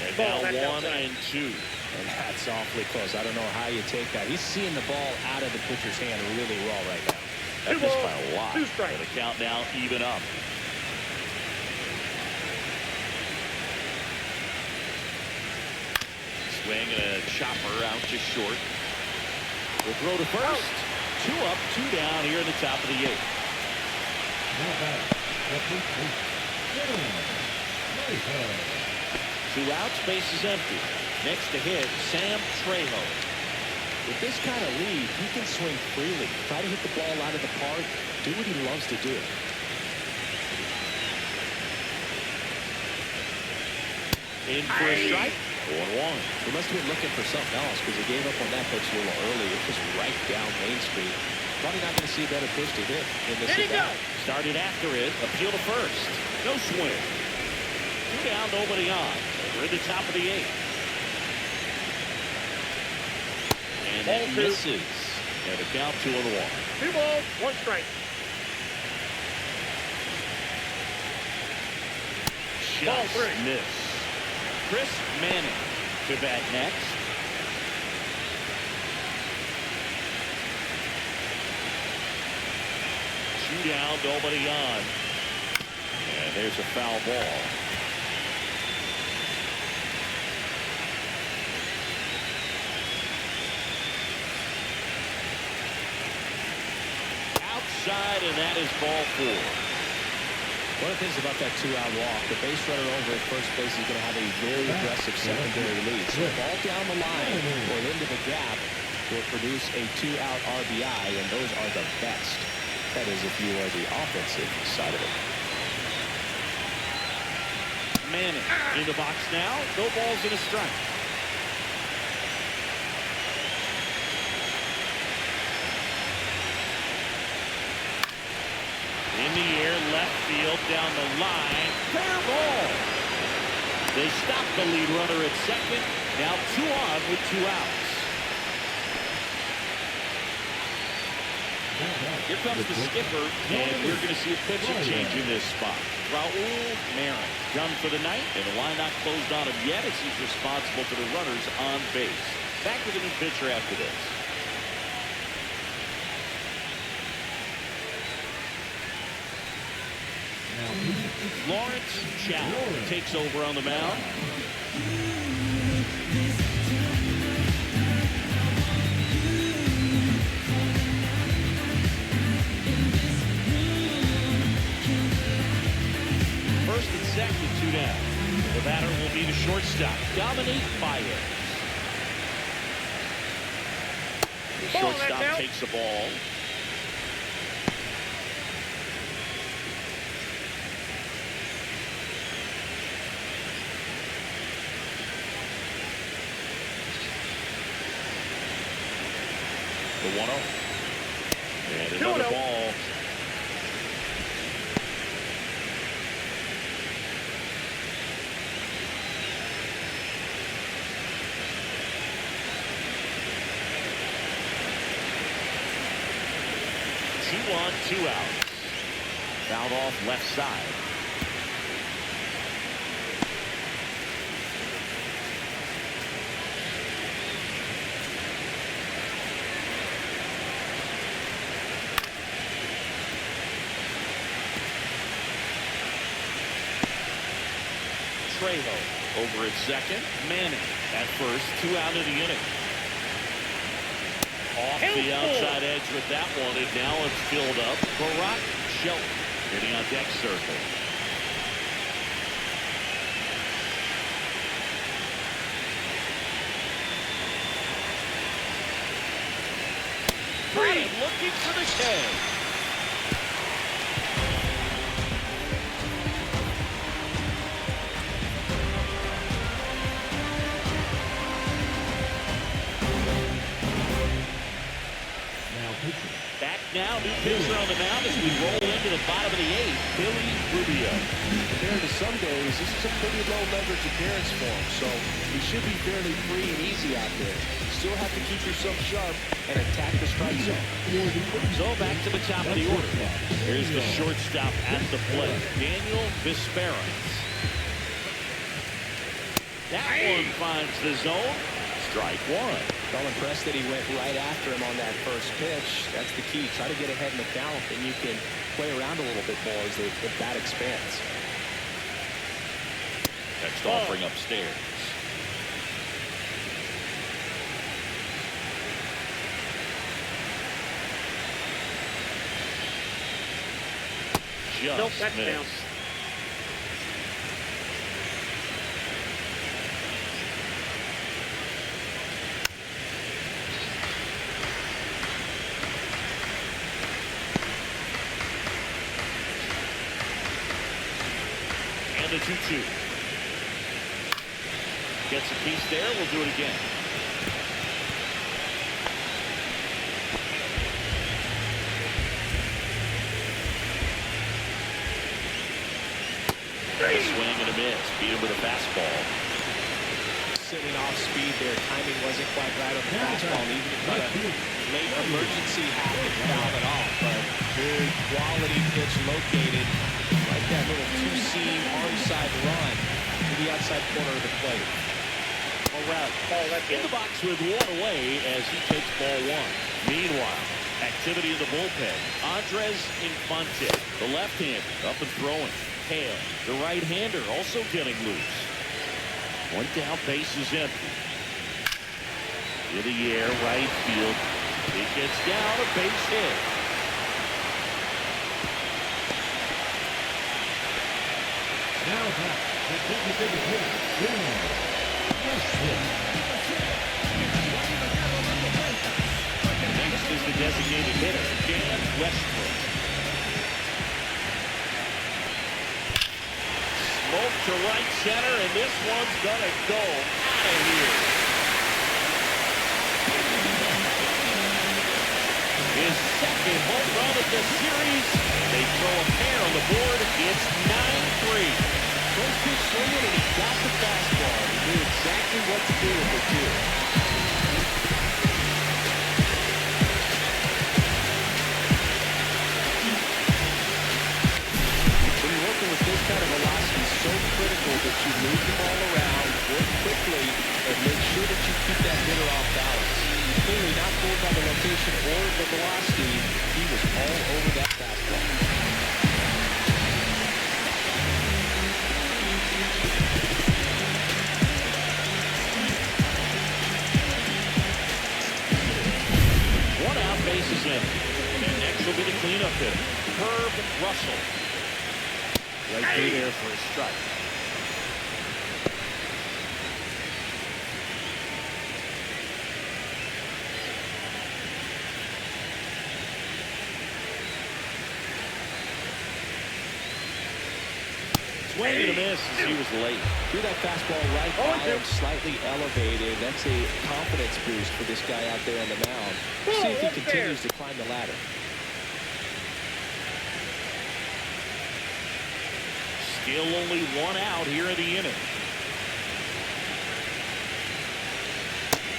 And now 1 and 2. And that's awfully close. I don't know how you take that. He's seeing the ball out of the pitcher's hand really well right now. That missed by a lot. 2 strikes. The count now even up. Swing and a chopper out to short. We'll throw to first. 2 up, 2 down here in the top of the 8th. 2 outs, base is empty. Next to hit, Sam Trejo. With this kind of lead, he can swing freely. Try to hit the ball out of the park. Do what he loves to do. In for a strike. 1-1. He must have been looking for something else because he gave up on that pitch a little early. It was right down Main Street. Probably not going to see a better pitch to hit in this at-bat. Started after it. Appeal to first. No swing. 2 down, nobody on. We're in the top of the 8th. And that misses. And a count 2-1. 2 balls, 1 strike. Ball 3. Miss. Chris Manning to bat next. Two down, nobody on. And there's a foul ball. Outside, and that is ball 4. One of the things about that 2-out walk, the base runner over at first base is going to have a very aggressive secondary lead. So the ball down the line or into the gap will produce a 2-out RBI, and those are the best. That is if you are the offensive side of it. Manning in the box now. No balls and a strike. In the air, left field, down the line. Fair ball. They stop the lead runner at second. Now 2 on with 2 outs. Here comes the skipper, and you're going to see a pitching change in this spot. Raul Marin done for the night, and the line not closed on him yet as he's responsible for the runners on base. Back with a new pitcher after this. Lawrence Chow takes over on the mound. First and second, 2 down. The batter will be the shortstop, Dominique Baez. The shortstop takes the ball. The 1-0. And another ball. Two on, 2 outs. Fouled off left side. Trejo over at second. Manning at first. 2 out of the inning. Off the outside edge with that one, and now it's filled up. Barack Shelton hitting on deck circle. Freed looking for the K. Back now, new pitcher on the mound as we roll into the bottom of the 8th, Billy Rubio. Compared to some days, this is a pretty low leverage appearance for him, so he should be fairly free and easy out there. Still have to keep yourself sharp and attack the strike zone. So back to the top of the order. Here's the shortstop at the plate, Daniel Vesperas. That one finds the zone. Strike 1. Well impressed that he went right after him on that first pitch. That's the key. Try to get ahead in the count, and you can play around a little bit more as the bat expands. Next offering upstairs. Just nope, that's missed. bounced. The 2-2. Gets a piece there. We'll do it again. A swing and a miss. Beat him with a fastball. Sitting off speed there. Timing wasn't quite right on the fastball. Even if a late emergency happened, foul it off. But good quality pitch located. Like that little 2-seam arm side run to the outside corner of the plate. All right. In the box with 1 away as he takes ball 1. Meanwhile, activity in the bullpen. Andres Infante, the left-hander, up and throwing. Hale, the right-hander, also getting loose. 1 down, base is empty. In the air, right field. It gets down, a base hit. Now back to designated hitter, Next is the designated hitter, Dan Westbrook. Smoke to to right center, and this one's going to go out of here. His second home run of the series. They throw a pair on the board. It's 9-3. First pitch swinging, and he got the fastball. He knew exactly what to do with it, too. When you're working with this kind of velocity, it's so critical that you move the ball around, work quickly, and make sure that you keep that hitter off balance. Clearly not fooled by the location or the velocity. He was all over that fastball. Bases in. And next will be the cleanup hitter, Herb Russell. Right through there for a strike. Swing and a miss as he was late. Threw that fastball right by him, slightly elevated. That's a confidence boost for this guy out there on the mound. See if he continues to climb the ladder. Still only one out here in the inning.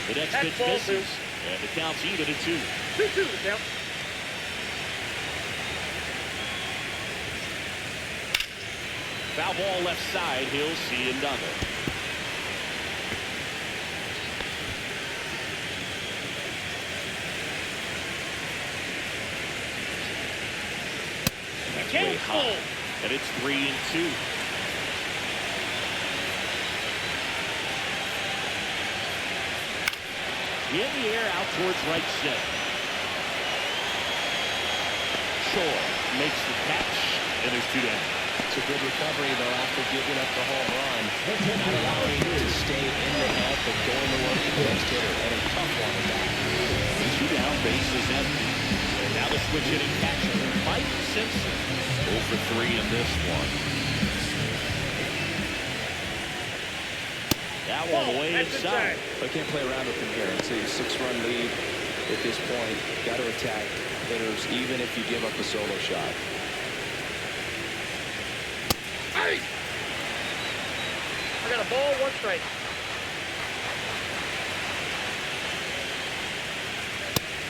The next pitch misses, and the count's even at 2. 2-2 the count. Foul ball left side. He'll see another. That's way high. And it's 3-2. In the air out towards right center. Shore makes the catch, and there's 2 down. It's a good recovery, though, after giving up the home run. Not allowing it to stay in the net, but going to work the next hitter. And a tough one at that. 2 down, bases empty. And now the switch hitting catcher, Mike Simpson. 0 for 3 in this one. That one away inside. I can't play around with him here. It's a 6-run lead at this point. Got to attack hitters, even if you give up a solo shot. Hey! I got a ball, 1 strike.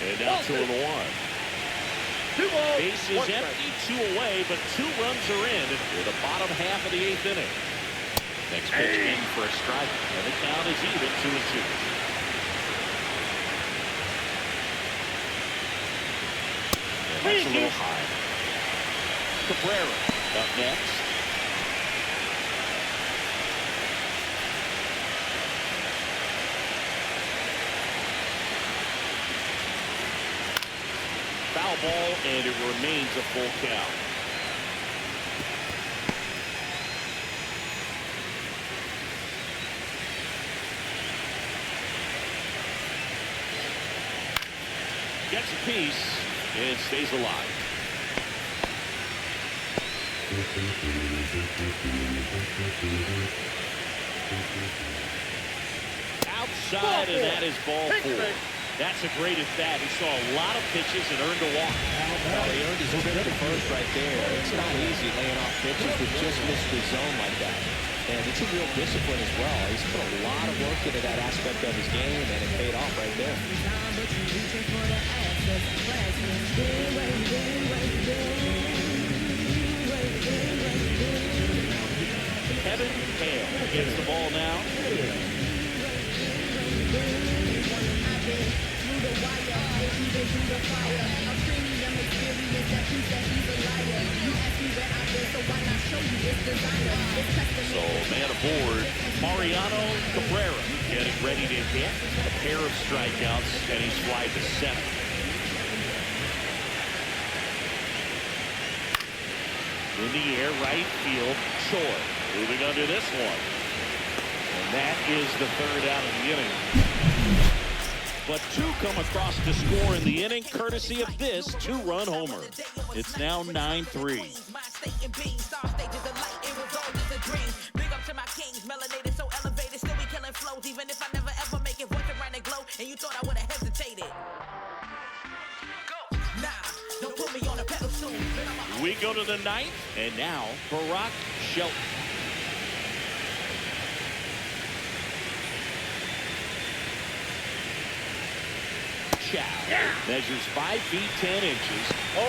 And now 2-1. 2 balls. Bases empty, 2 away, but 2 runs are in the bottom half of the 8th inning. Next pitch in for a strike, and the count is even 2-2. And that's a little high. Cabrera up next. Foul ball, and it remains a full count. Gets a piece and stays alive. Outside, and that is ball 4. That's a great at bat. He saw a lot of pitches and earned a walk. Well, he earned his trip to first right there. It's not easy laying off pitches that just missed the zone like that. And it's a real discipline as well. He's put a lot of work into that aspect of his game, and it paid off right there. Kevin Hale gets the ball now. So, man aboard, Mariano Cabrera getting ready to hit. A pair of strikeouts, and he's flied to 7. In the air, right field, short. Moving under this one. And that is the 3rd out of the inning. But 2 come across to score in the inning, courtesy of this 2-run homer. It's now 9-3. We go to the ninth, and now Barack Shelton. Measures 5 feet 10 inches,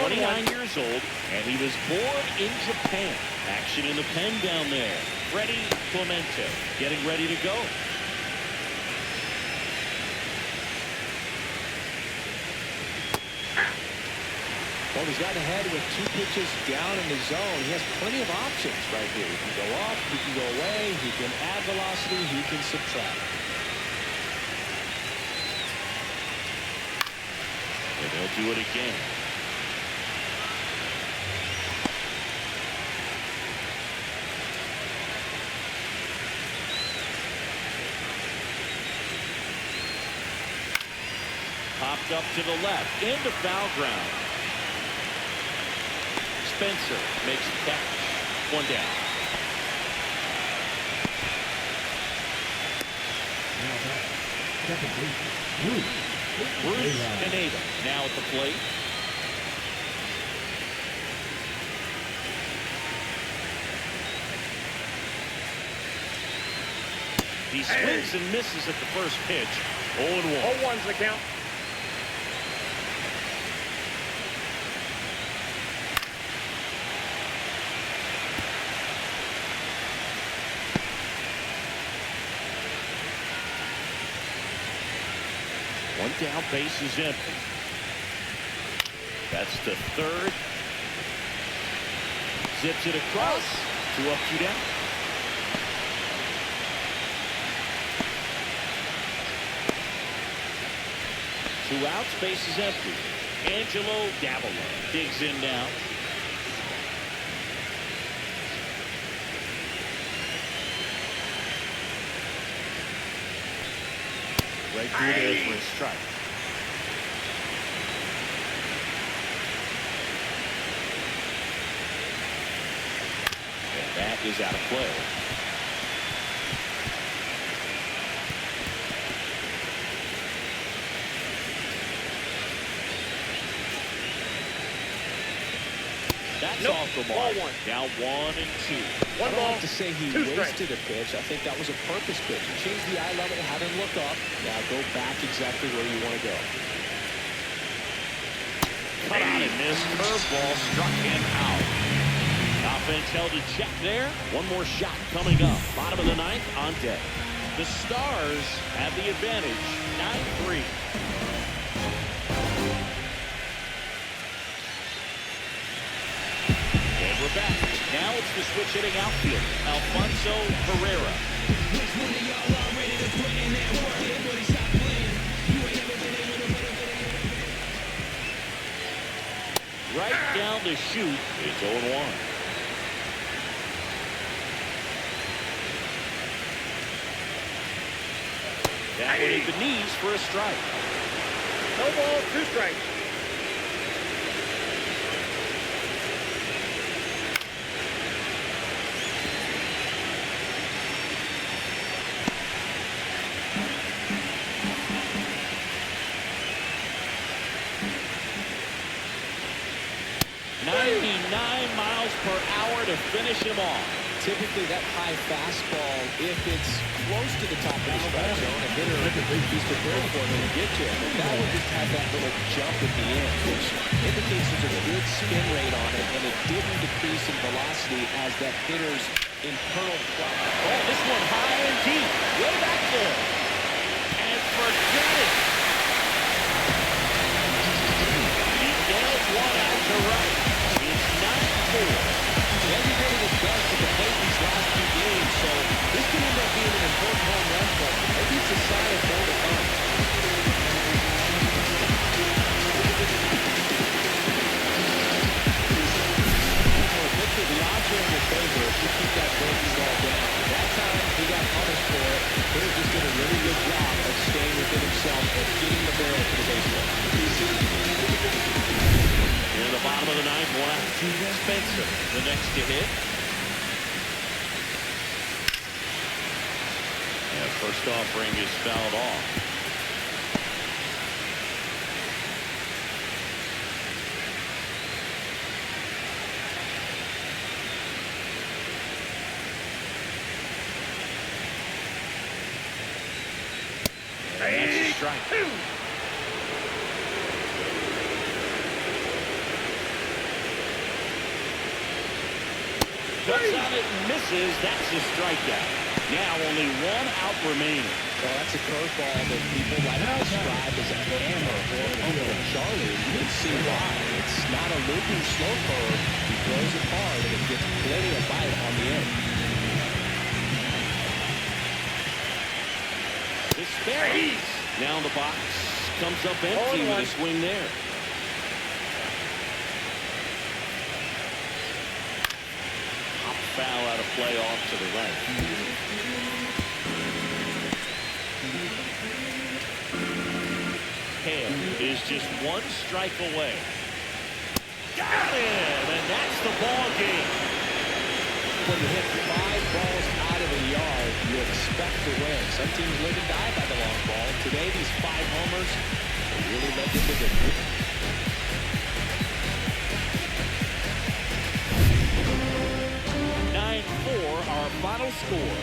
29 years old, and he was born in Japan. Action in the pen down there. Freddie Clemente getting ready to go. Well, he's gotten ahead with 2 pitches down in the zone. He has plenty of options right here. He can go up, he can go away, he can add velocity, he can subtract. And they'll do it again. Popped up to the left, into foul ground. Spencer makes the catch. 1 down. Bruce Canada now at the plate. He swings and misses at the first pitch. 0-1. 0-1's the count. One down, base is empty. That's the third. Zips it across. 2 up, 2 down. Two outs, base is empty. Angelo Davila digs in now. Right through there for a strike. And that is out of play. That's off the ball. Now 1 and 2. I don't have to say he wasted a pitch. I think that was a purpose pitch. You change the eye level, have him look up. Now go back exactly where you want to go. Cut out and missed. Curveball struck him out. Offense held in check there. One more shot coming up. Bottom of the ninth on deck. The Stars have the advantage. 9-3. We're back. Now it's the switch hitting outfield. Alfonso Herrera. Right down the chute. It's 0-1. That one hit the knees for a strike. No ball, 2 strikes. To finish him off. Typically that high fastball, if it's close to the top of the strike zone, a hitter he's prepared for him to get to it. But that one just had that little jump at the end, which indicates there's a good spin rate on it, and it didn't decrease in velocity as that hitter's internal clock. Oh, this one high and deep. Way back there. And forget it. He nails one out to right. It's 9-4. Well, he's hitting his best at the plate these last 2 games, so this could end up being an important home run, but maybe it's a sign of more to come. Victor, the odds are in your favor if you keep that breaking ball down. That time, he got punished for it. Hitter just did a really good job of staying within himself and getting the barrel to the baseball. In the bottom of the ninth, 1 out. Spencer, the next to hit. And first offering is fouled off. strike. Cuts on it and misses. That's a strikeout. Now only one out remaining. Well, that's a curveball that people like to describe as a hammer or Uncle Charlie. You can see why. It's not a looping slow curve. He throws it hard and it gets plenty of bite on the end. This space. Now in the box. Comes up empty with a swing there. Hop foul out of play off to the right. Hale is just one strike away. Got him, and that's the ball game. When you hit 5 balls out of the yard, you expect to win. Some teams live and die by the long ball. Today, these 5 homers really led them to victory. Our final score.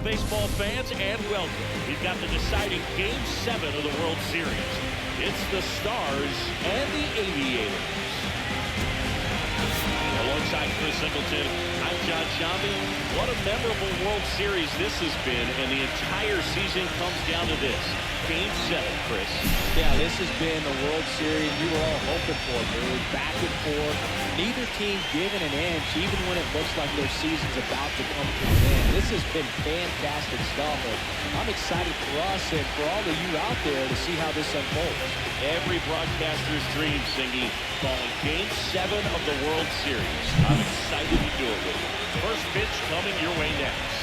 Baseball fans, and welcome. We've got the deciding Game 7 of the World Series. It's the Stars and the Aviators. Alongside Chris Singleton, I'm John Shambi. What a memorable World Series this has been, and the entire season comes down to this. Game 7, Chris. Yeah, this has been the World Series we were all hoping for, dude. Back and forth. Neither team giving an inch, even when it looks like their season's about to come to an end. This has been fantastic stuff. And I'm excited for us and for all of you out there to see how this unfolds. Every broadcaster's dream, Singy, calling Game 7 of the World Series. I'm excited to do it with you. First pitch coming your way next.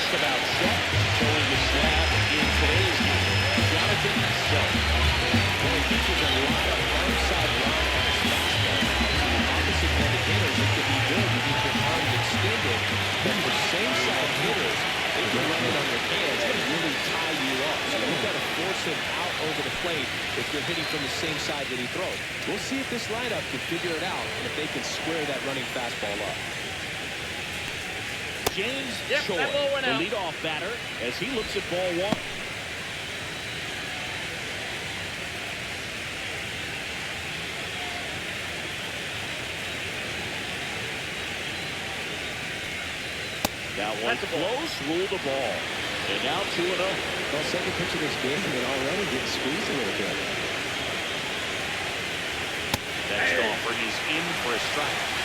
About set, showing the slab in today's game. Jonathan Self. Well, he features a lot of arm-side round pass fastball. To the opposite-handed hitters, it can be good to keep your arms extended. But for same-side hitters, they can run it on your hands and really tie you up. So you've got to force him out over the plate if you're hitting from the same side that he throws. We'll see if this lineup can figure it out and if they can square that running fastball up. James Choi, the leadoff batter, as he looks at ball 1. That one close, rule the ball. And now 2-0. Well, second pitch of this game, and already getting squeezed a little bit. Next offer is in for a strike.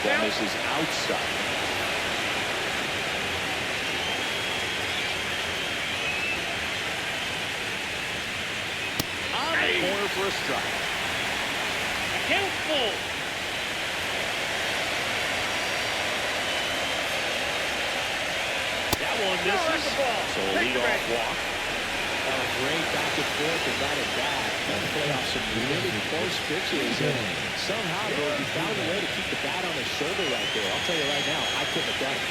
That misses outside. On the corner for a strike. Account full. That one misses. So a leadoff walk. Great back and forth and that at bat. And play off some really close pitches. And somehow, you found a way to keep the bat on his shoulder right there. I'll tell you right now, I couldn't have done it.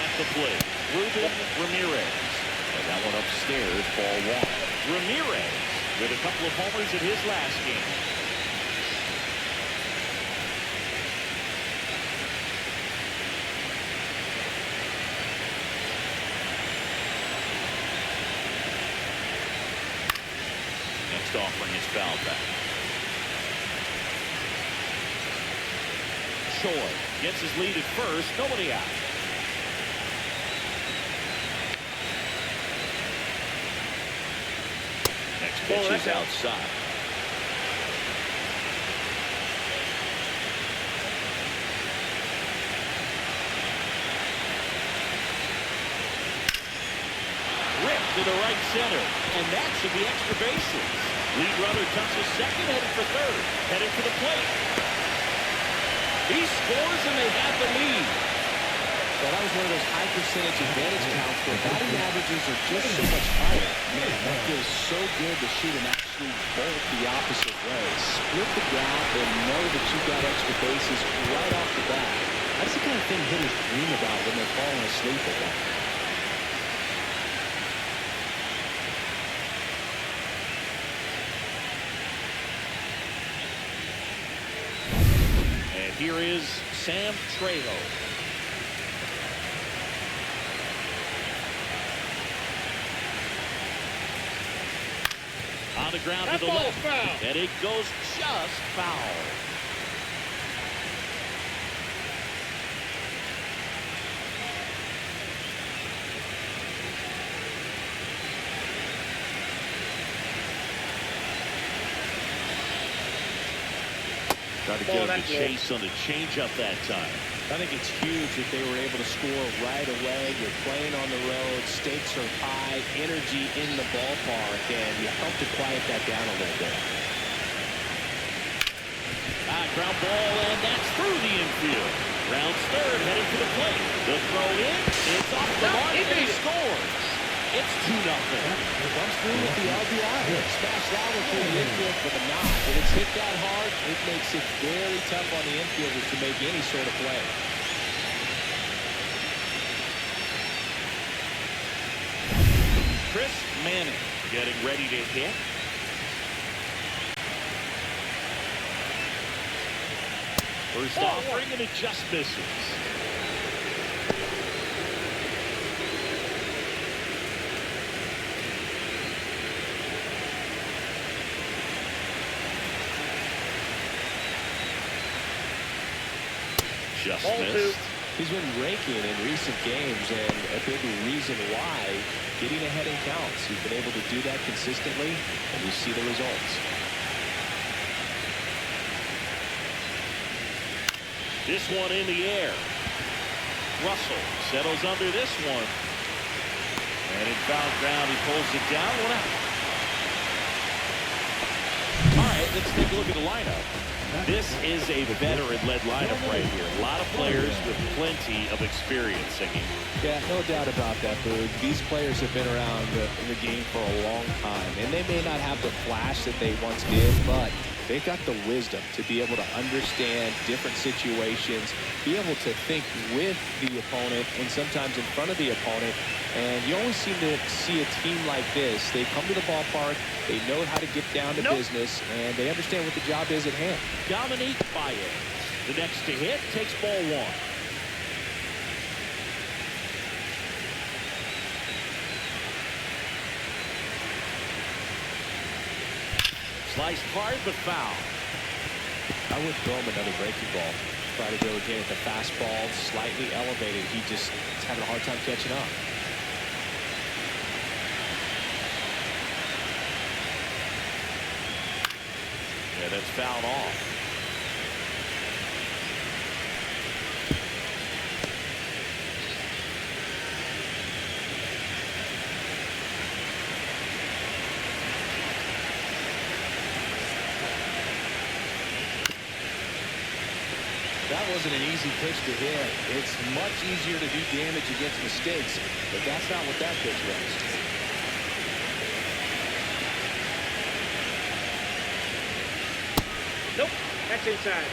At the plate, Ruben Ramirez. And that one upstairs, ball one. Ramirez with a couple of homers in his last game. Next offering is foul back. Choi gets his lead at first, nobody out. Next pitch is outside. Ripped to the right center, and that should be extra bases. Lead runner touches second, headed for third, headed for the plate. He scores and they have the lead. Well, that was one of those high percentage advantage counts where batting averages are just so much higher. Man, that feels so good to shoot an absolute bolt the opposite way. Split the gap and know that you got extra bases right off the bat. That's the kind of thing hitters dream about when they're falling asleep at that. And here is Sam Trejo. On the ground to the left, foul. And it goes just foul. Trying to get him to chase on the changeup that time. I think it's huge that they were able to score right away. You're playing on the road, stakes are high, energy in the ballpark, and you help to quiet that down a little bit. Ground ball, and that's through the infield. Rounds third, headed for the plate. The throw in, it's off the mark, and he scores. It's 2-0. Comes through with the RBI. Smash that one through the infield for the nod. When it's hit that hard, it makes it very tough on the infielders to make any sort of play. Chris Manning getting ready to hit. First offering, and it just misses. Just missed. He's been raking in recent games, and a big reason why, getting ahead in counts. He's been able to do that consistently, and you see the results. This one in the air. Russell settles under this one. And in foul ground, he pulls it down. 1 out. All right, let's take a look at the lineup. This is a veteran-led lineup right here. A lot of players with plenty of experience singing. Yeah, no doubt about that, Boog. These players have been around in the game for a long time, and they may not have the flash that they once did, but they've got the wisdom to be able to understand different situations, be able to think with the opponent and sometimes in front of the opponent. And you always seem to see a team like this. They come to the ballpark, they know how to get down to business, and they understand what the job is at hand. Dominique Baez, the next to hit, takes ball 1. Sliced hard, but foul. I would throw him another breaking ball. Try to go again at the fastball, slightly elevated. He just is having a hard time catching up. Yeah, that's fouled off. That wasn't an easy pitch to hit. It's much easier to do damage against mistakes, but that's not what that pitch was. Nope, that's inside.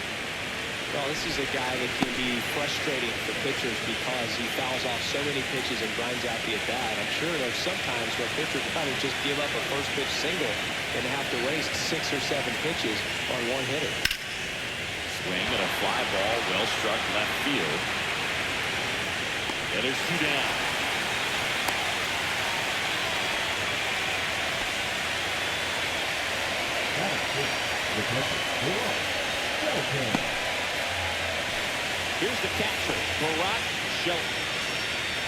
Well, this is a guy that can be frustrating for pitchers because he fouls off so many pitches and grinds out the at-bat. I'm sure there's sometimes where pitchers kind of just give up a first pitch single and have to waste 6 or 7 pitches on one hitter. Swing and a fly ball, well struck left field. And there's 2 down. Here's the catcher, Barack Shelton.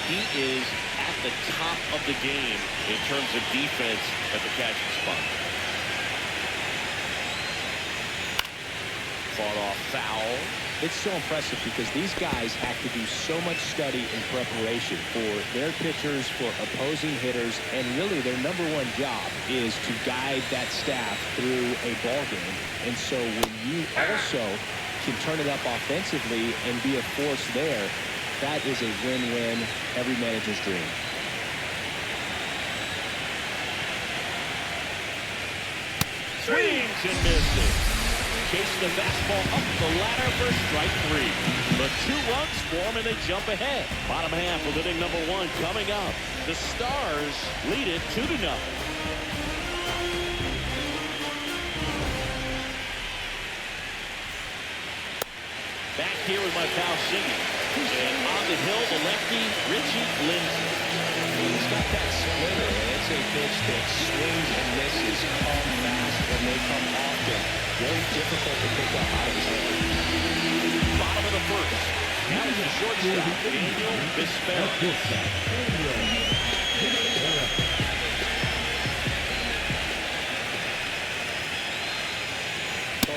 He is at the top of the game in terms of defense at the catching spot. Fought off foul. It's so impressive because these guys have to do so much study and preparation for their pitchers, for opposing hitters, and really their #1 job is to guide that staff through a ball game. And so when you also can turn it up offensively and be a force there, that is a win-win, every manager's dream. Swings and misses. Chasing the fastball up the ladder for strike 3. The 2 runs form and they jump ahead. Bottom half of inning #1 coming up. The Stars lead it 2-0. Back here with my pal Singing. And on the hill, the lefty, Richie Lindsay. He's got that splitter, and it's a pitch that swings and misses, come fast, and they come often. Very difficult to pick up out of his hand. Bottom of the first. Now it's the shortstop, Daniel Vespera.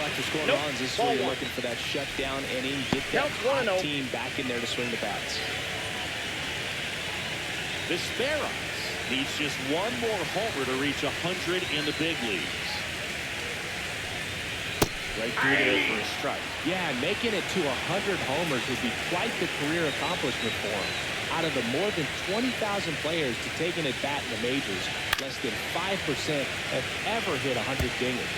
After scoring runs, this is where you're looking for that shutdown inning. Get that hot team back in there to swing the bats. Vespera needs just 1 more homer to reach 100 in the big leagues. Right through there for a strike. Yeah, making it to 100 homers would be quite the career accomplishment for him. Out of the more than 20,000 players to take an at-bat in the majors, less than 5% have ever hit 100 dingers.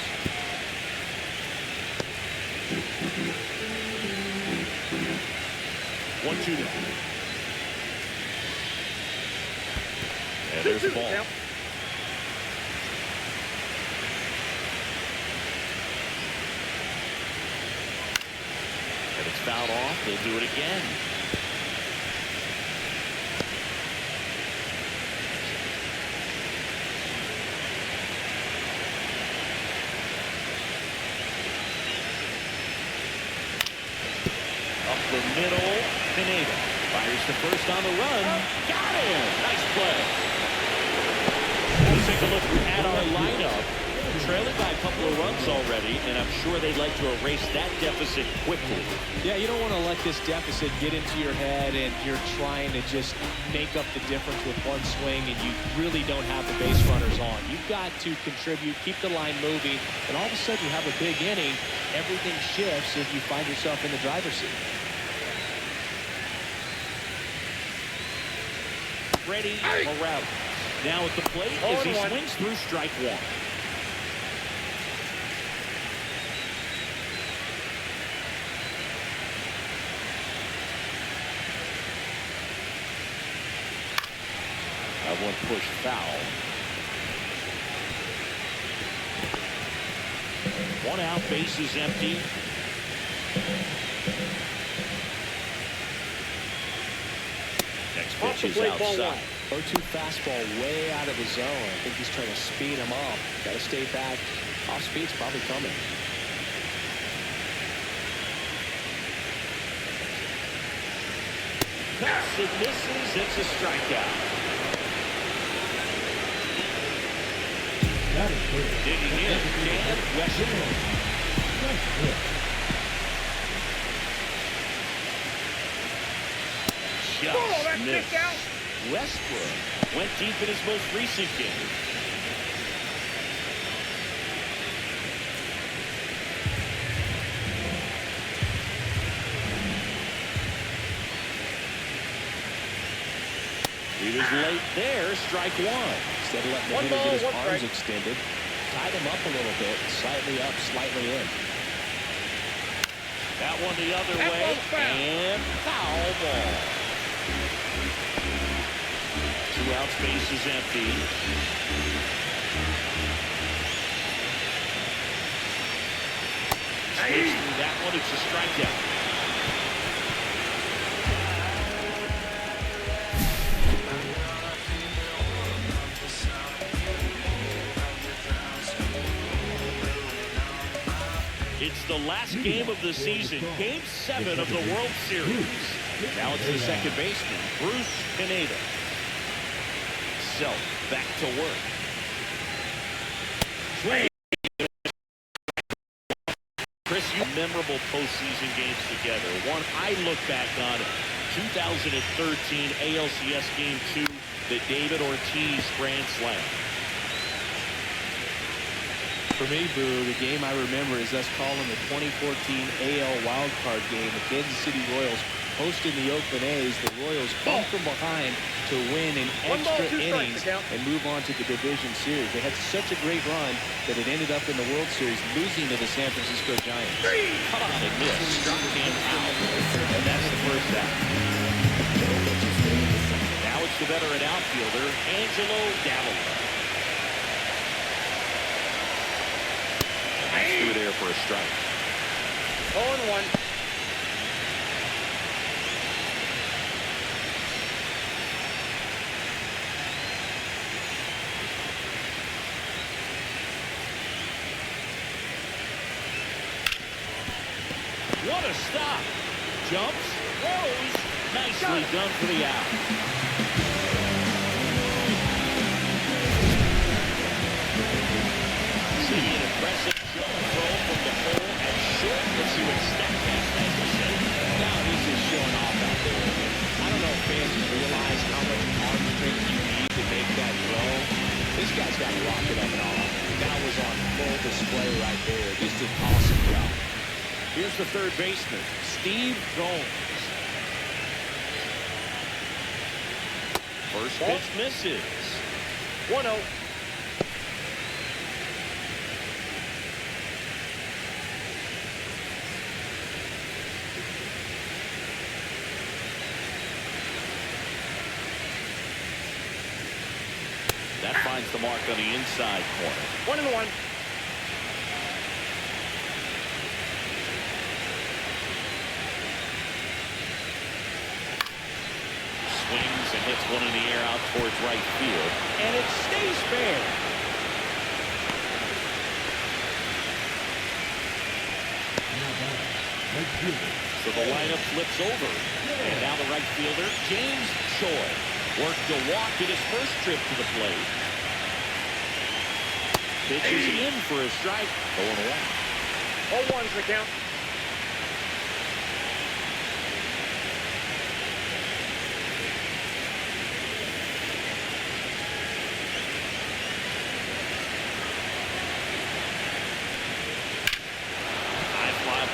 1-2 now. And there's the ball. And it's fouled off. They'll do it again. Up the middle, Pineda fires the first on the run. Got him! Nice play. Let's take a look at our lineup. Trailing by a couple of runs already, and I'm sure they'd like to erase that deficit quickly. Yeah, you don't want to let this deficit get into your head and you're trying to just make up the difference with one swing and you really don't have the base runners on. You've got to contribute, keep the line moving, and all of a sudden you have a big inning. Everything shifts as you find yourself in the driver's seat. Freddie Morales now at the plate as he swings through strike 1. That one pushed foul. 1 out, bases empty. Next pitch is outside. 0-2 fastball way out of the zone. I think he's trying to speed him up. Got to stay back. Off speed's probably coming. Cuts and misses. It's a strikeout. Digging in, Dan Westbrook. Just missed. Westbrook went deep in his most recent game. He was late there. Strike one. Instead of letting the hitter get his arms extended, tied him up a little bit, slightly up, slightly in. That one the other way, and foul ball. 2 outs, base is empty. Switch through that one, it's a strikeout. It's the last game of the season, Game 7 of the World Series. Now it's the second baseman, Bruce Pineda. Self back to work. Swing. Chris, you memorable postseason games together. One I look back on, 2013 ALCS Game 2, the David Ortiz grand slam. For me, Boo, the game I remember is us calling the 2014 AL wildcard game. The Kansas City Royals hosting the Oakland A's. The Royals come from behind to win in extra innings and move on to the division series. They had such a great run that it ended up in the World Series losing to the San Francisco Giants. Come on and miss. Struck him out. And that's the first out. Now it's the veteran outfielder, Angelo Davila. Through there for a strike. 0-1. What a stop. Jumps, throws. Nicely done for the out. See an impressive jump throw from the hole at short. Let's see what StatCast has to say. Now he's just showing off out there. I don't know if fans realize how much arm strength you need to make that throw. This guy's got to rock it up and all. That was on full display right there. Just an awesome job. Here's the third baseman, Steve Jones. First pitch misses. 1-0. That finds the mark on the inside corner. 1-1. Swings and hits one in the air out towards right field. And it stays fair. So the lineup flips over. And now the right fielder, James Choi, worked a walk in his first trip to the plate. Pitches in for a strike. 0-1. 0-1's the count.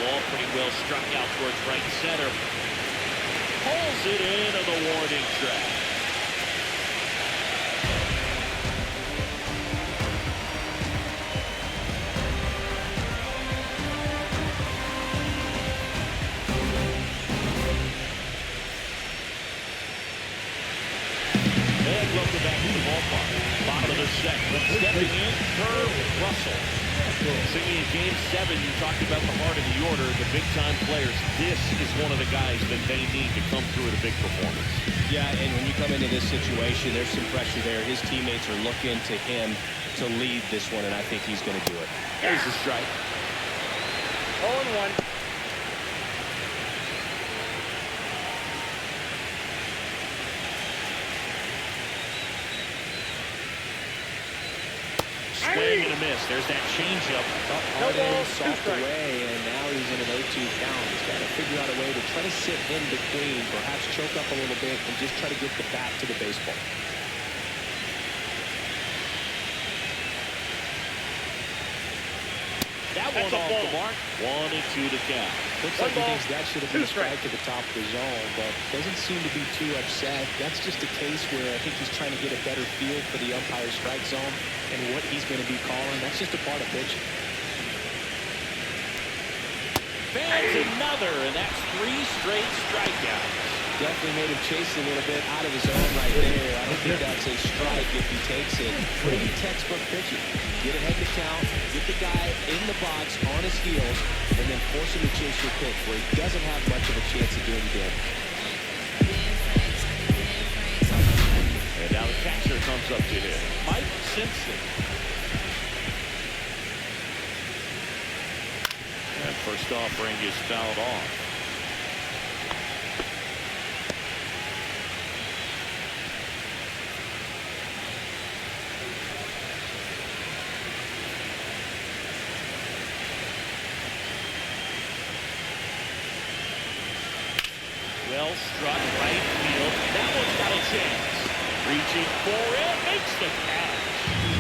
Ball pretty well struck out towards right center. Pulls it into the warning track. And welcome back to the ballpark. Bottom of the second. Stepping in, Herb Russell. Singing in Game 7, you talked about the heart of the order, the big-time players. This is one of the guys that they need to come through with a big performance. Yeah, and when you come into this situation, there's some pressure there. His teammates are looking to him to lead this one, and I think he's going to do it. There's the strike. 0-1. Swing and a miss. There's that changeup. Hard in, soft away, and now he's in an 0-2 count. He's got to figure out a way to try to sit in between, perhaps choke up a little bit, and just try to get the bat to the baseball. That that one off the mark. 1-2 to count. Looks like he thinks that should have been a strike at the top of the zone, but doesn't seem to be too upset. That's just a case where I think he's trying to get a better feel for the umpire's strike zone and what he's going to be calling. That's just a part of pitching. Fans another, and that's 3 straight strikeouts. Definitely made him chase a little bit out of his zone right there. I don't think that's a strike if he takes it. Pretty textbook pitching. Get ahead to count, get the guy in the box on his heels, and then force him to chase your pitch where he doesn't have much of a chance of doing damage. And now the catcher comes up to him, Mike Simpson. And first offering is fouled off. Well struck right field. That one's got a chance. Reaching for it, makes the catch.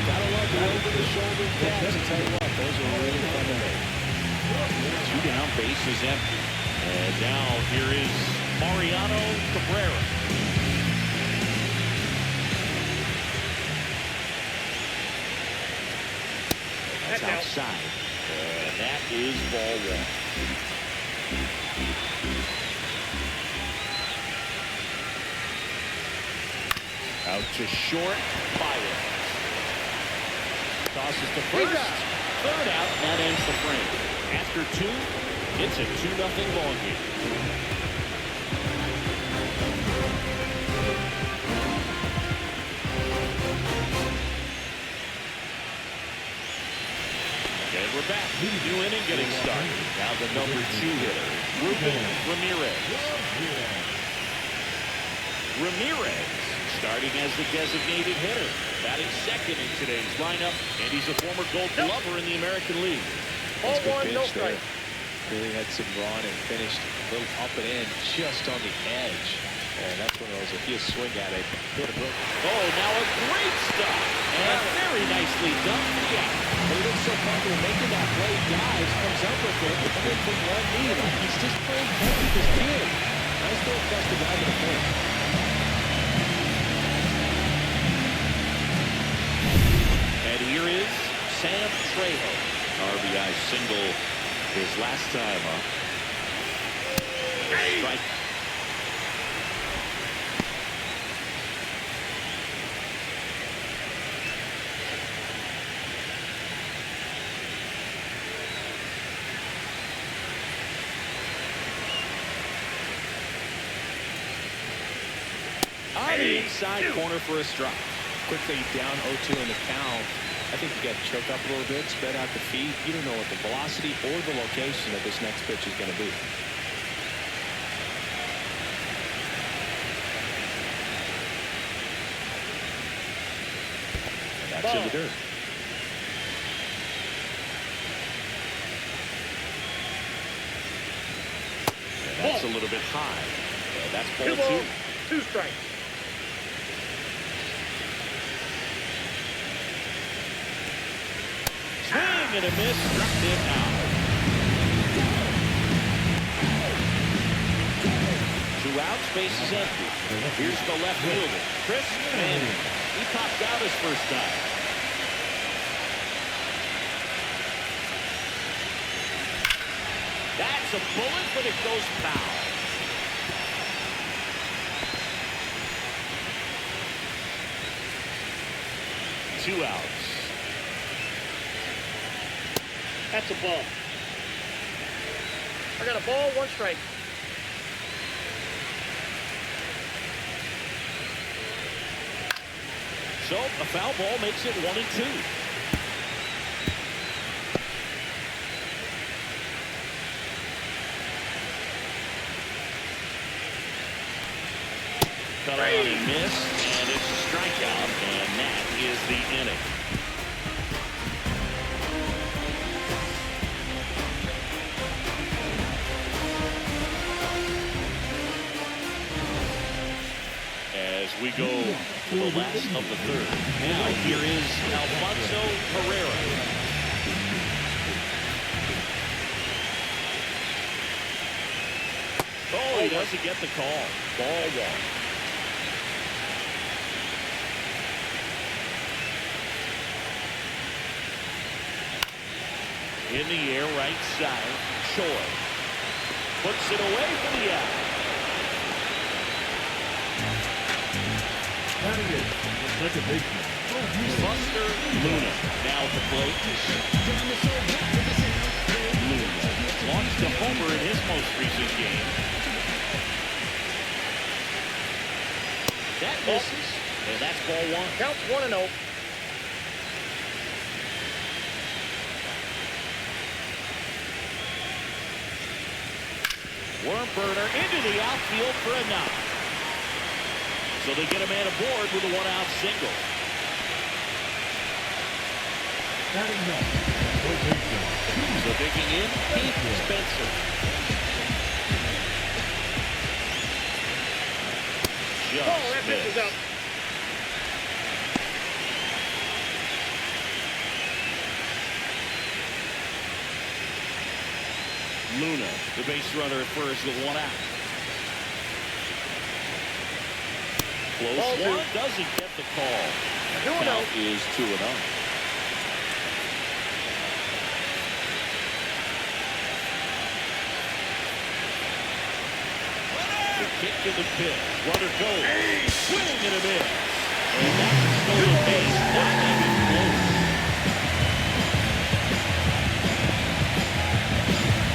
Gotta love the over-the-shoulder catch. I tell you what, those are really fun to make. 2 down, base is empty. And now here is Mariano Cabrera. That's outside. And that is ball 1. Out to short, fire. Tosses to first. Third out, and that ends the frame. After 2, it's a 2-0 ball game. And we're back. New inning getting started. Now the number 2 hitter, Ruben Ramirez. Ramirez starting as the designated hitter, batting second in today's lineup, and he's a former Gold Glover in the American League. That's a good pitch there. Really had some run and finished a little up and in, just on the edge. And that's one of those, if you swing at it, hit a broken. Oh, now a great stop, and very nicely done. Yeah. He looks so comfortable making that play. Dives, comes up with it, coming from one knee. Like he's just playing catch with his kid. Nice throw across the guy to the point. And here is Sam Trejo. RBI single his last time up. Strike. On the inside corner for a strike. Quickly down 0-2 in the count. I think you got to choke up a little bit, spread out the feet. You don't know what the velocity or the location of this next pitch is going to be. And that's in the dirt. And that's a little bit high. And that's ball 2. 2 strikes. Swing and a miss, struck him out. 2 outs, base is empty. Here's the left fielder, Chris Manning. He popped out his first time. That's a bullet, but it goes foul. Two outs. That's a ball. I got a ball, 1 strike. So a foul ball makes it 1-2. Cut on and missed, and it's a strikeout, and that is the inning. As we go to the last of the 3rd. Now here is Alfonso Herrera. he doesn't get the call. Ball one. In the air, right side. Choi puts it away for the out. Batting in, the second baseman. Buster Luna now at the plate. Luna launched a homer in his most recent game. That misses, and that's ball one. Counts 1-0. Worm burner into the outfield for a knock. So they get a man aboard with a one-out single. So digging in, Pete Spencer. Just that pitch is missed. out. Luna, the base runner at first with one out. Close Ball one, two. doesn't get the call. Doing Count out. is 2-0. The kick to the pitch. Runner goes. Swing and a miss. And that's a stolen base. Not even close.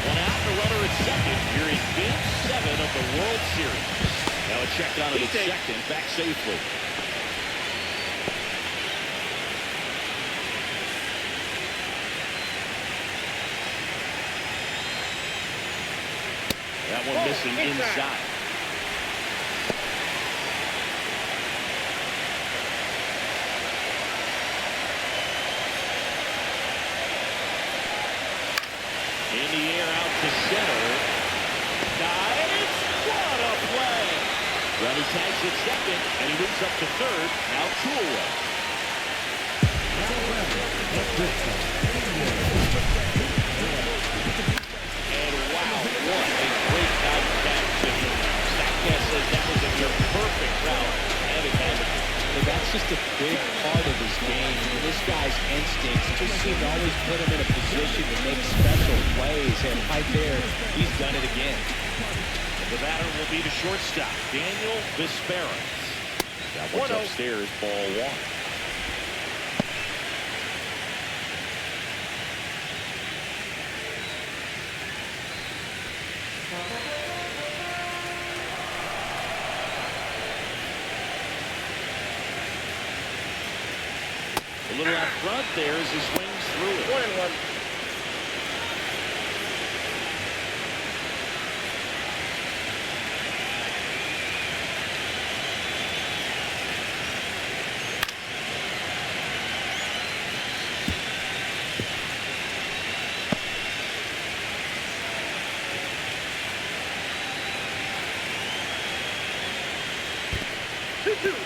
One out, the runner at second. Here in Game 7 of the World Series. Now a check on it at second. Back safely. That one missing inside. In the air out to center. Dives. What a play. Runner tags at second, and he moves up to third. Now two away. And wow, what a great out catch. Statcast says that was a near perfect route, and it happened. That's just a big part of his game. This guy's instincts just seem to always put him in a position to make special plays. And right there, he's done it again. The batter will be the shortstop, Daniel Vesperas. That one's upstairs, ball one. A little out front there as he swings through it. 1-1.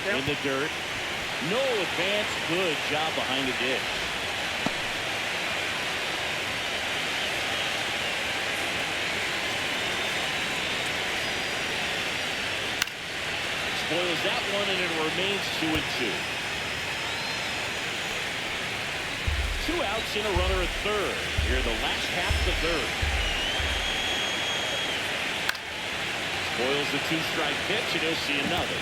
In the dirt. No advance. Good job behind the dish. Spoils that one, and it remains 2-2. 2 outs and a runner at third. Here in the last half of the third. Spoils the 2-strike pitch, and he'll see another.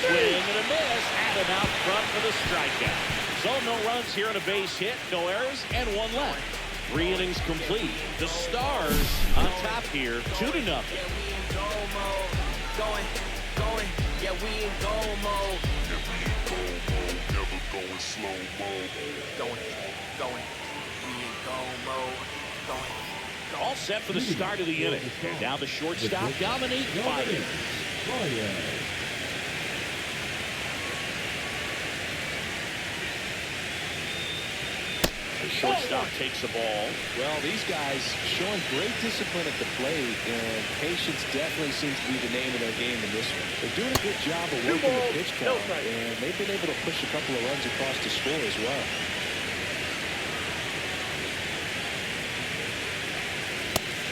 Swing and a miss, and an out front for the strikeout. So no runs here on a base hit, no errors, and one left. 3 innings complete. The Stars on top here, 2-0. Going, yeah, we in goal mode. Never going slow mode. Going, we in goal mode. Going. All set for the start of the inning. And now the shortstop, Dominique Baez. The shortstop takes the ball. Well, these guys showing great discipline at the plate, and patience definitely seems to be the name of their game in this one. They're doing a good job of working the pitch count, and they've been able to push a couple of runs across the score as well.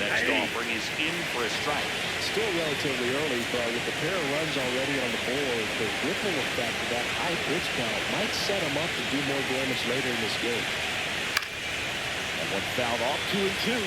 Next offering is in for a strike. Still relatively early, but with a pair of runs already on the board, the ripple effect of that high pitch count might set them up to do more damage later in this game. That one fouled off, 2-2.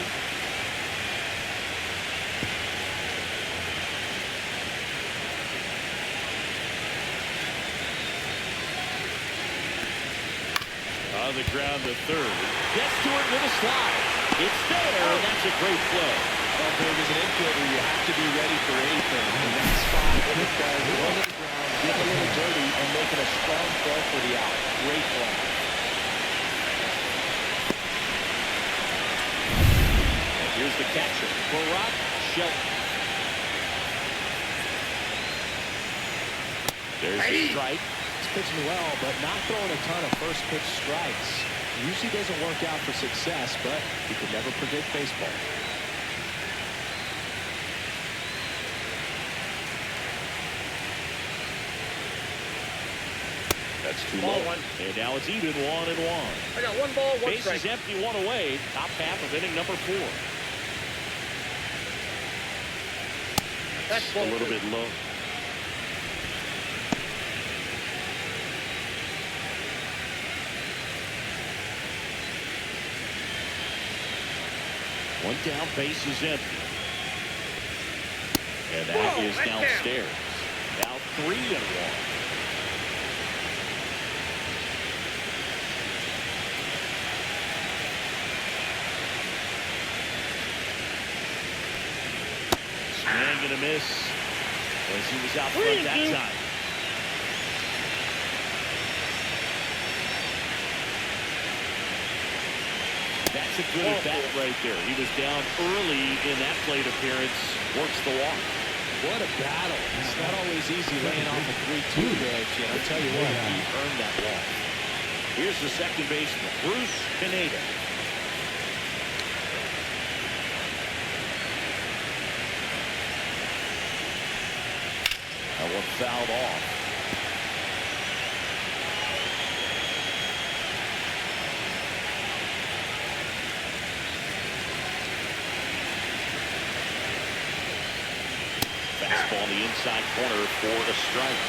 On the ground to third. Gets to it with a slide. It's there, and that's a great play. Well, Berg, as an infielder, you have to be ready for anything. In that spot, hit the ball, run to the ground, get a little dirty, and making a strong throw for the out. Great play. And here's the catcher, Barack Shelton. There's the strike. He's pitching well, but not throwing a ton of first pitch strikes. Usually doesn't work out for success, but you can never predict baseball. That's two Ball low. one. And now it's even 1-1. I got one ball, one strike. Bases empty, one away. Top half of inning number 4. That's a little bit low. One down, base is empty. And that is downstairs. Now 3-1. Swing and a miss as he was out front that time. That's a good at-bat right there. He was down early in that plate appearance. Works the walk. What a battle. It's not always easy laying off a 3-2 pitch, and I'll tell you what, he earned that walk. Here's the second baseman, Bruce Pineda. That one fouled off. Fastball on the inside corner for a strike.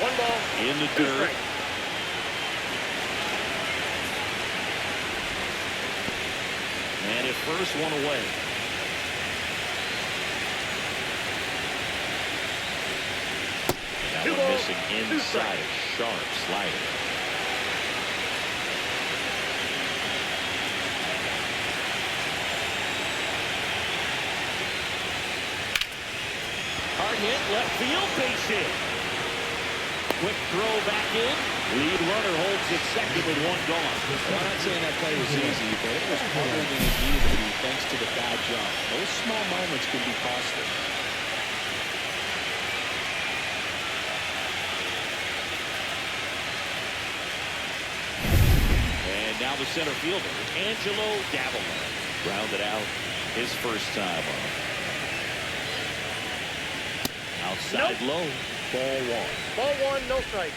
One ball. In the dirt. And at first, one away. That one missing inside a sharp slider. Hard hit, left field, base hit. Quick throw back in. Lead runner holds at second with one gone. Well, I'm not saying that play was easy, but it was harder than it needed to be thanks to the bad jump. Those small moments can be costly. And now the center fielder, Angelo Davila, rounded out his first time on. Outside low, ball one. Ball one, no strike.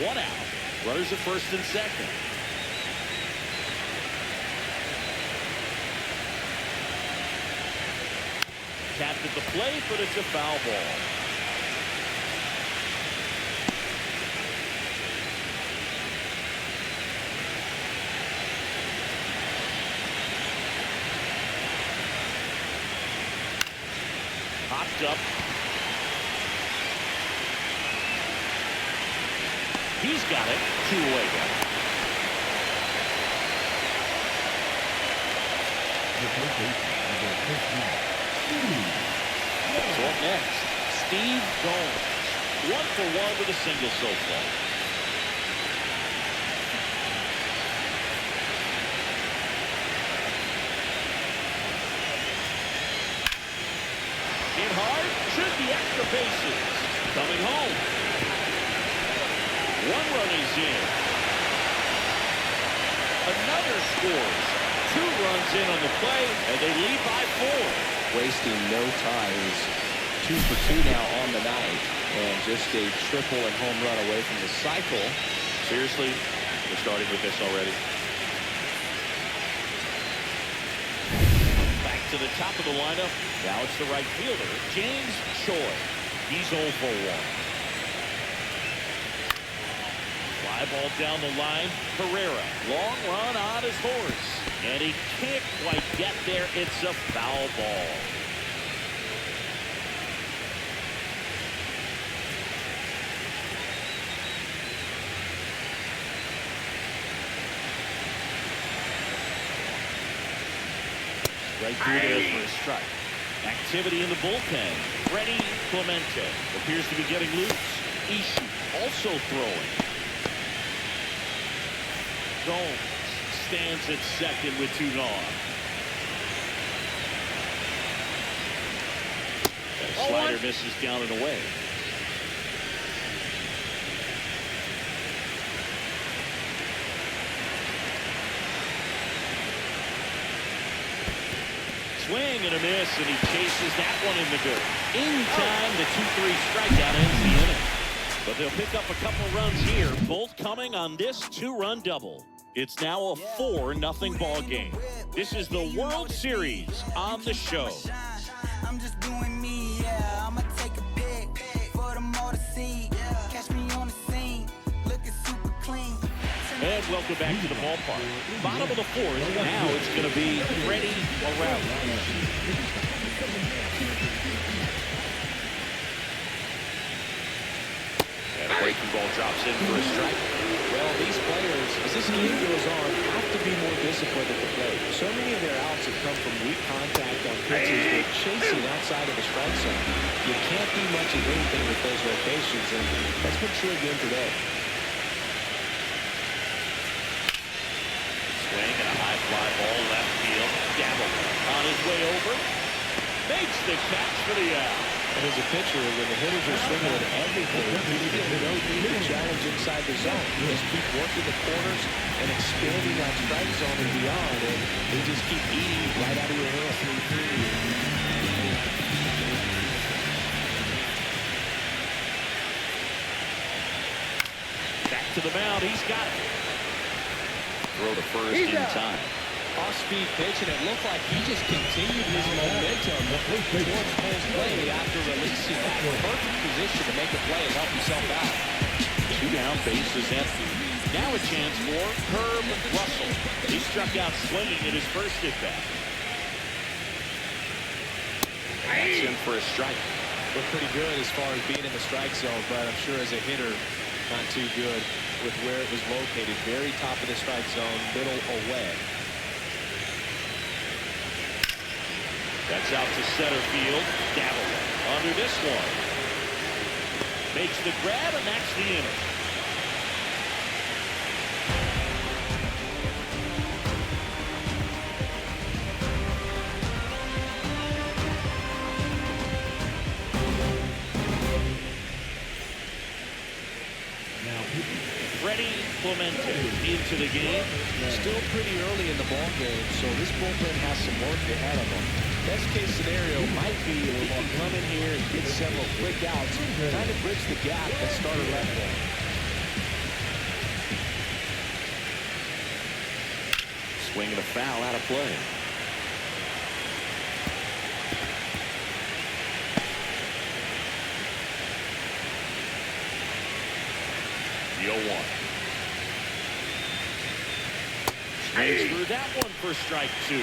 One out. Runners at first and second. Tapped at the plate, but it's a foul ball. Popped up. He's got it. 2 away now. So up next, Steve Jones. 1 for 1 with a single so far. should be extra bases. Coming home. 1 run is in. Another scores. 2 runs in on the play, and they lead by 4. Wasting no time. He's 2 for 2 now on the night, and just a triple and home run away from the cycle. Seriously, we're starting with this already. Back to the top of the lineup. Now it's the right fielder, James Choi. He's 0 for 1. Fly ball down the line. Herrera, long run on his horse. And he can't quite get there. It's a foul ball. Right through there for a strike. Activity in the bullpen. Freddie Clemente appears to be getting loose. Ishii also throwing. Gomes stands at second with 2 gone. That slider misses down and away. Swing and a miss, and he chases that one in the dirt. In time, the 2-3 strikeout ends the inning. But they'll pick up a couple runs here, both coming on this 2-run double. It's now a 4-0 ball game. This is the World Series on the show. I'm just doing me, yeah. I'ma take a pic for them all to see. Catch me on the scene, looking super clean. And welcome back to the ballpark. Bottom of the 4th. Now it's going to be Freddie Clemente. And a breaking ball drops in for a strike. Well, these players, as this game goes on, have to be more disciplined at the plate. So many of their outs have come from weak contact on pitches they're chasing outside of the strike zone. You can't do much of anything with those locations, and that's been true again today. Swing and a high fly ball left field. Gamble on his way over. Makes the catch for the out. And as a pitcher, when the hitters are swinging at everything, you don't need to challenge inside the zone. You just keep working the corners and expanding that strike zone and beyond, and they just keep eating right out of your hand. Back to the mound. He's got it. Throw to first in time. Off-speed pitch, and it looked like he just continued his momentum towards home plate after releasing that perfect position to make a play and help himself out. 2 down, bases empty. Now a chance for Herb Russell. He struck out swinging in his first at-bat. That's in for a strike. Looked pretty good as far as being in the strike zone, but I'm sure as a hitter, not too good with where it was located. Very top of the strike zone, middle away. That's out to center field. Dabble under this one. Makes the grab, and that's the inning. Freddie Clemente into the game. Still pretty early in the ball game, so this bullpen has some work ahead of them. Best case scenario might be we can come in here and get several quick outs, trying to bridge the gap that starter left there. Swing and a foul out of play. The 0-1. Swings through that one for strike 2.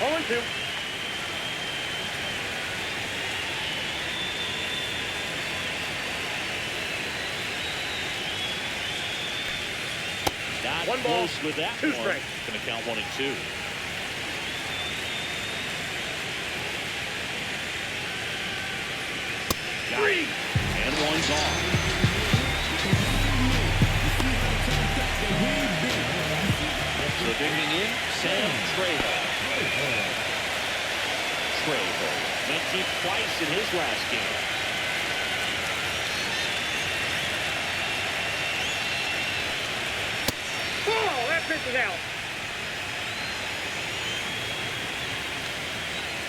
0-2. Not One ball, close with that 2 one. strikes. Going to count 1 and 2. Got it. And one's off. So digging in, Sam Trejo. Mentioned twice in his last game. Oh, that pitch is out.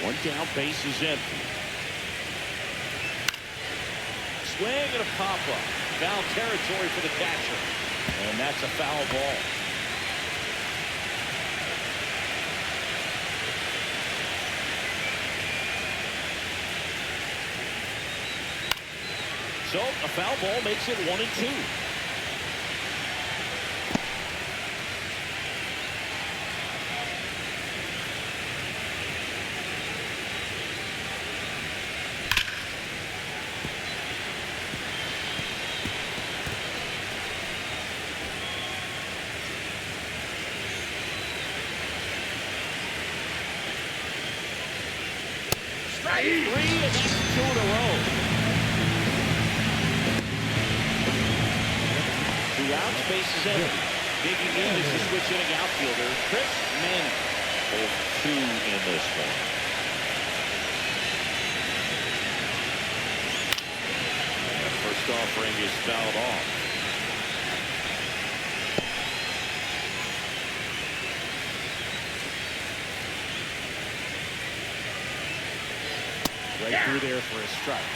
One down, base is empty. Swing and a pop-up. Foul territory for the catcher. And that's a foul ball. So a foul ball makes it 1-2. Strike 3, and that's 2 in a row. 2 outs, base is empty. Digging in is the switch hitting outfielder, Chris Manning. Both 2 in this one. And the first offering is fouled off. Right through there for a strike.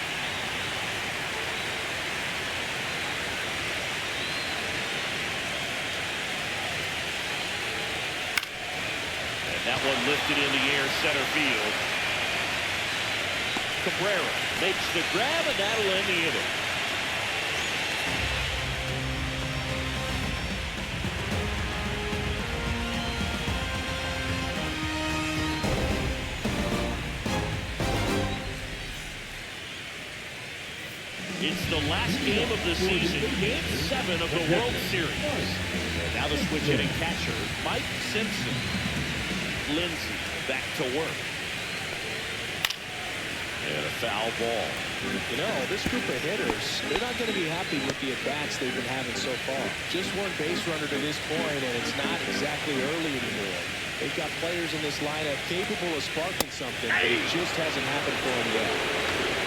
And that one lifted in the air, center field. Cabrera makes the grab, and that'll end the inning. It's the last game of the season, Game 7 of the World Series. And now the switch hitting catcher, Mike Simpson. Lindsay back to work. And a foul ball. You know, this group of hitters, they're not going to be happy with the at-bats they've been having so far. Just one base runner to this point, and it's not exactly early anymore. They've got players in this lineup capable of sparking something, but it just hasn't happened for them yet.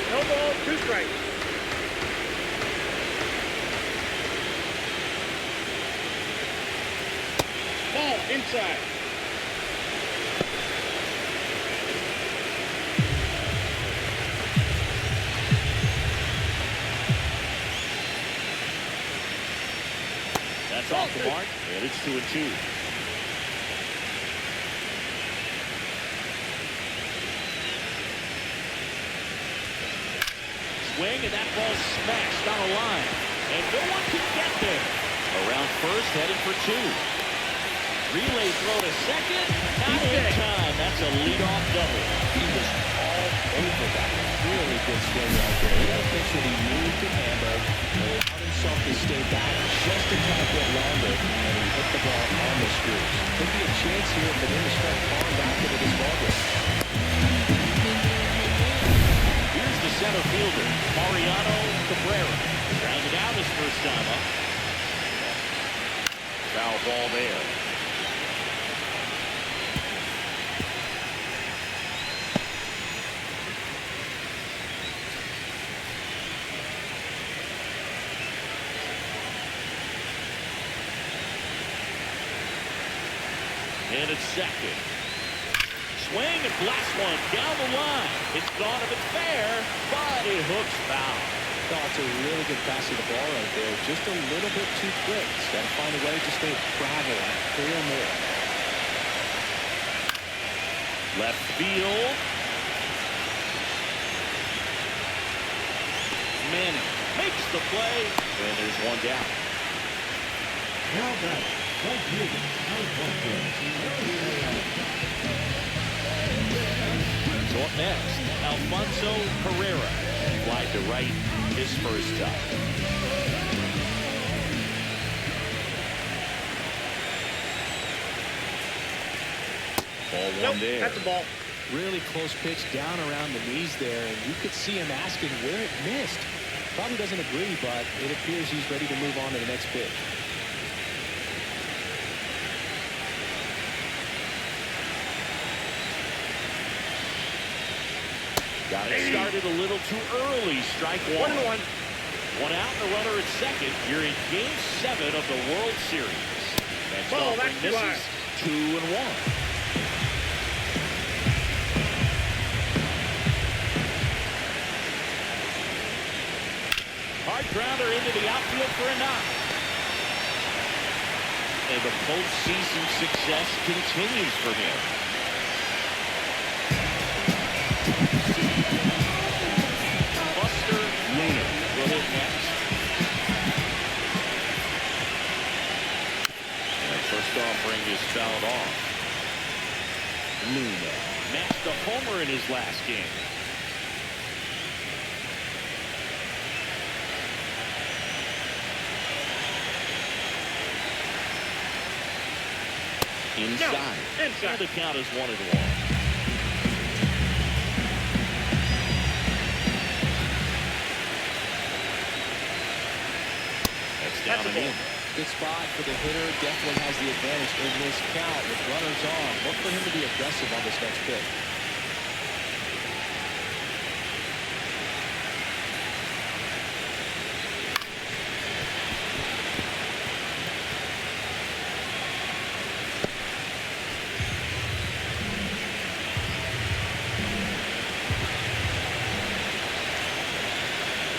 No ball, 2 strikes. Ball inside. That's off the mark, and it's 2-2. Swing, and that ball smashed on a line. And no one can get there. Around first, headed for 2. Relay throw to second. Not in time. That's a leadoff double. He was all over that. Really good swing right there. He had a pitch that he moved to Hamburg, allowed himself to stay back just a tad bit longer, and he hit the ball on the screws. Could be a chance here for him to start falling back into this ballgame. Here's the center fielder, Mariano Cabrera. Grounded out his first time up. Foul ball there. And it's second. Swing and blast one down the line. It's gone if it's fair, but it hooks foul. Oh, it's a really good pass of the ball right there. Just a little bit too quick. He's got to find a way to stay travel and clear more. Left field. Manning makes the play, and there's one down. Now back. So up next, Alfonso Herrera. Flied to right his first time. Ball one there. That's a ball. Really close pitch down around the knees there, and you could see him asking where it missed. Probably doesn't agree, but it appears he's ready to move on to the next pitch. Got it started a little too early. Strike one. 1-1. One out, and a runner at second. You're in Game 7 of the World Series. Next Ball, offering that's too misses. 2-1. Hard grounder into the outfield for a knock. And the postseason success continues for him. Buster Luna will hit next. And first offering is fouled off. Luna matched a homer in his last game. Inside. No, inside. And the count is 1-1. That's down and in. Good spot for the hitter. Definitely has the advantage in this count with runners on. Look for him to be aggressive on this next pitch.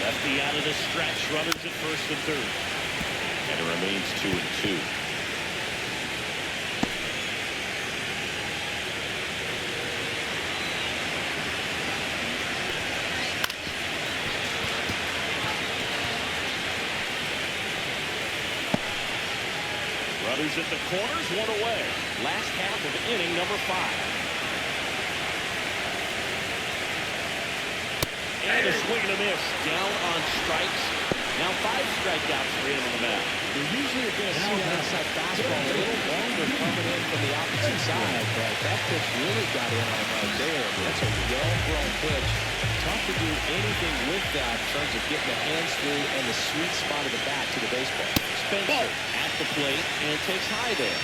Lefty out of the stretch. Runners at first and third. And it remains 2-2. Runners at the corners, one away. Last half of inning number 5. And a swing and a miss. Down on strikes. Now 5 strikeouts for him on the mound. You're usually going to see that outside fastball a little longer coming in from the opposite side, but that pitch really got in on him right there. That's a well-thrown pitch. Tough to do anything with that in terms of getting the hands through and the sweet spot of the bat to the baseball. Spencer at the plate and takes high there.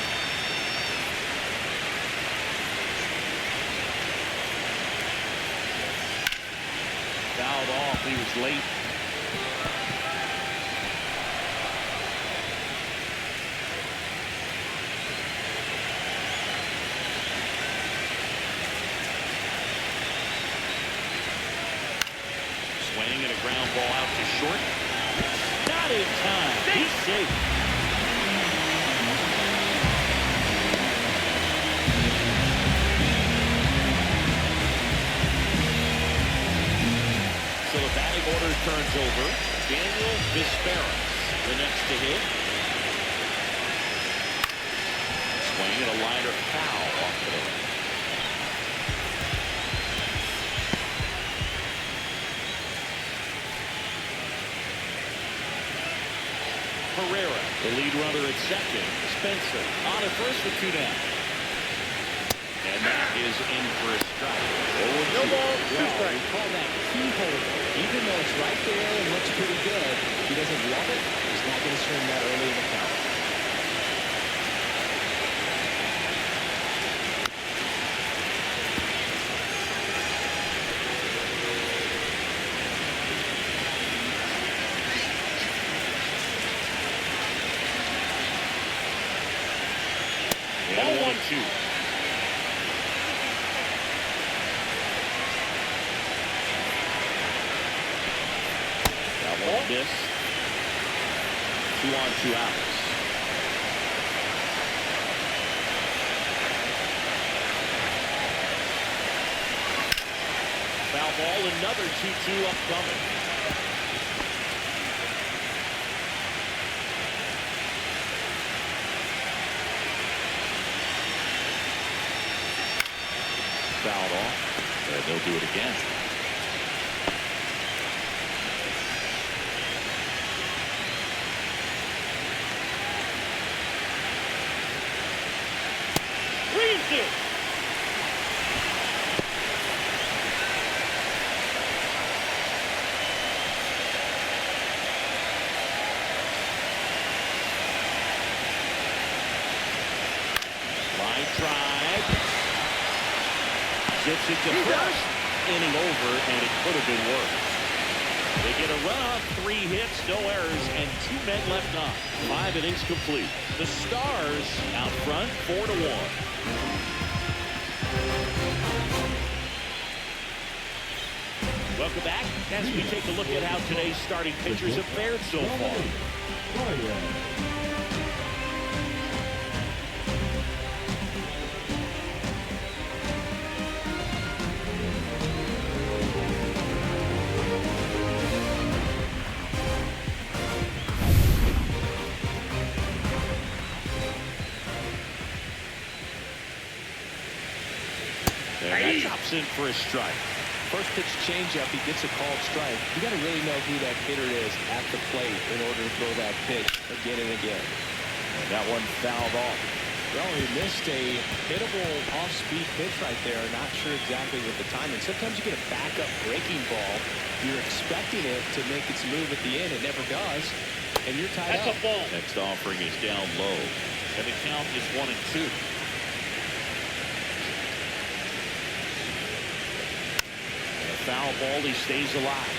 Fouled off. He was late. Swing and a ground ball out to short. Not in time. He's safe. So the batting order turns over. Daniel Vizqueras, the next to hit. Swing and a liner foul off to the right. Herrera, the lead runner at second. Spencer on at first with 2 down. And that is in for a strike. No ball, 2 strikes. We call that keyhole. Even though it's right there and looks pretty good, he doesn't love it. He's not going to swing that early in the count. Ball 1-2. That one missed. 2 on, 2 outs. Foul ball, another 2-2 upcoming. Fouled off. And they'll do it again. Reaves it. Line drive. Zips it to first. inning over, and it could have been worse. They get a run on 3 hits, no errors, and 2 men left on. 5 innings complete. The Stars out front, 4-1. Welcome back as we take a look at how today's starting pitchers have fared so far. And that chops in for a strike. First pitch changeup, he gets a called strike. You got to really know who that hitter is at the plate in order to throw that pitch again and again. And that one fouled off. Well, he missed a hittable off-speed pitch right there. Not sure exactly with the timing. Sometimes you get a backup breaking ball. You're expecting it to make its move at the end. It never does. And you're tied up. That's a ball. Next offering is down low. And the count is 1-2. Foul ball, he stays alive.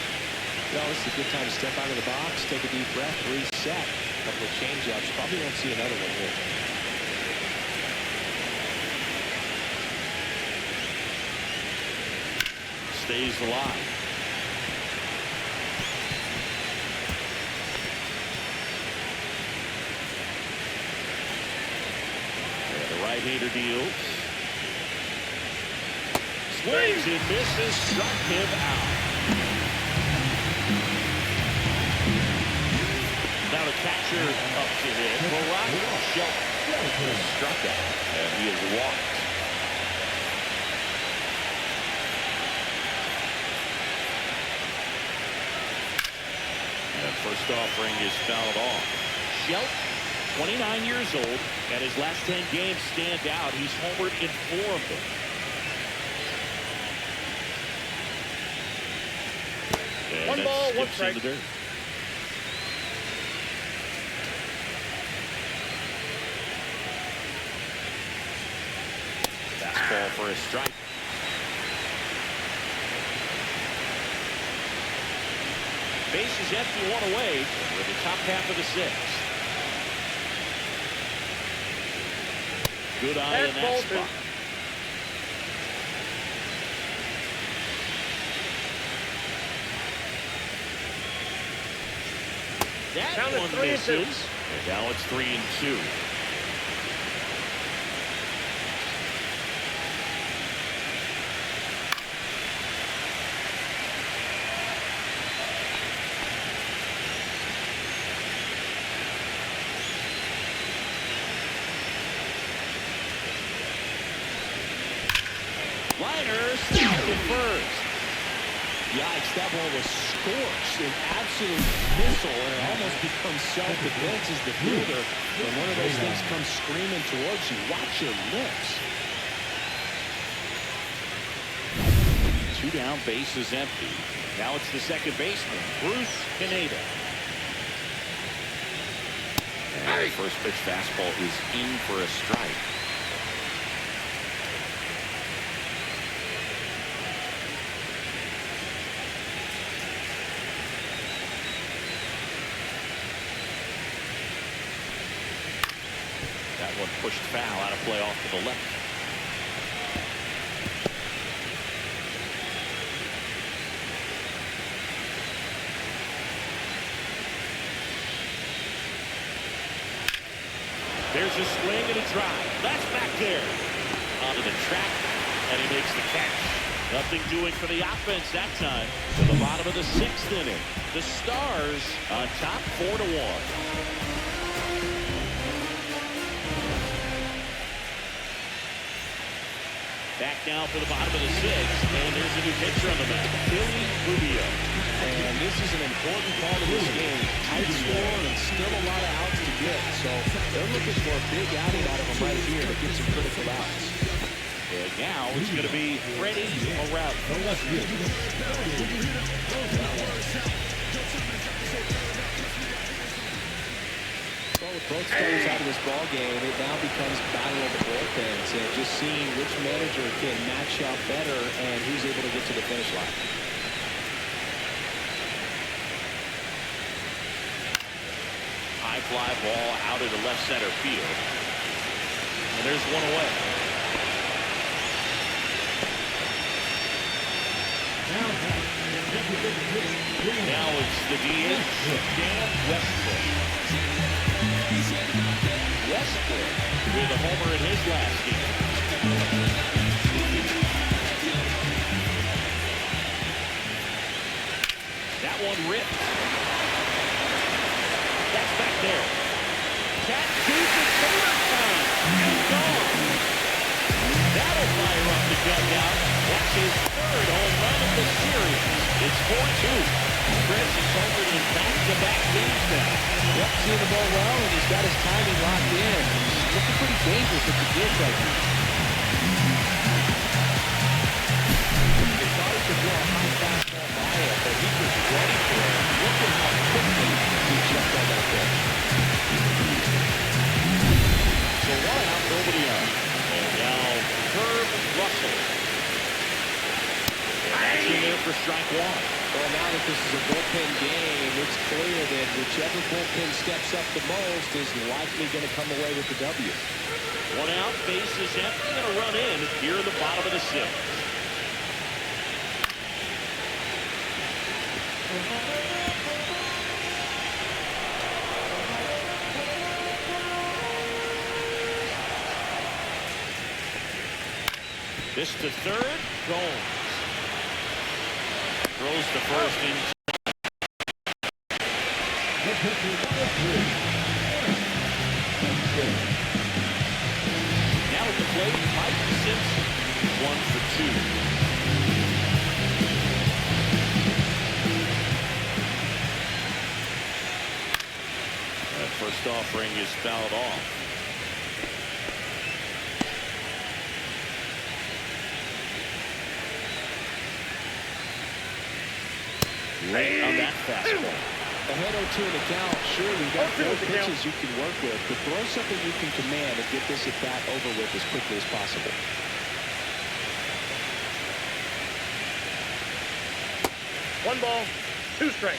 Well, this is a good time to step out of the box, take a deep breath, reset. A couple of change-ups. Probably won't see another one here. Stays alive. And the right-hander deals. Swings and misses, struck him out. Now the catcher up to hit. Barack Shelton struck out, and he is walked. And first offering is fouled off. Shelton, 29 years old, and his last 10 games stand out. He's homered in 4 of them. One ball, one strike. Fastball for a strike. Base is empty, 1 away with the top half of the 6th. Good eye in that spot. That one misses, and now it's 3-2. Liner stopped at first. Yikes, that ball was scorched, an absolute missile, and it almost becomes self-defense as the fielder. When one of those things comes screaming towards you, watch your lips. 2 down, base is empty. Now it's the second baseman, Bruce Pineda. And the first pitch fastball is in for a strike. One pushed foul out of play off to the left. There's a swing and a drive. That's back there. Onto the track, and he makes the catch. Nothing doing for the offense that time. To the bottom of the 6th inning. The Stars on top, 4-1. Back now for the bottom of the 6th, and there's a new pitcher on the mound, Billy Rubio. And this is an important part of this game. Tight score and still a lot of outs to get. So they're looking for a big outing out of him right here to get some critical outs. And now it's going to be Freddie Morales. Well, with both starters out of this ball game, it now becomes battle of the bullpens and just seeing which manager can match up better and who's able to get to the finish line. High fly ball out into left center field. And there's one away. Now it's the DH, Dan Westbrook. Westbrook with a homer in his last game. That one ripped. That's back there. Cat shoots it time. And gone. That'll fire up the dugout. That's his third home run of the series. It's 4-2. Chris is over in back-to-back games now. Yep, seeing the ball well, and he's got his timing locked in. He's looking pretty dangerous at the dish right now. They thought he could throw a high fastball by it, but he was ready for it. Look at how quickly he jumped on that pitch. So one out, nobody out. And now Herb Russell. That's in there for strike one. Well, now that this is a bullpen game, it's clear that whichever bullpen steps up the most is likely going to come away with the W. One out, base is empty, and a run in here in the bottom of the sixth. This to third, Gomes. Throws to first in. Now at the plate, Mike Simpson. 1 for 2. That first offering is fouled off. Late on that fastball. Ahead 0-2 in the count. Sure, we've got 4 pitches you can work with, but throw something you can command and get this at bat over with as quickly as possible. One ball, 2 strikes.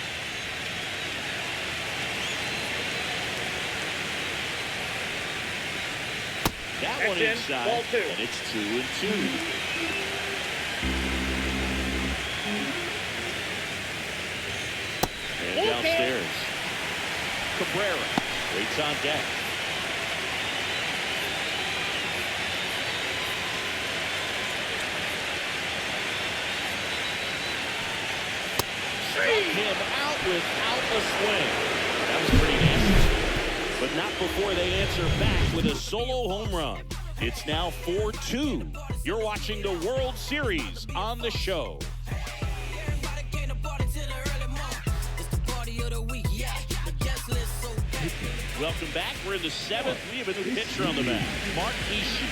That That's one inside, ball 2. and it's 2-2. And downstairs, Cabrera waits on deck. Struck him out without a swing. That was pretty nasty. But not before they answer back with a solo home run. It's now 4-2. You're watching the World Series on the show. Welcome back. We're in the 7th. We have a new pitcher on the mound, Mark Ishii.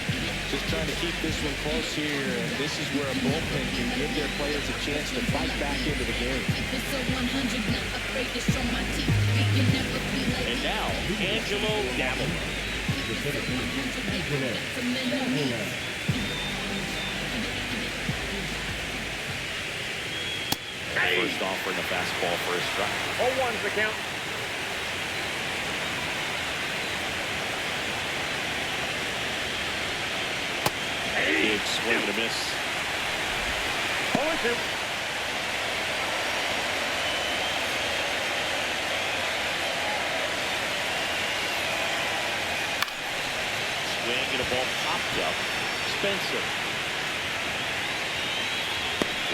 Just trying to keep this one close here. This is where a bullpen can give their players a chance to fight back into the game. And now, Angelo Davila. First offering a fastball for a strike. 0-1's the count. Big swing and a miss. 0-2. Swing and a ball popped up. Spencer.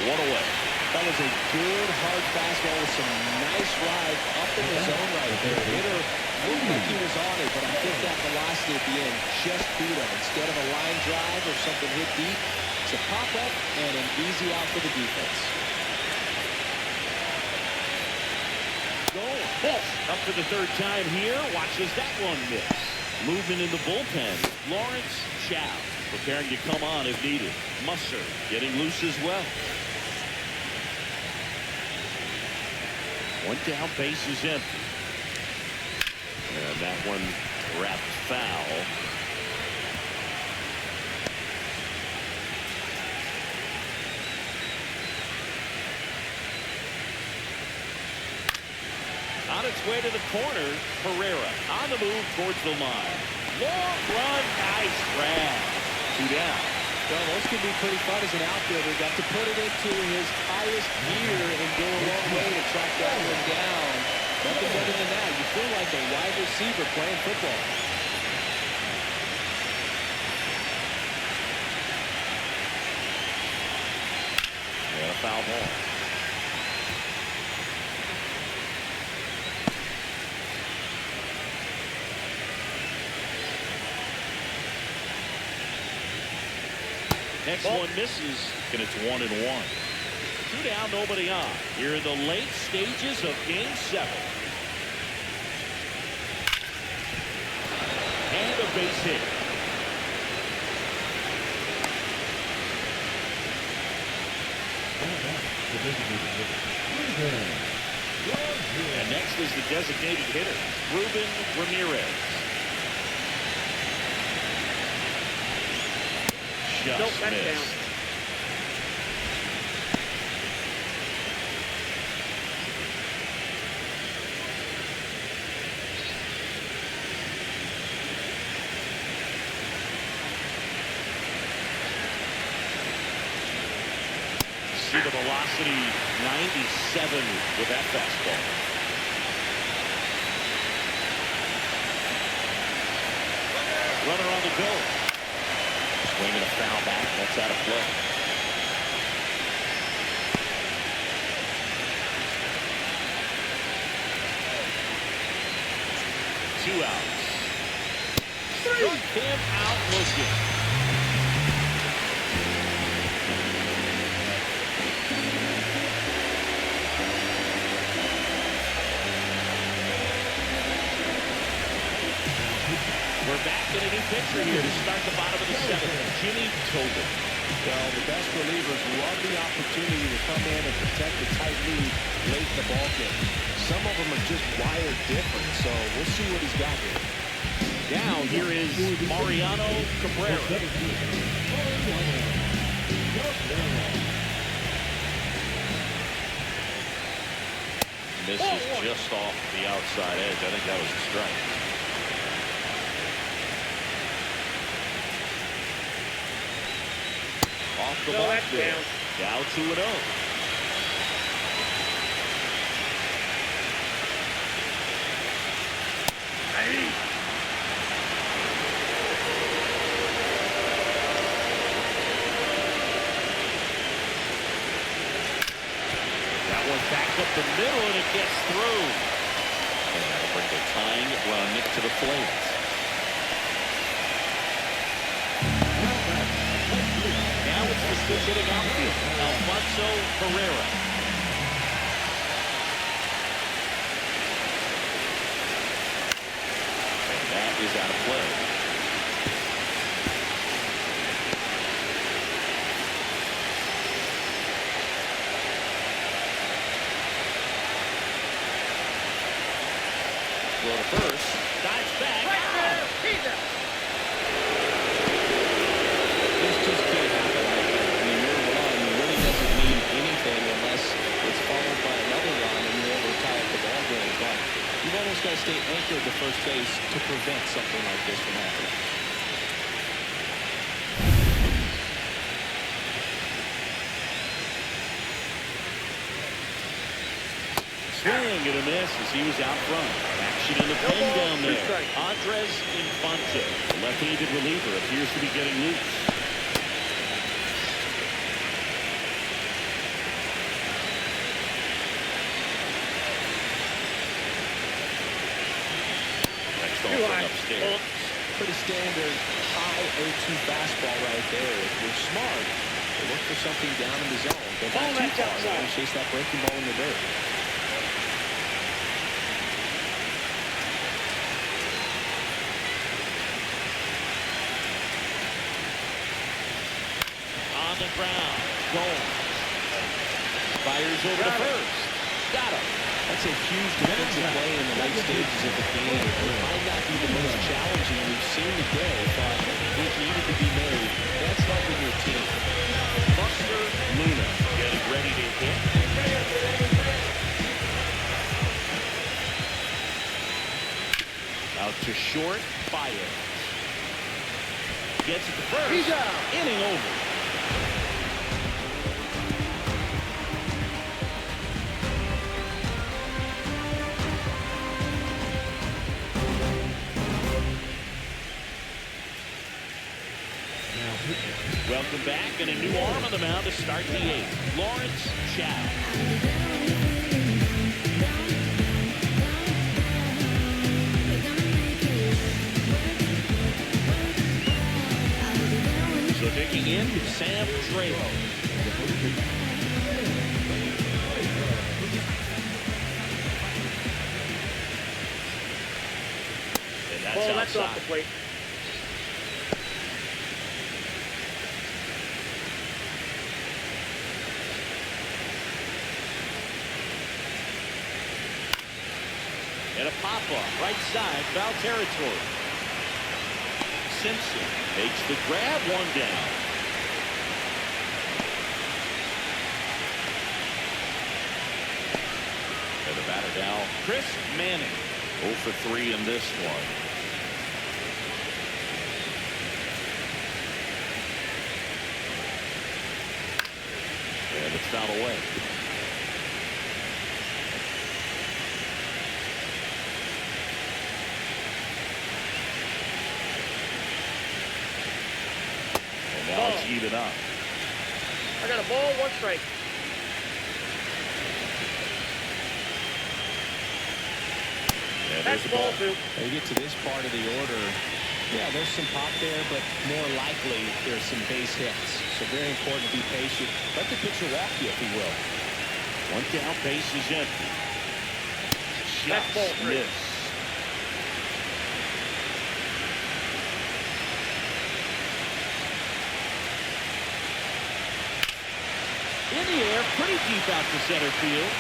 1 away. That was a good hard fastball with some nice ride up in the zone right there. Hitter looked like he was on it, but I think that velocity at the end just beat him. Instead of a line drive or something hit deep, it's a pop-up and an easy out for the defense. Goal. Up for the 3rd time here. Watches that one miss. Movement in the bullpen. Lawrence Chow preparing to come on if needed. Musser getting loose as well. One down, base is empty. And that one Wrapped foul. On its way to the corner, Pereira on the move towards the line. Long run, nice grab. 2 down. Well, those can be pretty fun as an outfielder. Got to put it into his highest gear and go a long way to track that one down. Nothing better than that. You feel like a wide receiver playing football. And a foul ball. Next one misses, and it's 1-1. 2 down, nobody on. Here in the late stages of Game 7. And a base hit. And next is the designated hitter, Ruben Ramirez. Just nope, that's missed. down. See the velocity, 97 with that fastball. Runner on the go. Swinging a foul back. That's out of play. Two outs. Struck him out looking. We're back in a new pitcher here to start the bottom of the 7th. Jimmy Tobin. Well, the best relievers love the opportunity to come in and protect the tight lead late in the ball game. Some of them are just wired different, so we'll see what he's got here. Now here is Mariano Cabrera. Misses just off the outside edge. I think that was a strike. Off the mark there. Down 2-0. That one back up the middle and it gets through. And that'll bring the tying run to the plate. Now it's the switch hitting outfield, Alfonso Pereira. And that is out of play. Throw to first, dives back. He's out. This just can't happen like that. I mean, your run really doesn't mean anything unless it's followed by another run and you're able to tie up the ball game. But you've almost got to stay anchored to first base to prevent something like this from happening. Swing and a miss as he was out front. Action in the pen down there. Andres Infante, the left-handed reliever, appears to be getting loose. Next offering upstairs. Pretty standard high 0-2 fastball right there. If you're smart, look for something down in the zone. Go back too far. You want to chase that breaking ball in the dirt. On the ground, Gold fires over to first. Got him. That's That's a huge defensive play in the late stages of the game. It might not be the most challenging we've seen today, but it needed to be made. That's helping your team. Buster Luna getting ready to hit. Out to short, fire. Gets it to first. He's out. Inning over. Welcome back, and a new arm on the mound to start the eighth. Lawrence Chow. So taking in Sam Trejo. And that's Ball, outside. that's off the plate. And a pop-off, right side, foul territory. Simpson makes the grab, one down. And the batter now, Chris Manning. 0 for 3 in this one. And it's fouled away. Now it's even up. I got a ball, 1 strike. That's ball 2. You get to this part of the order. Yeah, there's some pop there, but more likely there's some base hits. So very important to be patient. Let the pitcher walk you, if he will. 1 down, base is empty. That's ball 3. Miss. In the air, pretty deep out to center field.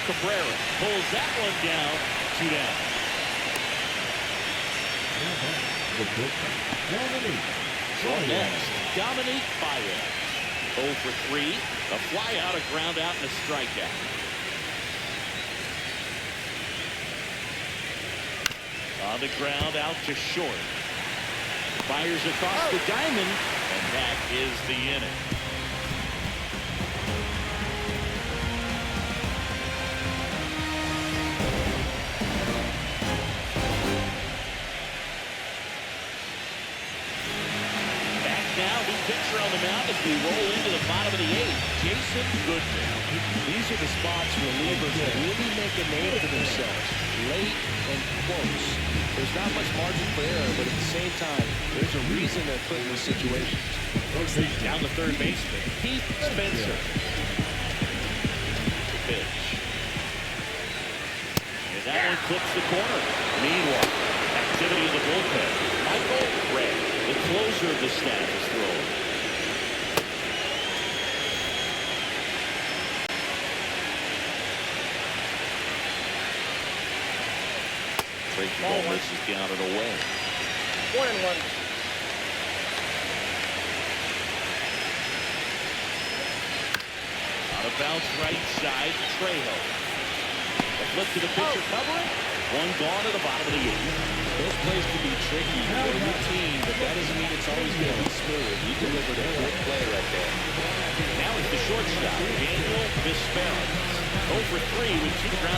Cabrera pulls that one down. 2 down. Next, Dominique Baez. 0 for 3. A fly out, a ground out, and a strikeout. On the ground, out to short. Fires across the diamond, and that is the inning. Back now, new pitcher on the mound as we roll into the bottom of the 8th. Jason Goodman. These are the spots relievers that really make a name for themselves. Late and close. There's not much margin for error, but at the same time, there's a reason they're put in these situations. Down the third baseman, Keith Spencer. Pitch. And that one clips the corner. Meanwhile, activity in the bullpen. Michael Ray, the closer of the staff, is throwing. Tracy Bowman is down and away. 1-1. On a bounce right side, Trejo. A flip to the pitcher covering. 1 gone to the bottom of the 8th. Those plays can be tricky. They're routine, but that doesn't mean it's always going to be smooth. You delivered a good play right there. Now it's the shortstop, Daniel Vespera. 0 for 3 with 2 ground